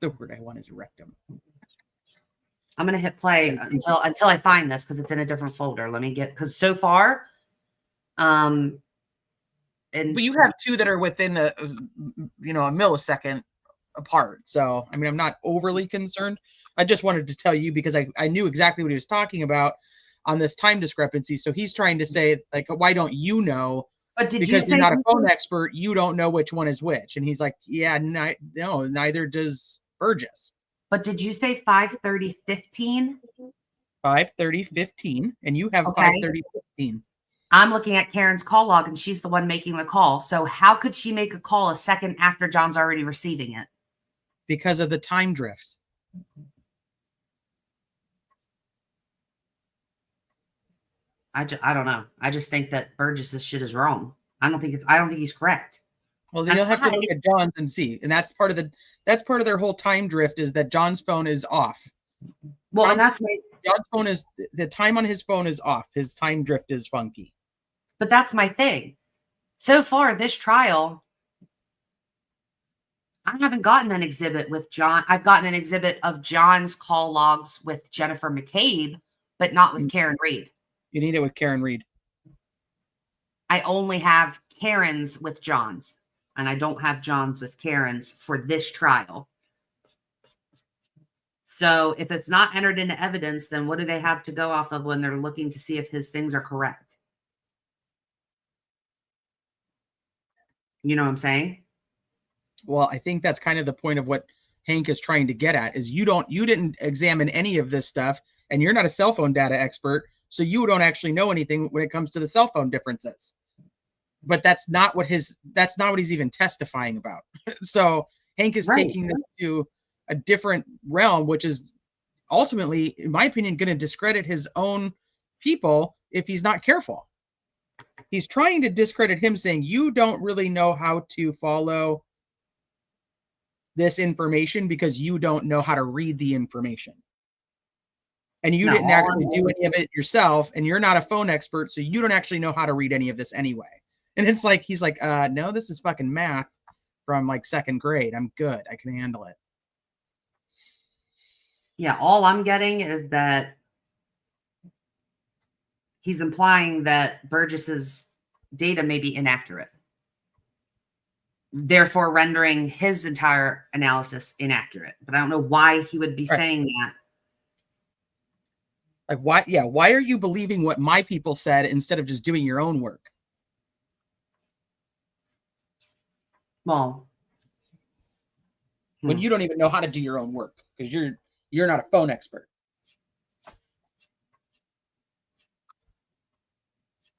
The word I want is rectum. I'm gonna hit play until I find this because it's in a different folder. Let me get, because so far, and But you have two that are within a millisecond apart. So, I mean, I'm not overly concerned. I just wanted to tell you because I knew exactly what he was talking about on this time discrepancy. So he's trying to say, like, why don't you know? But did Because you you're say not a phone expert, you don't know which one is which. And he's like, yeah, no, neither does Burgess. But did you say 5:30:15? 5:30:15, and you have Okay. 5:30:15. I'm looking at Karen's call log, and she's the one making the call. So how could she make a call a second after John's already receiving it? Because of the time drift. I don't know. I just think that Burgess's shit is wrong. I don't think he's correct. Well, then you'll have to look at John's and see. And that's part of their whole time drift is that John's phone is off. Well, and that's my John's phone is the time on his phone is off. His time drift is funky. But that's my thing. So far, this trial, I haven't gotten an exhibit with John. I've gotten an exhibit of John's call logs with Jennifer McCabe, but not with Karen Reed. You need it with Karen Reed. I only have Karen's with John's, and I don't have John's with Karen's for this trial. So if it's not entered into evidence, then what do they have to go off of when they're looking to see if his things are correct? You know what I'm saying? Well, I think that's kind of the point of what Hank is trying to get at is you didn't examine any of this stuff, and you're not a cell phone data expert, so you don't actually know anything when it comes to the cell phone differences. But that's not what he's even testifying about. So Hank is taking this to a different realm, which is ultimately, in my opinion, going to discredit his own people if he's not careful. He's trying to discredit him, saying you don't really know how to follow this information because you don't know how to read the information. And you didn't actually do any of it yourself, and you're not a phone expert, so you don't actually know how to read any of this anyway. And it's like, he's like, no, this is fucking math from like second grade. I'm good. I can handle it. Yeah, all I'm getting is that he's implying that Burgess's data may be inaccurate, therefore rendering his entire analysis inaccurate. But I don't know why he would be saying that. Like, why? Yeah, why are you believing what my people said instead of just doing your own work? Well, when you don't even know how to do your own work because you're not a phone expert.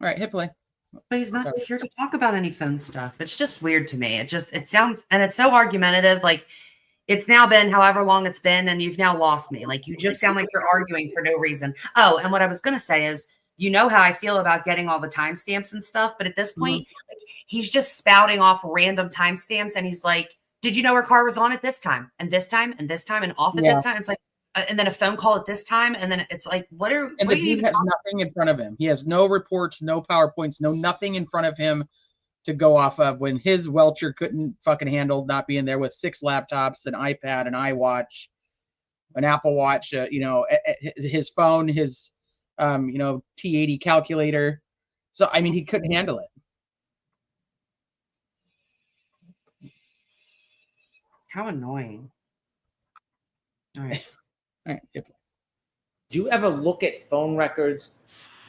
All right, hit play. But he's not here to talk about any phone stuff. It's just weird to me. It sounds, and it's so argumentative. Like, it's now been however long it's been, and you've now lost me. Like, you just sound like you're arguing for no reason. Oh, and what I was going to say is, you know how I feel about getting all the timestamps and stuff, but at this point, like, he's just spouting off random timestamps, and he's like, did you know her car was on at this time, and this time, and this time, and off at this time? It's like, and then a phone call at this time, and then it's like, And the dude has nothing in front of him. He has no reports, no PowerPoints, nothing in front of him to go off of when his Welcher couldn't fucking handle not being there with 6 laptops, an iPad, an iWatch, an Apple Watch, his phone, his T80 calculator. So, I mean, he couldn't handle it. How annoying. All right. All right. Do you ever look at phone records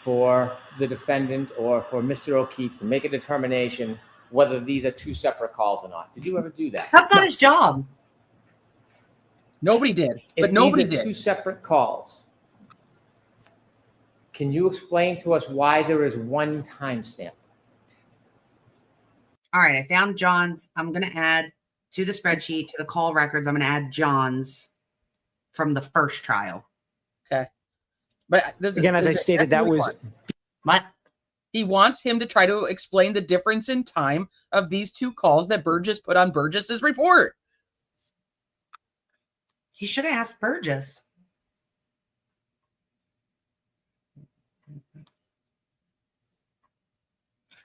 for the defendant or for Mr. O'Keefe to make a determination whether these are 2 separate calls or not? Did you ever do that? That's not his job. Nobody did. If But nobody these are did. 2 separate calls, can you explain to us why there is one timestamp? All right, I found John's. I'm going to add to the spreadsheet, to the call records, I'm going to add John's from the first trial. Okay. But this Again, as I stated, that was what he wants him to try to explain the difference in time of these 2 calls that Burgess put on Burgess's report. He should have asked Burgess.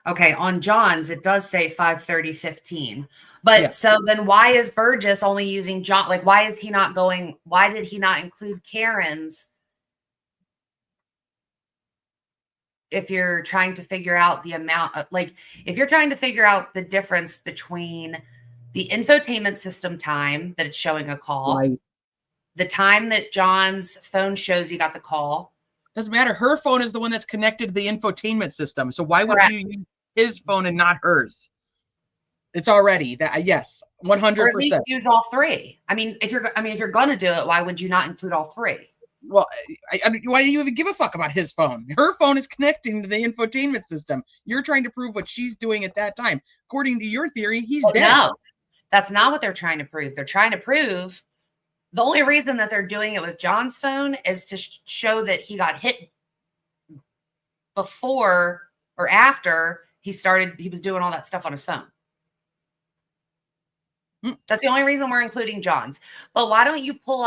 Okay, on John's, it does say 5:30:15. But so then why is Burgess only using John? Like, why did he not include Karen's? if you're trying to figure out the amount of, like, if you're trying to figure out the difference between the infotainment system time that it's showing a call, Right. the time that John's phone shows he got the call. Doesn't matter. Her phone is the one that's connected to the infotainment system. So why would Correct. you use his phone and not hers? It's already that. Yes, 100%. Or at least use all three. I mean, if you're going to do it, why would you not include all three? Well, why do you even give a fuck about his phone? Her phone is connecting to the infotainment system. You're trying to prove what she's doing at that time. According to your theory, he's dead. No, that's not what they're trying to prove. They're trying to prove the only reason that they're doing it with John's phone is to show that he got hit before or after he was doing all that stuff on his phone. That's the only reason we're including John's. But why don't you pull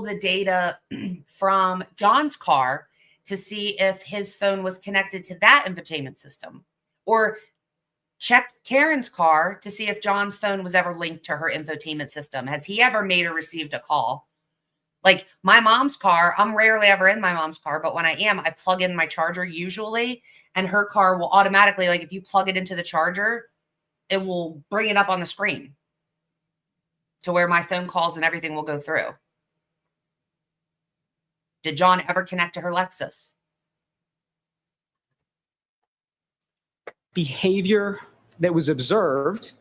the data from John's car to see if his phone was connected to that infotainment system, or check Karen's car to see if John's phone was ever linked to her infotainment system. Has he ever made or received a call? Like my mom's car, I'm rarely ever in my mom's car, but when I am, I plug in my charger usually, and her car will automatically, like if you plug it into the charger, it will bring it up on the screen to where my phone calls and everything will go through. Did John ever connect to her Lexus? Behavior that was observed,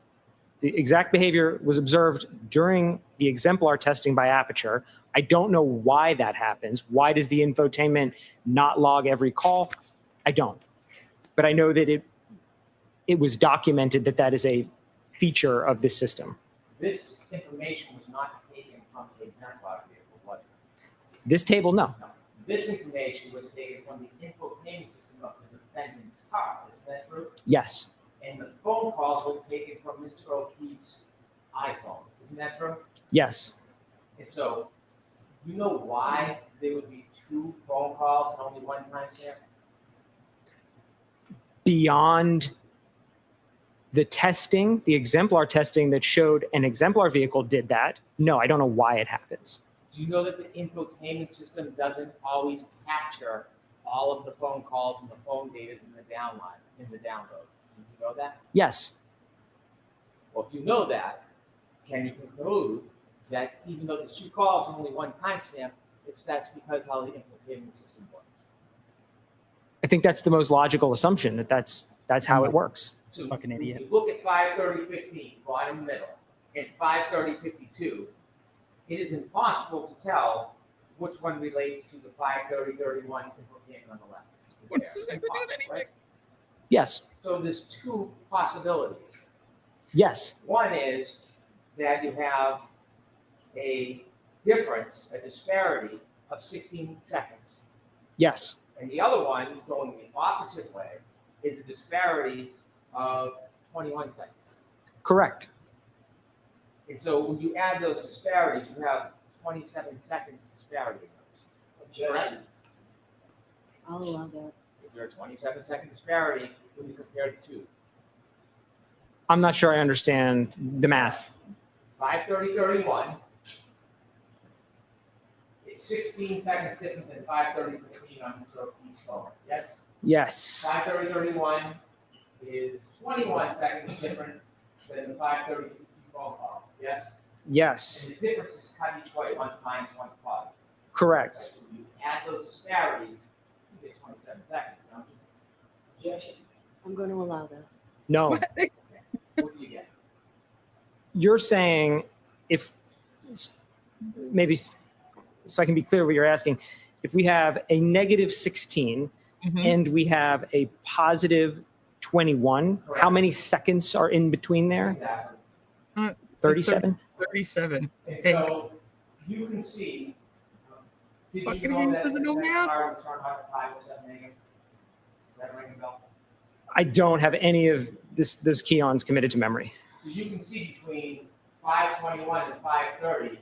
the exact behavior was observed during the exemplar testing by Aperture. I don't know why that happens. Why does the infotainment not log every call? I don't. But I know that it was documented that that is a feature of this system. This information was not taken from the exemplar vehicle, was it? This table, no. No. This information was taken from the infotainment system of the defendant's car. Isn't that true? Yes. And the phone calls were taken from Mr. O'Keefe's iPhone. Isn't that true? Yes. And so, you know why there would be 2 phone calls and only 1 timestamp? Beyond the testing, the exemplar testing that showed an exemplar vehicle did that. No, I don't know why it happens. Do you know that the infotainment system doesn't always capture all of the phone calls and the phone data in the download? Do you know that? Yes. Well, if you know that, can you conclude that even though there's 2 calls and only 1 timestamp, that's because how the infotainment system works? I think that's the most logical assumption, that's how it works. So Fucking idiot. You look at 530.15, bottom middle, and 530.52, it is impossible to tell which one relates to the 530.31 infotainment on the left. What does this have to do with anything? Right? Yes. So there's 2 possibilities. Yes. One is that you have a difference, a disparity of 16 seconds. Yes. And the other one, going the opposite way, is a disparity of 21 seconds. Correct. And so when you add those disparities, you have 27 seconds disparity in those. Correct? I'll allow that. Is there a 27-second disparity when you compare the 2? I'm not sure I understand the math. 530.31 is 16 seconds different than 530.15 on Mr. O'Keefe's phone. Yes? Yes. 530.31 is 21 seconds different than the 530.15 phone call. Yes? Yes. And the difference is cut each way, one's minus, one's positive. Correct. So when you add those disparities, you get 27 seconds, don't you? Objection. I'm going to allow that. No. What do you get? You're saying if maybe so I can be clear what you're asking, if we have a negative 16 and we have a positive 21, Correct. how many seconds are in between there? Exactly. 37? 37. And so you can see, did you Fucking know idiot that doesn't know that math. car was turned on at 5:07 a.m.? Does that ring a bell? I don't have any of those key-ons committed to memory. So you can see between 5:21 and 5:30,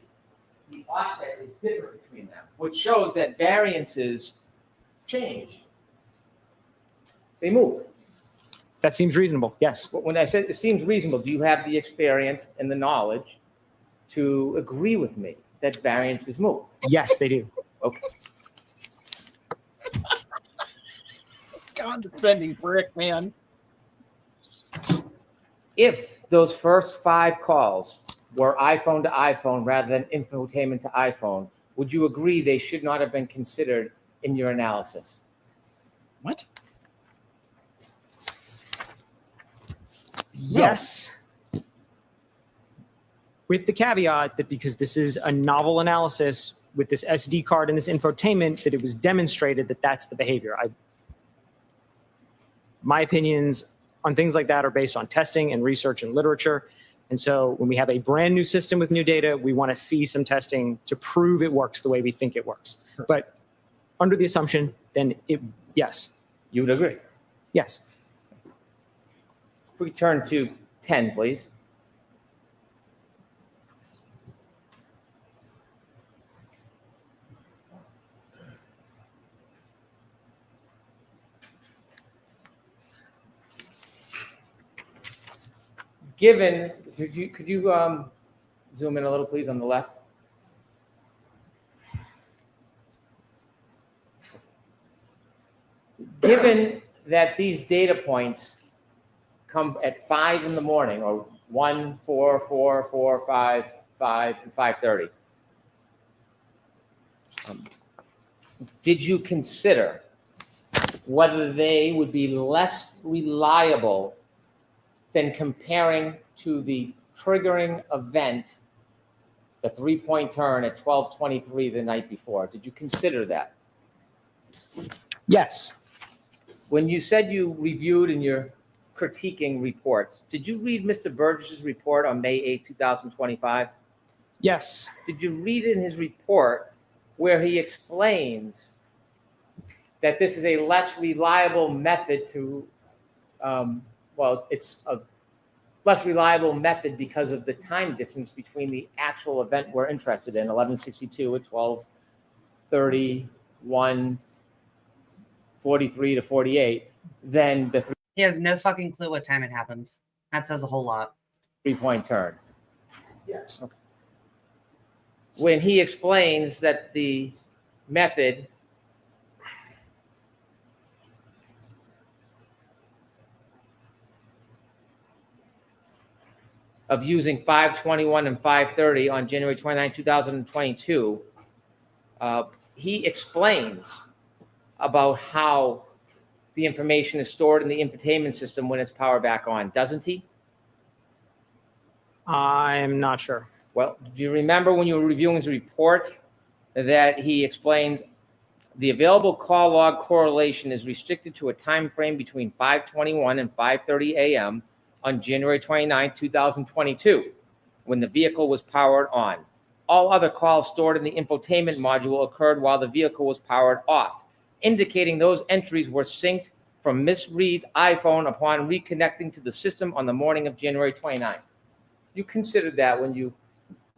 the offset is different between them, which shows that variances change. They move. That seems reasonable, yes. When I said it seems reasonable, do you have the experience and the knowledge to agree with me that variances move? Yes, they do. Okay. Condescending prick, man. If those first 5 calls were iPhone to iPhone rather than infotainment to iPhone, would you agree they should not have been considered in your analysis? What? Yes. With the caveat that because this is a novel analysis with this SD card and this infotainment, that it was demonstrated that that's the behavior. My opinions on things like that are based on testing and research and literature. And so when we have a brand new system with new data, we want to see some testing to prove it works the way we think it works. But under the assumption, then yes. You would agree? Yes. If we turn to 10, please. Given, could you zoom in a little, please, on the left? Given that these data points come at 5 in the morning, or 1, 4, 4, 4, 5, 5, and 5:30, did you consider whether they would be less reliable than comparing to the triggering event, the 3-point turn at 12:23 the night before? Did you consider that? Yes. When you said you reviewed and you're critiquing reports, did you read Mr. Burgess's report on May 8, 2025? Yes. Did you read in his report where he explains that this is a less reliable method to, it's a less reliable method because of the time distance between the actual event we're interested in, 1162 at 12:31, 43 to 48, then the He has no fucking clue what time it happened. That says a whole lot. 3-point turn. Yes. Okay. When he explains that the method of using 5:21 and 5:30 on January 29, 2022, he explains about how the information is stored in the infotainment system when it's powered back on, doesn't he? I'm not sure. Well, do you remember when you were reviewing his report that he explains the available call log correlation is restricted to a time frame between 5:21 and 5:30 a.m. on January 29, 2022, when the vehicle was powered on. All other calls stored in the infotainment module occurred while the vehicle was powered off, indicating those entries were synced from Miss Reed's iPhone upon reconnecting to the system on the morning of January 29th. You considered that when you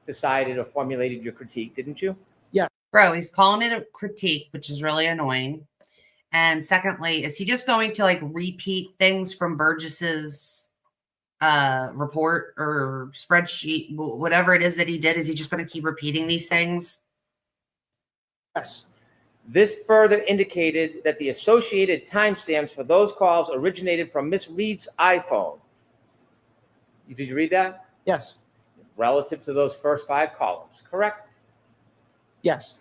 decided or formulated your critique, didn't you? Yeah. Bro, he's calling it a critique, which is really annoying. And secondly, is he just going to like repeat things from Burgess's report or spreadsheet, whatever it is that he did? Is he just going to keep repeating these things? Yes. This further indicated that the associated timestamps for those calls originated from Miss Reed's iPhone. Did you read that? Yes. Relative to those first 5 columns, correct? Yes.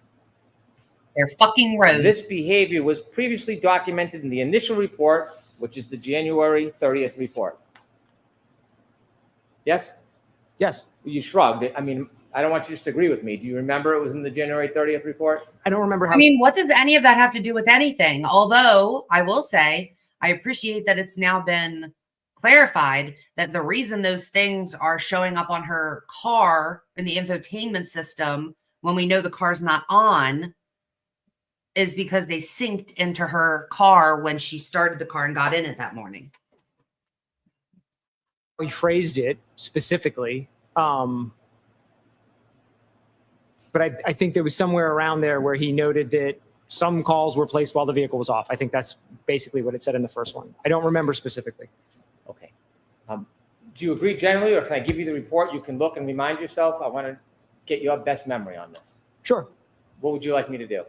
They're fucking road. This behavior was previously documented in the initial report, which is the January 30th report. Yes? Yes. You shrugged. I mean, I don't want you just to agree with me. Do you remember it was in the January 30th report? I don't remember how. I mean, what does any of that have to do with anything? Although I will say, I appreciate that it's now been clarified that the reason those things are showing up on her car in the infotainment system when we know the car's not on is because they synced into her car when she started the car and got in it that morning. We phrased it specifically. But I think there was somewhere around there where he noted that some calls were placed while the vehicle was off. I think that's basically what it said in the first one. I don't remember specifically. Okay. Do you agree generally, or can I give you the report? You can look and remind yourself. I want to get your best memory on this. Sure. What would you like me to do?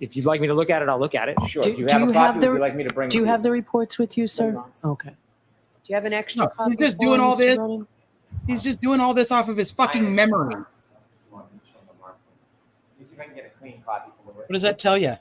If you'd like me to look at it, I'll look at it. Sure. Do- Do you do have you a have copy? the- Would you like me to bring it Do you to have the reports with you, sir? not. Okay. Do you have an extra No, copy? he's just for doing all Mr. this. Brennan? He's just doing all this off of his fucking memory. Let me see if I can get a clean copy from the What does that tell you?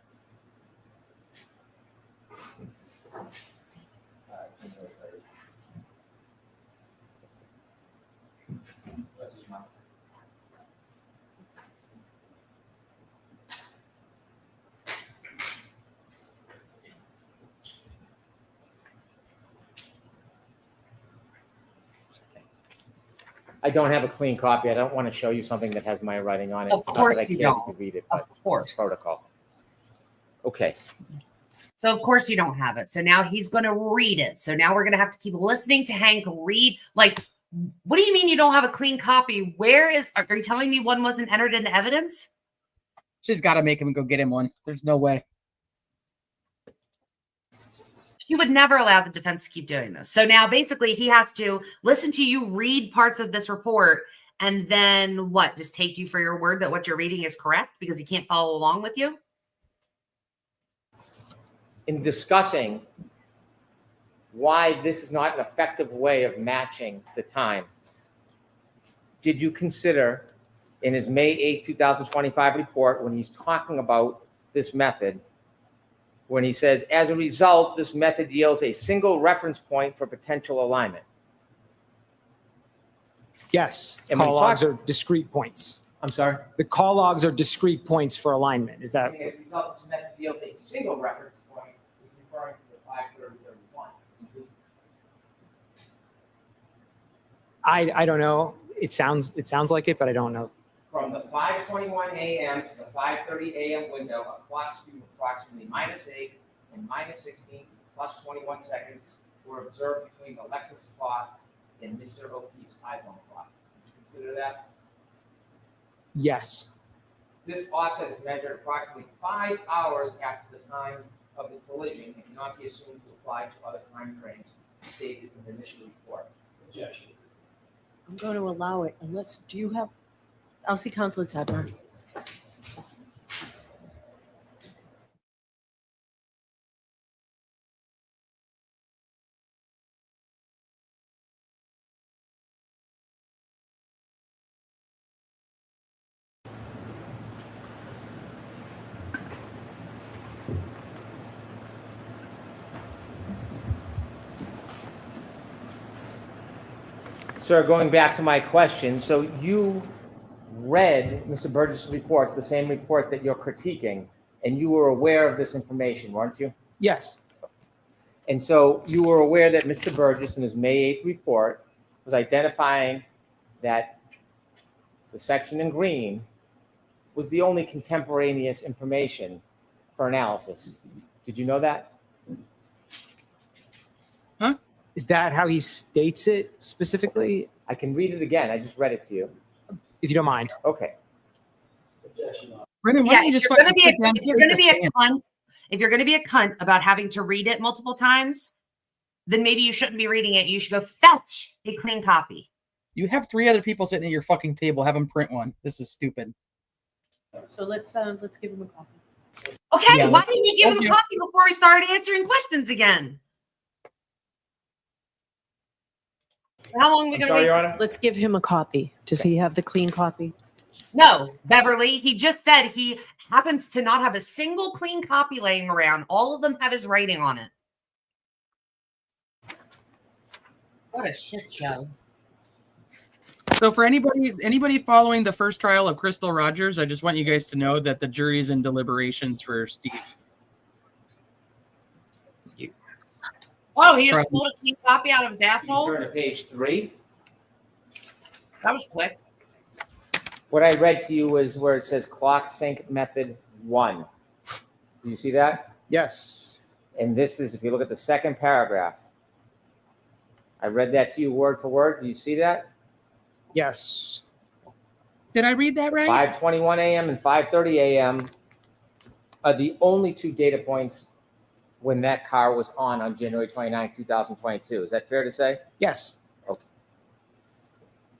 I don't have a clean copy. I don't want to show you something that has my writing on it. Of Not course that I you care if don't. You can read it, Of but it's course. protocol. Okay. So of course you don't have it. So now he's going to read it. So now we're going to have to keep listening to Hank read. Like, what do you mean you don't have a clean copy? Where is, are you telling me one wasn't entered into evidence? She's got to make him go get him one. There's no way. She would never allow the defense to keep doing this. So now basically he has to listen to you read parts of this report and then what? Just take you for your word that what you're reading is correct because he can't follow along with you? In discussing why this is not an effective way of matching the time, did you consider in his May 8, 2025 report, when he's talking about this method, when he says, as a result, this method yields a single reference point for potential alignment? Yes, And when call he's logs talking- are discrete points. I'm sorry? The call logs are discrete points for alignment. Is that? As a result, this method yields a single reference point, is referring to the 53031. I don't know. It sounds like it, but I don't know. From the 5:21 a.m. to the 5:30 a.m. window, a clock speed of approximately -8 and -16 plus 21 seconds were observed between the Lexus clock and Mr. O'Keefe's iPhone clock. Did you consider that? Yes. This offset is measured approximately 5 hours after the time of the collision and cannot be assumed to apply to other time frames stated in the initial report. Objection. I'm going to allow it unless, do you have, I'll see counsel at sidebar. Sir, going back to my question, so you read Mr. Burgess' report, the same report that you're critiquing, and you were aware of this information, weren't you? Yes. And so you were aware that Mr. Burgess in his May 8th report was identifying that the section in green was the only contemporaneous information for analysis. Did you know that? Is that how he states it specifically? I can read it again. I just read it to you. If you don't mind. Okay. Brennan, why Yeah, don't you if just you're going to be fucking sit down if you're and going to take be a a stand? cunt, if you're going to be a cunt about having to read it multiple times, then maybe you shouldn't be reading it. You should go fetch a clean copy. You have 3 other people sitting at your fucking table. Have them print one. This is stupid. So let's give him a copy. Okay, Yeah, why didn't you give him a you. copy before we started answering questions again? So how long are we going to wait? Honor. Let's give him a copy. Does he have the clean copy? No, Beverly. He just said he happens to not have a single clean copy laying around. All of them have his writing on it. What a shit show. So for anybody following the first trial of Crystal Rogers, I just want you guys to know that the jury is in deliberations for Steve. Oh, he Try- just pulled a clean copy out of his asshole? Turn to page 3. That was quick. What I read to you was where it says clock sync method 1. Do you see that? Yes. And this is, if you look at the second paragraph, I read that to you word for word. Do you see that? Yes. Did I read that right? 5:21 a.m. and 5:30 a.m. are the only 2 data points when that car was on January 29, 2022. Is that fair to say? Yes. Okay.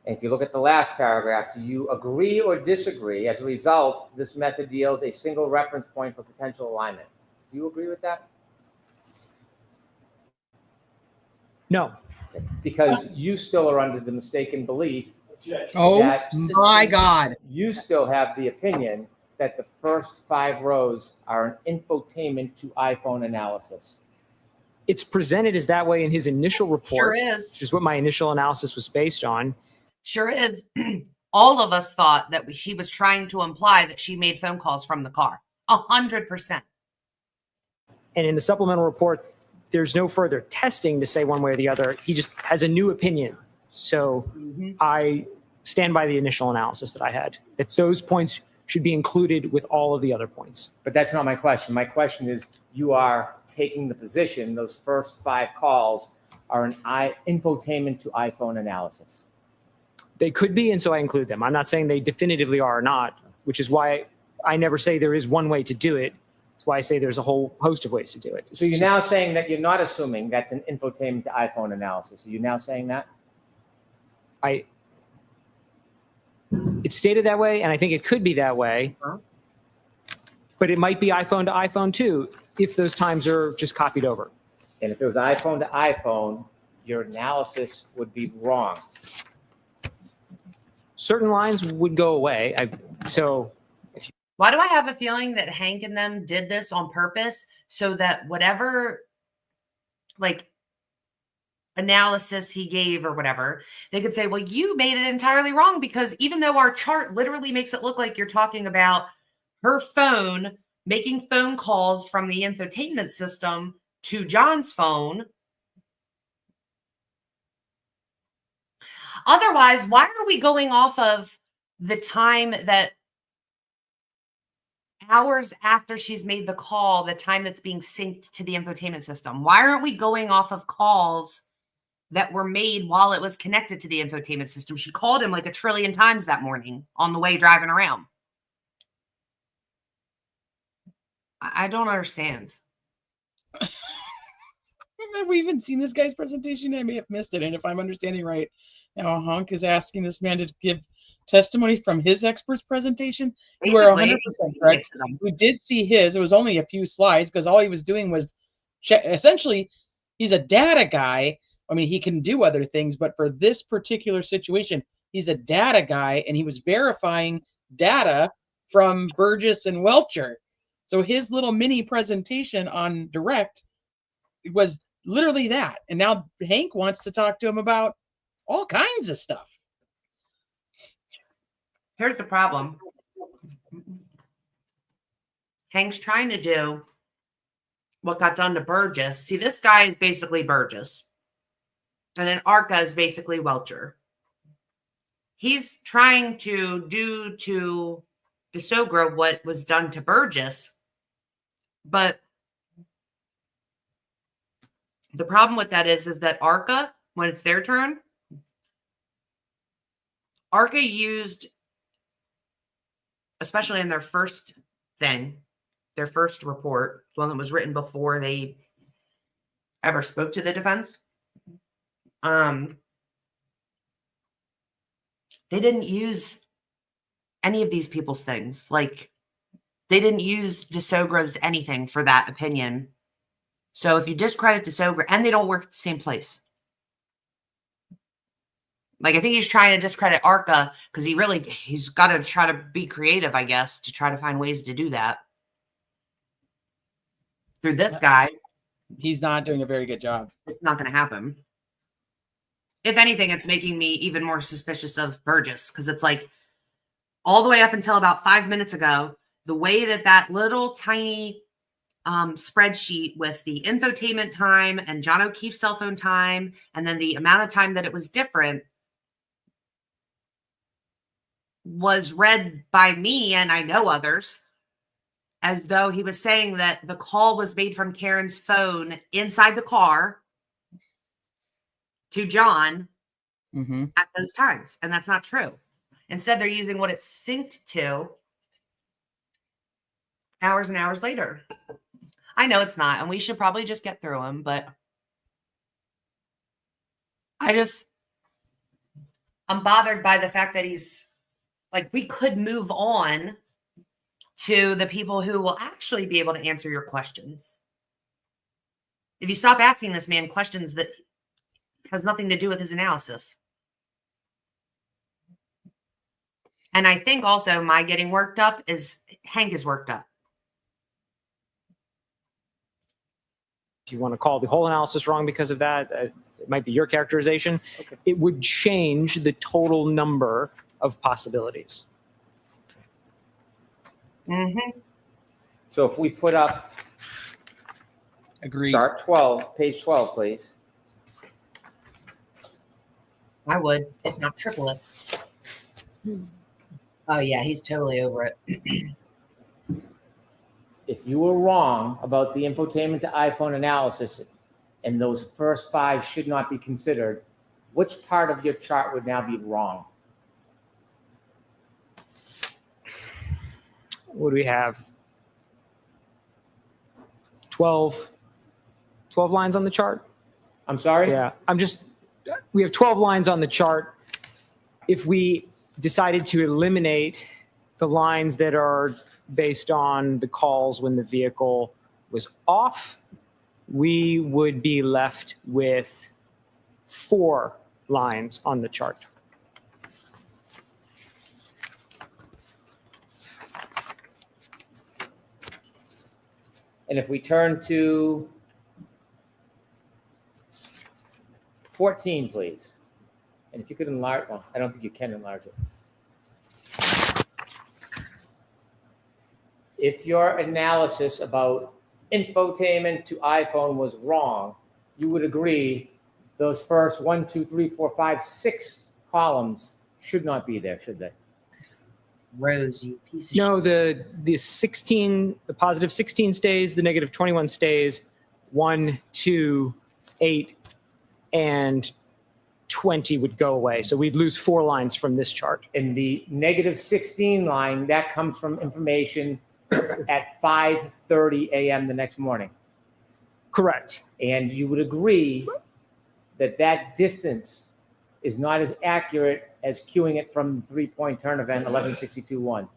And if you look at the last paragraph, do you agree or disagree? As a result, this method yields a single reference point for potential alignment. Do you agree with that? No. Okay. Because you still are under the mistaken belief Oh that my God. you still have the opinion that the first 5 rows are an infotainment to iPhone analysis. It's presented as that way in his initial report, Sure is. which is what my initial analysis was based on. Sure is. All of us thought that he was trying to imply that she made phone calls from the car. 100%. And in the supplemental report, there's no further testing to say one way or the other. He just has a new opinion. So I stand by the initial analysis that I had, that those points should be included with all of the other points. But that's not my question. My question is, you are taking the position those first 5 calls are an infotainment to iPhone analysis. They could be, and so I include them. I'm not saying they definitively are or not, which is why I never say there is one way to do it. That's why I say there's a whole host of ways to do it. So you're now saying that you're not assuming that's an infotainment to iPhone analysis. Are you now saying that? It's stated that way, and I think it could be that way. But it might be iPhone to iPhone too, if those times are just copied over. And if it was iPhone to iPhone, your analysis would be wrong. Certain lines would go away. Why do I have a feeling that Hank and them did this on purpose so that whatever like analysis he gave or whatever, they could say, well, you made it entirely wrong, because even though our chart literally makes it look like you're talking about her phone making phone calls from the infotainment system to John's phone. Otherwise, why are we going off of the time that hours after she's made the call, the time that's being synced to the infotainment system? Why aren't we going off of calls that were made while it was connected to the infotainment system? She called him like 1 trillion times that morning on the way driving around. I don't understand. Have we even seen this guy's presentation? I may have missed it. And if I'm understanding right, now Honk is asking this man to give testimony from his expert's presentation. You were 100% correct. We did see his. It was only a few slides because all he was doing was check. Essentially, he's a data guy. I mean, he can do other things, but for this particular situation, he's a data guy, and he was verifying data from Burgess and Welcher. So his little mini presentation on direct was literally that. And now Hank wants to talk to him about all kinds of stuff. Here's the problem. Hank's trying to do what got done to Burgess. See, this guy is basically Burgess. And then Arca is basically Welcher. He's trying to do to DeSogra what was done to Burgess. But the problem with that is that Arca, when it's their turn, Arca used, especially in their first thing, their first report, the one that was written before they ever spoke to the defense, they didn't use any of these people's things. Like, they didn't use DeSogra's anything for that opinion. So if you discredit DeSogra, and they don't work at the same place. Like, I think he's trying to discredit Arca because he's got to try to be creative, I guess, to try to find ways to do that. Through this guy. He's not doing a very good job. It's not going to happen. If anything, it's making me even more suspicious of Burgess, because it's like all the way up until about 5 minutes ago, the way that little tiny spreadsheet with the infotainment time and John O'Keefe's cell phone time, and then the amount of time that it was different, was read by me, and I know others, as though he was saying that the call was made from Karen's phone inside the car to John at those times. And that's not true. Instead, they're using what it's synced to hours and hours later. I know it's not, and we should probably just get through them, but I'm bothered by the fact that he's like, we could move on to the people who will actually be able to answer your questions. If you stop asking this man questions that has nothing to do with his analysis. And I think also my getting worked up is Hank is worked up. If you want to call the whole analysis wrong because of that, it might be your characterization. Okay. It would change the total number of possibilities. Mm-hmm. So if we put up Agreed. chart 12, page 12, please. I would, if not triple it. Oh yeah, he's totally over it. If you were wrong about the infotainment to iPhone analysis and those first 5 should not be considered, which part of your chart would now be wrong? What do we have? 12 lines on the chart? I'm sorry? Yeah, we have 12 lines on the chart. If we decided to eliminate the lines that are based on the calls when the vehicle was off, we would be left with 4 lines on the chart. And if we turn to 14, please. And if you could enlarge, well, I don't think you can enlarge it. If your analysis about infotainment to iPhone was wrong, you would agree those first 1, 2, 3, 4, 5, 6 columns should not be there, should they? Rose, you piece of No, the positive 16 stays, the negative 21 stays, 1, 2, 8, and 20 would go away. So we'd lose 4 lines from this chart. And the negative 16 line, that comes from information at 5:30 a.m. the next morning. Correct. And you would agree that that distance is not as accurate as queuing it from the 3-point turn event 11:62:1.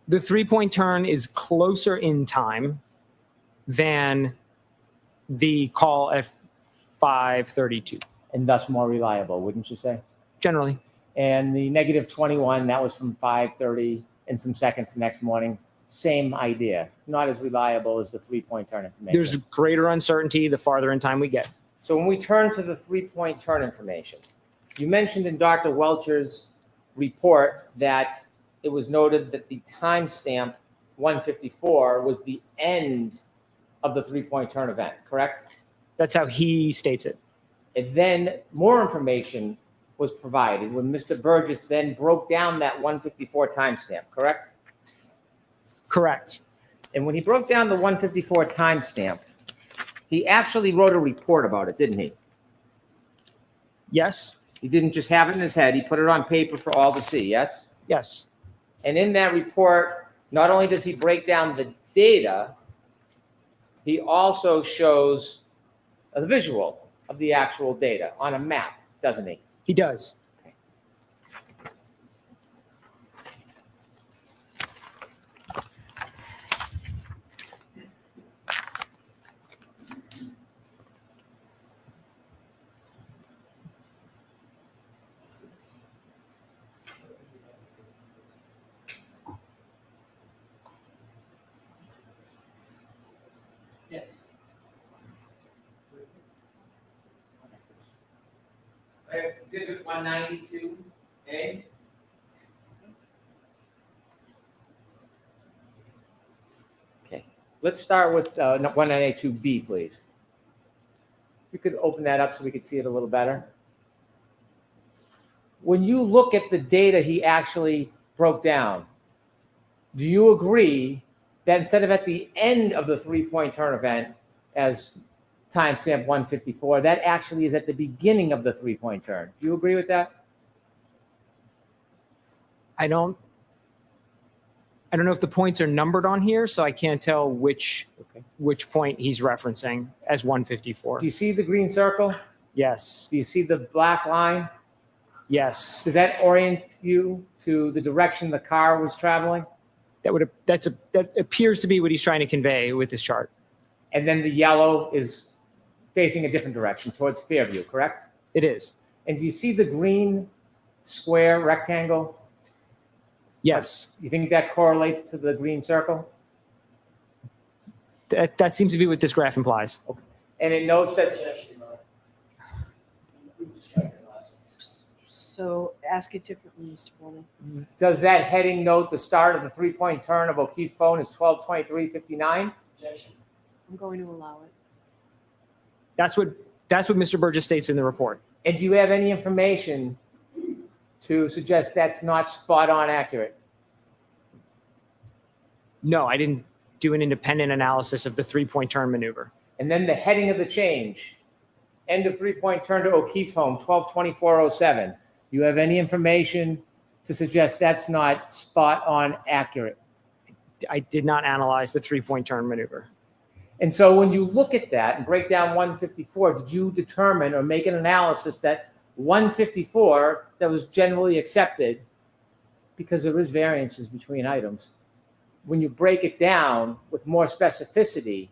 The 3-point turn is closer in time than the call at 5:32. And thus more reliable, wouldn't you say? Generally. And the negative 21, that was from 5:30 and some seconds the next morning. Same idea, not as reliable as the 3-point turn information. There's greater uncertainty the farther in time we get. So when we turn to the 3-point turn information, you mentioned in Dr. Welcher's report that it was noted that the timestamp 154 was the end of the 3-point turn event, correct? That's how he states it. And then more information was provided when Mr. Burgess then broke down that 154 timestamp, correct? Correct. And when he broke down the 154 timestamp, he actually wrote a report about it, didn't he? Yes. He didn't just have it in his head. He put it on paper for all to see, yes? Yes. And in that report, not only does he break down the data, he also shows a visual of the actual data on a map, doesn't he? He does. Yes. Exhibit 192A. Okay, let's start with 192B, please. If you could open that up so we could see it a little better. When you look at the data he actually broke down, do you agree that instead of at the end of the 3-point turn event as timestamp 154, that actually is at the beginning of the 3-point turn? Do you agree with that? I don't know if the points are numbered on here, so I can't tell which point he's referencing as 154. Do you see the green circle? Yes. Do you see the black line? Yes. Does that orient you to the direction the car was traveling? That appears to be what he's trying to convey with this chart. And then the yellow is facing a different direction towards Fairview, correct? It is. And do you see the green square rectangle? Yes. You think that correlates to the green circle? That seems to be what this graph implies. Okay. And it notes that So ask it differently, Mr. Bowman. does that heading note the start of the 3-point turn of O'Keefe's phone is 12:23:59? I'm going to allow it. That's what Mr. Burgess states in the report. And do you have any information to suggest that's not spot on accurate? No, I didn't do an independent analysis of the 3-point turn maneuver. And then the heading of the change, end of 3-point turn to O'Keefe's home, 12:24:07. You have any information to suggest that's not spot on accurate? I did not analyze the 3-point turn maneuver. And so when you look at that and break down 154, did you determine or make an analysis that 154 that was generally accepted, because there is variances between items, when you break it down with more specificity,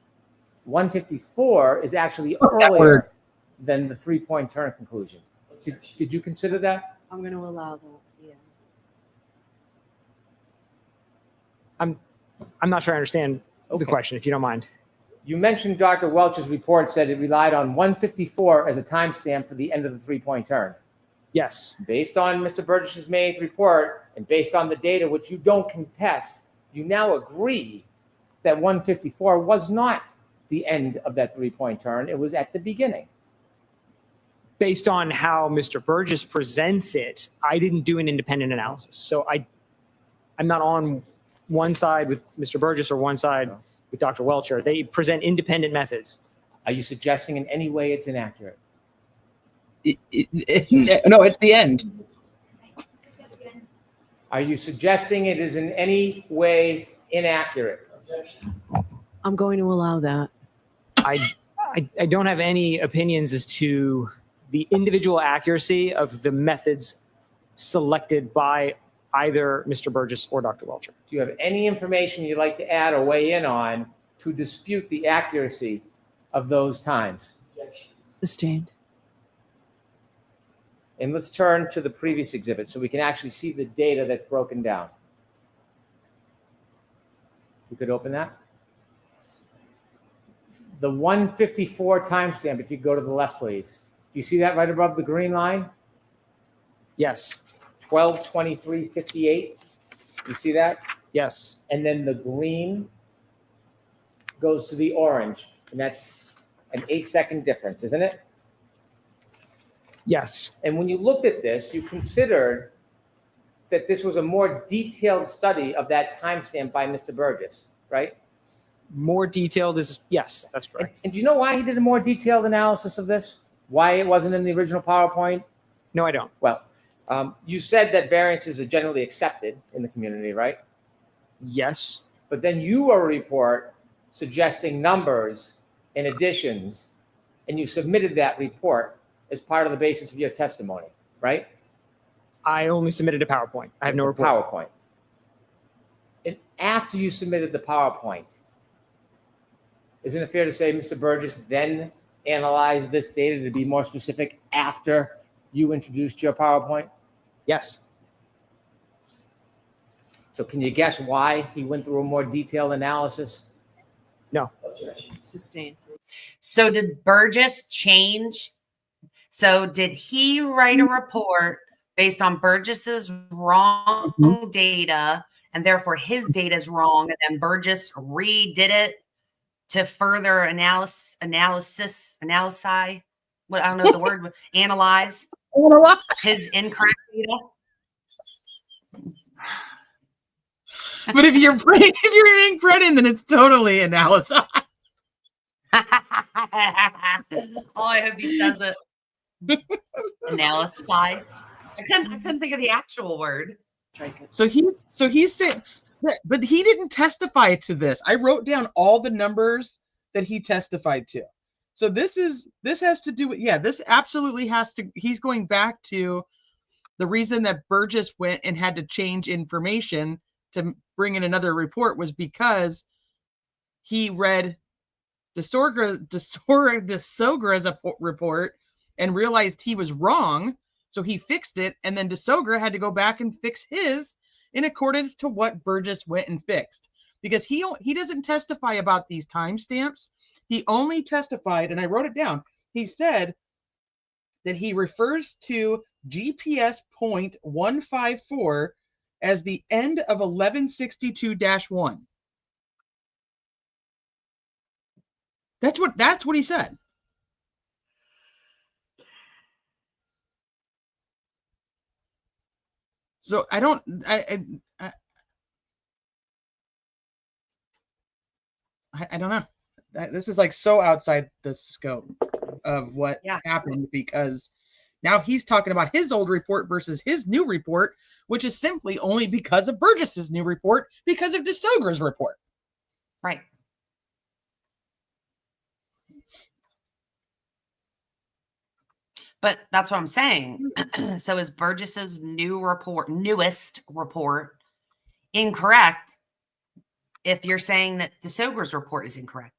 154 is actually earlier than the 3-point turn conclusion. Did you consider that? I'm going to allow that, yeah. I'm not sure I understand the question, if you don't mind. You mentioned Dr. Welch's report said it relied on 154 as a timestamp for the end of the 3-point turn. Yes. Based on Mr. Burgess's May 8th report and based on the data, which you don't contest, you now agree that 154 was not the end of that 3-point turn. It was at the beginning. Based on how Mr. Burgess presents it, I didn't do an independent analysis. So I'm not on one side with Mr. Burgess or one side with Dr. Welcher. They present independent methods. Are you suggesting in any way it's inaccurate? No, it's the end. Are you suggesting it is in any way inaccurate? I'm going to allow that. I don't have any opinions as to the individual accuracy of the methods selected by either Mr. Burgess or Dr. Welcher. Do you have any information you'd like to add or weigh in on to dispute the accuracy of those times? Sustained. And let's turn to the previous exhibit so we can actually see the data that's broken down. We could open that. The 154 timestamp, if you go to the left, please. Do you see that right above the green line? Yes. 12:23:58. You see that? Yes. And then the green goes to the orange, and that's an 8-second difference, isn't it? Yes. And when you looked at this, you considered that this was a more detailed study of that timestamp by Mr. Burgess, right? More detailed is, yes, that's correct. And do you know why he did a more detailed analysis of this? Why it wasn't in the original PowerPoint? No, I don't. Well, you said that variances are generally accepted in the community, right? Yes. But then you wrote a report suggesting numbers and additions, and you submitted that report as part of the basis of your testimony, right? I only submitted a PowerPoint. I have no report. PowerPoint. And after you submitted the PowerPoint, isn't it fair to say Mr. Burgess then analyzed this data to be more specific after you introduced your PowerPoint? Yes. So can you guess why he went through a more detailed analysis? No. Sustained. So did Burgess change? So did he write a report based on Burgess's wrong data, and therefore his data is wrong, and then Burgess redid it to further analyze? What, I don't know the word. Analyze his incorrect data. But if you're being Brennan, then it's totally analysis. Oh, I hope he does it. Analysis. I couldn't think of the actual word. So he said, but he didn't testify to this. I wrote down all the numbers that he testified to. So this has to do with, this absolutely has to, he's going back to The reason that Burgess went and had to change information to bring in another report was because he read DeSogra's report and realized he was wrong. So he fixed it. And then DeSogra had to go back and fix his in accordance to what Burgess went and fixed. Because he doesn't testify about these timestamps. He only testified, and I wrote it down. He said that he refers to GPS point 154 as the end of 1162-1. That's what he said. So I don't know. This is like so outside the scope of what happened, because now he's talking about his old report versus his new report, which is simply only because of Burgess's new report, because of DeSogra's report. Right. But that's what I'm saying. So is Burgess's newest report incorrect if you're saying that DeSogra's report is incorrect?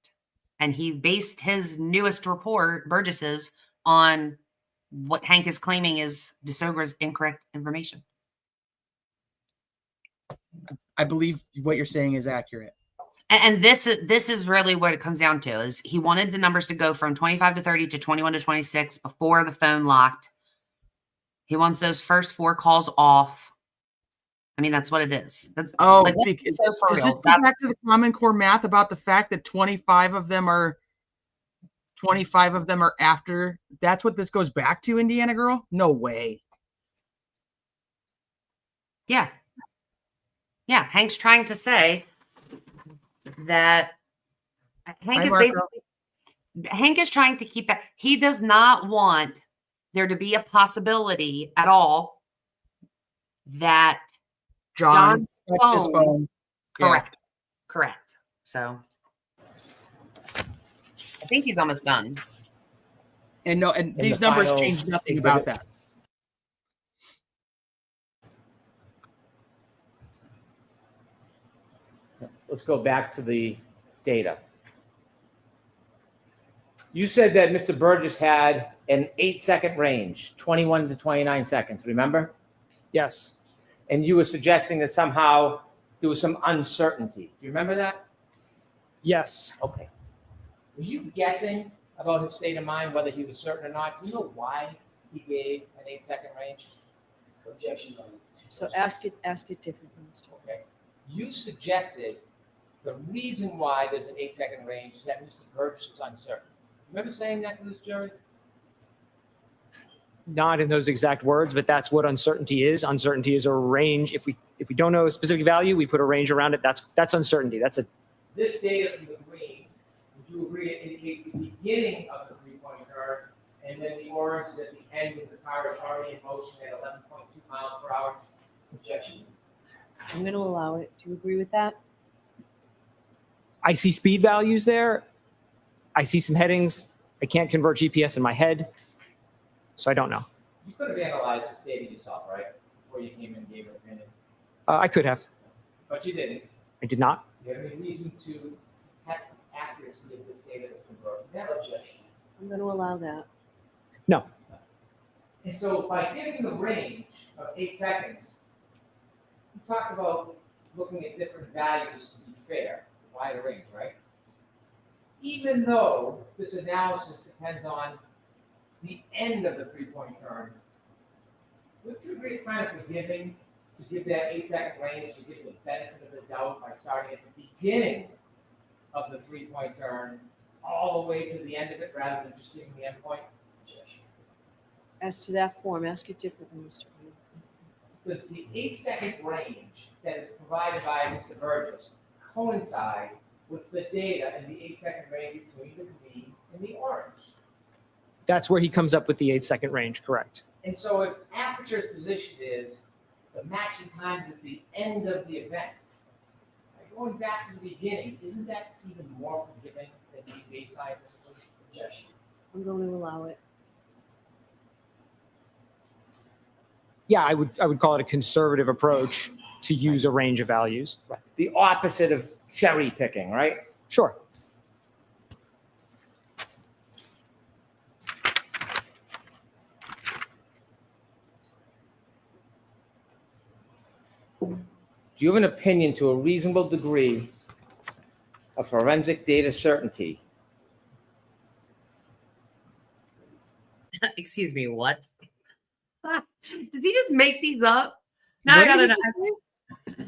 And he based his newest report, Burgess's, on what Hank is claiming is DeSogra's incorrect information. I believe what you're saying is accurate. And this is really what it comes down to, is he wanted the numbers to go from 25 to 30 to 21 to 26 before the phone locked. He wants those first 4 calls off. I mean, that's what it is. That's, so for does real. this go back to the Common Core math about the fact that 25 of them are after? That's what this goes back to, Indiana girl? No way. Yeah. Yeah. Hank's trying to say that Hank is trying to keep that. He does not want there to be a possibility at all that John's phone. Correct. Yeah. Correct. So I think he's almost done. And these numbers change nothing about that. Let's go back to the data. You said that Mr. Burgess had an 8-second range, 21 to 29 seconds, remember? Yes. And you were suggesting that somehow there was some uncertainty. Do you remember that? Yes. Okay. Were you guessing about his state of mind, whether he was certain or not? Do you know why he gave an 8-second range? Objection. So ask it differently, Mr. Okay. You suggested the reason why there's an 8-second range is that Mr. Burgess was uncertain. Remember saying that to this jury? Not in those exact words, but that's what uncertainty is. Uncertainty is a range. If we don't know a specific value, we put a range around it. That's uncertainty. This data from the green, would you agree it indicates the beginning of the 3-point turn, and then the orange is at the end of the car is already in motion at 11.2 miles per hour? Objection. I'm going to allow it. Do you agree with that? I see speed values there. I see some headings. I can't convert GPS in my head, so I don't know. You could have analyzed this data yourself, right? Before you came in and gave an opinion. I could have. But you didn't. I did not. Do you have any reason to test the accuracy of this data that's converted? That objection. I'm going to allow that. No. And so by giving the range of 8 seconds, you talked about looking at different values to be fair, wider range, right? Even though this analysis depends on the end of the 3-point turn, would you agree it's kind of forgiving to give that 8-second range to give the benefit of the doubt by starting at the beginning of the 3-point turn all the way to the end of it rather than just giving the end point? As to that form, ask it differently, Mr. Does the 8-second range that is provided by Mr. Burgess coincide with the data and the 8-second range between the green and the orange? That's where he comes up with the 8-second range, correct. And so if Aperture's position is the matching times at the end of the event, going back to the beginning, isn't that even more forgiving than the 8-second objection? I'm going to allow it. Yeah, I would call it a conservative approach to use a range of values. Right. The opposite of cherry picking, right? Sure. Do you have an opinion to a reasonable degree of forensic data certainty? Excuse me, what? Did he just make these up? Now I What gotta did know.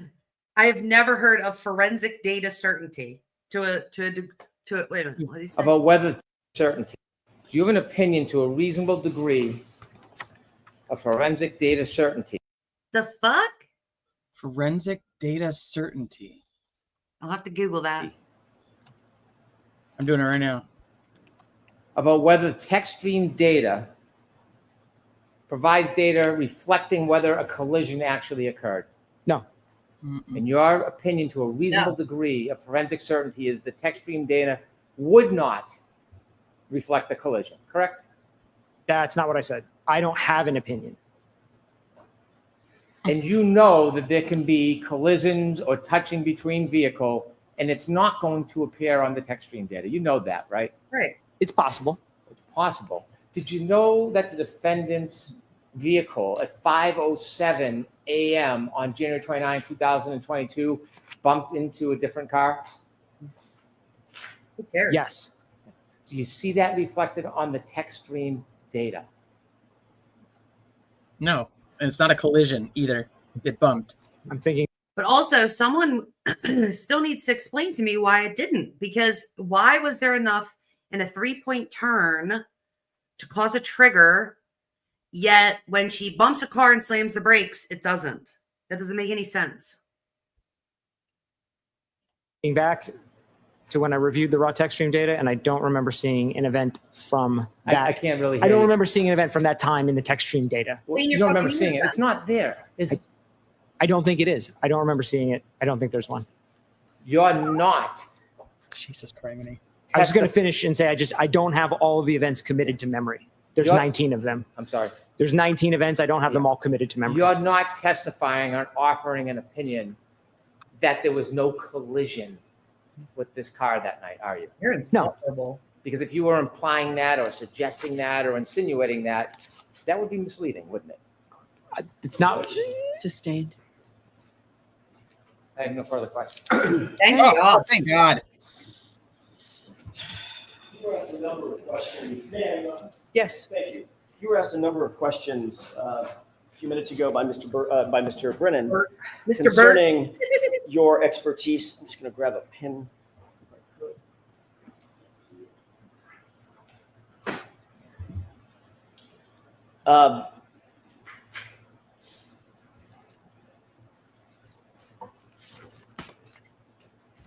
I have never heard of forensic data certainty to a wait a minute. What did he say? About whether certainty. Do you have an opinion to a reasonable degree of forensic data certainty? The fuck? Forensic data certainty. I'll have to Google that. I'm doing it right now. About whether text stream data provides data reflecting whether a collision actually occurred. No. In your opinion, to a reasonable degree of forensic certainty, is the text stream data would not reflect the collision, correct? That's not what I said. I don't have an opinion. And you know that there can be collisions or touching between vehicle, and it's not going to appear on the text stream data. You know that, right? Right. It's possible. It's possible. Did you know that the defendant's vehicle at 5:07 a.m. on January 29, 2022 bumped into a different car? Who cares? Yes. Do you see that reflected on the text stream data? No, and it's not a collision either. It bumped. I'm thinking. But also, someone still needs to explain to me why it didn't. Because why was there enough in a 3-point turn to cause a trigger, yet when she bumps a car and slams the brakes, it doesn't? That doesn't make any sense. Looking back to when I reviewed the raw text stream data, and I don't remember seeing an event from that. I can't really I hear don't you. remember seeing an event from that time in the text stream data. Well, you don't remember seeing it. It's not there, is it? I don't think it is. I don't remember seeing it. I don't think there's one. You're not. Jesus Christ. I was going to finish and say I don't have all of the events committed to memory. There's You're- 19 of them. I'm sorry. There's 19 events. I don't have them all committed to memory. You're not testifying or offering an opinion that there was no collision with this car that night, are you? You're insufferable. Because if you were implying that or suggesting that or insinuating that, that would be misleading, wouldn't it? It's not. Sustained. I have no further questions. Thank God. Thank God. You were asked a number of questions. Yes. Thank you. You were asked a number of questions a few minutes ago by Mr. Brennan Mr. concerning your expertise. I'm just going to grab a pen. if I could.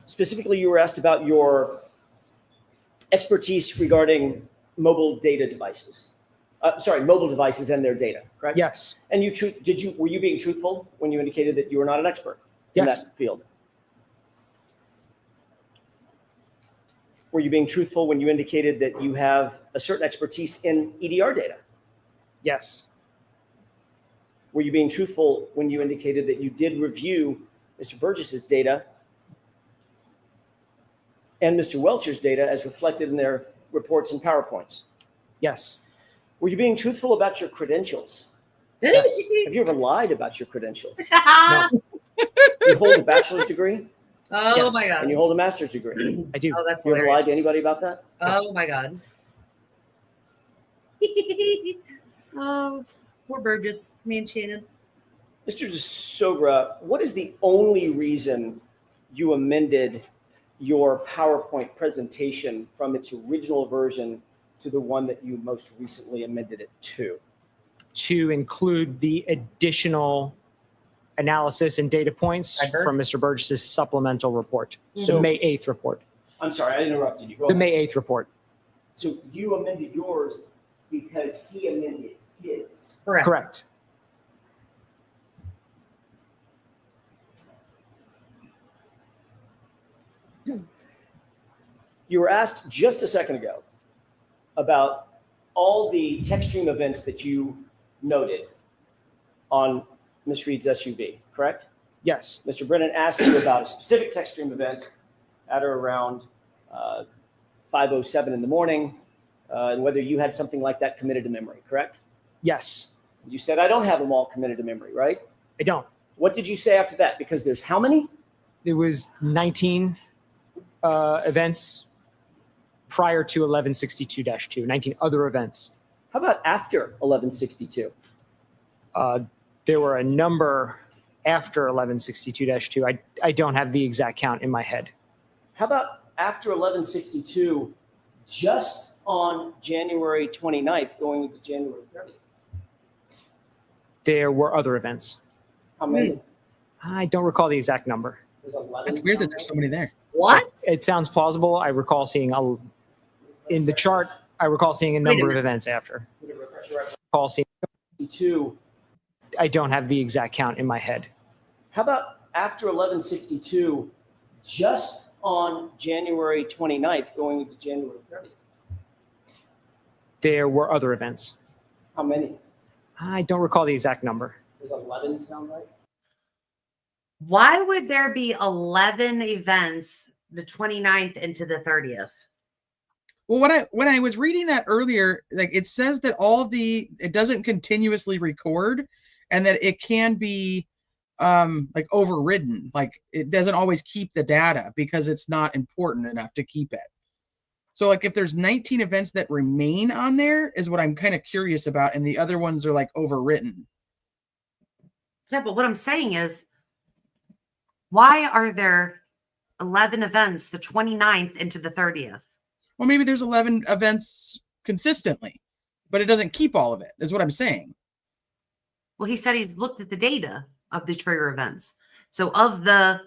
Specifically, you were asked about your expertise regarding mobile data devices. Mobile devices and their data, correct? Yes. And were you being truthful when you indicated that you were not an expert in Yes. that field? Were you being truthful when you indicated that you have a certain expertise in EDR data? Yes. Were you being truthful when you indicated that you did review Mr. Burgess's data and Mr. Welcher's data as reflected in their reports and PowerPoints? Yes. Were you being truthful about your credentials? Yes. Have you ever lied about your credentials? No. You hold a bachelor's degree? Oh Yes. my God. And you hold a master's degree? I do. Oh, that's You ever lied hilarious. to anybody about that? Oh my God. Oh, poor Burgess. Me and Shannon. Mr. DeSogra, what is the only reason you amended your PowerPoint presentation from its original version to the one that you most recently amended it to? To include the additional analysis and data points from Mr. Burgess's supplemental report, So- the May 8th report. I'm sorry, I interrupted you. Go The ahead. May 8th report. So you amended yours because he amended his. Correct. You were asked just a second ago about all the text stream events that you noted on Ms. Reed's SUV, correct? Yes. Mr. Brennan asked you about a specific text stream event at or around 5:07 in the morning, and whether you had something like that committed to memory, correct? Yes. You said, I don't have them all committed to memory, right? I don't. What did you say after that? Because there's how many? It was 19 events prior to 1162-2, 19 other events. How about after 1162? There were a number after 1162-2. I don't have the exact count in my head. How about after 1162, just on January 29th, going into January 30th? There were other events. How many? I don't recall the exact number. Does 11 That's weird that sound there's right? somebody there. What? It sounds plausible. I recall seeing in the chart. I recall seeing a number of events after. Recall seeing. Two. I don't have the exact count in my head. How about after 1162, just on January 29th, going into January 30th? There were other events. How many? I don't recall the exact number. Does 11 sound right? Why would there be 11 events the 29th into the 30th? Well, when I was reading that earlier, like it says that it doesn't continuously record, and that it can be like overridden. Like it doesn't always keep the data because it's not important enough to keep it. So like if there's 19 events that remain on there is what I'm kind of curious about, and the other ones are like overwritten. Yeah, but what I'm saying is, why are there 11 events the 29th into the 30th? Well, maybe there's 11 events consistently, but it doesn't keep all of it, is what I'm saying. Well, he said he's looked at the data of the trigger events. So of the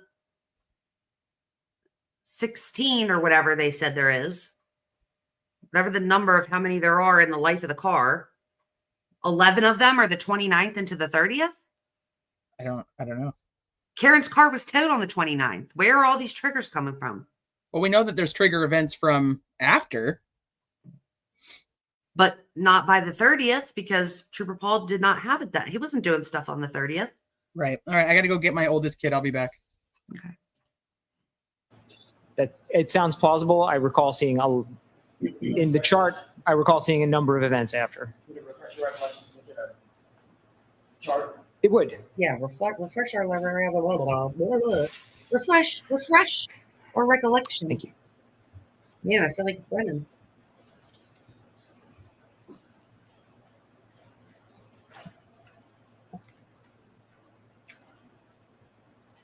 16 or whatever they said there is, whatever the number of how many there are in the life of the car, 11 of them are the 29th into the 30th? I don't know. Karen's car was towed on the 29th. Where are all these triggers coming from? Well, we know that there's trigger events from after. But not by the 30th, because Trooper Paul did not have it that. He wasn't doing stuff on the 30th. Right. All right. I got to go get my oldest kid. I'll be back. That it sounds plausible. I recall seeing in the chart. I recall seeing a number of events after. Would it refresh your recollection to look at a chart? It would. Yeah, refresh our memory. Refresh or recollection. Thank you. Yeah, I feel like Brennan.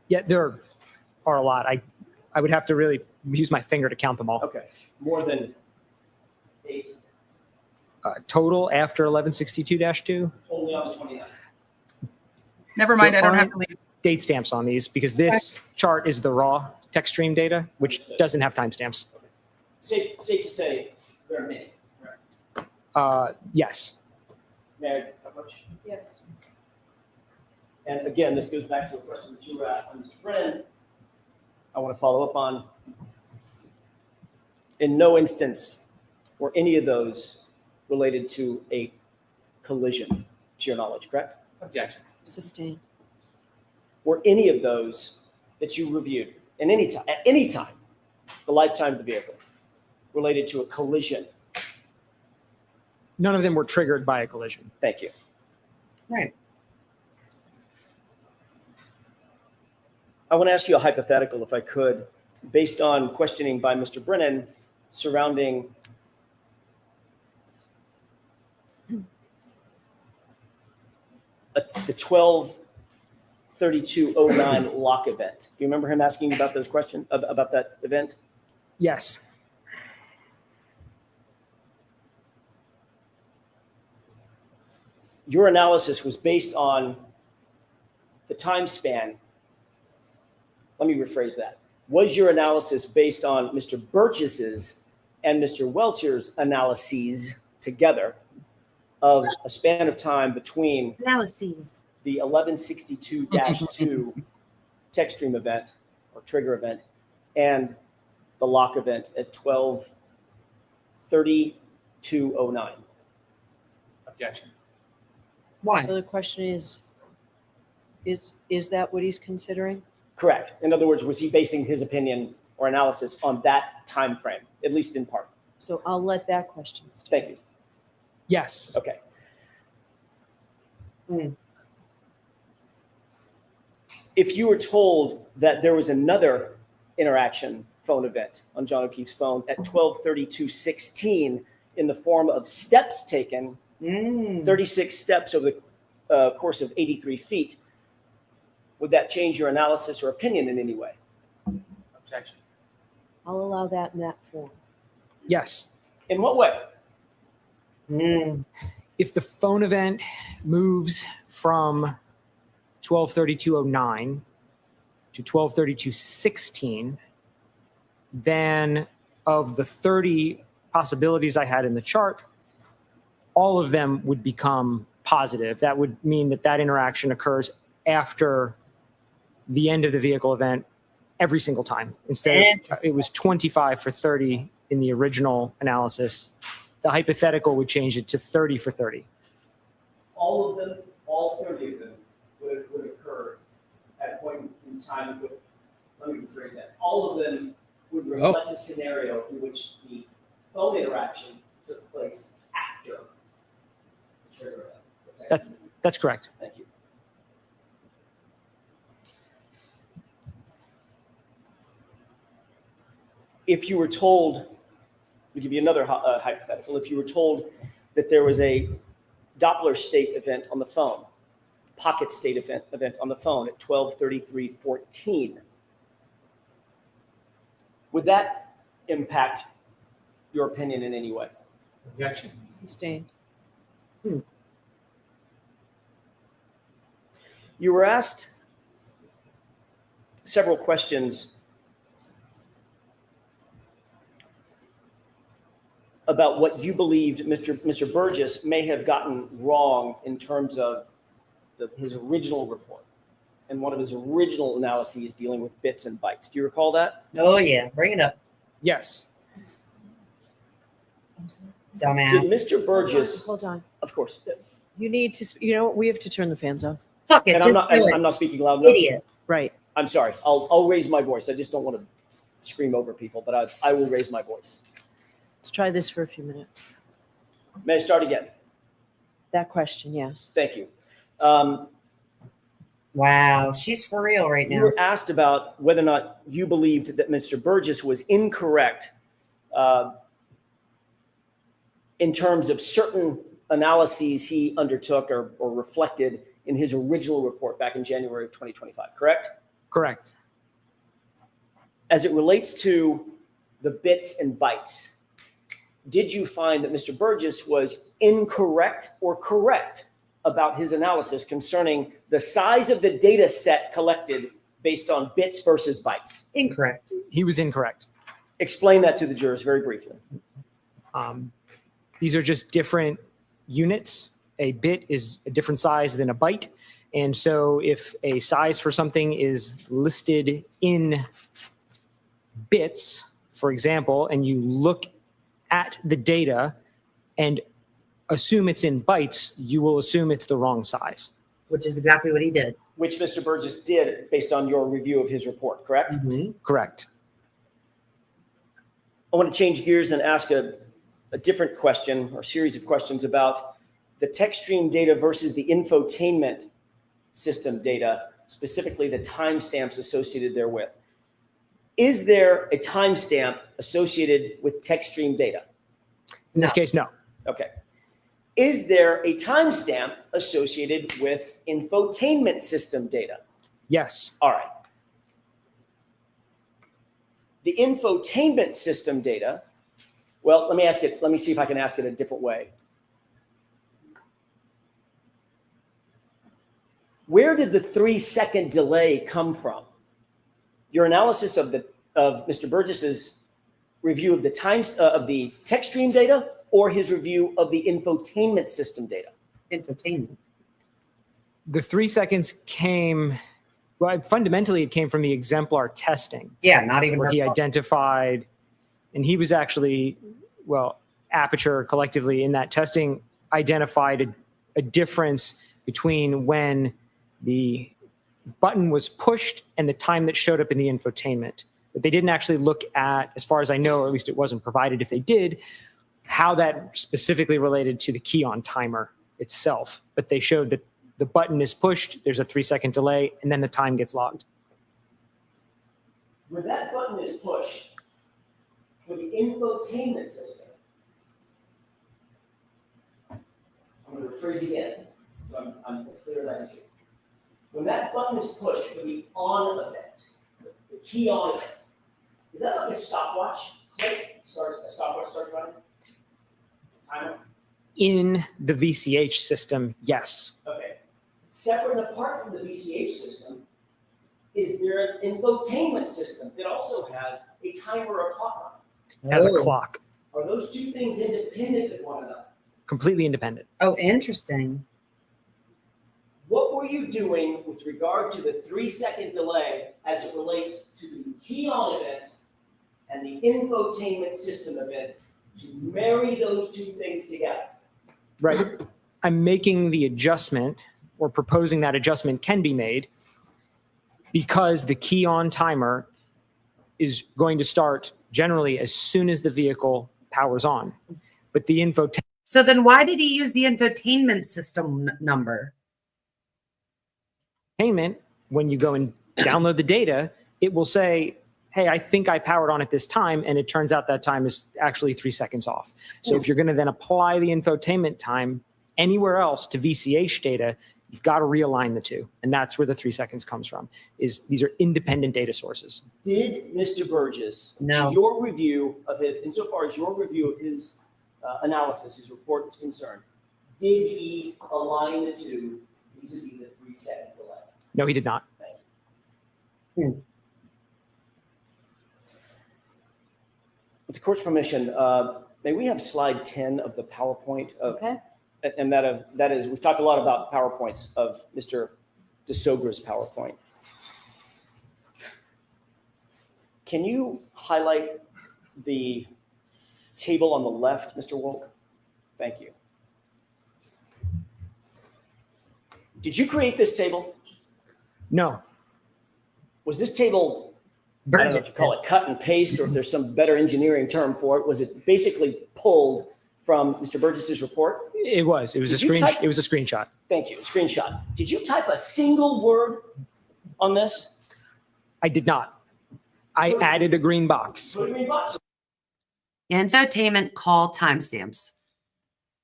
Yeah, there are a lot. I would have to really use my finger to count them all. Okay, more than 8. Total after 1162-2. Only on the 29th. Never mind. There I don't have aren't to leave. date stamps on these because this chart is the raw text stream data, which doesn't have timestamps. Safe to say there are many, right? Yes. May I approach? Yes. And again, this goes back to a question that you were asked by Mr. Brennan. I want to follow up on. In no instance were any of those related to a collision, to your knowledge, correct? Objection. Sustained. Were any of those that you reviewed at any time, the lifetime of the vehicle, related to a collision? None of them were triggered by a collision. Thank you. Right. I want to ask you a hypothetical, if I could, based on questioning by Mr. Brennan surrounding the 12/32/09 lock event. Do you remember him asking you about those questions, about that event? Yes. Your analysis was based on the time span. Let me rephrase that. Was your analysis based on Mr. Burgess's and Mr. Welcher's analyses together of a span of time between Analyses. the 1162-2 text stream event or trigger event and the lock event at 12/32/09? Objection. Why? So the question is, Is that what he's considering? Correct. In other words, was he basing his opinion or analysis on that time frame, at least in part? So I'll let that question stand. Thank you. Yes. Okay. If you were told that there was another interaction phone event on John O'Keefe's phone at 12:32:16 in the form of steps taken, 36 steps over the course of 83 feet, would that change your analysis or opinion in any way? Objection. I'll allow that in that form. Yes. In what way? If the phone event moves from 12:32:09 to 12:32:16, then of the 30 possibilities I had in the chart, all of them would become positive. That would mean that that interaction occurs after the end of the vehicle event every single time. Instead of, it was 25 for 30 in the original analysis. The hypothetical would change it to 30 for 30. All of them, all 30 of them would occur at a point in time with, let me rephrase that, all of them would reflect a scenario in which the phone interaction took place after the trigger event. That's correct. Thank you. If you were told, to give you another hypothetical, if you were told that there was a Doppler state event on the phone, pocket state event on the phone at 12:33:14, would that impact your opinion in any way? Objection. Sustained. You were asked several questions about what you believed Mr. Burgess may have gotten wrong in terms of his original report and one of his original analyses dealing with bits and bytes. Do you recall that? Oh, yeah. Bring it up. Yes. Dumbass. Did Mr. Burgess, Hold on. of course, You need to, you know, we have to turn the fans off. Fuck it. and Just do it. I'm not speaking loud enough. Idiot. Right. I'm sorry. I'll raise my voice. I just don't want to scream over people, but I will raise my voice. Let's try this for a few minutes. May I start again? That question, yes. Thank you. Wow. She's for real right You now. were asked about whether or not you believed that Mr. Burgess was incorrect in terms of certain analyses he undertook or reflected in his original report back in January of 2025, correct? Correct. As it relates to the bits and bytes, did you find that Mr. Burgess was incorrect or correct about his analysis concerning the size of the data set collected based on bits versus bytes? Incorrect. He was incorrect. Explain that to the jurors very briefly. These are just different units. A bit is a different size than a byte. And so if a size for something is listed in bits, for example, and you look at the data and assume it's in bytes, you will assume it's the wrong size. Which is exactly what he did. Which Mr. Burgess did based on your review of his report, correct? Correct. I want to change gears and ask a different question or series of questions about the text stream data versus the infotainment system data, specifically the timestamps associated therewith. Is there a timestamp associated with text stream data? In this case, no. Okay. Is there a timestamp associated with infotainment system data? Yes. All right. The infotainment system data, well, let me see if I can ask it a different way. Where did the 3-second delay come from? Your analysis of Mr. Burgess's review of the text stream data or his review of the infotainment system data? Infotainment. The 3 seconds came, well, fundamentally it came from the exemplar testing. Yeah, not even where her he fault. identified, and he was actually, well, Aperture collectively in that testing identified a difference between when the button was pushed and the time that showed up in the infotainment. But they didn't actually look at, as far as I know, or at least it wasn't provided if they did, how that specifically related to the key on timer itself. But they showed that the button is pushed, there's a 3-second delay, and then the time gets logged. When that button is pushed for the infotainment system, I'm going to rephrase again, so I'm as clear as I can be. When that button is pushed for the on event, the key on event, is that like a stopwatch? Click, a stopwatch starts running? Timer? In the VCH system, yes. Okay. Separate and apart from the VCH system, is there an infotainment system that also has a timer or clock on it? Has a clock. Are those two things independent of one another? Completely independent. Oh, interesting. What were you doing with regard to the 3-second delay as it relates to the key on event and the infotainment system event to marry those two things together? Right. I'm making the adjustment, or proposing that adjustment can be made, because the key on timer is going to start generally as soon as the vehicle powers on. But the infotainment. So then why did he use the infotainment system number? When you go and download the data, it will say, hey, I think I powered on at this time, and it turns out that time is actually 3 seconds off. So if you're going to then apply the infotainment time anywhere else to VCH data, you've got to realign the two. And that's where the 3 seconds comes from, is these are independent data sources. Did Mr. Burgess, No. to your review of his, insofar as your review of his analysis, his report is concerned, did he align the two vis-a-vis the 3-second delay? No, he did not. With the court's permission, may we have slide 10 of the PowerPoint of, Okay. and that is, we've talked a lot about PowerPoints of Mr. DeSogra's PowerPoint. Can you highlight the table on the left, Mr. Wolk? Thank you. Did you create this table? No. Was this table, I don't know if you call it cut and paste or if there's some better engineering term for it, was it basically pulled from Mr. Burgess's report? It was. It was Did you type- it was a screenshot. Thank you, screenshot. Did you type a single word on this? I did not. I added a green box. Put a green box. Infotainment call timestamps.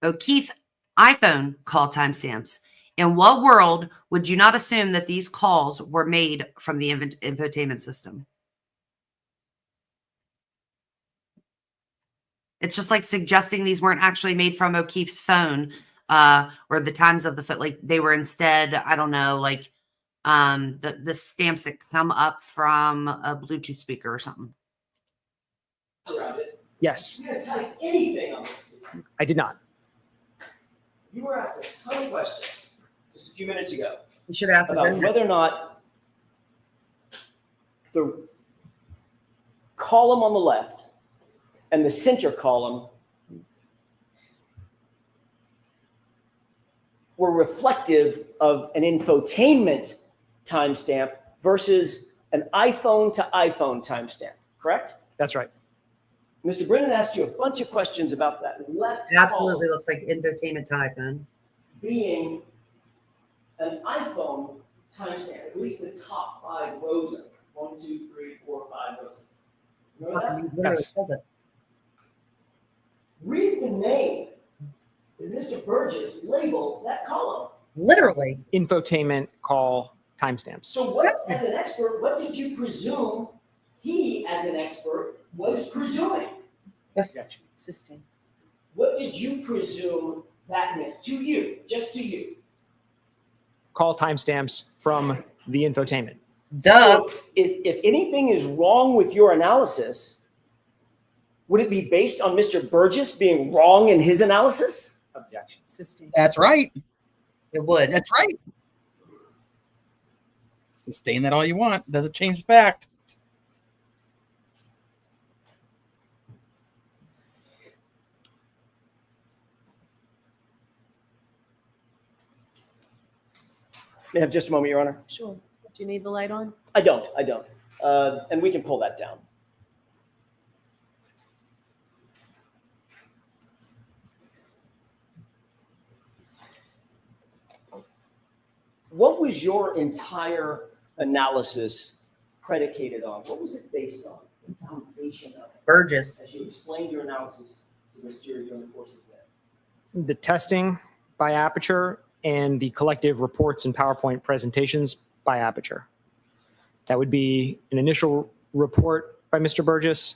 O'Keefe iPhone call timestamps. In what world would you not assume that these calls were made from the infotainment system? It's just like suggesting these weren't actually made from O'Keefe's phone, or the times of the foot. Like they were instead, I don't know, like the stamps that come up from a Bluetooth speaker or something. Around it. Yes. You didn't type anything on this. I did not. You were asked a ton of questions just a few minutes ago You should ask us about whether or not the column on the left and the center column were reflective of an infotainment timestamp versus an iPhone to iPhone timestamp, correct? That's right. Mr. Brennan asked you a bunch of questions about that left It absolutely column looks like infotainment to iPhone. being an iPhone timestamp, at least the top 5 rows of it. 1, 2, 3, 4, 5 rows. Remember that? Literally Yes. says it. Read the name that Mr. Burgess labeled that column. Literally. Infotainment call timestamps. So what, as an expert, what did you presume he, as an expert, was presuming? Sustain. What did you presume that meant to you, just to you? Call timestamps from the infotainment. Duh. So if anything is wrong with your analysis, would it be based on Mr. Burgess being wrong in his analysis? Objection. Sustain. That's right. It would. That's right. Sustain that all you want. Doesn't change the fact. May I have just a moment, Your Honor? Sure. Do you need the light on? I don't. And we can pull that down. What was your entire analysis predicated on? What was it based on? The foundation of it? Burgess. As you explained your analysis to Mr. during the course of the day. The testing by Aperture and the collective reports and PowerPoint presentations by Aperture. That would be an initial report by Mr. Burgess,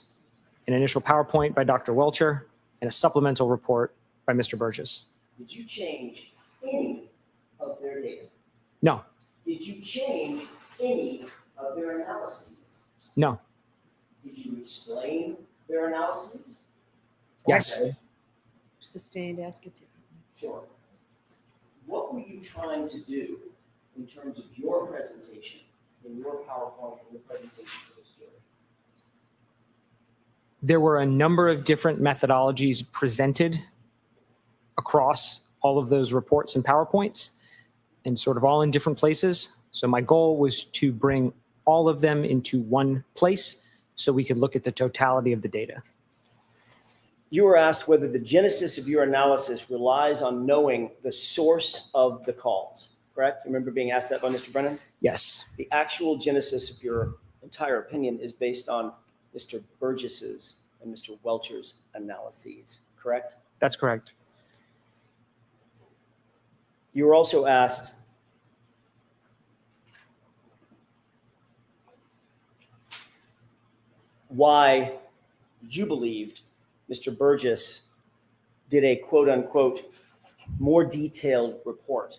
an initial PowerPoint by Dr. Welcher, and a supplemental report by Mr. Burgess. Did you change any of their data? No, Did you change any of their analyses? no, Did you explain their analyses? yes. Okay, Sustained, ask it to. sure. What were you trying to do in terms of your presentation, in your PowerPoint, and the presentation to the jury? There were a number of different methodologies presented across all of those reports and PowerPoints, and sort of all in different places. So my goal was to bring all of them into one place so we could look at the totality of the data. You were asked whether the genesis of your analysis relies on knowing the source of the calls, correct? You remember being asked that by Mr. Brennan? Yes, The actual genesis of your entire opinion is based on Mr. Burgess's and Mr. Welcher's analyses, correct? that's correct. You were also asked why you believed Mr. Burgess did a quote unquote more detailed report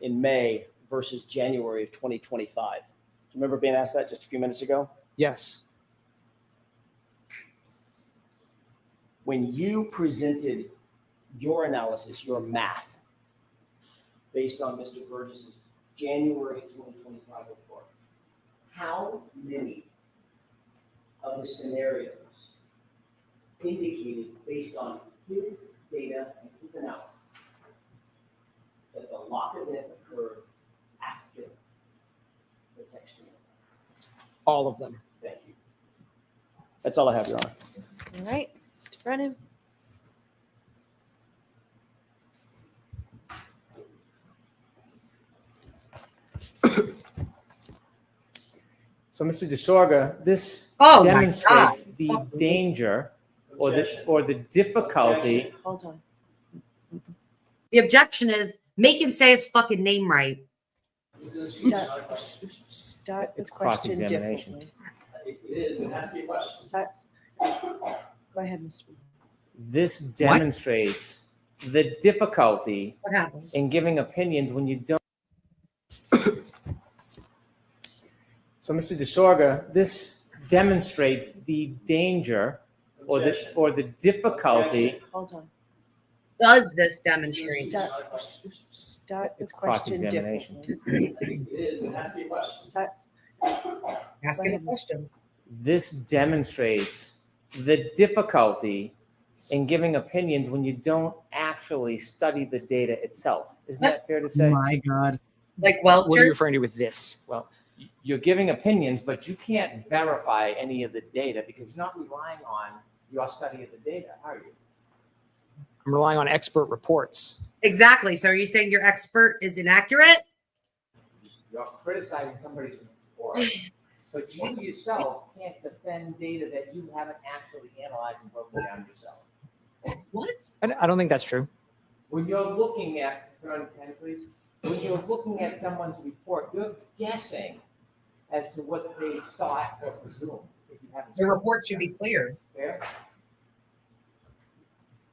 in May versus January of 2025. Do you remember being asked that just a few minutes ago? Yes, When you presented your analysis, your math, based on Mr. Burgess's January 2025 report, how many of the scenarios indicated, based on his data and his analysis, that the lock event occurred after the texting? all of them. Thank you. That's all I have, Your Honor. All right, Mr. Brennan. So, Mr. DeSorga, this Oh my demonstrates God. the danger or the difficulty. Hold on. The objection is make him say his fucking name right. Start the It's question cross-examination. differently. It is, it has to be a question. Start. Go ahead, Mr. This demonstrates the difficulty What happens? in giving opinions when you don't. So, Mr. DeSorga, this demonstrates the danger or the difficulty. Hold on. Does this demonstrate? Start the It's question cross-examination. differently. It is, it has to be a question. Start. Ask him a question. This demonstrates the difficulty in giving opinions when you don't actually study the data itself. Isn't that fair to Oh say? my God. Like What are you Welcher? referring to with this? Well, you're giving opinions, but you can't verify any of the data because you're not relying on your study of the data, are you? I'm relying on expert reports. Exactly. So are you saying your expert is inaccurate? You're criticizing somebody's report, but you yourself can't defend data that you haven't actually analyzed and broken down yourself. What? I don't think that's true. When you're looking at, turn 10, please. When you're looking at someone's report, you're guessing as to what they thought or presumed. If you haven't The report should be clear. Fair?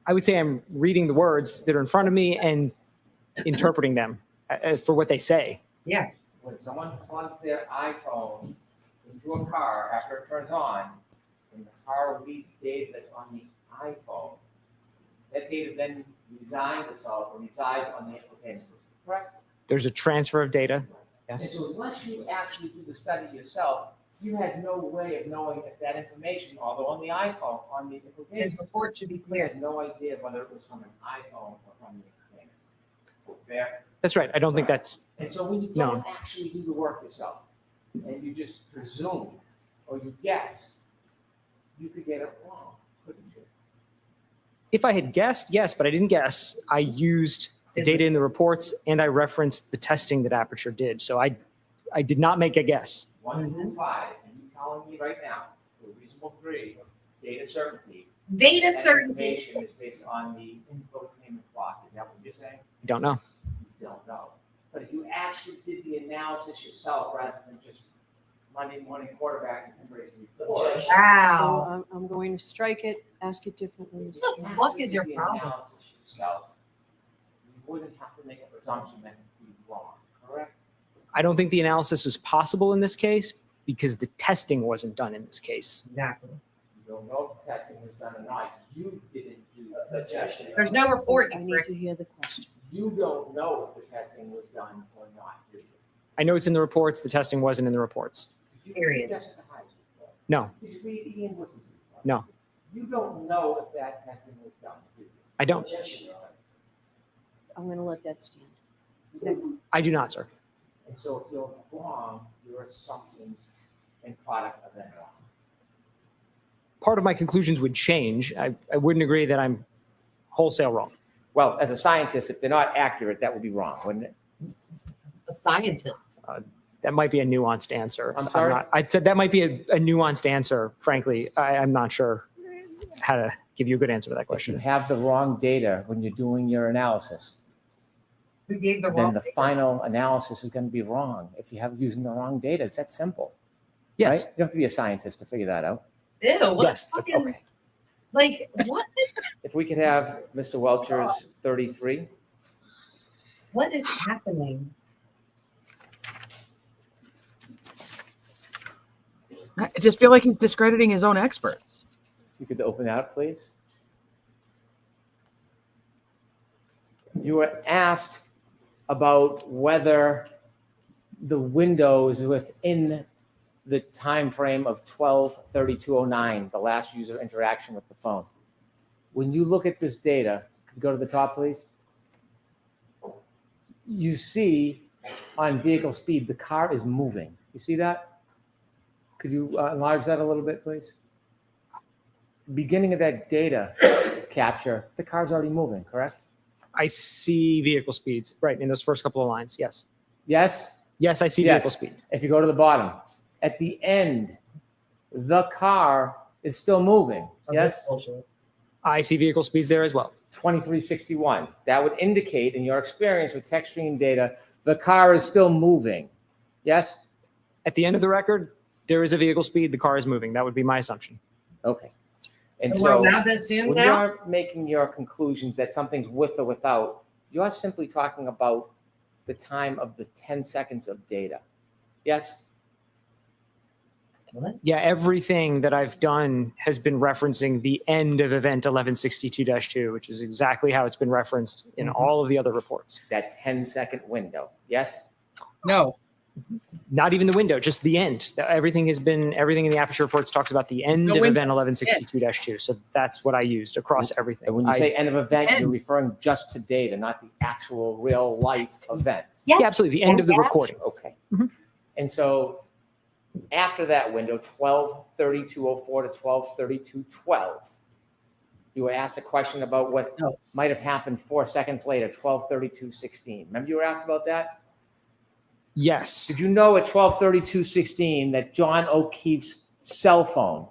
I would say I'm reading the words that are in front of me and interpreting them for what they say. Yeah. When someone plugs their iPhone into a car after it turns on, and the car reads data that's on the iPhone, that data then resides itself or resides on the entertainment system, correct? There's a transfer of data. And Yes. so unless you actually do the study yourself, you had no way of knowing if that information, although on the iPhone, on the application, His report should be you clear. had no idea whether it was from an iPhone or from the entertainment. Fair? That's right. I don't think that's And so when you No. don't actually do the work yourself, and you just presume or you guess, you could get it wrong, couldn't you? If I had guessed, yes, but I didn't guess. I used the data in the reports and I referenced the testing that Aperture did. So I did not make a guess. 1 through 5, and you telling me right now, to a reasonable degree of data certainty. Data that certainty. information is based on the infotainment clock. Is that what you're saying? I don't know. You don't know. But if you actually did the analysis yourself rather than just Monday morning quarterback and somebody's report. Wow. So I'm going to strike it, ask it differently. What the fuck is your Did the problem? analysis yourself, you wouldn't have to make a presumption that it would be wrong, correct? I don't think the analysis was possible in this case because the testing wasn't done in this case. Exactly. You don't know if the testing was done or not. You didn't do the testing. There's no report. I need to hear the question. You don't know if the testing was done or not, do you? I know it's in the reports. The testing wasn't in the reports. Did you Period. test the highs report? No, Did you read Ian Wood's report? no, You don't know if that testing was done, do you? I don't. I'm going to let that stand. I do not, sir. And so if you're wrong, your assumptions and product are then wrong. Part of my conclusions would change. I wouldn't agree that I'm wholesale wrong. Well, as a scientist, if they're not accurate, that would be wrong, wouldn't it? A scientist. That might be a nuanced answer. I'm sorry? I said that might be a nuanced answer. Frankly, I'm not sure how to give you a good answer to that If you question. have the wrong data when you're doing your analysis, Who gave the then wrong? the final analysis is going to be wrong. If you have using the wrong data, it's that simple. Yes. Right? You don't have to be a scientist to figure that out. Ew. What Yes. a That's fucking, okay. like what? If we could have Mr. Welcher's 33. What is happening? I just feel like he's discrediting his own experts. If you could open that up, please. You were asked about whether the window is within the time frame of 12/32/09, the last user interaction with the phone. When you look at this data, could you go to the top, please? You see on vehicle speed, the car is moving. You see that? Could you enlarge that a little bit, please? The beginning of that data capture, the car's already moving, correct? I see vehicle speeds, right, in those first couple of lines. Yes. Yes? Yes, I see Yes. vehicle speed. If you go to the bottom, at the end, the car is still moving. Yes? I see vehicle speeds there as well. 2361. That would indicate, in your experience with text stream data, the car is still moving. Yes? At the end of the record, there is a vehicle speed. The car is moving. That would be my assumption. Okay. And So we're so allowed to assume when now? you're making your conclusions that something's with or without, you're simply talking about the time of the 10 seconds of data. Yes? What? Yeah, everything that I've done has been referencing the end of event 1162-2, which is exactly how it's been referenced in all of the other reports. That 10-second window. Yes? No. Not even the window, just the end. Everything in the Aperture reports talks about the end No of window. event 1162-2. So that's what I used across everything. And when you say end of event, End. you're referring just to data, not the actual real life event. Yeah, absolutely. The end of the recording. Okay. Mhm. And so after that window, 12/32/04 to 12/32/12, you were asked a question about what No. might have happened 4 seconds later, 12/32/16. Remember you were asked about that? Yes. Did you know at 12/32/16 that John O'Keefe's cell phone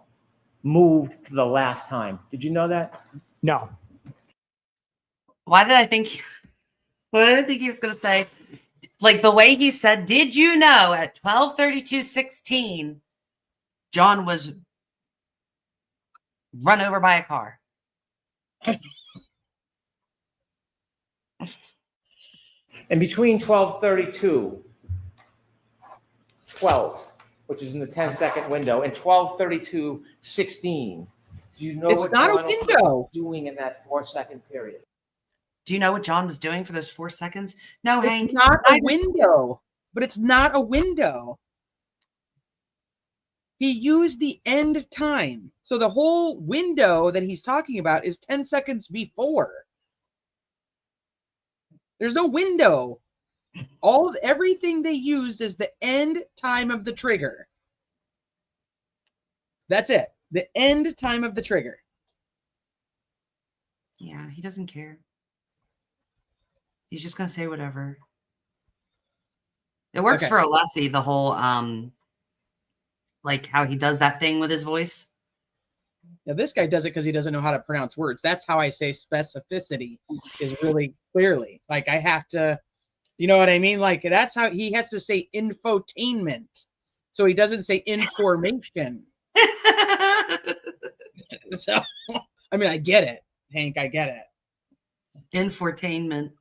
moved for the last time? Did you know that? No. Why did I think? What did I think he was going to say? Like the way he said, "Did you know at 12/32/16, John was run over by a car?" And between 12/32/12, which is in the 10-second window, and 12/32/16, do you know It's what not a John O'Keefe window. was doing in that 4-second period? Do you know what John was doing for those 4 seconds? No, Hank. It's not I a window, but it's not a window. He used the end time. So the whole window that he's talking about is 10 seconds before. There's no window. Everything they used is the end time of the trigger. That's it. The end time of the trigger. Yeah, he doesn't care. He's just gonna say whatever. It works Okay. for Alessi, the whole like how he does that thing with his voice. Now this guy does it because he doesn't know how to pronounce words. That's how I say specificity is really clearly. Like I have to, you know what I mean? Like that's how he has to say infotainment. So he doesn't say information. So, I mean, I get it, Hank. I get it. Infotainment.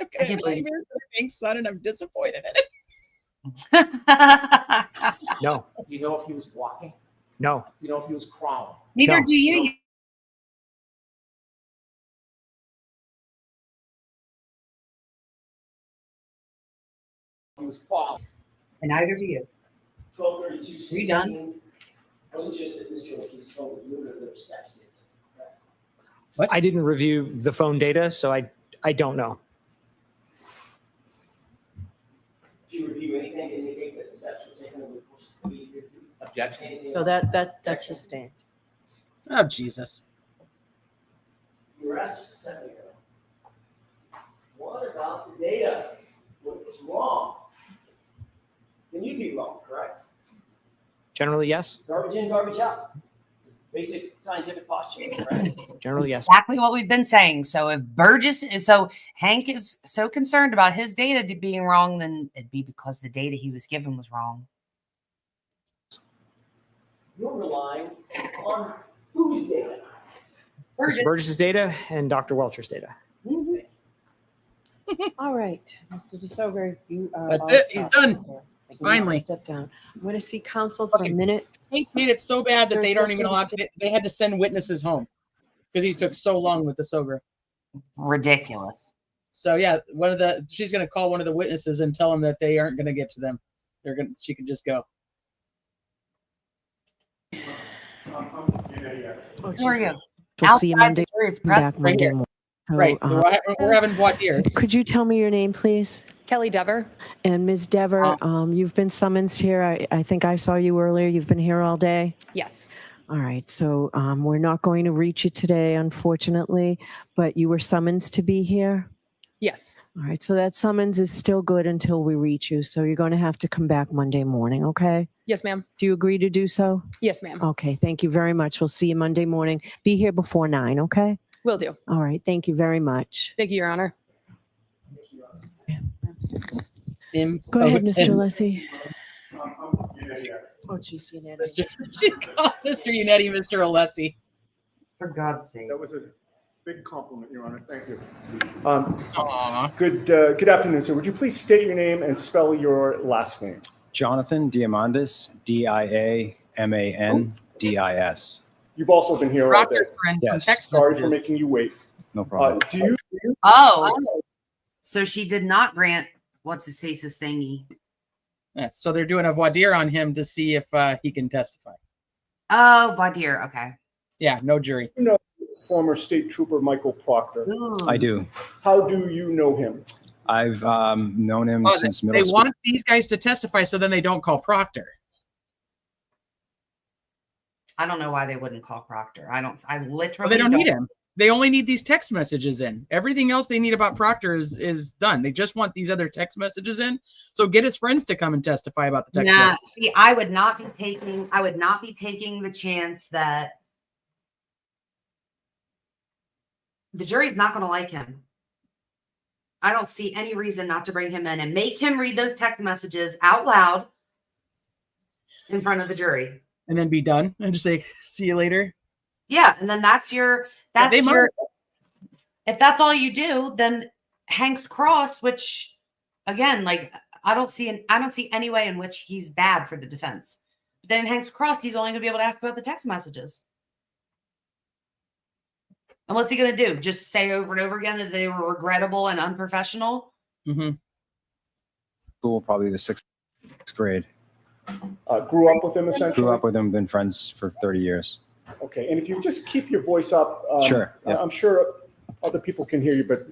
Okay, I can't believe Hank's son, and I'm disappointed in it. No. Do you know if he was walking? No. Do you know if he was crawling? Neither No. do you. He was falling. And neither do you. 12:32. Are you done? Wasn't just that Mr. O'Keefe's phone was moving, there were steps. What? I didn't review the phone data, so I don't know. Did you review anything to indicate that steps were taken over the course of the week? Objection. So that's sustained. Oh, Jesus. You were asked just a second ago. What about the data? What was wrong? Then you'd be wrong, correct? Generally, yes. Garbage in, garbage out. Basic scientific posturing, correct? Generally, yes. Exactly what we've been saying. So if Hank is so concerned about his data being wrong, then it'd be because the data he was given was wrong. You're relying on whose data? Mr. Burgess's data and Dr. Welcher's data. All right, Mr. DeSoger, you are That's all it. He's set, done. sir. You can Finally. Step down. I'm going to see counsel for Okay. a minute. Hank made it so bad that There's they no aren't even further allowed to, they had to send witnesses home because he took so long with the Sogra. Ridiculous. So yeah, she's going to call one of the witnesses and tell him that they aren't going to get to them. She can just go. Oh, Who are geez. you? We'll see you Outside Monday. the jury's Come present. back Monday here. morning. So, Right. We're having voir dire. Could you tell me your name, please? Kelly Dever. And Ms. Dever, you've been summoned here. I think I saw you earlier. You've been here all day? Yes. All right. So we're not going to reach you today, unfortunately, but you were summoned to be here? Yes. All right. So that summons is still good until we reach you. So you're going to have to come back Monday morning, okay? Yes, ma'am. Do you agree to do so? Yes, ma'am. Okay. Thank you very much. We'll see you Monday morning. Be here before 9, okay? Will do. All right. Thank you very much. Thank you, Your Honor. Go ahead, Mr. Alessi. Oh, geez, She called Mr. Unetti Mr. Alessi. For God's sake. That was a big compliment, Your Honor. Thank you. Aww. Good afternoon, sir. Would you please state your name and spell your last name? Jonathan Diamandis, Diamandis. You've also been here all day. Proctor's friend from Yes. text Sorry for messages. making you wait. No problem. Do you? So she did not grant what's his face's thingy. Yeah, so they're doing a voir dire on him to see if he can testify. Oh, voir dire. Okay. Yeah, no jury. You know former State Trooper Michael Proctor. I do. How do you know him? I've known him Oh, since they middle school. want these guys to testify so then they don't call Proctor. I don't know why they wouldn't call Proctor. I literally Well, they don't need him. They only need these text messages in. Everything else they need about Proctor is done. They just want these other text messages in. So get his friends to come and testify about the text Nah, messages. see, I would not be taking the chance that the jury's not going to like him. I don't see any reason not to bring him in and make him read those text messages out loud in front of the jury. And then be done and just say, see you later. Yeah, and then if that's all you do, then Hank's cross, which again, like I don't see any way in which he's bad for the defense. But then in Hank's cross, he's only gonna be able to ask about the text messages. And what's he gonna do? Just say over and over again that they were regrettable and unprofessional? Mm-hmm. School, probably the sixth grade. Grew up with him essentially? Grew up with him, been friends for 30 years. Okay, and if you just keep your voice up, Sure. Yeah. I'm sure other people can hear you, but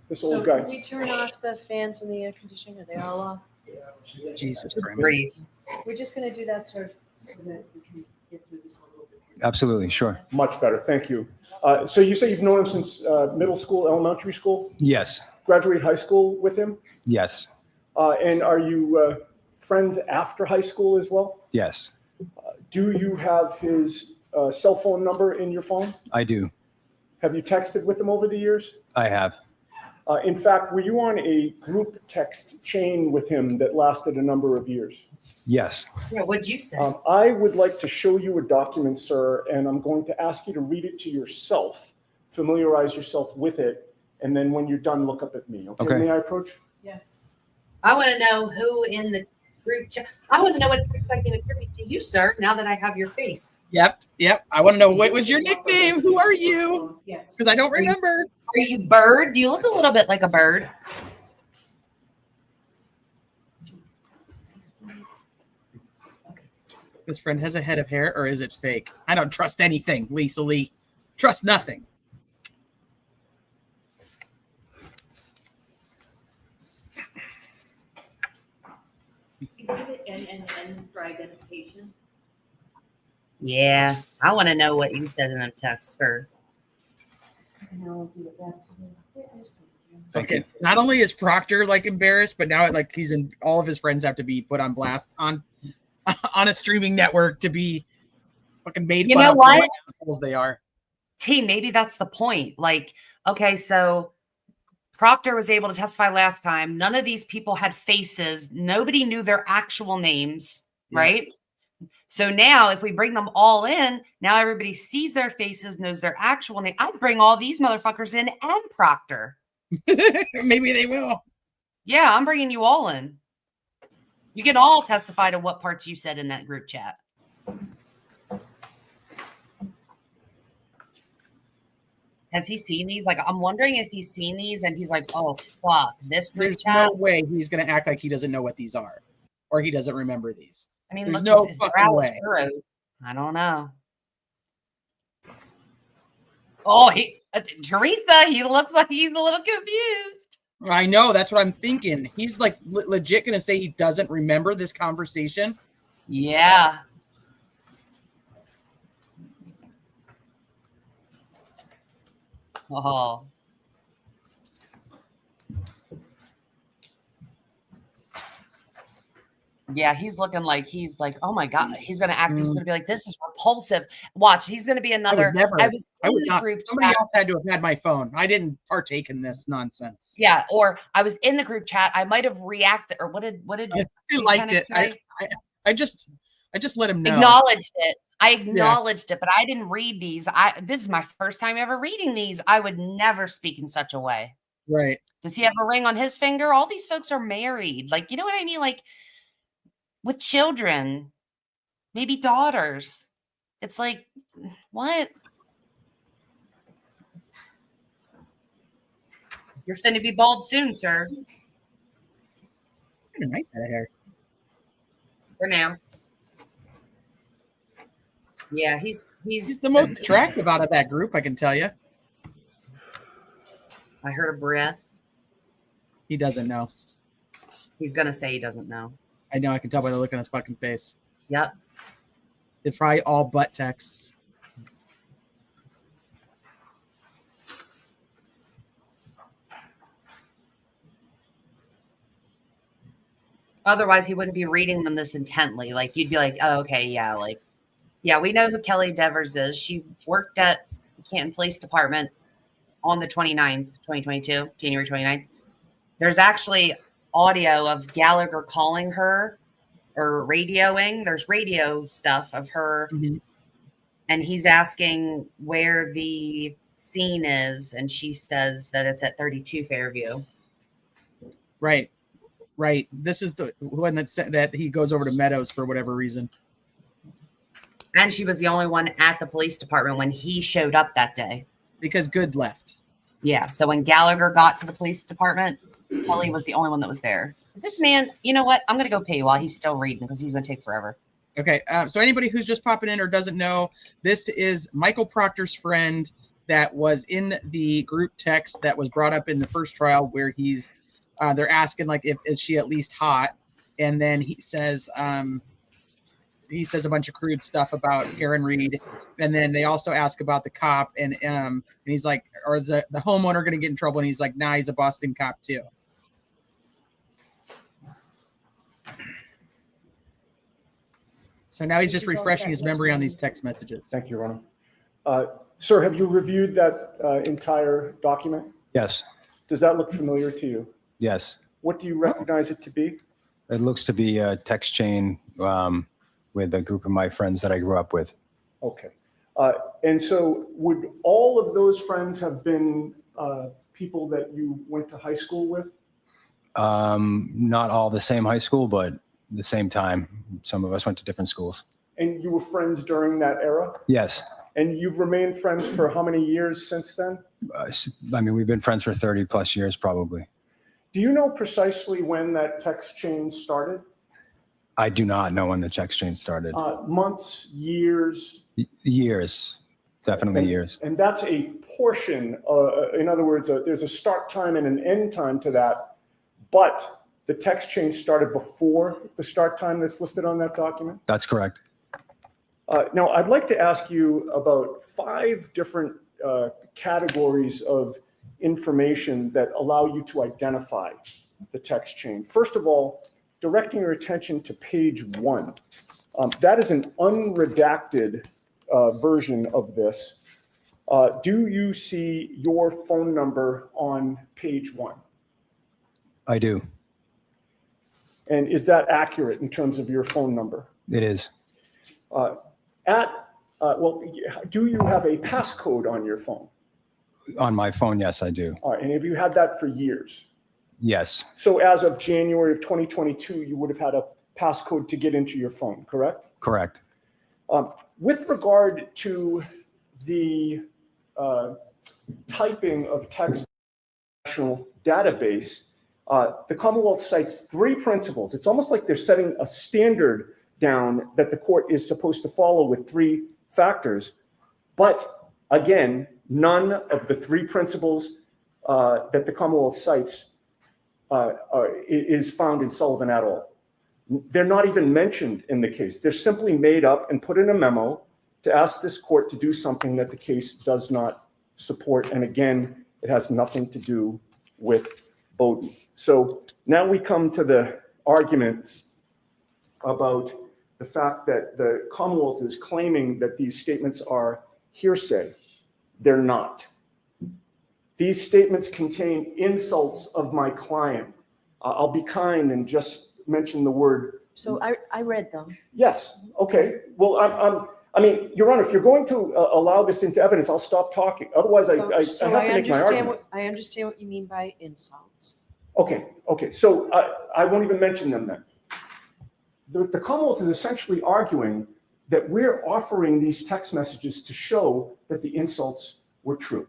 This So old guy. can we turn off the fans and the air conditioning? Are they all off? Jesus Christ. Breathe. We're just gonna do that, sir, so that we can get through this a little bit. Absolutely, sure. Much better, thank you. So you say you've known him since middle school, elementary school? Yes, Graduate high school with him? yes, And are you friends after high school as well? yes, Do you have his cell phone number in your phone? I do. Have you texted with him over the years? I have. In fact, were you on a group text chain with him that lasted a number of years? Yes. Yeah, what'd you say? I would like to show you a document, sir, and I'm going to ask you to read it to yourself, familiarize yourself with it, and then when you're done, look up at me. Okay. May I approach? Yes. I want to know who in the group chat. I want to know what's expecting to attribute to you, sir, now that I have your face. Yep. I want to know, what was your nickname? Who are you? Because I don't remember. Are you Bird? Do you look a little bit like a bird? This friend has a head of hair, or is it fake? I don't trust anything, Lisa Lee. Trust nothing. Exhibit NNN for identification. Yeah, I want to know what you said in them texts, sir. And I'll do it back to you. Yes, Thank you. Not only is Proctor like embarrassed, but now like he's in. All of his friends have to be put on blast on a streaming network to be fucking made You fun know of what? for assholes they are. T, maybe that's the point. Like, okay, so Proctor was able to testify last time. None of these people had faces. Nobody knew their actual names, right? So now if we bring them all in, now everybody sees their faces, knows their actual name. I'd bring all these motherfuckers in and Proctor. Maybe they will. Yeah, I'm bringing you all in. You can all testify to what parts you said in that group chat. Has he seen these? Like, I'm wondering if he's seen these and he's like, oh, fuck, this group There's chat. no way he's going to act like he doesn't know what these are, or he doesn't remember these. I mean, there's look, no his fucking brow is way. furrowed. I don't know. Oh, Teresa, he looks like he's a little confused. I know, that's what I'm thinking. He's like legit going to say he doesn't remember this conversation. Yeah. Oh. Yeah, he's looking like he's like, oh my God, he's gonna act. He's gonna be like, this is repulsive. Watch, he's gonna be another. I was in the group Somebody chat. else had to have had my phone. I didn't partake in this nonsense. Yeah, or I was in the group chat. I might have reacted, or what did I liked it. I just let him know. Acknowledged it. I acknowledged it, but I didn't read these. This is my first time ever reading these. I would never speak in such a way. Right. Does he have a ring on his finger? All these folks are married. Like, you know what I mean? Like, with children, maybe daughters. It's like, what? You're finna be bald soon, sir. Kind of nice head of hair. For now. Yeah, he's the most attractive out of that group, I can tell you. I heard a breath. He doesn't know. He's gonna say he doesn't know. I know, I can tell by the look on his fucking face. Yep. They're probably all butt texts. Otherwise, he wouldn't be reading them this intently. Like, you'd be like, oh, okay, yeah, like, yeah, we know who Kelly Devers is. She worked at the Canton Police Department on the 29th, 2022, January 29th. There's actually audio of Gallagher calling her or radioing. There's radio stuff of her. Mm-hmm. And he's asking where the scene is. And she says that it's at 32 Fairview. Right. Right. This is the one that said that he goes over to Meadows for whatever reason. And she was the only one at the police department when he showed up that day. Because Good left. Yeah. So when Gallagher got to the police department, Kelly was the only one that was there. Is this man, you know what? I'm going to go pee while he's still reading because he's going to take forever. Okay. So anybody who's just popping in or doesn't know, this is Michael Proctor's friend, that was in the group text that was brought up in the first trial, where they're asking like, is she at least hot? And then he says a bunch of crude stuff about Karen Reed. And then they also ask about the cop, and he's like, or the homeowner going to get in trouble? And he's like, nah, he's a Boston cop too. So now he's just refreshing his memory on these text messages. Thank you, Ronald. Sir, have you reviewed that entire document? Yes, Does that look familiar to you? yes. What do you recognize it to be? It looks to be a text chain with a group of my friends that I grew up with. Okay. And so would all of those friends have been people that you went to high school with? Not all the same high school, but the same time. Some of us went to different schools. And you were friends during that era? Yes. And you've remained friends for how many years since then? I mean, we've been friends for 30 plus years, probably. Do you know precisely when that text chain started? I do not know when the text chain started. Months, years? Years, definitely years. And that's a portion, in other words, there's a start time and an end time to that, but the text chain started before the start time that's listed on that document? That's correct. Now, I'd like to ask you about 5 different categories of information that allow you to identify the text chain. First of all, directing your attention to page 1. That is an unredacted version of this. Do you see your phone number on page 1? I do. And is that accurate in terms of your phone number? It is. Do you have a passcode on your phone? On my phone, yes, I do. All right, and have you had that for years? Yes, So as of January of 2022, you would have had a passcode to get into your phone, correct? correct. With regard to the typing of text in the national database, the Commonwealth cites 3 principles. It's almost like they're setting a standard down that the court is supposed to follow with 3 factors. But again, none of the 3 principles that the Commonwealth cites is found in Sullivan at all. They're not even mentioned in the case. They're simply made up and put in a memo to ask this court to do something that the case does not support. And again, it has nothing to do with Bowden. So now we come to the arguments about the fact that the Commonwealth is claiming that these statements are hearsay. They're not. These statements contain insults of my client. I'll be kind and just mention the word. So I read them. Yes. Okay. Well, I mean, Your Honor, if you're going to allow this into evidence, I'll stop talking. Otherwise, I have to make my argument. I understand what you mean by insults. Okay. Okay. So I won't even mention them then. The Commonwealth is essentially arguing that we're offering these text messages to show that the insults were true.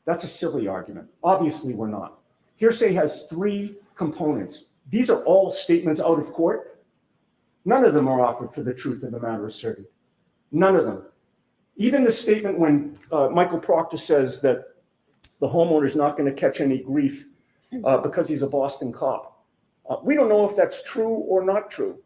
That's a silly argument. Obviously, we're not. Hearsay has 3 components. These are all statements out of court. None of them are offered for the truth of the matter asserted. None of them. Even the statement when Michael Proctor says that the homeowner is not going to catch any grief because he's a Boston cop. We don't know if that's true or not true.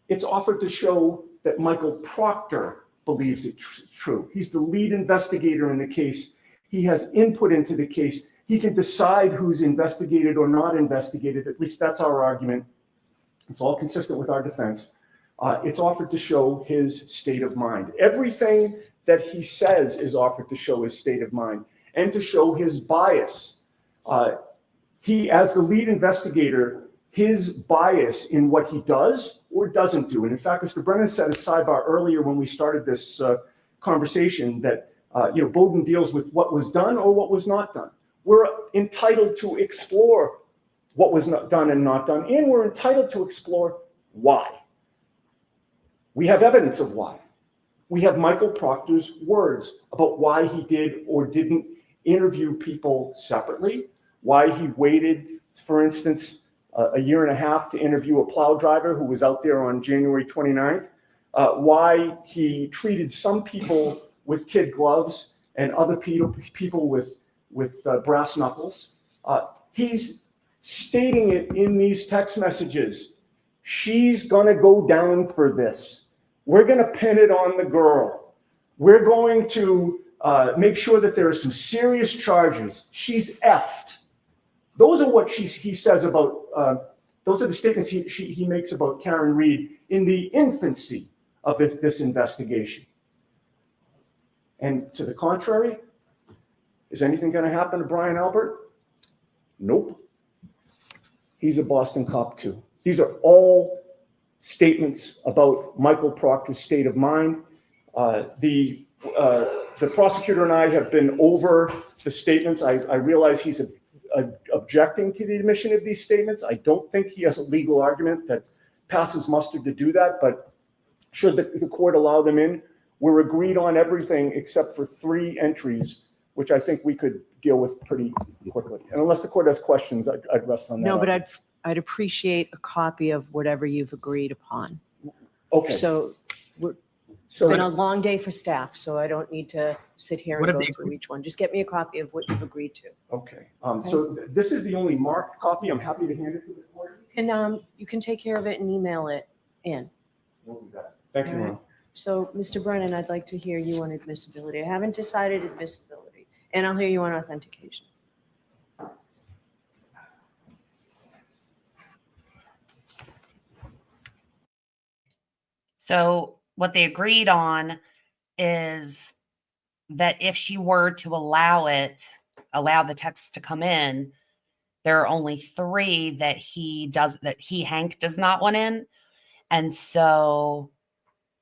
It's offered to show that Michael Proctor believes it's true. He's the lead investigator in the case. He has input into the case. He can decide who's investigated or not investigated. At least that's our argument. It's all consistent with our defense. It's offered to show his state of mind. Everything that he says is offered to show his state of mind and to show his bias. He, as the lead investigator, his bias in what he does or doesn't do. And in fact, Mr. Brennan said at sidebar earlier when we started this conversation that Bowden deals with what was done or what was not done. We're entitled to explore what was not done and not done, and we're entitled to explore why. We have evidence of why. We have Michael Proctor's words about why he did or didn't interview people separately, why he waited, for instance, a year and a half to interview a plow driver who was out there on January 29th, why he treated some people with kid gloves and other people with brass knuckles. He's stating it in these text messages. She's gonna go down for this. We're gonna pin it on the girl. We're going to make sure that there are some serious charges. She's effed. Those are what he says about, those are the statements he makes about Karen Reed in the infancy of this investigation. And to the contrary, is anything going to happen to Brian Albert? Nope. He's a Boston cop too. These are all statements about Michael Proctor's state of mind. The prosecutor and I have been over the statements. I realize he's objecting to the admission of these statements. I don't think he has a legal argument that passes muster to do that, but should the court allow them in, we're agreed on everything except for 3 entries, which I think we could deal with pretty quickly. And unless the court has questions, I'd rest on that. No, but I'd appreciate a copy of whatever you've agreed upon. Okay. So it's been a long day for staff, so I don't need to sit here and go through each one. Just get me a copy of what you've agreed to. Okay. So this is the only marked copy. I'm happy to hand it to the court. And you can take care of it and email it in. We'll do that. Thank you, Ron. So, Mr. Brennan, I'd like to hear you on admissibility. I haven't decided admissibility, and I'll hear you on authentication. So what they agreed on is that if she were to allow the text to come in, there are only 3 that Hank does not want in. And so,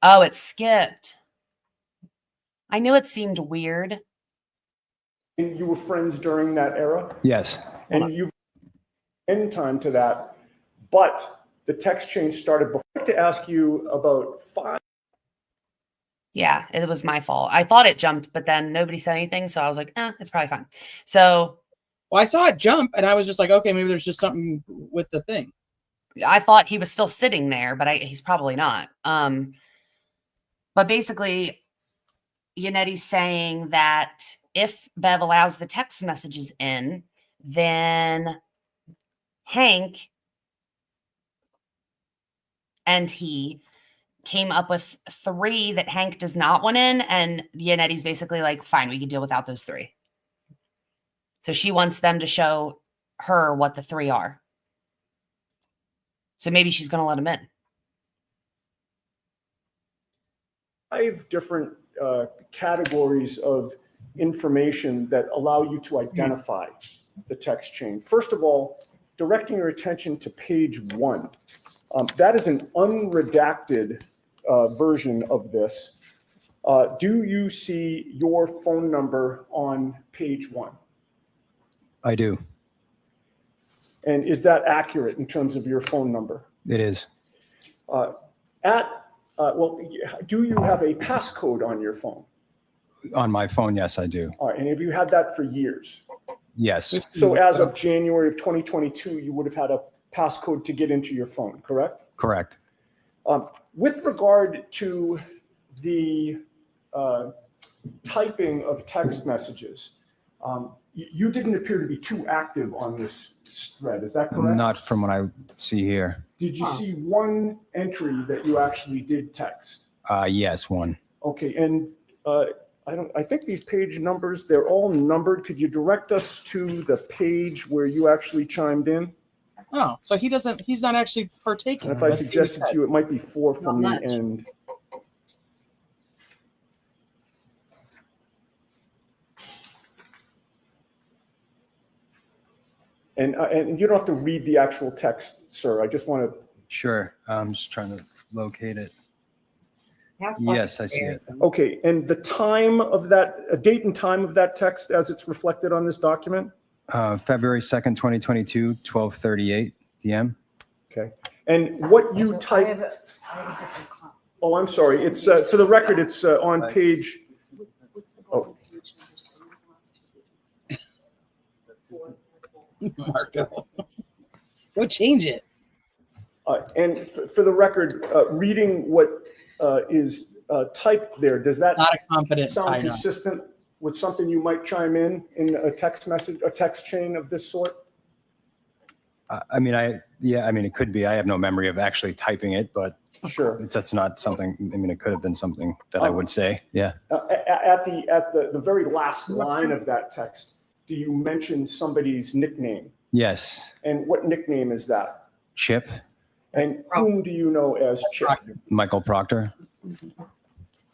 oh, it skipped. I knew it seemed weird. And you were friends during that era? Yes. And you've end time to that, but the text chain started before. I'd like to ask you about 5. Yeah, it was my fault. I thought it jumped, but then nobody said anything. So I was like, it's probably fine. So. Well, I saw it jump and I was just like, okay, maybe there's just something with the thing. I thought he was still sitting there, but he's probably not. But basically, Yanetti's saying that if Bev allows the text messages in, then Hank and he came up with 3 that Hank does not want in, and Yanetti's basically like, fine, we can deal without those 3. So she wants them to show her what the 3 are. So maybe she's going to let him in. 5 different categories of information that allow you to identify the text chain. First of all, directing your attention to page 1. That is an unredacted version of this. Do you see your phone number on page 1? I do. And is that accurate in terms of your phone number? It is. Do you have a passcode on your phone? On my phone, yes, I do. All right, and have you had that for years? Yes. So as of January of 2022, you would have had a passcode to get into your phone, correct? Correct. With regard to the typing of text messages, you didn't appear to be too active on this thread, is that correct? Not from what I see here. Did you see one entry that you actually did text? Yes, 1. Okay, and I think these page numbers, they're all numbered. Could you direct us to the page where you actually chimed in? Oh, so he's not actually partaking. And if I suggested to you, it might be 4 from the end. And you don't have to read the actual text, sir. I just want to. Sure. I'm just trying to locate it. Yes, I see it. Okay, and the time of that, date and time of that text as it's reflected on this document? February 2nd, 2022, 12:38 p.m. Okay, and what you type. I have a different copy. Oh, I'm sorry. It's for the record. It's on page. What's the bottom page number? Marco, go change it. And for the record, reading what is typed there, does that Not a confident sound tie knot. consistent with something you might chime in a text message, a text chain of this sort? I mean, it could be. I have no memory of actually typing it, but Sure. that's not something. I mean, it could have been something that I would say. Yeah. At the very last line of that text, do you mention somebody's nickname? Yes. And what nickname is that? Chip. And whom do you know as Chip? Michael Proctor.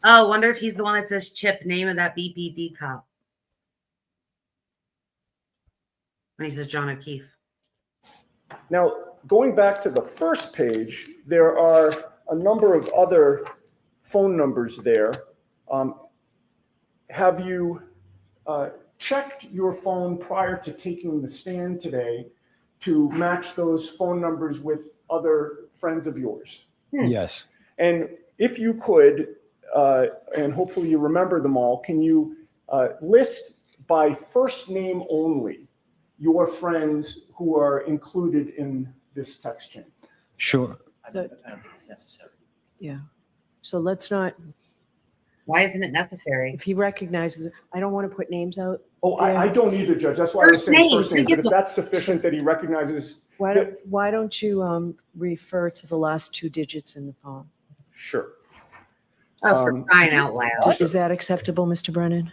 Oh, wonder if he's the one that says Chip, name of that BPD cop. When he says John O'Keefe. Now, going back to the first page, there are a number of other phone numbers there. Have you checked your phone prior to taking the stand today to match those phone numbers with other friends of yours? Yes. And if you could, and hopefully you remember them all, can you list by first name only your friends who are included in this text chain? Sure. I don't think it's necessary. Yeah. So let's not. Why isn't it necessary? If he recognizes, I don't want to put names out. Oh, there. I don't either, Judge. That's why I was saying first name. But if names. that's sufficient that he recognizes. Why don't you refer to the last two digits in the phone? Sure. Oh, for crying out loud. Is that acceptable, Mr. Brennan?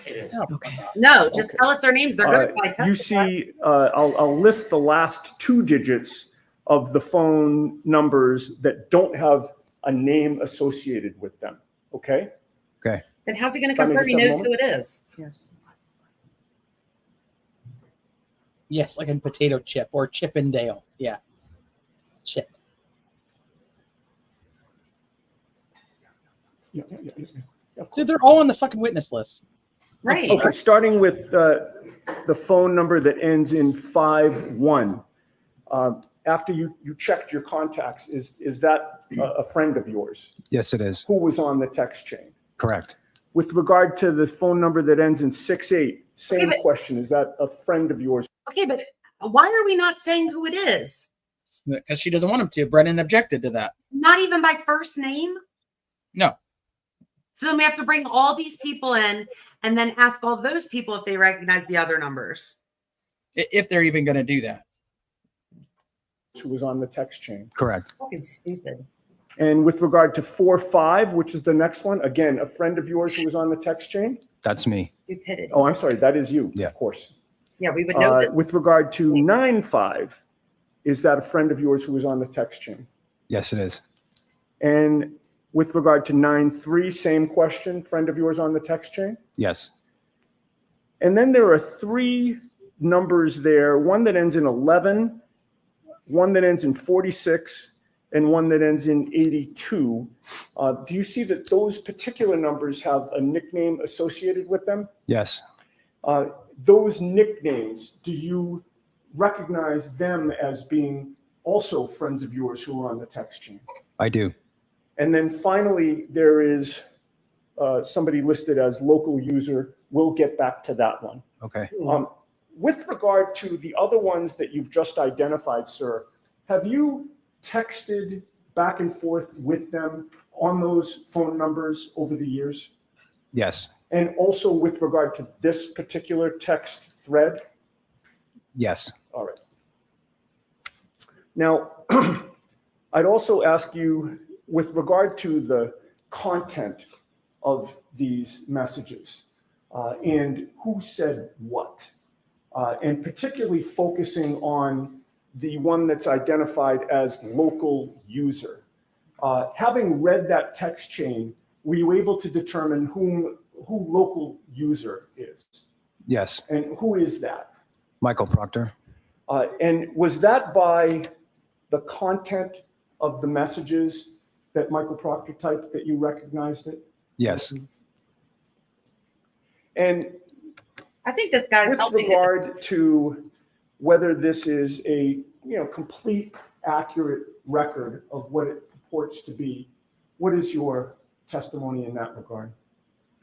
It is. Okay. No, just tell us their names. They're going to probably testify. You see, I'll list the last two digits of the phone numbers that don't have a name associated with them. Okay? Okay. Then how's he going to Can I confirm just he have a knows who it is? Yes. Yes, like in potato chip or Chippendale. Yeah. Chip. Yeah. Dude, they're all on the fucking witness list. Right. Okay, starting with the phone number that ends in 51. After you checked your contacts, is that a friend of yours? Yes, it is. Who was on the text chain? Correct. With regard to the phone number that ends in 68, same but- question. Is that a friend of yours? Okay, but why are we not saying who it is? Because she doesn't want him to. Brennan objected to that. Not even by first name? No. So then we have to bring all these people in and then ask all those people if they recognize the other numbers. If they're even going to do that. Who was on the text chain? Correct. Fucking stupid. And with regard to 45, which is the next one, again, a friend of yours who was on the text chain? That's me. Stupidity. Oh, I'm sorry. That is you, Yeah. of course. Yeah, we would know this. With regard to 95, is that a friend of yours who was on the text chain? Yes, it is. And with regard to 93, same question, friend of yours on the text chain? Yes. And then there are three numbers there, one that ends in 11, one that ends in 46, and one that ends in 82. Do you see that those particular numbers have a nickname associated with them? Yes. Those nicknames, do you recognize them as being also friends of yours who are on the text chain? I do. And then finally, there is somebody listed as local user. We'll get back to that one. Okay. With regard to the other ones that you've just identified, sir, have you texted back and forth with them on those phone numbers over the years? Yes. And also with regard to this particular text thread? Yes. All right. Now, I'd also ask you, with regard to the content of these messages and who said what, and particularly focusing on the one that's identified as local user. Having read that text chain, were you able to determine who local user is? Yes. And who is that? Michael Proctor. And was that by the content of the messages that Michael Proctor typed that you recognized it? Yes. And I think this guy's with helping. regard to whether this is a complete, accurate record of what it purports to be, what is your testimony in that regard?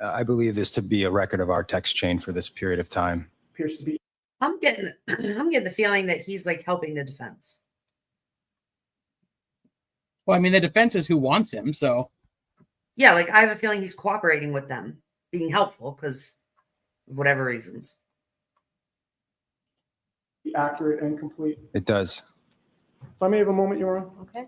I believe this to be a record of our text chain for this period of time. Appears to be. I'm getting the feeling that he's like helping the defense. Well, I mean, the defense is who wants him, so. Yeah, like I have a feeling he's cooperating with them, being helpful because of whatever reasons. Accurate and complete. It does. If I may have a moment, Your Honor. Okay.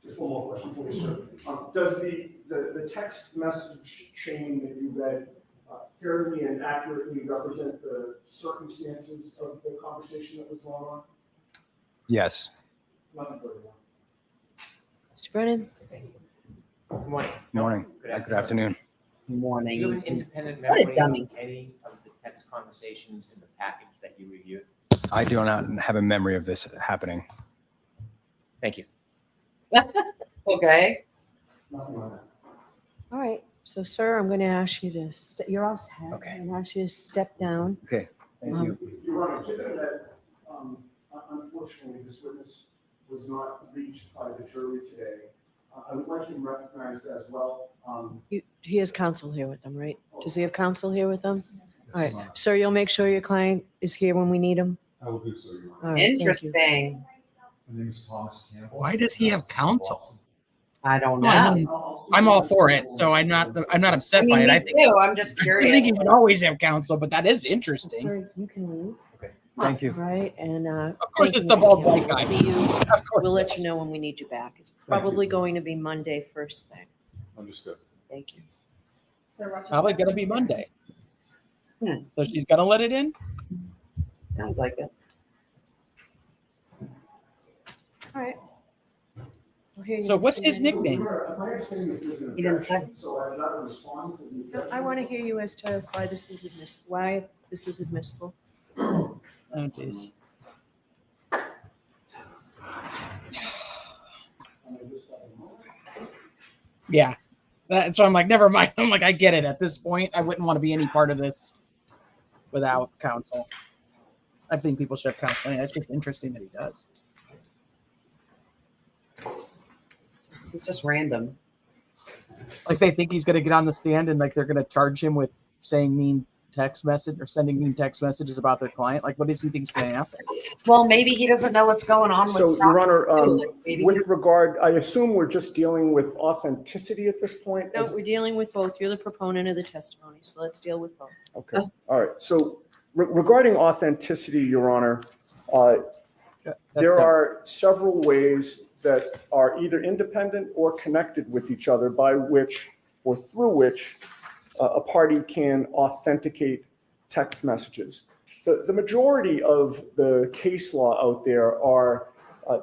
Just one more question for you, sir. Does the text message chain that you read fairly and accurately represent the circumstances of the conversation that was going on? Yes. Nothing further. Mr. Brennan? Good morning. Good morning. Good afternoon. Morning. Do you have an independent What a memory dummy. of any of the text conversations in the package that you reviewed? I do not have a memory of this happening. Thank you. Okay. All right. So, sir, I'm going to ask you to, you're all set. Okay. I'm going to ask you to step down. Okay. Thank you. Your Honor, given that unfortunately this witness was not reached by the jury today, I would like him recognized as well. He has counsel here with him, right? Does he have counsel here with him? All right. Sir, you'll make sure your client is here when we need him? I will do so, Your Honor. All right, thank you. Interesting. My name is Thomas Campbell. Why does he have counsel? I don't Well, I know. mean, I'm all for it, so I'm not upset by it. me I think too. I'm just I curious. think he would always have counsel, but that is interesting. Sir, you can leave. Okay. Thank you. All right. And Of course, thank you, it's the Mr. bald Campbell. white guy. We'll see you. Of course We'll it let is. you know when we need you back. It's probably going to be Monday first thing. Understood. Thank you. Probably gonna be Monday. So she's gonna let it in? Sounds like it. All right. We'll hear you, So what's Mr. his Brennan. nickname? He didn't say. No, I want to hear you as to why this is admissible. Why this is admissible. Oh, jeez. Yeah. So I'm like, never mind. I'm like, I get it at this point. I wouldn't want to be any part of this without counsel. I think people should have counsel. I mean, that's just interesting that he does. It's just random. Like they think he's gonna get on the stand and like they're gonna charge him with saying mean text message or sending mean text messages about their client. Like, what does he think's gonna happen? Well, maybe he doesn't know what's going on. So, with Your Honor, maybe with regard, I assume we're just dealing with authenticity at this point? No, we're dealing with both. You're the proponent of the testimony, so let's deal with both. Okay, all right. So regarding authenticity, Your Honor, there are several ways that are either independent or connected with each other by which or through which a party can authenticate text messages. The majority of the case law out there are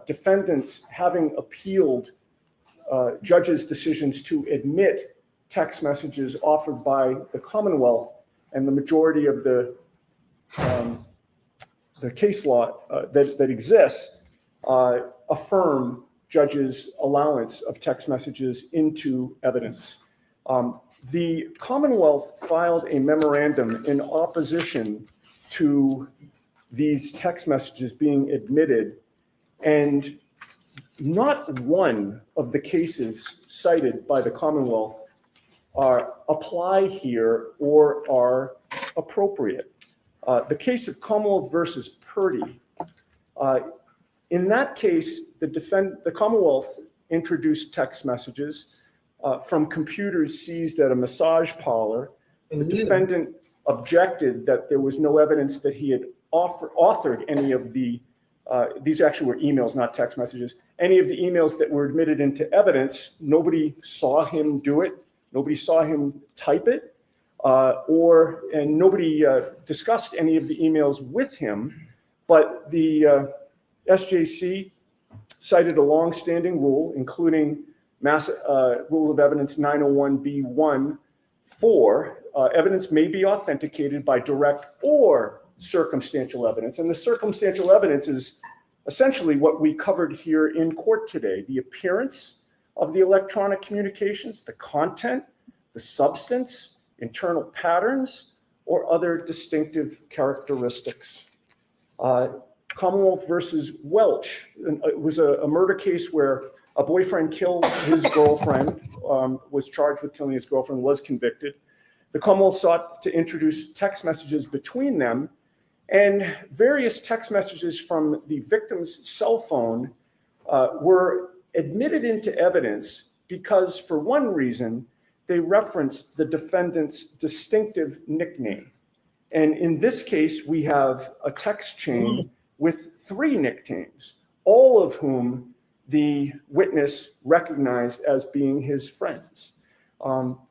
defendants having appealed judges' decisions to admit text messages offered by the Commonwealth, and the majority of the case law that exists affirm judges' allowance of text messages into evidence. The Commonwealth filed a memorandum in opposition to these text messages being admitted, and not one of the cases cited by the Commonwealth apply here or are appropriate. The case of Commonwealth versus Purdy, in that case, the Commonwealth introduced text messages from computers seized at a massage parlor. The defendant objected that there was no evidence that he had authored any of the, these actually were emails, not text messages, any of the emails that were admitted into evidence. Nobody saw him do it. Nobody saw him type it, and nobody discussed any of the emails with him. But the SJC cited a longstanding rule, including Rule of Evidence 901B1, evidence may be authenticated by direct or circumstantial evidence. And the circumstantial evidence is essentially what we covered here in court today: the appearance of the electronic communications, the content, the substance, internal patterns, or other distinctive characteristics. Commonwealth versus Welch, it was a murder case where A boyfriend killed his girlfriend, was charged with killing his girlfriend, was convicted. The Commonwealth sought to introduce text messages between them, and various text messages from the victim's cell phone were admitted into evidence because, for one reason, they referenced the defendant's distinctive nickname. And in this case, we have a text chain with 3 nicknames, all of whom the witness recognized as being his friends.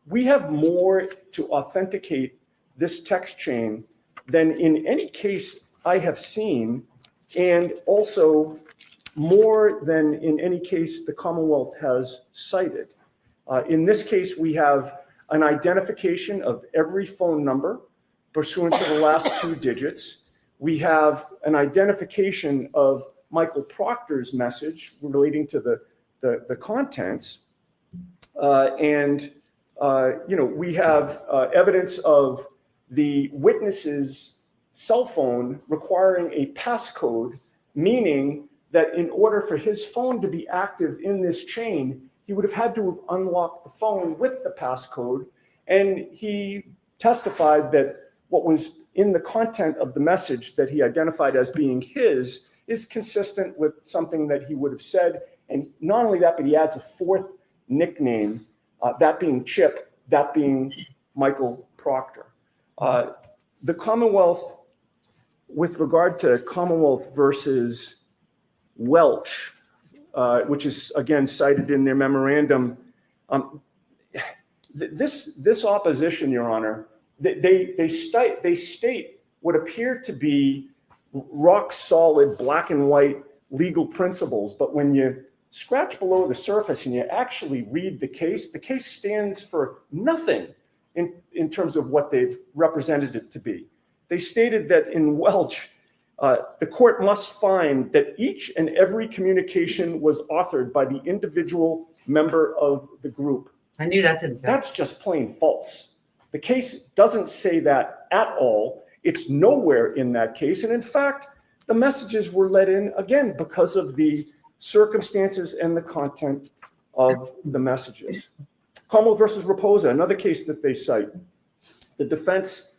We have more to authenticate this text chain than in any case I have seen, and also more than in any case the Commonwealth has cited. In this case, we have an identification of every phone number pursuant to the last 2 digits. We have an identification of Michael Proctor's message relating to the contents. We have evidence of the witness's cell phone requiring a passcode, meaning that in order for his phone to be active in this chain, he would have had to have unlocked the phone with the passcode. And he testified that what was in the content of the message that he identified as being his is consistent with something that he would have said. And not only that, but he adds a 4th nickname, that being Chip, that being Michael Proctor. The Commonwealth, with regard to Commonwealth versus Welch, which is again cited in their memorandum, this opposition, Your Honor, they state what appear to be rock solid black and white legal principles, but when you scratch below the surface and you actually read the case stands for nothing in terms of what they've represented it to be. They stated that in Welch, the court must find that each and every communication was authored by the individual member of the group. I knew that didn't sound. That's just plain false. The case doesn't say that at all. It's nowhere in that case. And in fact, the messages were let in again because of the circumstances and the content of the messages. Commonwealth versus Raposa, another case that they cite. The defense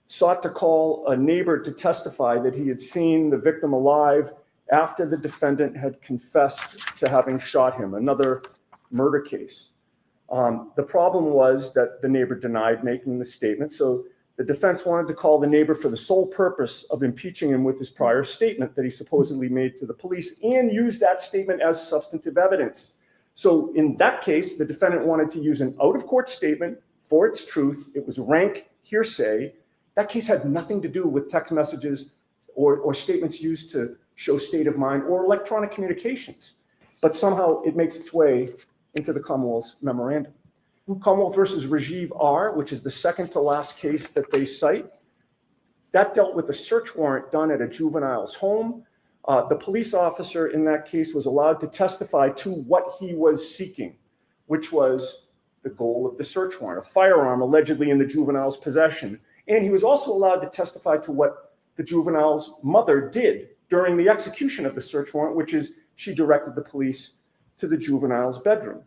sought to call a neighbor to testify that he had seen the victim alive after the defendant had confessed to having shot him, another murder case. The problem was that the neighbor denied making the statement, so the defense wanted to call the neighbor for the sole purpose of impeaching him with his prior statement that he supposedly made to the police and use that statement as substantive evidence. So in that case, the defendant wanted to use an out-of-court statement for its truth. It was rank hearsay. That case had nothing to do with text messages or statements used to show state of mind or electronic communications. But somehow it makes its way into the Commonwealth's memorandum. Commonwealth versus Rajiv R., which is the second to last case that they cite, that dealt with a search warrant done at a juvenile's home. The police officer in that case was allowed to testify to what he was seeking, which was the goal of the search warrant, a firearm allegedly in the juvenile's possession. And he was also allowed to testify to what the juvenile's mother did during the execution of the search warrant, which is she directed the police to the juvenile's bedroom.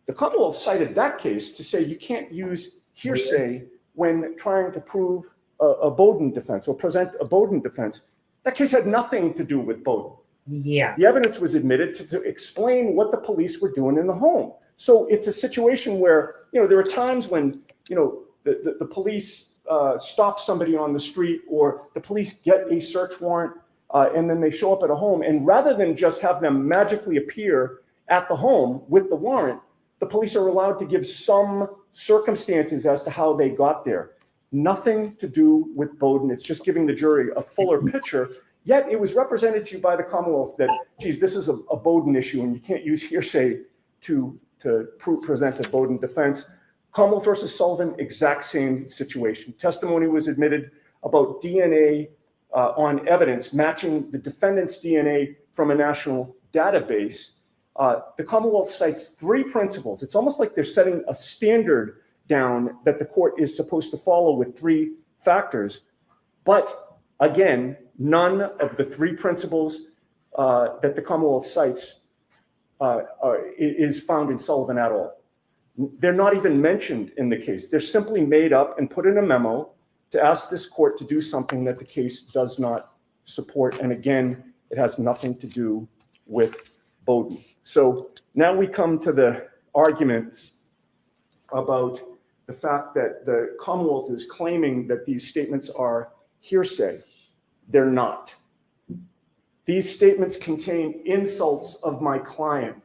The Commonwealth cited that case to say you can't use hearsay when trying to prove a Bowden defense or present a Bowden defense. That case had nothing to do with Bowden. Yeah. The evidence was admitted to explain what the police were doing in the home. So it's a situation where, there are times when, the police stop somebody on the street or the police get a search warrant and then they show up at a home. And rather than just have them magically appear at the home with the warrant, the police are allowed to give some circumstances as to how they got there. Nothing to do with Bowden. It's just giving the jury a fuller picture. Yet it was represented to you by the Commonwealth that, geez, this is a Bowden issue and you can't use hearsay to present a Bowden defense. Commonwealth versus Sullivan, exact same situation. Testimony was admitted about DNA on evidence matching the defendant's DNA from a national database. The Commonwealth cites 3 principles. It's almost like they're setting a standard down that the court is supposed to follow with 3 factors. But again, none of the 3 principles that the Commonwealth cites is found in Sullivan at all. They're not even mentioned in the case. They're simply made up and put in a memo to ask this court to do something that the case does not support. And again, it has nothing to do with Bowden. So now we come to the arguments about the fact that the Commonwealth is claiming that these statements are hearsay. They're not. These statements contain insults of my client.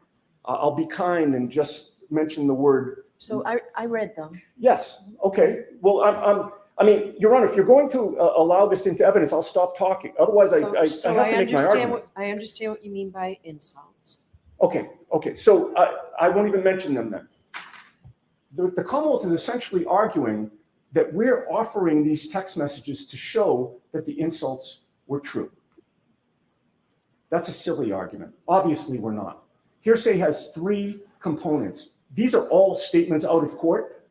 I'll be kind and just mention the word. So I read them. Yes. Okay. Well, I mean, Your Honor, if you're going to allow this into evidence, I'll stop talking. Otherwise, I have to make my argument. I understand what you mean by insults. Okay. Okay. So I won't even mention them then. The Commonwealth is essentially arguing that we're offering these text messages to show that the insults were true. That's a silly argument. Obviously, we're not. Hearsay has three components. These are all statements out of court.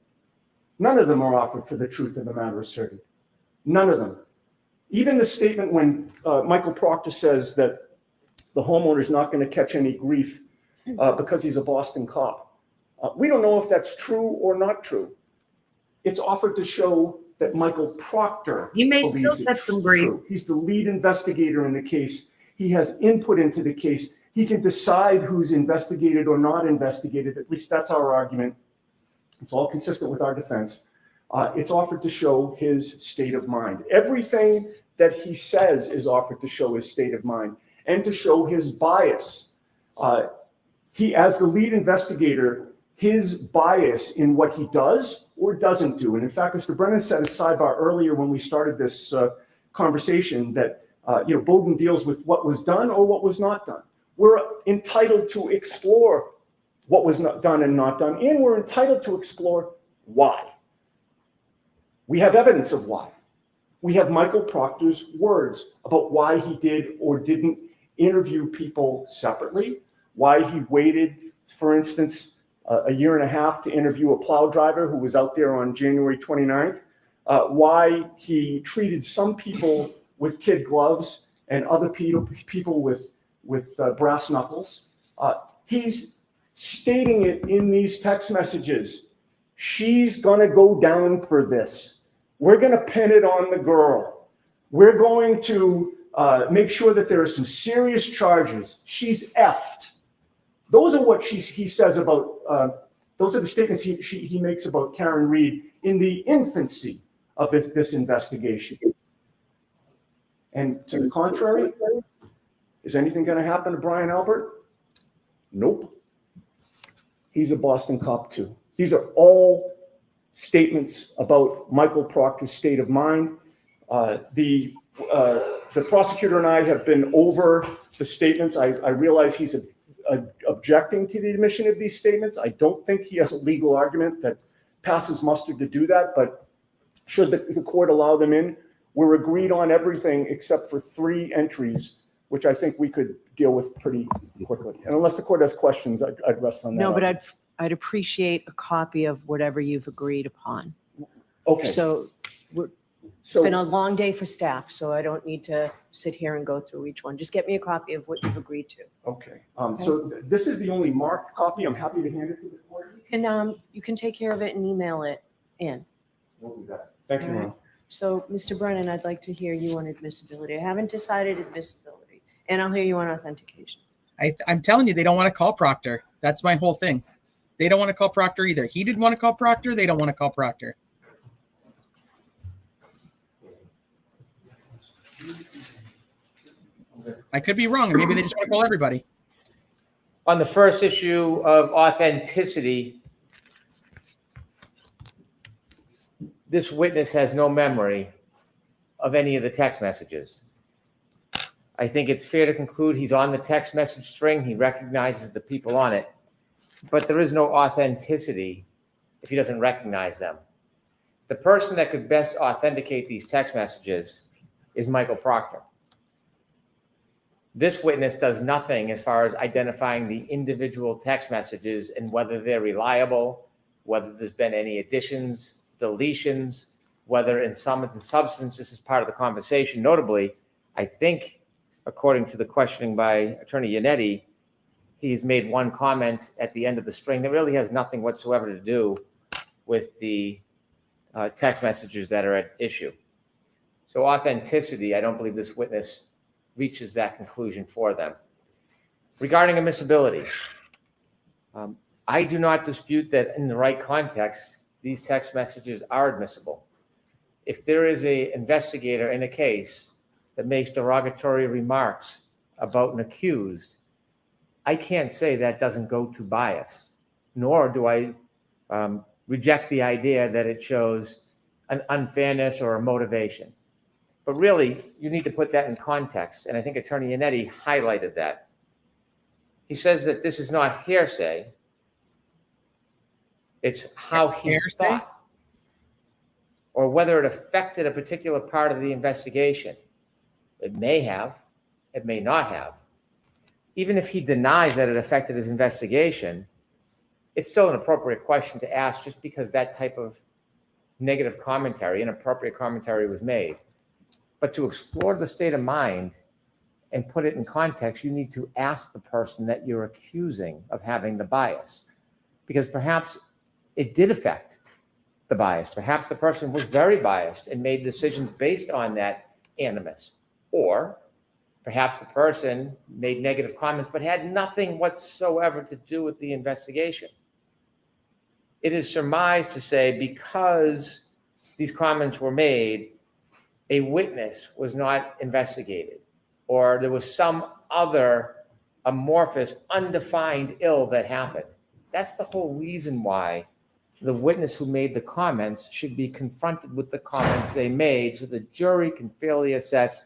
None of them are offered for the truth of the matter asserted. None of them. Even the statement when Michael Proctor says that the homeowner's not going to catch any grief because he's a Boston cop. We don't know if that's true or not true. It's offered to show that Michael Proctor You may believes still it's catch some grief. true. He's the lead investigator in the case. He has input into the case. He can decide who's investigated or not investigated. At least that's our argument. It's all consistent with our defense. It's offered to show his state of mind. Everything that he says is offered to show his state of mind and to show his bias. He, as the lead investigator, his bias in what he does or doesn't do. And in fact, Mr. Brennan said a sidebar earlier when we started this conversation that Bowden deals with what was done or what was not done. We're entitled to explore what was not done and not done, and we're entitled to explore why. We have evidence of why. We have Michael Proctor's words about why he did or didn't interview people separately, why he waited, for instance, a year and a half to interview a plow driver who was out there on January 29th, why he treated some people with kid gloves and other people with brass knuckles. He's stating it in these text messages. She's gonna go down for this. We're gonna pin it on the girl. We're going to make sure that there are some serious charges. She's effed. Those are what he says about, those are the statements he makes about Karen Reed in the infancy of this investigation. And to the contrary, is anything going to happen to Brian Albert? Nope. He's a Boston cop too. These are all statements about Michael Proctor's state of mind. The prosecutor and I have been over the statements. I realize he's objecting to the admission of these statements. I don't think he has a legal argument that passes muster to do that, but should the court allow them in, we're agreed on everything except for 3 entries, which I think we could deal with pretty quickly. And unless the court has questions, I'd rest on that. No, but I'd appreciate a copy of whatever you've agreed upon. Okay. So it's been a long day for staff, so I don't need to sit here and go through each one. Just get me a copy of what you've agreed to. Okay. So this is the only marked copy. I'm happy to hand it to the court. You can take care of it and email it in. We'll do that. Thank you, Ron. So, Mr. Brennan, I'd like to hear you on admissibility. I haven't decided admissibility, and I'll hear you on authentication. I'm telling you, they don't want to call Proctor. That's my whole thing. They don't want to call Proctor either. He didn't want to call Proctor. They don't want to call Proctor. I could be wrong, and maybe they just want to call everybody. On the first issue of authenticity, this witness has no memory of any of the text messages. I think it's fair to conclude he's on the text message string. He recognizes the people on it, but there is no authenticity if he doesn't recognize them. The person that could best authenticate these text messages is Michael Proctor. This witness does nothing as far as identifying the individual text messages and whether they're reliable, whether there's been any additions, deletions, whether in sum and substance this is part of the conversation. Notably, I think, according to the questioning by Attorney Yannetti, he's made one comment at the end of the string that really has nothing whatsoever to do with the text messages that are at issue. So authenticity, I don't believe this witness reaches that conclusion for them. Regarding admissibility, I do not dispute that in the right context, these text messages are admissible. If there is an investigator in a case that makes derogatory remarks about an accused, I can't say that doesn't go to bias, nor do I reject the idea that it shows an unfairness or a motivation. But really, you need to put that in context, and I think Attorney Yannetti highlighted that. He says that this is not hearsay, it's how he thought, or whether it affected a particular part of the investigation. It may have, it may not have. Even if he denies that it affected his investigation, it's still an appropriate question to ask just because that type of negative commentary, inappropriate commentary was made. But to explore the state of mind and put it in context, you need to ask the person that you're accusing of having the bias, because perhaps it did affect the bias. Perhaps the person was very biased and made decisions based on that animus. Or perhaps the person made negative comments but had nothing whatsoever to do with the investigation. It is surmised to say because these comments were made, a witness was not investigated, or there was some other amorphous, undefined ill that happened. That's the whole reason why the witness who made the comments should be confronted with the comments they made so the jury can fairly assess,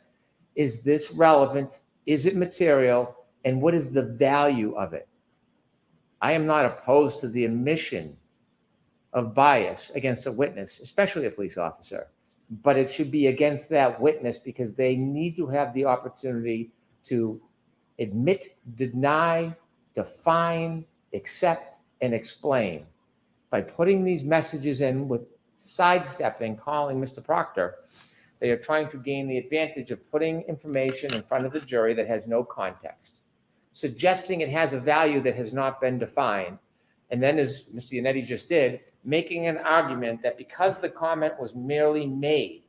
is this relevant? Is it material? And what is the value of it? I am not opposed to the admission of bias against a witness, especially a police officer, but it should be against that witness because they need to have the opportunity to admit, deny, define, accept, and explain. By putting these messages in with sidestepping, calling Mr. Proctor, they are trying to gain the advantage of putting information in front of the jury that has no context, suggesting it has a value that has not been defined, and then, as Mr. Yannetti just did, making an argument that because the comment was merely made,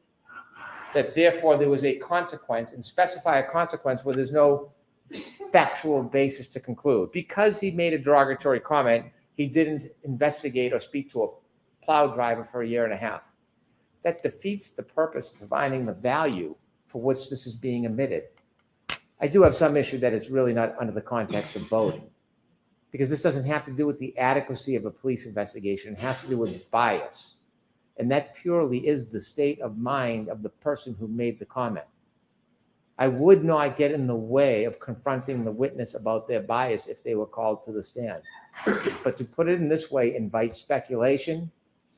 that therefore there was a consequence, and specify a consequence where there's no factual basis to conclude. Because he made a derogatory comment, he didn't investigate or speak to a plow driver for 1.5 years. That defeats the purpose of defining the value for which this is being admitted. I do have some issue that it's really not under the context of Bowden, because this doesn't have to do with the adequacy of a police investigation. It has to do with bias. And that purely is the state of mind of the person who made the comment. I would not get in the way of confronting the witness about their bias if they were called to the stand. But to put it in this way invites speculation,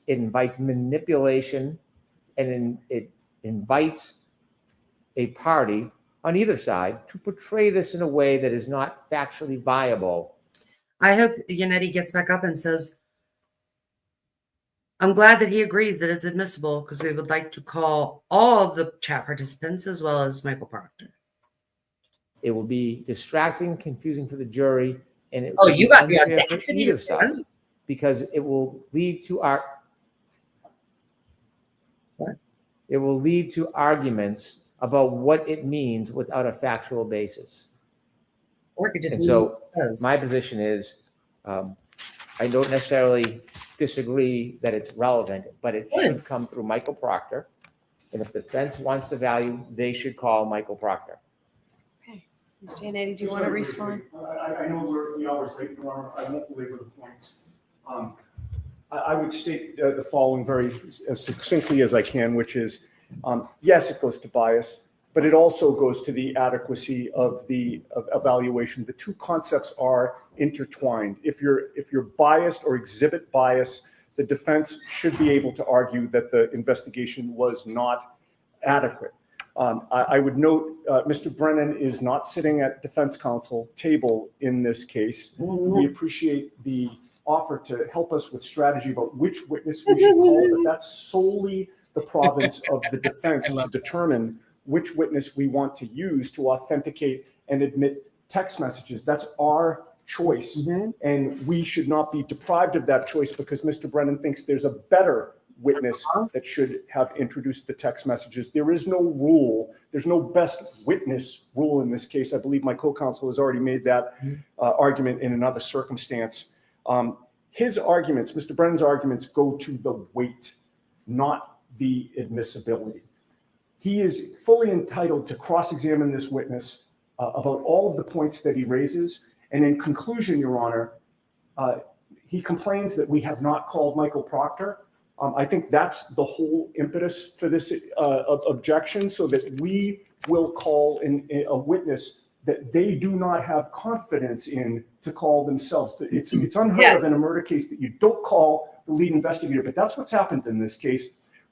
it invites manipulation, and it invites a party on either side to portray this in a way that is not factually viable. I hope Yannetti gets back up and says, I'm glad that he agrees that it's admissible because we would like to call all the chat participants as well as Michael Proctor. It will be distracting, confusing for the jury, and it Oh, will you be got the unfair for audacity either to say side that? because it will lead to it will lead to arguments about what it means without a factual basis. Or it could just And mean so what it says. my position is, I don't necessarily disagree that it's relevant, but it should come through Michael Proctor. And if the defense wants the value, they should call Michael Proctor. Okay. Mr. Yannetti, do you want to respond? I know we're 3 hours late, I won't belabor the points. I would state the following very as succinctly as I can, which is, yes, it goes to bias, but it also goes to the adequacy of the evaluation. The two concepts are intertwined. If you're biased or exhibit bias, the defense should be able to argue that the investigation was not adequate. I would note Mr. Brennan is not sitting at defense counsel table in this case. We appreciate the offer to help us with strategy about which witness we should call, but that's solely the province of the defense to determine which witness we want to use to authenticate and admit text messages. That's our choice. And we should not be deprived of that choice because Mr. Brennan thinks there's a better witness that should have introduced the text messages. There is no rule. There's no best witness rule in this case. I believe my co-counsel has already made that argument in another circumstance. His arguments, Mr. Brennan's arguments, go to the weight, not the admissibility. He is fully entitled to cross-examine this witness about all of the points that he raises. And in conclusion, Your Honor, he complains that we have not called Michael Proctor. I think that's the whole impetus for this objection, so that we will call a witness that they do not have confidence in to call themselves. It's unheard of in a murder case that you don't call the lead investigator, but that's what's happened in this case.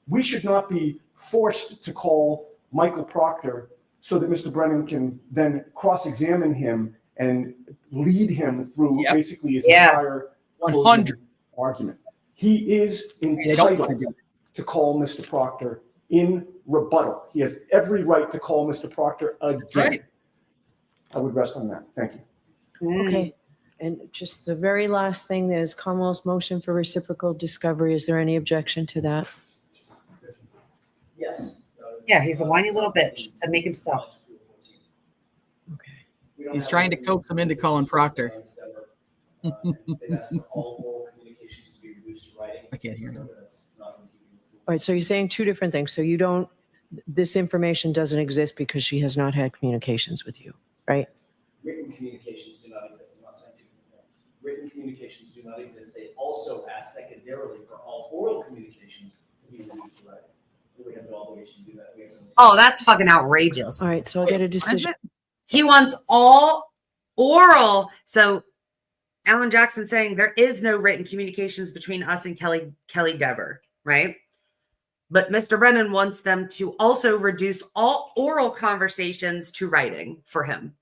We should not be forced to call Michael Proctor so that Mr. Brennan can then cross-examine him and lead him through basically his entire 100 argument. He is entitled to call Mr. Proctor in rebuttal. He has every right to call Mr. Proctor again. Right. I would rest on that. Thank you. Okay. And just the very last thing, there's Commonwealth's motion for reciprocal discovery. Is there any objection to that? Yes. Yeah, he's a whiny little bitch. And make him stop. He's trying to coax him into calling Proctor. I can't hear him. All right, so you're saying two different things. So you don't, this information doesn't exist because she has not had communications with you, right? Written communications do not exist. I'm not saying two different things. Written communications do not exist. They also ask secondarily for all oral communications to be reduced to writing. We have no obligation to do that. Oh, that's fucking outrageous. All right, so I get a decision. He wants all oral. So Alan Jackson saying there is no written communications between us and Kelly Dever, right? But Mr. Brennan wants them to also reduce all oral conversations to writing for him.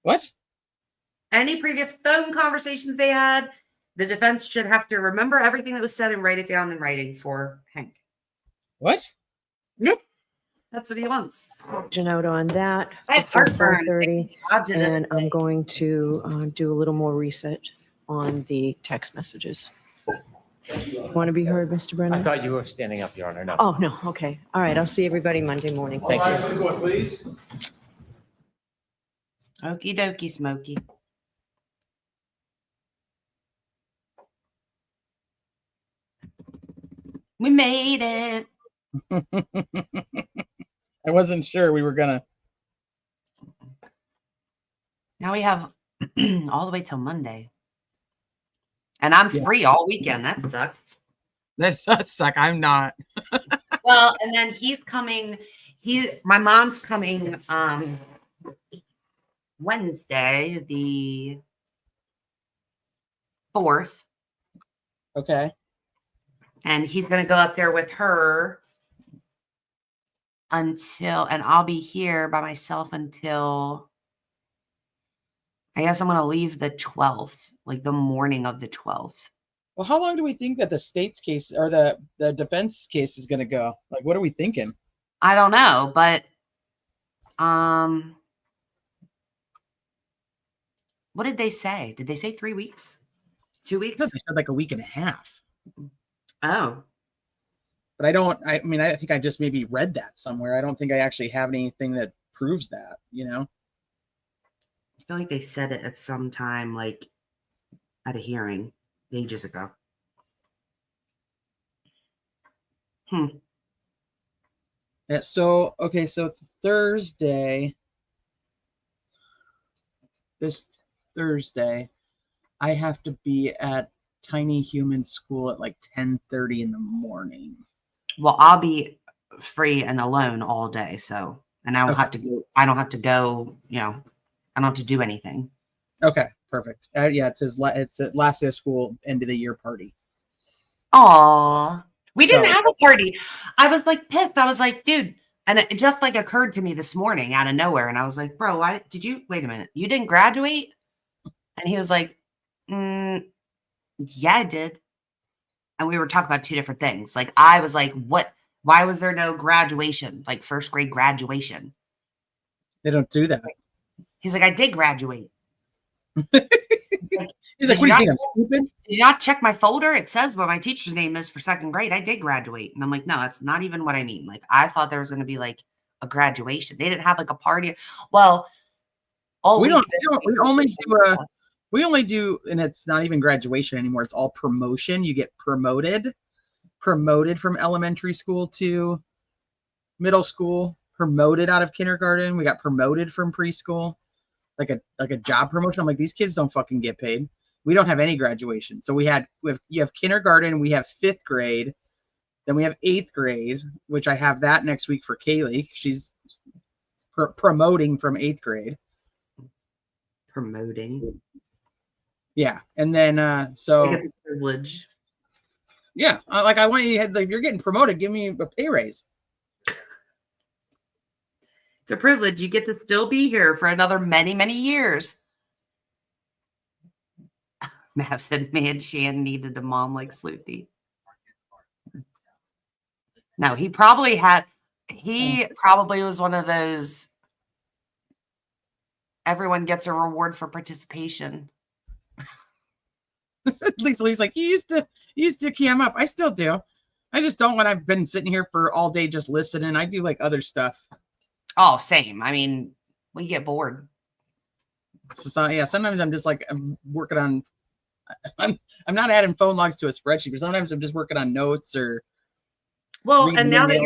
What? Any previous phone conversations they had, the defense should have to remember everything that was said and write it down in writing for Hank. What? Yeah, that's what he wants. Note on that. I have heartburn. 4:30, and I'm going to do a little more research on the text messages. Want to be heard, Mr. Brennan? I thought you were standing up, Your Honor. No. Oh, no. Okay. All right. I'll see everybody Monday morning. Thank you. To the court, please. Okie dokie, Smokey. We made it. I wasn't sure we were gonna. Now we have all the way till Monday. And I'm free all weekend. That sucks. That does suck. I'm not. Well, and then he's coming. My mom's coming Wednesday, the 4th. Okay. And he's going to go up there with her and I'll be here by myself until, I guess I'm going to leave the 12th, like the morning of the 12th. Well, how long do we think that the state's case or the defense case is going to go? Like, what are we thinking? I don't know, but what did they say? Did they say 3 weeks? 2 weeks? They said like a week and a half. Oh. But I mean, I think I just maybe read that somewhere. I don't think I actually have anything that proves that, you know? I feel like they said it at some time, like at a hearing ages ago. Yeah, so, okay, so Thursday, this Thursday, I have to be at Tiny Human School at like 10:30 in the morning. Well, I'll be free and alone all day, so, and I don't have to go, I don't have to go, you know, I don't have to do anything. Okay, perfect. Yeah, it's at last day of school, end of the year party. Aw, we didn't have a party. I was like pissed. I was like, dude, and it just like occurred to me this morning out of nowhere. And I was like, bro, why did you, wait a minute, you didn't graduate? And he was like, yeah, I did. And we were talking about two different things. Like, I was like, what, why was there no graduation? Like first grade graduation. They don't do that. He's like, I did graduate. He's like, what do you think, I'm stupid? Did you not check my folder? It says what my teacher's name is for second grade. I did graduate. And I'm like, no, that's not even what I mean. Like, I thought there was going to be like a graduation. They didn't have like a party. Well, we only do, and it's not even graduation anymore. It's all promotion. You get promoted from elementary school to middle school, promoted out of kindergarten. We got promoted from preschool, like a job promotion. I'm like, these kids don't fucking get paid. We don't have any graduation. So you have kindergarten, we have 5th grade, then we have 8th grade, which I have that next week for Kaylee. She's promoting from 8th grade. Promoting. Yeah, and then so it's a privilege. Yeah, like I want you to, like, if you're getting promoted, give me a pay raise. It's a privilege. You get to still be here for another many, many years. Mav said, man, Shan needed a mom like Sleuthie. No, he probably was one of those, everyone gets a reward for participation. Lisa's like, you used to cam up. I still do. I just don't when I've been sitting here for all day just listening. I do like other stuff. Oh, same. I mean, we get bored. So yeah, sometimes I'm just like, I'm working on, I'm not adding phone logs to a spreadsheet, but sometimes I'm just working on notes or. Well, and now that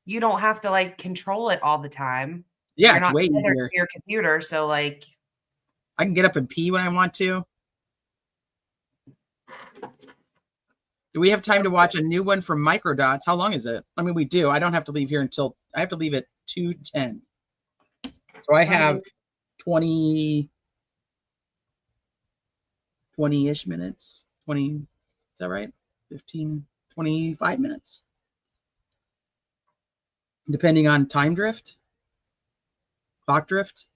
you don't have to like control it all the time. Yeah, you're it's not way tethered easier. to your computer, so like I can get up and pee when I want to. Do we have time to watch a new one from Microdots? How long is it? I mean, we do. I don't have to leave here until I have to leave at 2:10. So I have 20-ish minutes. 20, is that right? 15, 25 minutes. Depending on time drift, clock drift.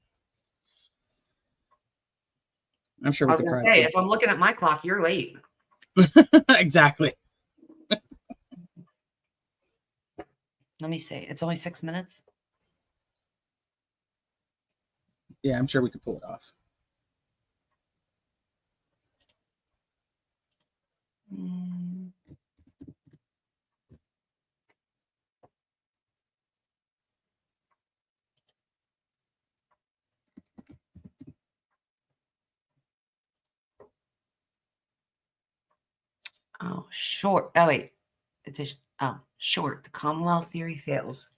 I'm sure I we was could gonna probably say, if I'm looking at my clock, you're late. exactly. Let me see. It's only 6 minutes. Yeah, I'm sure we could pull it off. Oh, short. Oh, wait. Short. The Commonwealth theory fails.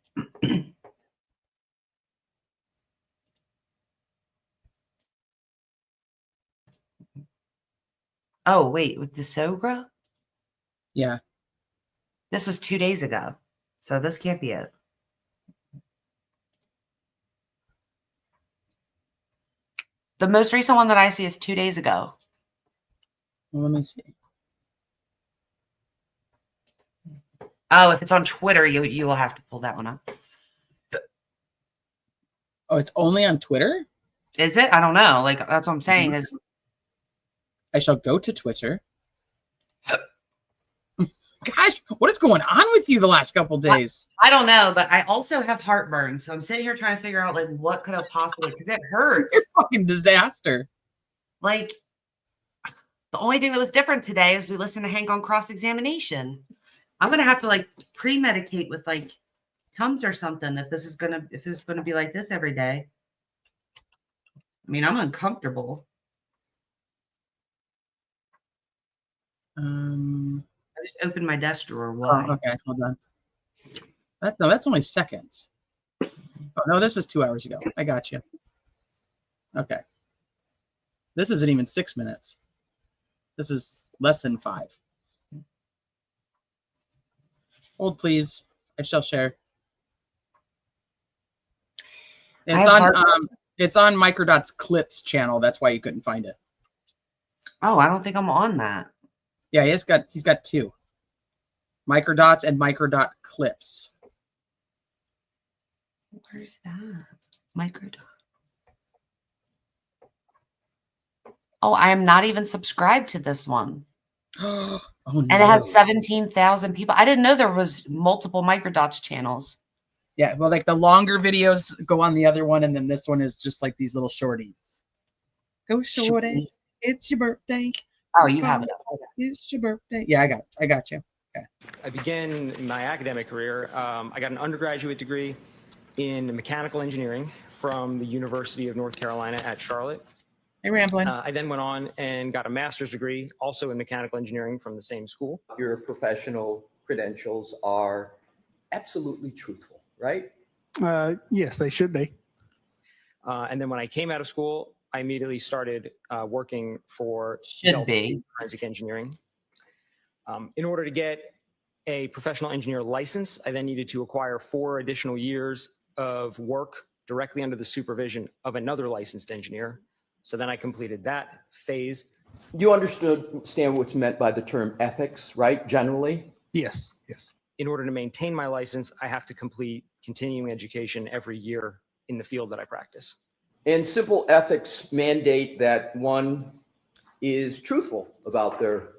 Oh, wait. With the Sogra? Yeah. This was 2 days ago. So this can't be it. The most recent one that I see is 2 days ago. Well, let me see. Oh, if it's on Twitter, you will have to pull that one up. Oh, it's only on Twitter? Is it? I don't know. Like, that's what I'm saying is. I shall go to Twitter. Gosh, what is going on with you the last couple days? I don't know, but I also have heartburn. So I'm sitting here trying to figure out, like, what could have possibly, because it hurts. It's a fucking disaster. Like, the only thing that was different today is we listened to Hank on cross-examination. I'm going to have to, like, pre-medicate with, like, Tums or something if it's going to be like this every day. I mean, I'm uncomfortable. I just opened my desk drawer. Why? Oh, okay, hold on. That's only seconds. Oh, no, this is 2 hours ago. I got you. Okay. This isn't even 6 minutes. This is less than 5. Hold, please. I shall share. It's on Microdot's Clips channel. That's why you couldn't find it. Oh, I don't think I'm on that. Yeah, he's got 2. Microdots and Microdot Clips. Where's that? Microdot. Oh, I am not even subscribed to this one. Oh, and it has 17,000 people. I didn't know there was multiple Microdots channels. Yeah, well, like the longer videos go on the other one, and then this one is just like these little shorties. Go shorty. It's your birthday. Oh, you have it. Okay. It's your birthday. Yeah, I got you. Okay. I began my academic career. I got an undergraduate degree in mechanical engineering from the University of North Carolina at Charlotte. Hey, Ramblin'. I then went on and got a master's degree also in mechanical engineering from the same school. Your professional credentials are absolutely truthful, right? Yes, they should be. And then when I came out of school, I immediately started working for Should be. forensic engineering. In order to get a professional engineer license, I then needed to acquire 4 additional years of work directly under the supervision of another licensed engineer. So then I completed that phase. You understand what's meant by the term ethics, right? Generally? Yes, yes. In order to maintain my license, I have to complete continuing education every year in the field that I practice. And simple ethics mandate that one is truthful about their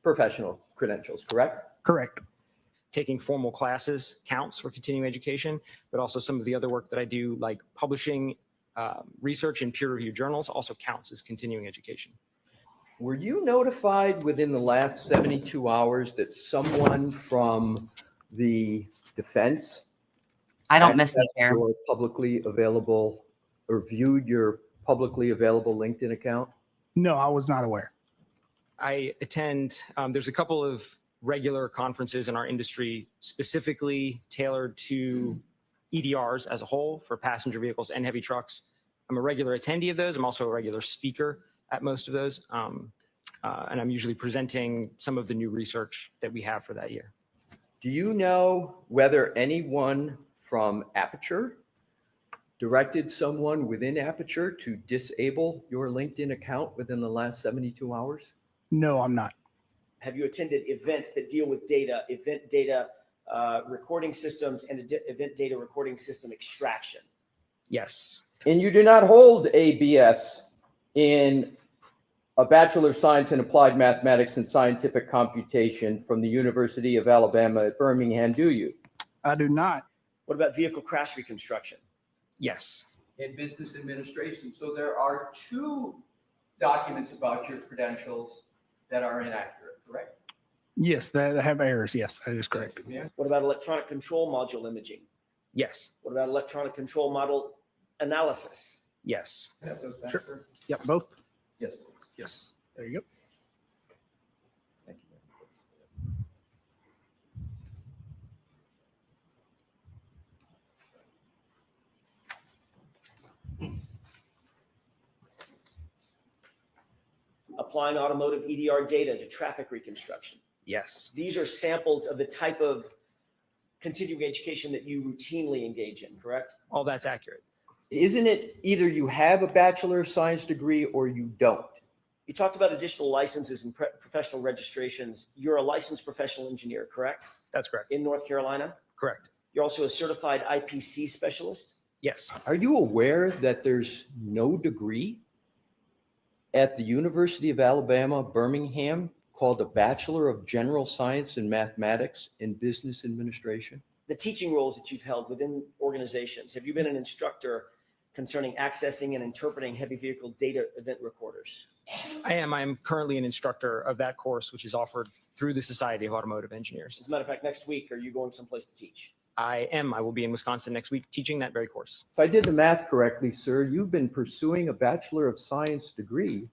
professional credentials, correct? Correct. Taking formal classes counts for continuing education, but also some of the other work that I do, like publishing research in peer-reviewed journals, also counts as continuing education. Were you notified within the last 72 hours that someone from the defense I don't miss the air. your publicly available or viewed your publicly available LinkedIn account? No, I was not aware. I attend, there's a couple of regular conferences in our industry specifically tailored to EDRs as a whole for passenger vehicles and heavy trucks. I'm a regular attendee of those. I'm also a regular speaker at most of those. And I'm usually presenting some of the new research that we have for that year. Do you know whether anyone from Aperture directed someone within Aperture to disable your LinkedIn account within the last 72 hours? No, I'm not. Have you attended events that deal with data, event data recording systems, and event data recording system extraction? Yes. And you do not hold a BS in a Bachelor of Science in Applied Mathematics and Scientific Computation from the University of Alabama at Birmingham, do you? I do not. What about vehicle crash reconstruction? Yes. In business administration. So there are 2 documents about your credentials that are inaccurate, correct? Yes, they have errors. Yes, that is correct. What about electronic control module imaging? Yes. What about electronic control model analysis? Yes. Have those back, Sure. sir? Yep, both. Yes, please. Yes. There you go. Thank you. Applying automotive EDR data to traffic reconstruction. Yes. These are samples of the type of continuing education that you routinely engage in, correct? All that's accurate. Isn't it either you have a Bachelor of Science degree or you don't? You talked about additional licenses and professional registrations. You're a licensed professional engineer, correct? That's correct. In North Carolina? Correct. You're also a certified IPC specialist? Yes. Are you aware that there's no degree at the University of Alabama, Birmingham, called a Bachelor of General Science in Mathematics and Business Administration? The teaching roles that you've held within organizations, have you been an instructor concerning accessing and interpreting heavy vehicle data event recorders? I am. I am currently an instructor of that course, which is offered through the Society of Automotive Engineers. As a matter of fact, next week, are you going someplace to teach? I am. I will be in Wisconsin next week teaching that very course. If I did the math correctly, sir, you've been pursuing a Bachelor of Science degree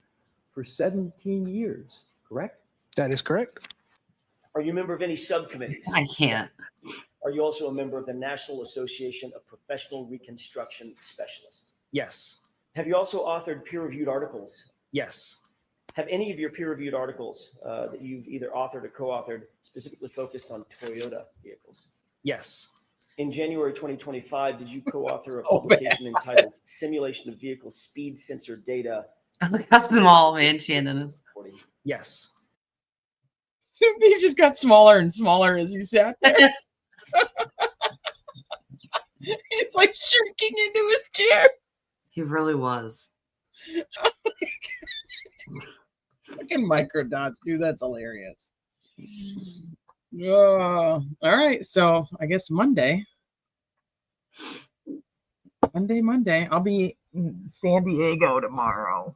for 17 years, correct? That is correct. Are you a member of any subcommittees? I can't. Are you also a member of the National Association of Professional Reconstruction Specialists? Yes. Have you also authored peer-reviewed articles? Yes. Have any of your peer-reviewed articles that you've either authored or co-authored specifically focused on Toyota vehicles? Yes. In January 2025, did you co-author a publication entitled Simulation of Vehicle Speed Sensor Data? Look how small man Shannon is. Yes. He just got smaller and smaller as he sat there. He's like shrinking into his chair. He really was. Fucking microdots, dude. That's hilarious. All right. So I guess Monday. I'll be in San Diego tomorrow.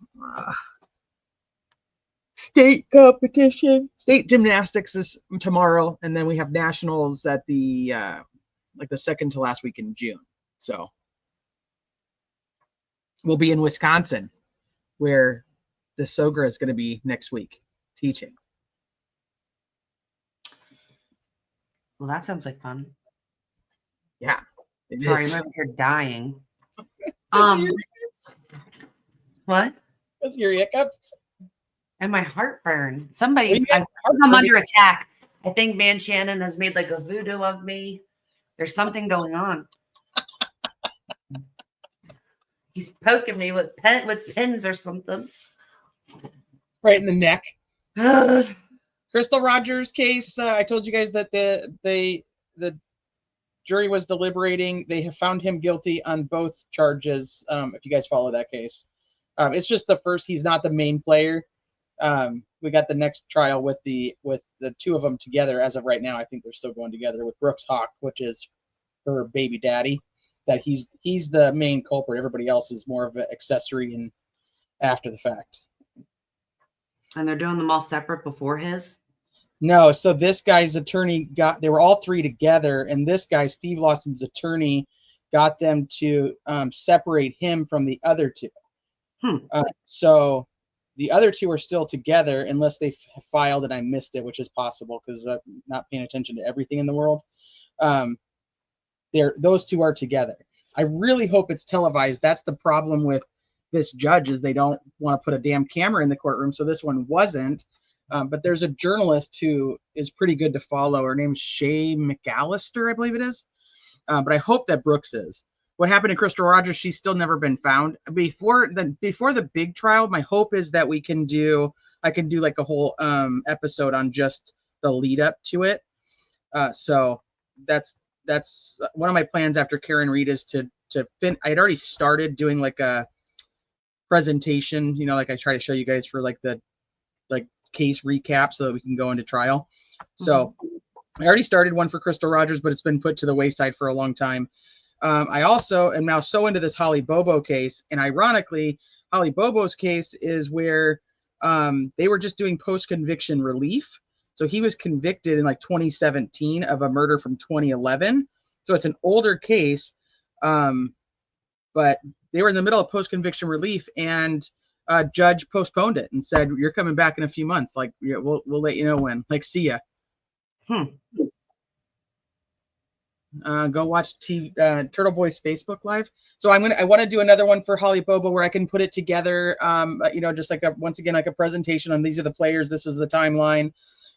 state competition. State gymnastics is tomorrow, and then we have nationals at the like the second to last week in June. So we'll be in Wisconsin, where the Sogra is going to be next week teaching. Well, that sounds like fun. Yeah. It Sorry, is. I'm over here dying. What? That's your hiccups. And my heartburn. Somebody's, Well, I'm under attack. I think Man Shannon has made like a voodoo of me. There's something going on. He's poking me with pins or something. Right in the neck. Crystal Rogers case. I told you guys that the jury was deliberating. They have found him guilty on both charges. If you guys follow that case, it's just the first. He's not the main player. We got the next trial with the two of them together. As of right now, I think they're still going together with Brooks Hawk, which is her baby daddy. That he's the main culprit. Everybody else is more of an accessory and after the fact. And they're doing them all separate before his? No, so this guy's attorney they were all three together, and this guy, Steve Lawson's attorney, got them to separate him from the other two. So the other two are still together unless they filed and I missed it, which is possible because I'm not paying attention to everything in the world. Those two are together. I really hope it's televised. That's the problem with this judge is they don't want to put a damn camera in the courtroom. So this one wasn't. But there's a journalist who is pretty good to follow. Her name's Shay McAllister, I believe it is. But I hope that Brooks is. What happened to Crystal Rogers? She's still never been found. Before the big trial, my hope is that I can do like a whole episode on just the lead up to it. So that's one of my plans after Karen Reed is to I'd already started doing like a presentation, like I try to show you guys for like the case recap so that we can go into trial. So I already started one for Crystal Rogers, but it's been put to the wayside for a long time. I also am now so into this Holly Bobo case, and ironically, Holly Bobo's case is where they were just doing post-conviction relief. So he was convicted in like 2017 of a murder from 2011. So it's an older case, but they were in the middle of post-conviction relief, and judge postponed it and said, "You're coming back in a few months. Like, we'll let you know when. Like, see ya." Go watch Turtle Boy's Facebook Live. So I want to do another one for Holly Bobo where I can put it together. Just like once again like a presentation on these are the players, this is the timeline,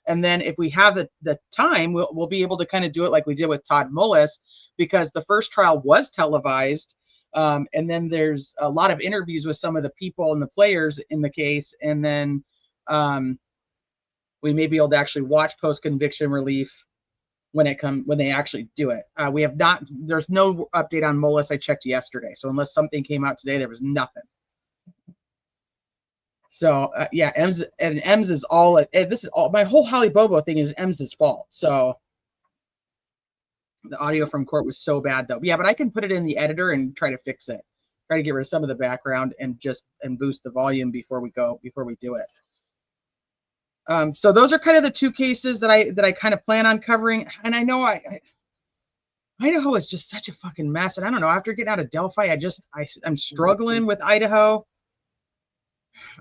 and then if we have the time, we'll be able to kind of do it like we did with Todd Mullis, because the first trial was televised. And then there's a lot of interviews with some of the people and the players in the case. And then we may be able to actually watch post-conviction relief when they actually do it. We have not, there's no update on Mullis. I checked yesterday. So unless something came out today, there was nothing. So yeah, Ems is all, this is all, my whole Holly Bobo thing is Ems's fault. So the audio from court was so bad though. Yeah, but I can put it in the editor and try to fix it. Try to get rid of some of the background and boost the volume before we do it. So those are kind of the two cases that I kind of plan on covering. And I know Idaho is just such a fucking mess. And I don't know, after getting out of Delphi, I'm struggling with Idaho.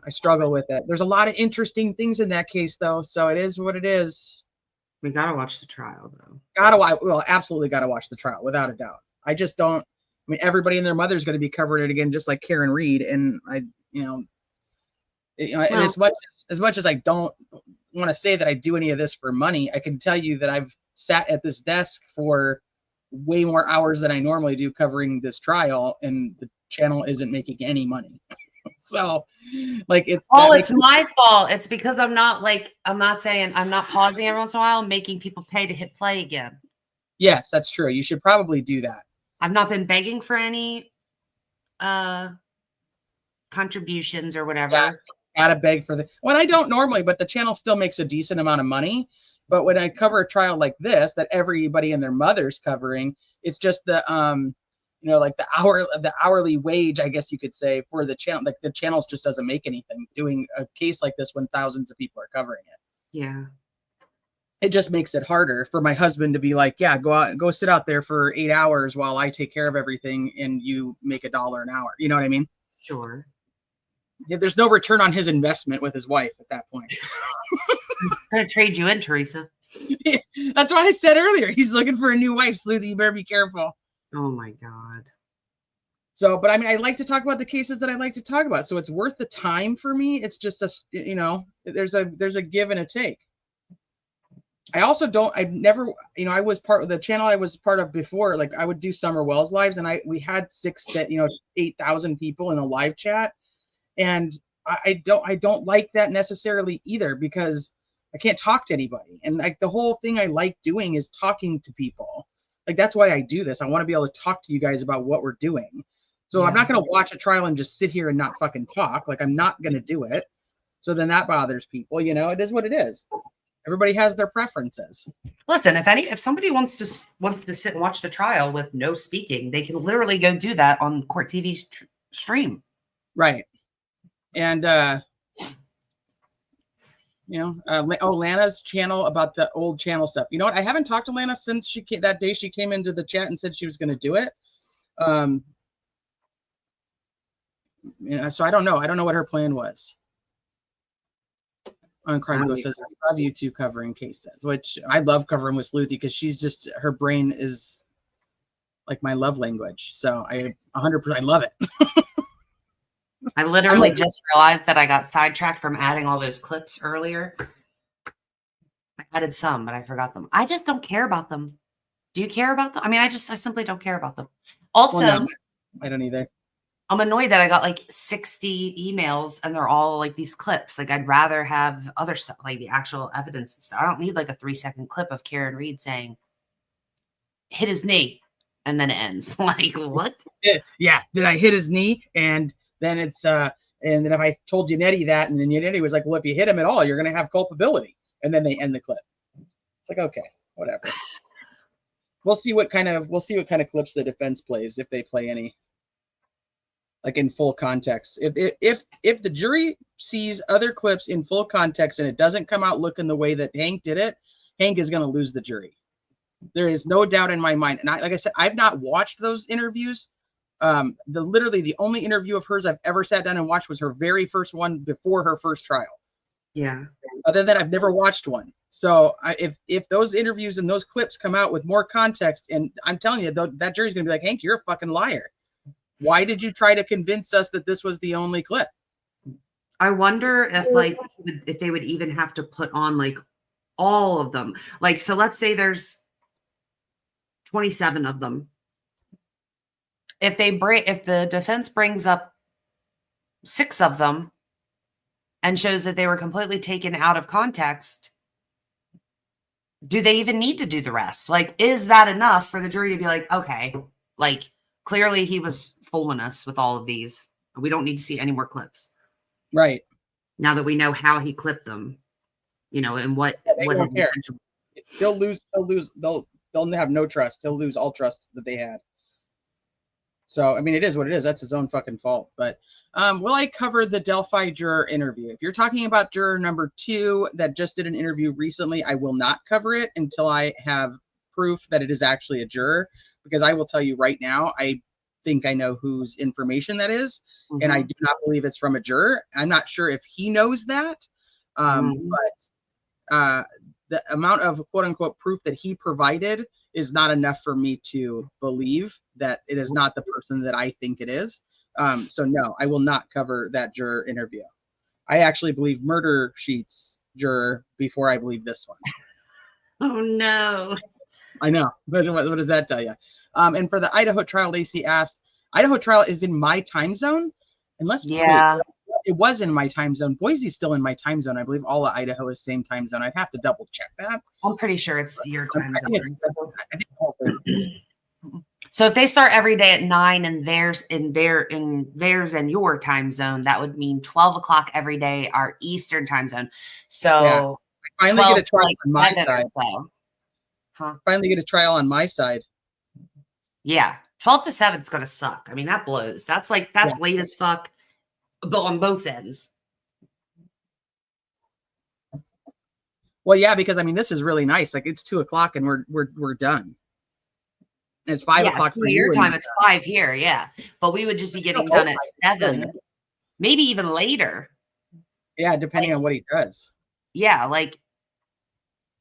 I struggle with it. There's a lot of interesting things in that case though. So it is what it is. We gotta watch the trial though. Absolutely gotta watch the trial without a doubt. I just don't. I mean, everybody and their mother is going to be covering it again, just like Karen Reed. And and as much as I don't want to say that I do any of this for money, I can tell you that I've sat at this desk for way more hours than I normally do covering this trial, and the channel isn't making any money. So, like, it's my fault. It's because I'm not pausing every once in a while, making people pay to hit play again. Yes, that's true. You should probably do that. I've not been begging for any contributions or whatever. Yeah, gotta beg for well, I don't normally, but the channel still makes a decent amount of money. But when I cover a trial like this that everybody and their mother's covering, it's just the You know, like the hourly wage, I guess you could say, for the channel. Like the channels just doesn't make anything doing a case like this when thousands of people are covering it. Yeah. It just makes it harder for my husband to be like, yeah, go out and go sit out there for 8 hours while I take care of everything and you make $1 an hour. You know what I mean? Sure. Yeah, there's no return on his investment with his wife at that point. He's gonna trade you in, Teresa. That's why I said earlier, he's looking for a new wife, Sleuthie. You better be careful. Oh my God. So, but I mean, I like to talk about the cases that I like to talk about. So it's worth the time for me. It's just you know, there's a give and a take. I've never, you know, I was part of the channel I was part of before. Like I would do Summer Wells lives, and we had 6,000 to 8,000 people in a live chat. And I don't like that necessarily either, because I can't talk to anybody. And like the whole thing I like doing is talking to people. Like that's why I do this. I want to be able to talk to you guys about what we're doing. So I'm not going to watch a trial and just sit here and not fucking talk. Like I'm not going to do it. So then that bothers people. You know, it is what it is. Everybody has their preferences. Listen, if somebody wants to sit and watch the trial with no speaking, they can literally go do that on Court TV's stream. Right. And you know, Lana's channel about the old channel stuff. You know what? I haven't talked to Lana since that day she came into the chat and said she was going to do it. You know, so I don't know. I don't know what her plan was. On Crime Ghost says, I love you two covering cases, which I love covering with Sleuthie because she's just, her brain is like my love language. So I 100% love it. I literally just realized that I got sidetracked from adding all those clips earlier. I added some, but I forgot them. I just don't care about them. Do you care about them? I mean, I simply don't care about them. Also, well, no, I don't either. I'm annoyed that I got like 60 emails and they're all like these clips. Like I'd rather have other stuff, like the actual evidence and stuff. I don't need like a 3-second clip of Karen Reed saying, hit his knee, and then it ends. Like what? Yeah. Did I hit his knee? And then it's, and then if I told Yannetti that, and then Yannetti was like, well, if you hit him at all, you're going to have culpability. And then they end the clip. It's like, okay, whatever. We'll see what kind of clips the defense plays, if they play any. Like in full context. If the jury sees other clips in full context and it doesn't come out looking the way that Hank did it, Hank is going to lose the jury. There is no doubt in my mind. And like I said, I've not watched those interviews. Literally the only interview of hers I've ever sat down and watched was her very first one before her first trial. Yeah. Other than that, I've never watched one. So if those interviews and those clips come out with more context, and I'm telling you, that jury's going to be like, Hank, you're a fucking liar. Why did you try to convince us that this was the only clip? I wonder if they would even have to put on like all of them. Like, so let's say there's 27 of them. If the defense brings up 6 of them and shows that they were completely taken out of context, do they even need to do the rest? Like, is that enough for the jury to be like, okay, like clearly he was fooling us with all of these. We don't need to see any more clips. Right. Now that we know how he clipped them, you know, and what his intention. They'll lose. They'll have no trust. He'll lose all trust that they had. So, I mean, it is what it is. That's his own fucking fault. But will I cover the Delphi juror interview? If you're talking about juror number 2 that just did an interview recently, I will not cover it until I have proof that it is actually a juror, because I will tell you right now, I think I know whose information that is, and I do not believe it's from a juror. I'm not sure if he knows that, but the amount of quote unquote proof that he provided is not enough for me to believe that it is not the person that I think it is. So no, I will not cover that juror interview. I actually believe Murder Sheet's juror before I believe this one. Oh no. I know, but what does that tell you? And for the Idaho trial, Lacey asked, Idaho trial is in my time zone? Unless it was in my time zone. Boise's still in my time zone. I believe all of Idaho is same time zone. I'd have to double check that. I'm pretty sure it's your time zone. I think all of it is. So if they start every day at 9 and theirs and your time zone, that would mean 12 o'clock every day, our Eastern time zone. So yeah. I finally get a trial on my side. Huh? Finally get a trial on my side. Yeah. 12 to 7 is going to suck. I mean, that blows. That's late as fuck, but on both ends. Well, yeah, because I mean, this is really nice. Like it's 2 o'clock and we're done. It's 5 o'clock for your time. It's 5 here. Yeah. But we would just be getting done at 7, maybe even later. Yeah. Depending on what he does. Yeah. Like,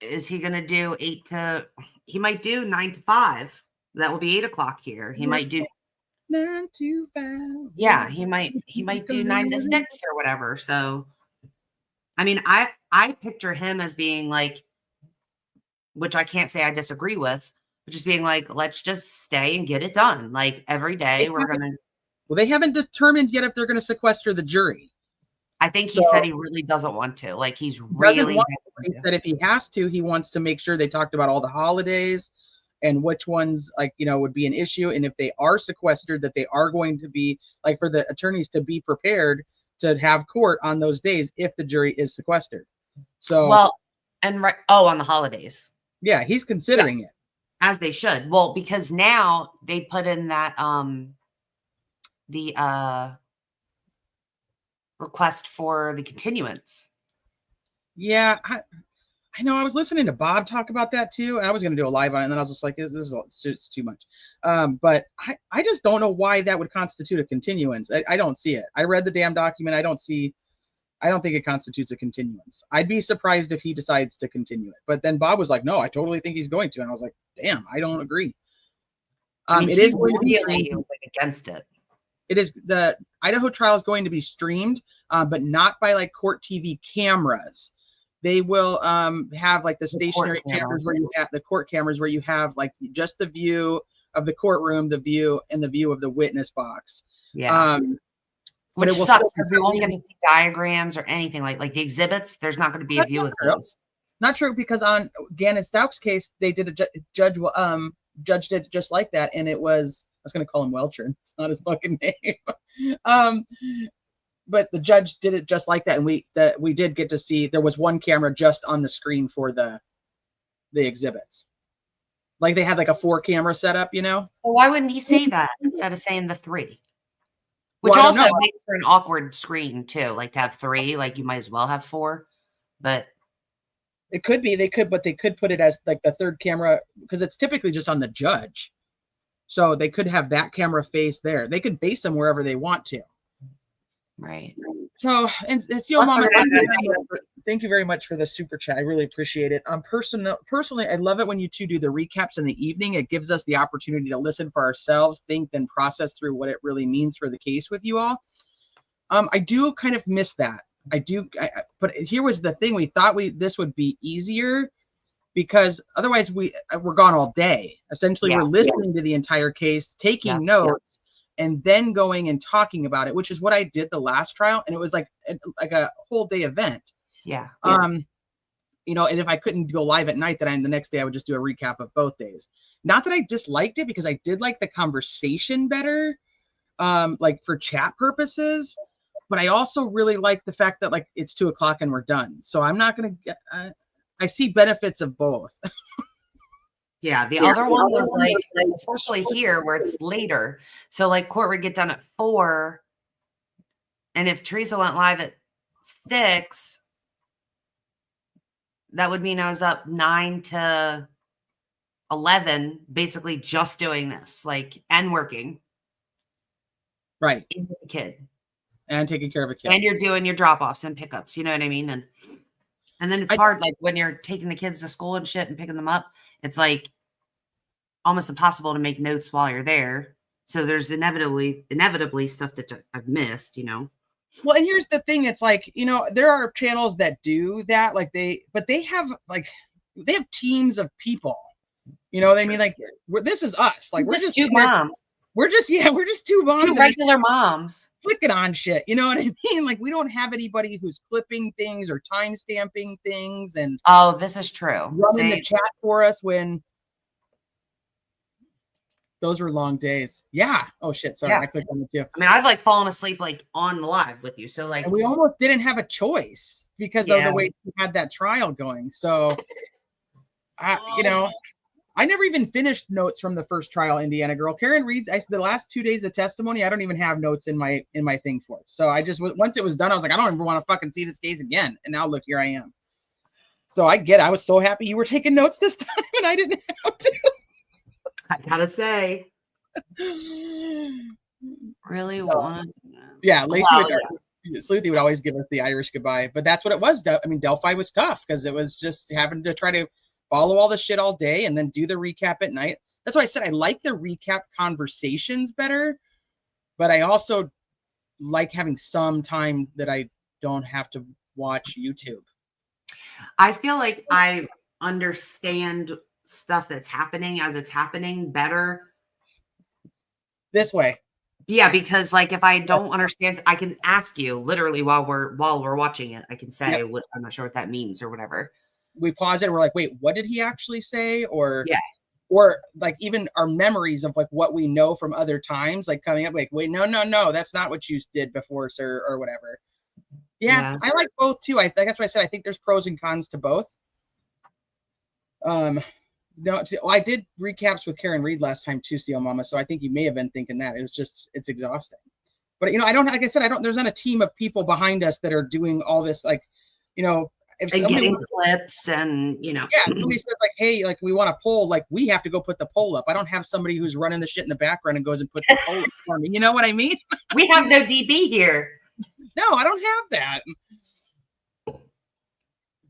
is he going to do he might do 9 to 5. That will be 8 o'clock here. He might do 9 to 5. Yeah. He might do 9 to 6 or whatever. So, I mean, I picture him as being like, which I can't say I disagree with, but just being like, let's just stay and get it done. Like every day we're going to. Well, they haven't determined yet if they're going to sequester the jury. I think he said he really doesn't want to. Like he's really. He said if he has to, he wants to make sure they talked about all the holidays and which ones would be an issue. And if they are sequestered, that they are going to be like for the attorneys to be prepared to have court on those days if the jury is sequestered. So on the holidays. Yeah, he's considering it. As they should. Well, because now they put in that the request for the continuance. Yeah, I know. I was listening to Bob talk about that too. I was going to do a live on it, and then I was just like, this is just too much. But I just don't know why that would constitute a continuance. I don't see it. I read the damn document. I don't think it constitutes a continuance. I'd be surprised if he decides to continue it. But then Bob was like, no, I totally think he's going to. And I was like, damn, I don't agree. It is really against it. It is the Idaho trial is going to be streamed, but not by like court TV cameras. They will have like the stationary cameras where you have the court cameras where you have like just the view of the courtroom, the view of the witness box. Yeah. But Which it will sucks because we won't get to see diagrams or anything like the exhibits. There's not going to be a view of those. Not true, because on Gannon Stouck's case, they did judge did just like that, and it was I was going to call him Welcher. It's not his fucking name. But the judge did it just like that, and we did get to see there was one camera just on the screen for the exhibits. Like they had like a 4-camera setup, Well, why wouldn't he say that instead of saying the 3? Which also makes for an awkward screen too. Like to have 3, like you might as well have 4. But it could be but they could put it as like the 3rd camera because it's typically just on the judge. So they could have that camera face there. They could face them wherever they want to. Right. So, and it's your mama. Thank you very much for the super chat. I really appreciate it. Personally, I love it when you two do the recaps in the evening. It gives us the opportunity to listen for ourselves, think, and process through what it really means for the case with you all. I do kind of miss that. But here was the thing: we thought this would be easier because otherwise we're gone all day. Essentially, we're listening to the entire case, taking notes. And then going and talking about it, which is what I did the last trial, and it was like a whole day event. Yeah. And if I couldn't go live at night, then the next day I would just do a recap of both days. Not that I disliked it, because I did like the conversation better, like for chat purposes. But I also really like the fact that like it's 2 o'clock and we're done. So I'm not gonna. I see benefits of both. Yeah, the other one was like, especially here where it's later. So like court would get done at 4. And if Teresa went live at 6, that would mean I was up 9 to 11, basically just doing this, and working. Right. And the kid. And taking care of a kid. And you're doing your drop-offs and pickups, you know what I mean? And then it's hard, like when you're taking the kids to school and shit and picking them up, it's like almost impossible to make notes while you're there. So there's inevitably stuff that I've missed, Well, and here's the thing. It's like, there are channels that do that. But they have teams of people, you know what I mean? Like this is us. Like we're just 2 moms. We're just 2 moms. 2 regular moms. Flicking on shit. You know what I mean? Like we don't have anybody who's clipping things or time stamping things and this is true. Running the chat for us when those were long days. Yeah. Oh shit. Sorry. I clicked on it too. I mean, I've fallen asleep on live with you. So and we almost didn't have a choice because of the way we had that trial going. So I I never even finished notes from the first trial, Indiana girl. Karen Reed, the last 2 days of testimony, I don't even have notes in my thing for it. So I just, once it was done, I was like, I don't even want to fucking see this case again. And now look, here I am. So I get it. I was so happy you were taking notes this time and I didn't have to. I gotta say, really want. Yeah, Lacey Wow, Sleuthie would always give us the Irish goodbye, but that's what it was. I mean, Delphi was tough because it was just having to try to follow all the shit all day and then do the recap at night. That's why I said I like the recap conversations better, but I also like having some time that I don't have to watch YouTube. I feel like I understand stuff that's happening as it's happening better this way. Yeah, because like if I don't understand, I can ask you literally while we're watching it. I can say, what, I'm not sure what that means or whatever. We pause it and we're like, wait, what did he actually say? Or or like even our memories of like what we know from other times, like coming up like, wait, no, that's not what you did before, sir, or whatever. Yeah. I like both too. That's what I said. I think there's pros and cons to both. No, I did recaps with Karen Reed last time too, CL Mama. So I think you may have been thinking that. It was just, it's exhausting. But, I don't, like I said, there's not a team of people behind us that are doing all this, like, if and somebody getting clips and, Yeah, somebody says like, hey, like we want a poll, like we have to go put the poll up. I don't have somebody who's running the shit in the background and goes and puts the poll up for me. You know what I mean? We have no DB here. No, I don't have that.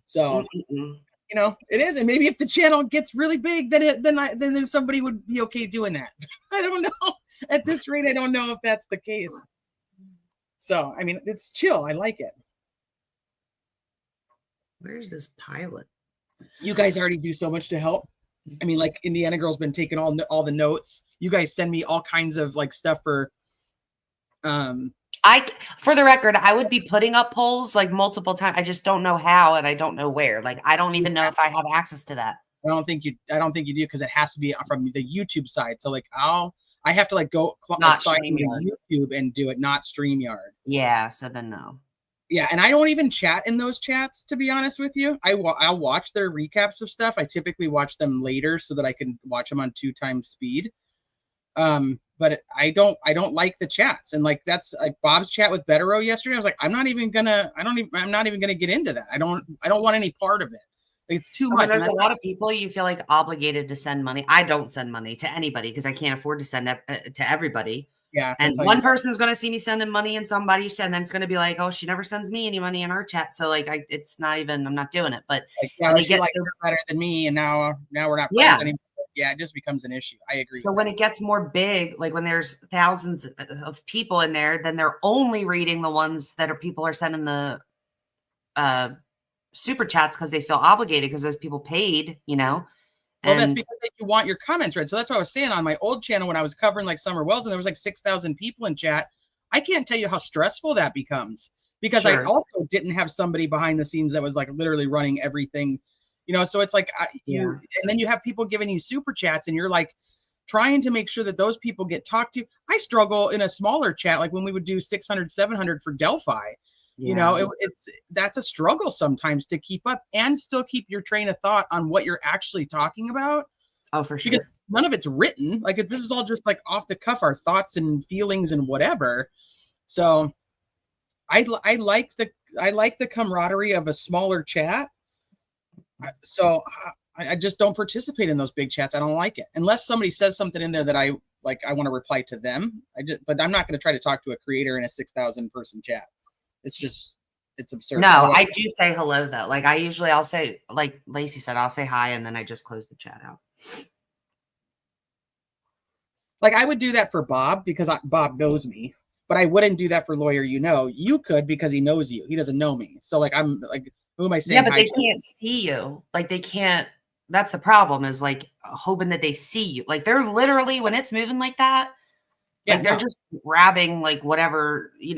So, it is. And maybe if the channel gets really big, then somebody would be okay doing that. I don't know. At this rate, I don't know if that's the case. So, I mean, it's chill. I like it. Where's this pilot? You guys already do so much to help. I mean, like Indiana Girl's been taking all the notes. You guys send me all kinds of like stuff for. For the record, I would be putting up polls like multiple times. I just don't know how, and I don't know where. Like, I don't even know if I have access to that. I don't think you do because it has to be from the YouTube side. So like, I have to like go sign into YouTube and do it, not StreamYard. Yeah. So then no. Yeah, and I don't even chat in those chats, to be honest with you. I'll watch their recaps of stuff. I typically watch them later so that I can watch them on 2x speed. But I don't like the chats, and like that's like Bob's chat with Betero yesterday. I was like, I'm not even gonna get into that. I don't want any part of it. It's too much. There's a lot of people you feel like obligated to send money. I don't send money to anybody because I can't afford to send to everybody. Yeah. And one person's going to see me sending money and somebody, and then it's going to be like, oh, she never sends me any money in our chat. So like, it's not even, I'm not doing it, but like, yeah, she likes her better than me. And now we're not friends anymore. Yeah. It just becomes an issue. I agree. So when it gets more big, like when there's thousands of people in there, then they're only reading the ones that people are sending the super chats because they feel obligated because those people paid, Well, that's because you want your comments read. So that's what I was saying on my old channel when I was covering like Summer Wells and there was like 6,000 people in chat. I can't tell you how stressful that becomes because I also didn't have somebody behind the scenes that was like literally running everything, so it's like, and then you have people giving you super chats and you're like trying to make sure that those people get talked to. I struggle in a smaller chat, like when we would do 600, 700 for Delphi. That's a struggle sometimes to keep up and still keep your train of thought on what you're actually talking about. Oh, for sure. Because none of it's written. Like this is all just like off the cuff, our thoughts and feelings and whatever. So I like the camaraderie of a smaller chat. So I just don't participate in those big chats. I don't like it unless somebody says something in there that I want to reply to them. But I'm not going to try to talk to a creator in a 6,000 person chat. It's absurd. No, I do say hello though. Like I'll say, like Lacey said, I'll say hi and then I just close the chat out. Like I would do that for Bob because Bob knows me, but I wouldn't do that for Lawyer. You could because he knows you. He doesn't know me. So like I'm like, who am I saying? Yeah, but they can't see you. Like they can't. That's the problem. Is like hoping that they see you. Like they're literally when it's moving like that. Yeah, like they're just grabbing like whatever It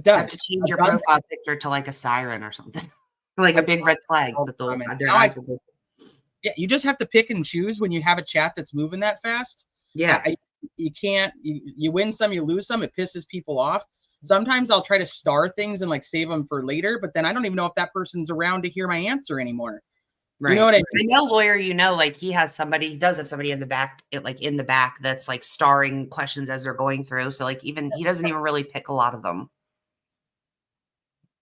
does. You have to change your profile picture to like a siren or something, like a big red flag. Yeah, you just have to pick and choose when you have a chat that's moving that fast. Yeah, you can't. You win some, you lose some. It pisses people off. Sometimes I'll try to star things and like save them for later, but then I don't even know if that person's around to hear my answer anymore. Right. You know what I I mean? know lawyer, like he has somebody, he does have somebody in the back, in the back that's like starring questions as they're going through. So like even he doesn't even really pick a lot of them.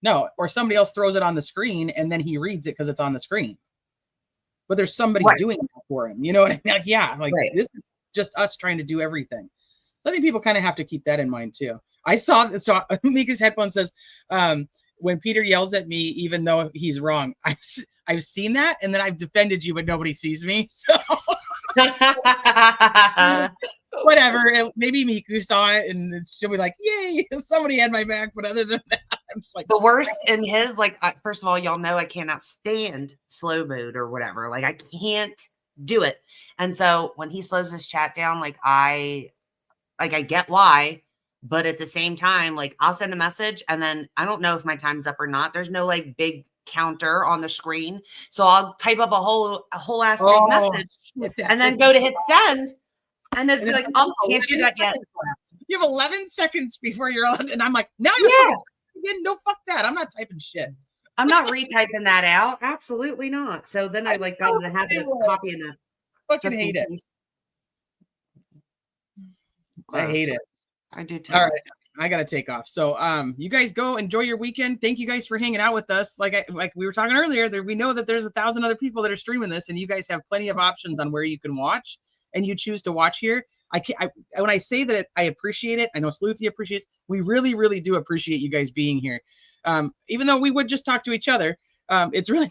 No, or somebody else throws it on the screen and then he reads it because it's on the screen. But there's somebody doing it for him. You know what I mean? Like, yeah, like this is just us trying to do everything. I think people kind of have to keep that in mind too. I saw Mika's headphone says, when Peter yells at me, even though he's wrong, I've seen that, and then I've defended you, but nobody sees me. So whatever. Maybe Miku saw it, and she'll be like, "Yay, somebody had my back." But other than that, I'm just like the worst in his. Like, first of all, y'all know I cannot stand slow mode or whatever. Like, I can't do it. And so when he slows his chat down, I get why. But at the same time, like I'll send a message and then I don't know if my time's up or not. There's no like big counter on the screen. So I'll type up a whole ass big message and then go to hit send. And it's like, oh, can't do that yet. You have 11 seconds before you're allowed. And I'm like, now you're again. No, fuck that. I'm not typing shit. I'm not retyping that out. Absolutely not. So then I like got in the habit of copying it. Fucking hate it. I hate it. I do too. All right, I gotta take off. So you guys go enjoy your weekend. Thank you guys for hanging out with us. Like we were talking earlier, we know that there's 1,000 other people that are streaming this, and you guys have plenty of options on where you can watch, and you choose to watch here. When I say that I appreciate it, I know Sleuthie appreciates. We really, really do appreciate you guys being here. Even though we would just talk to each other, it's really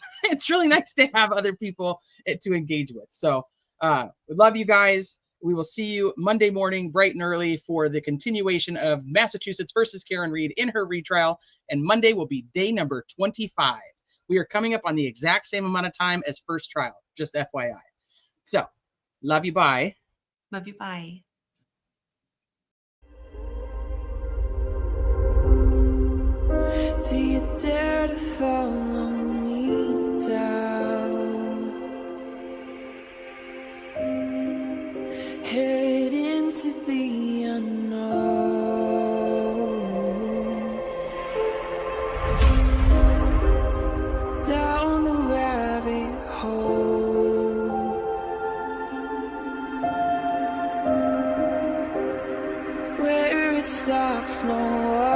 nice to have other people to engage with. So we love you guys. We will see you Monday morning, bright and early, for the continuation of Massachusetts versus Karen Reed in her retrial. And Monday will be day number 25. We are coming up on the exact same amount of time as first trial, just FYI. So, love you, bye. Love you, bye. Do you dare to follow me down? Head into the unknown, down the rabbit hole, where it stops, no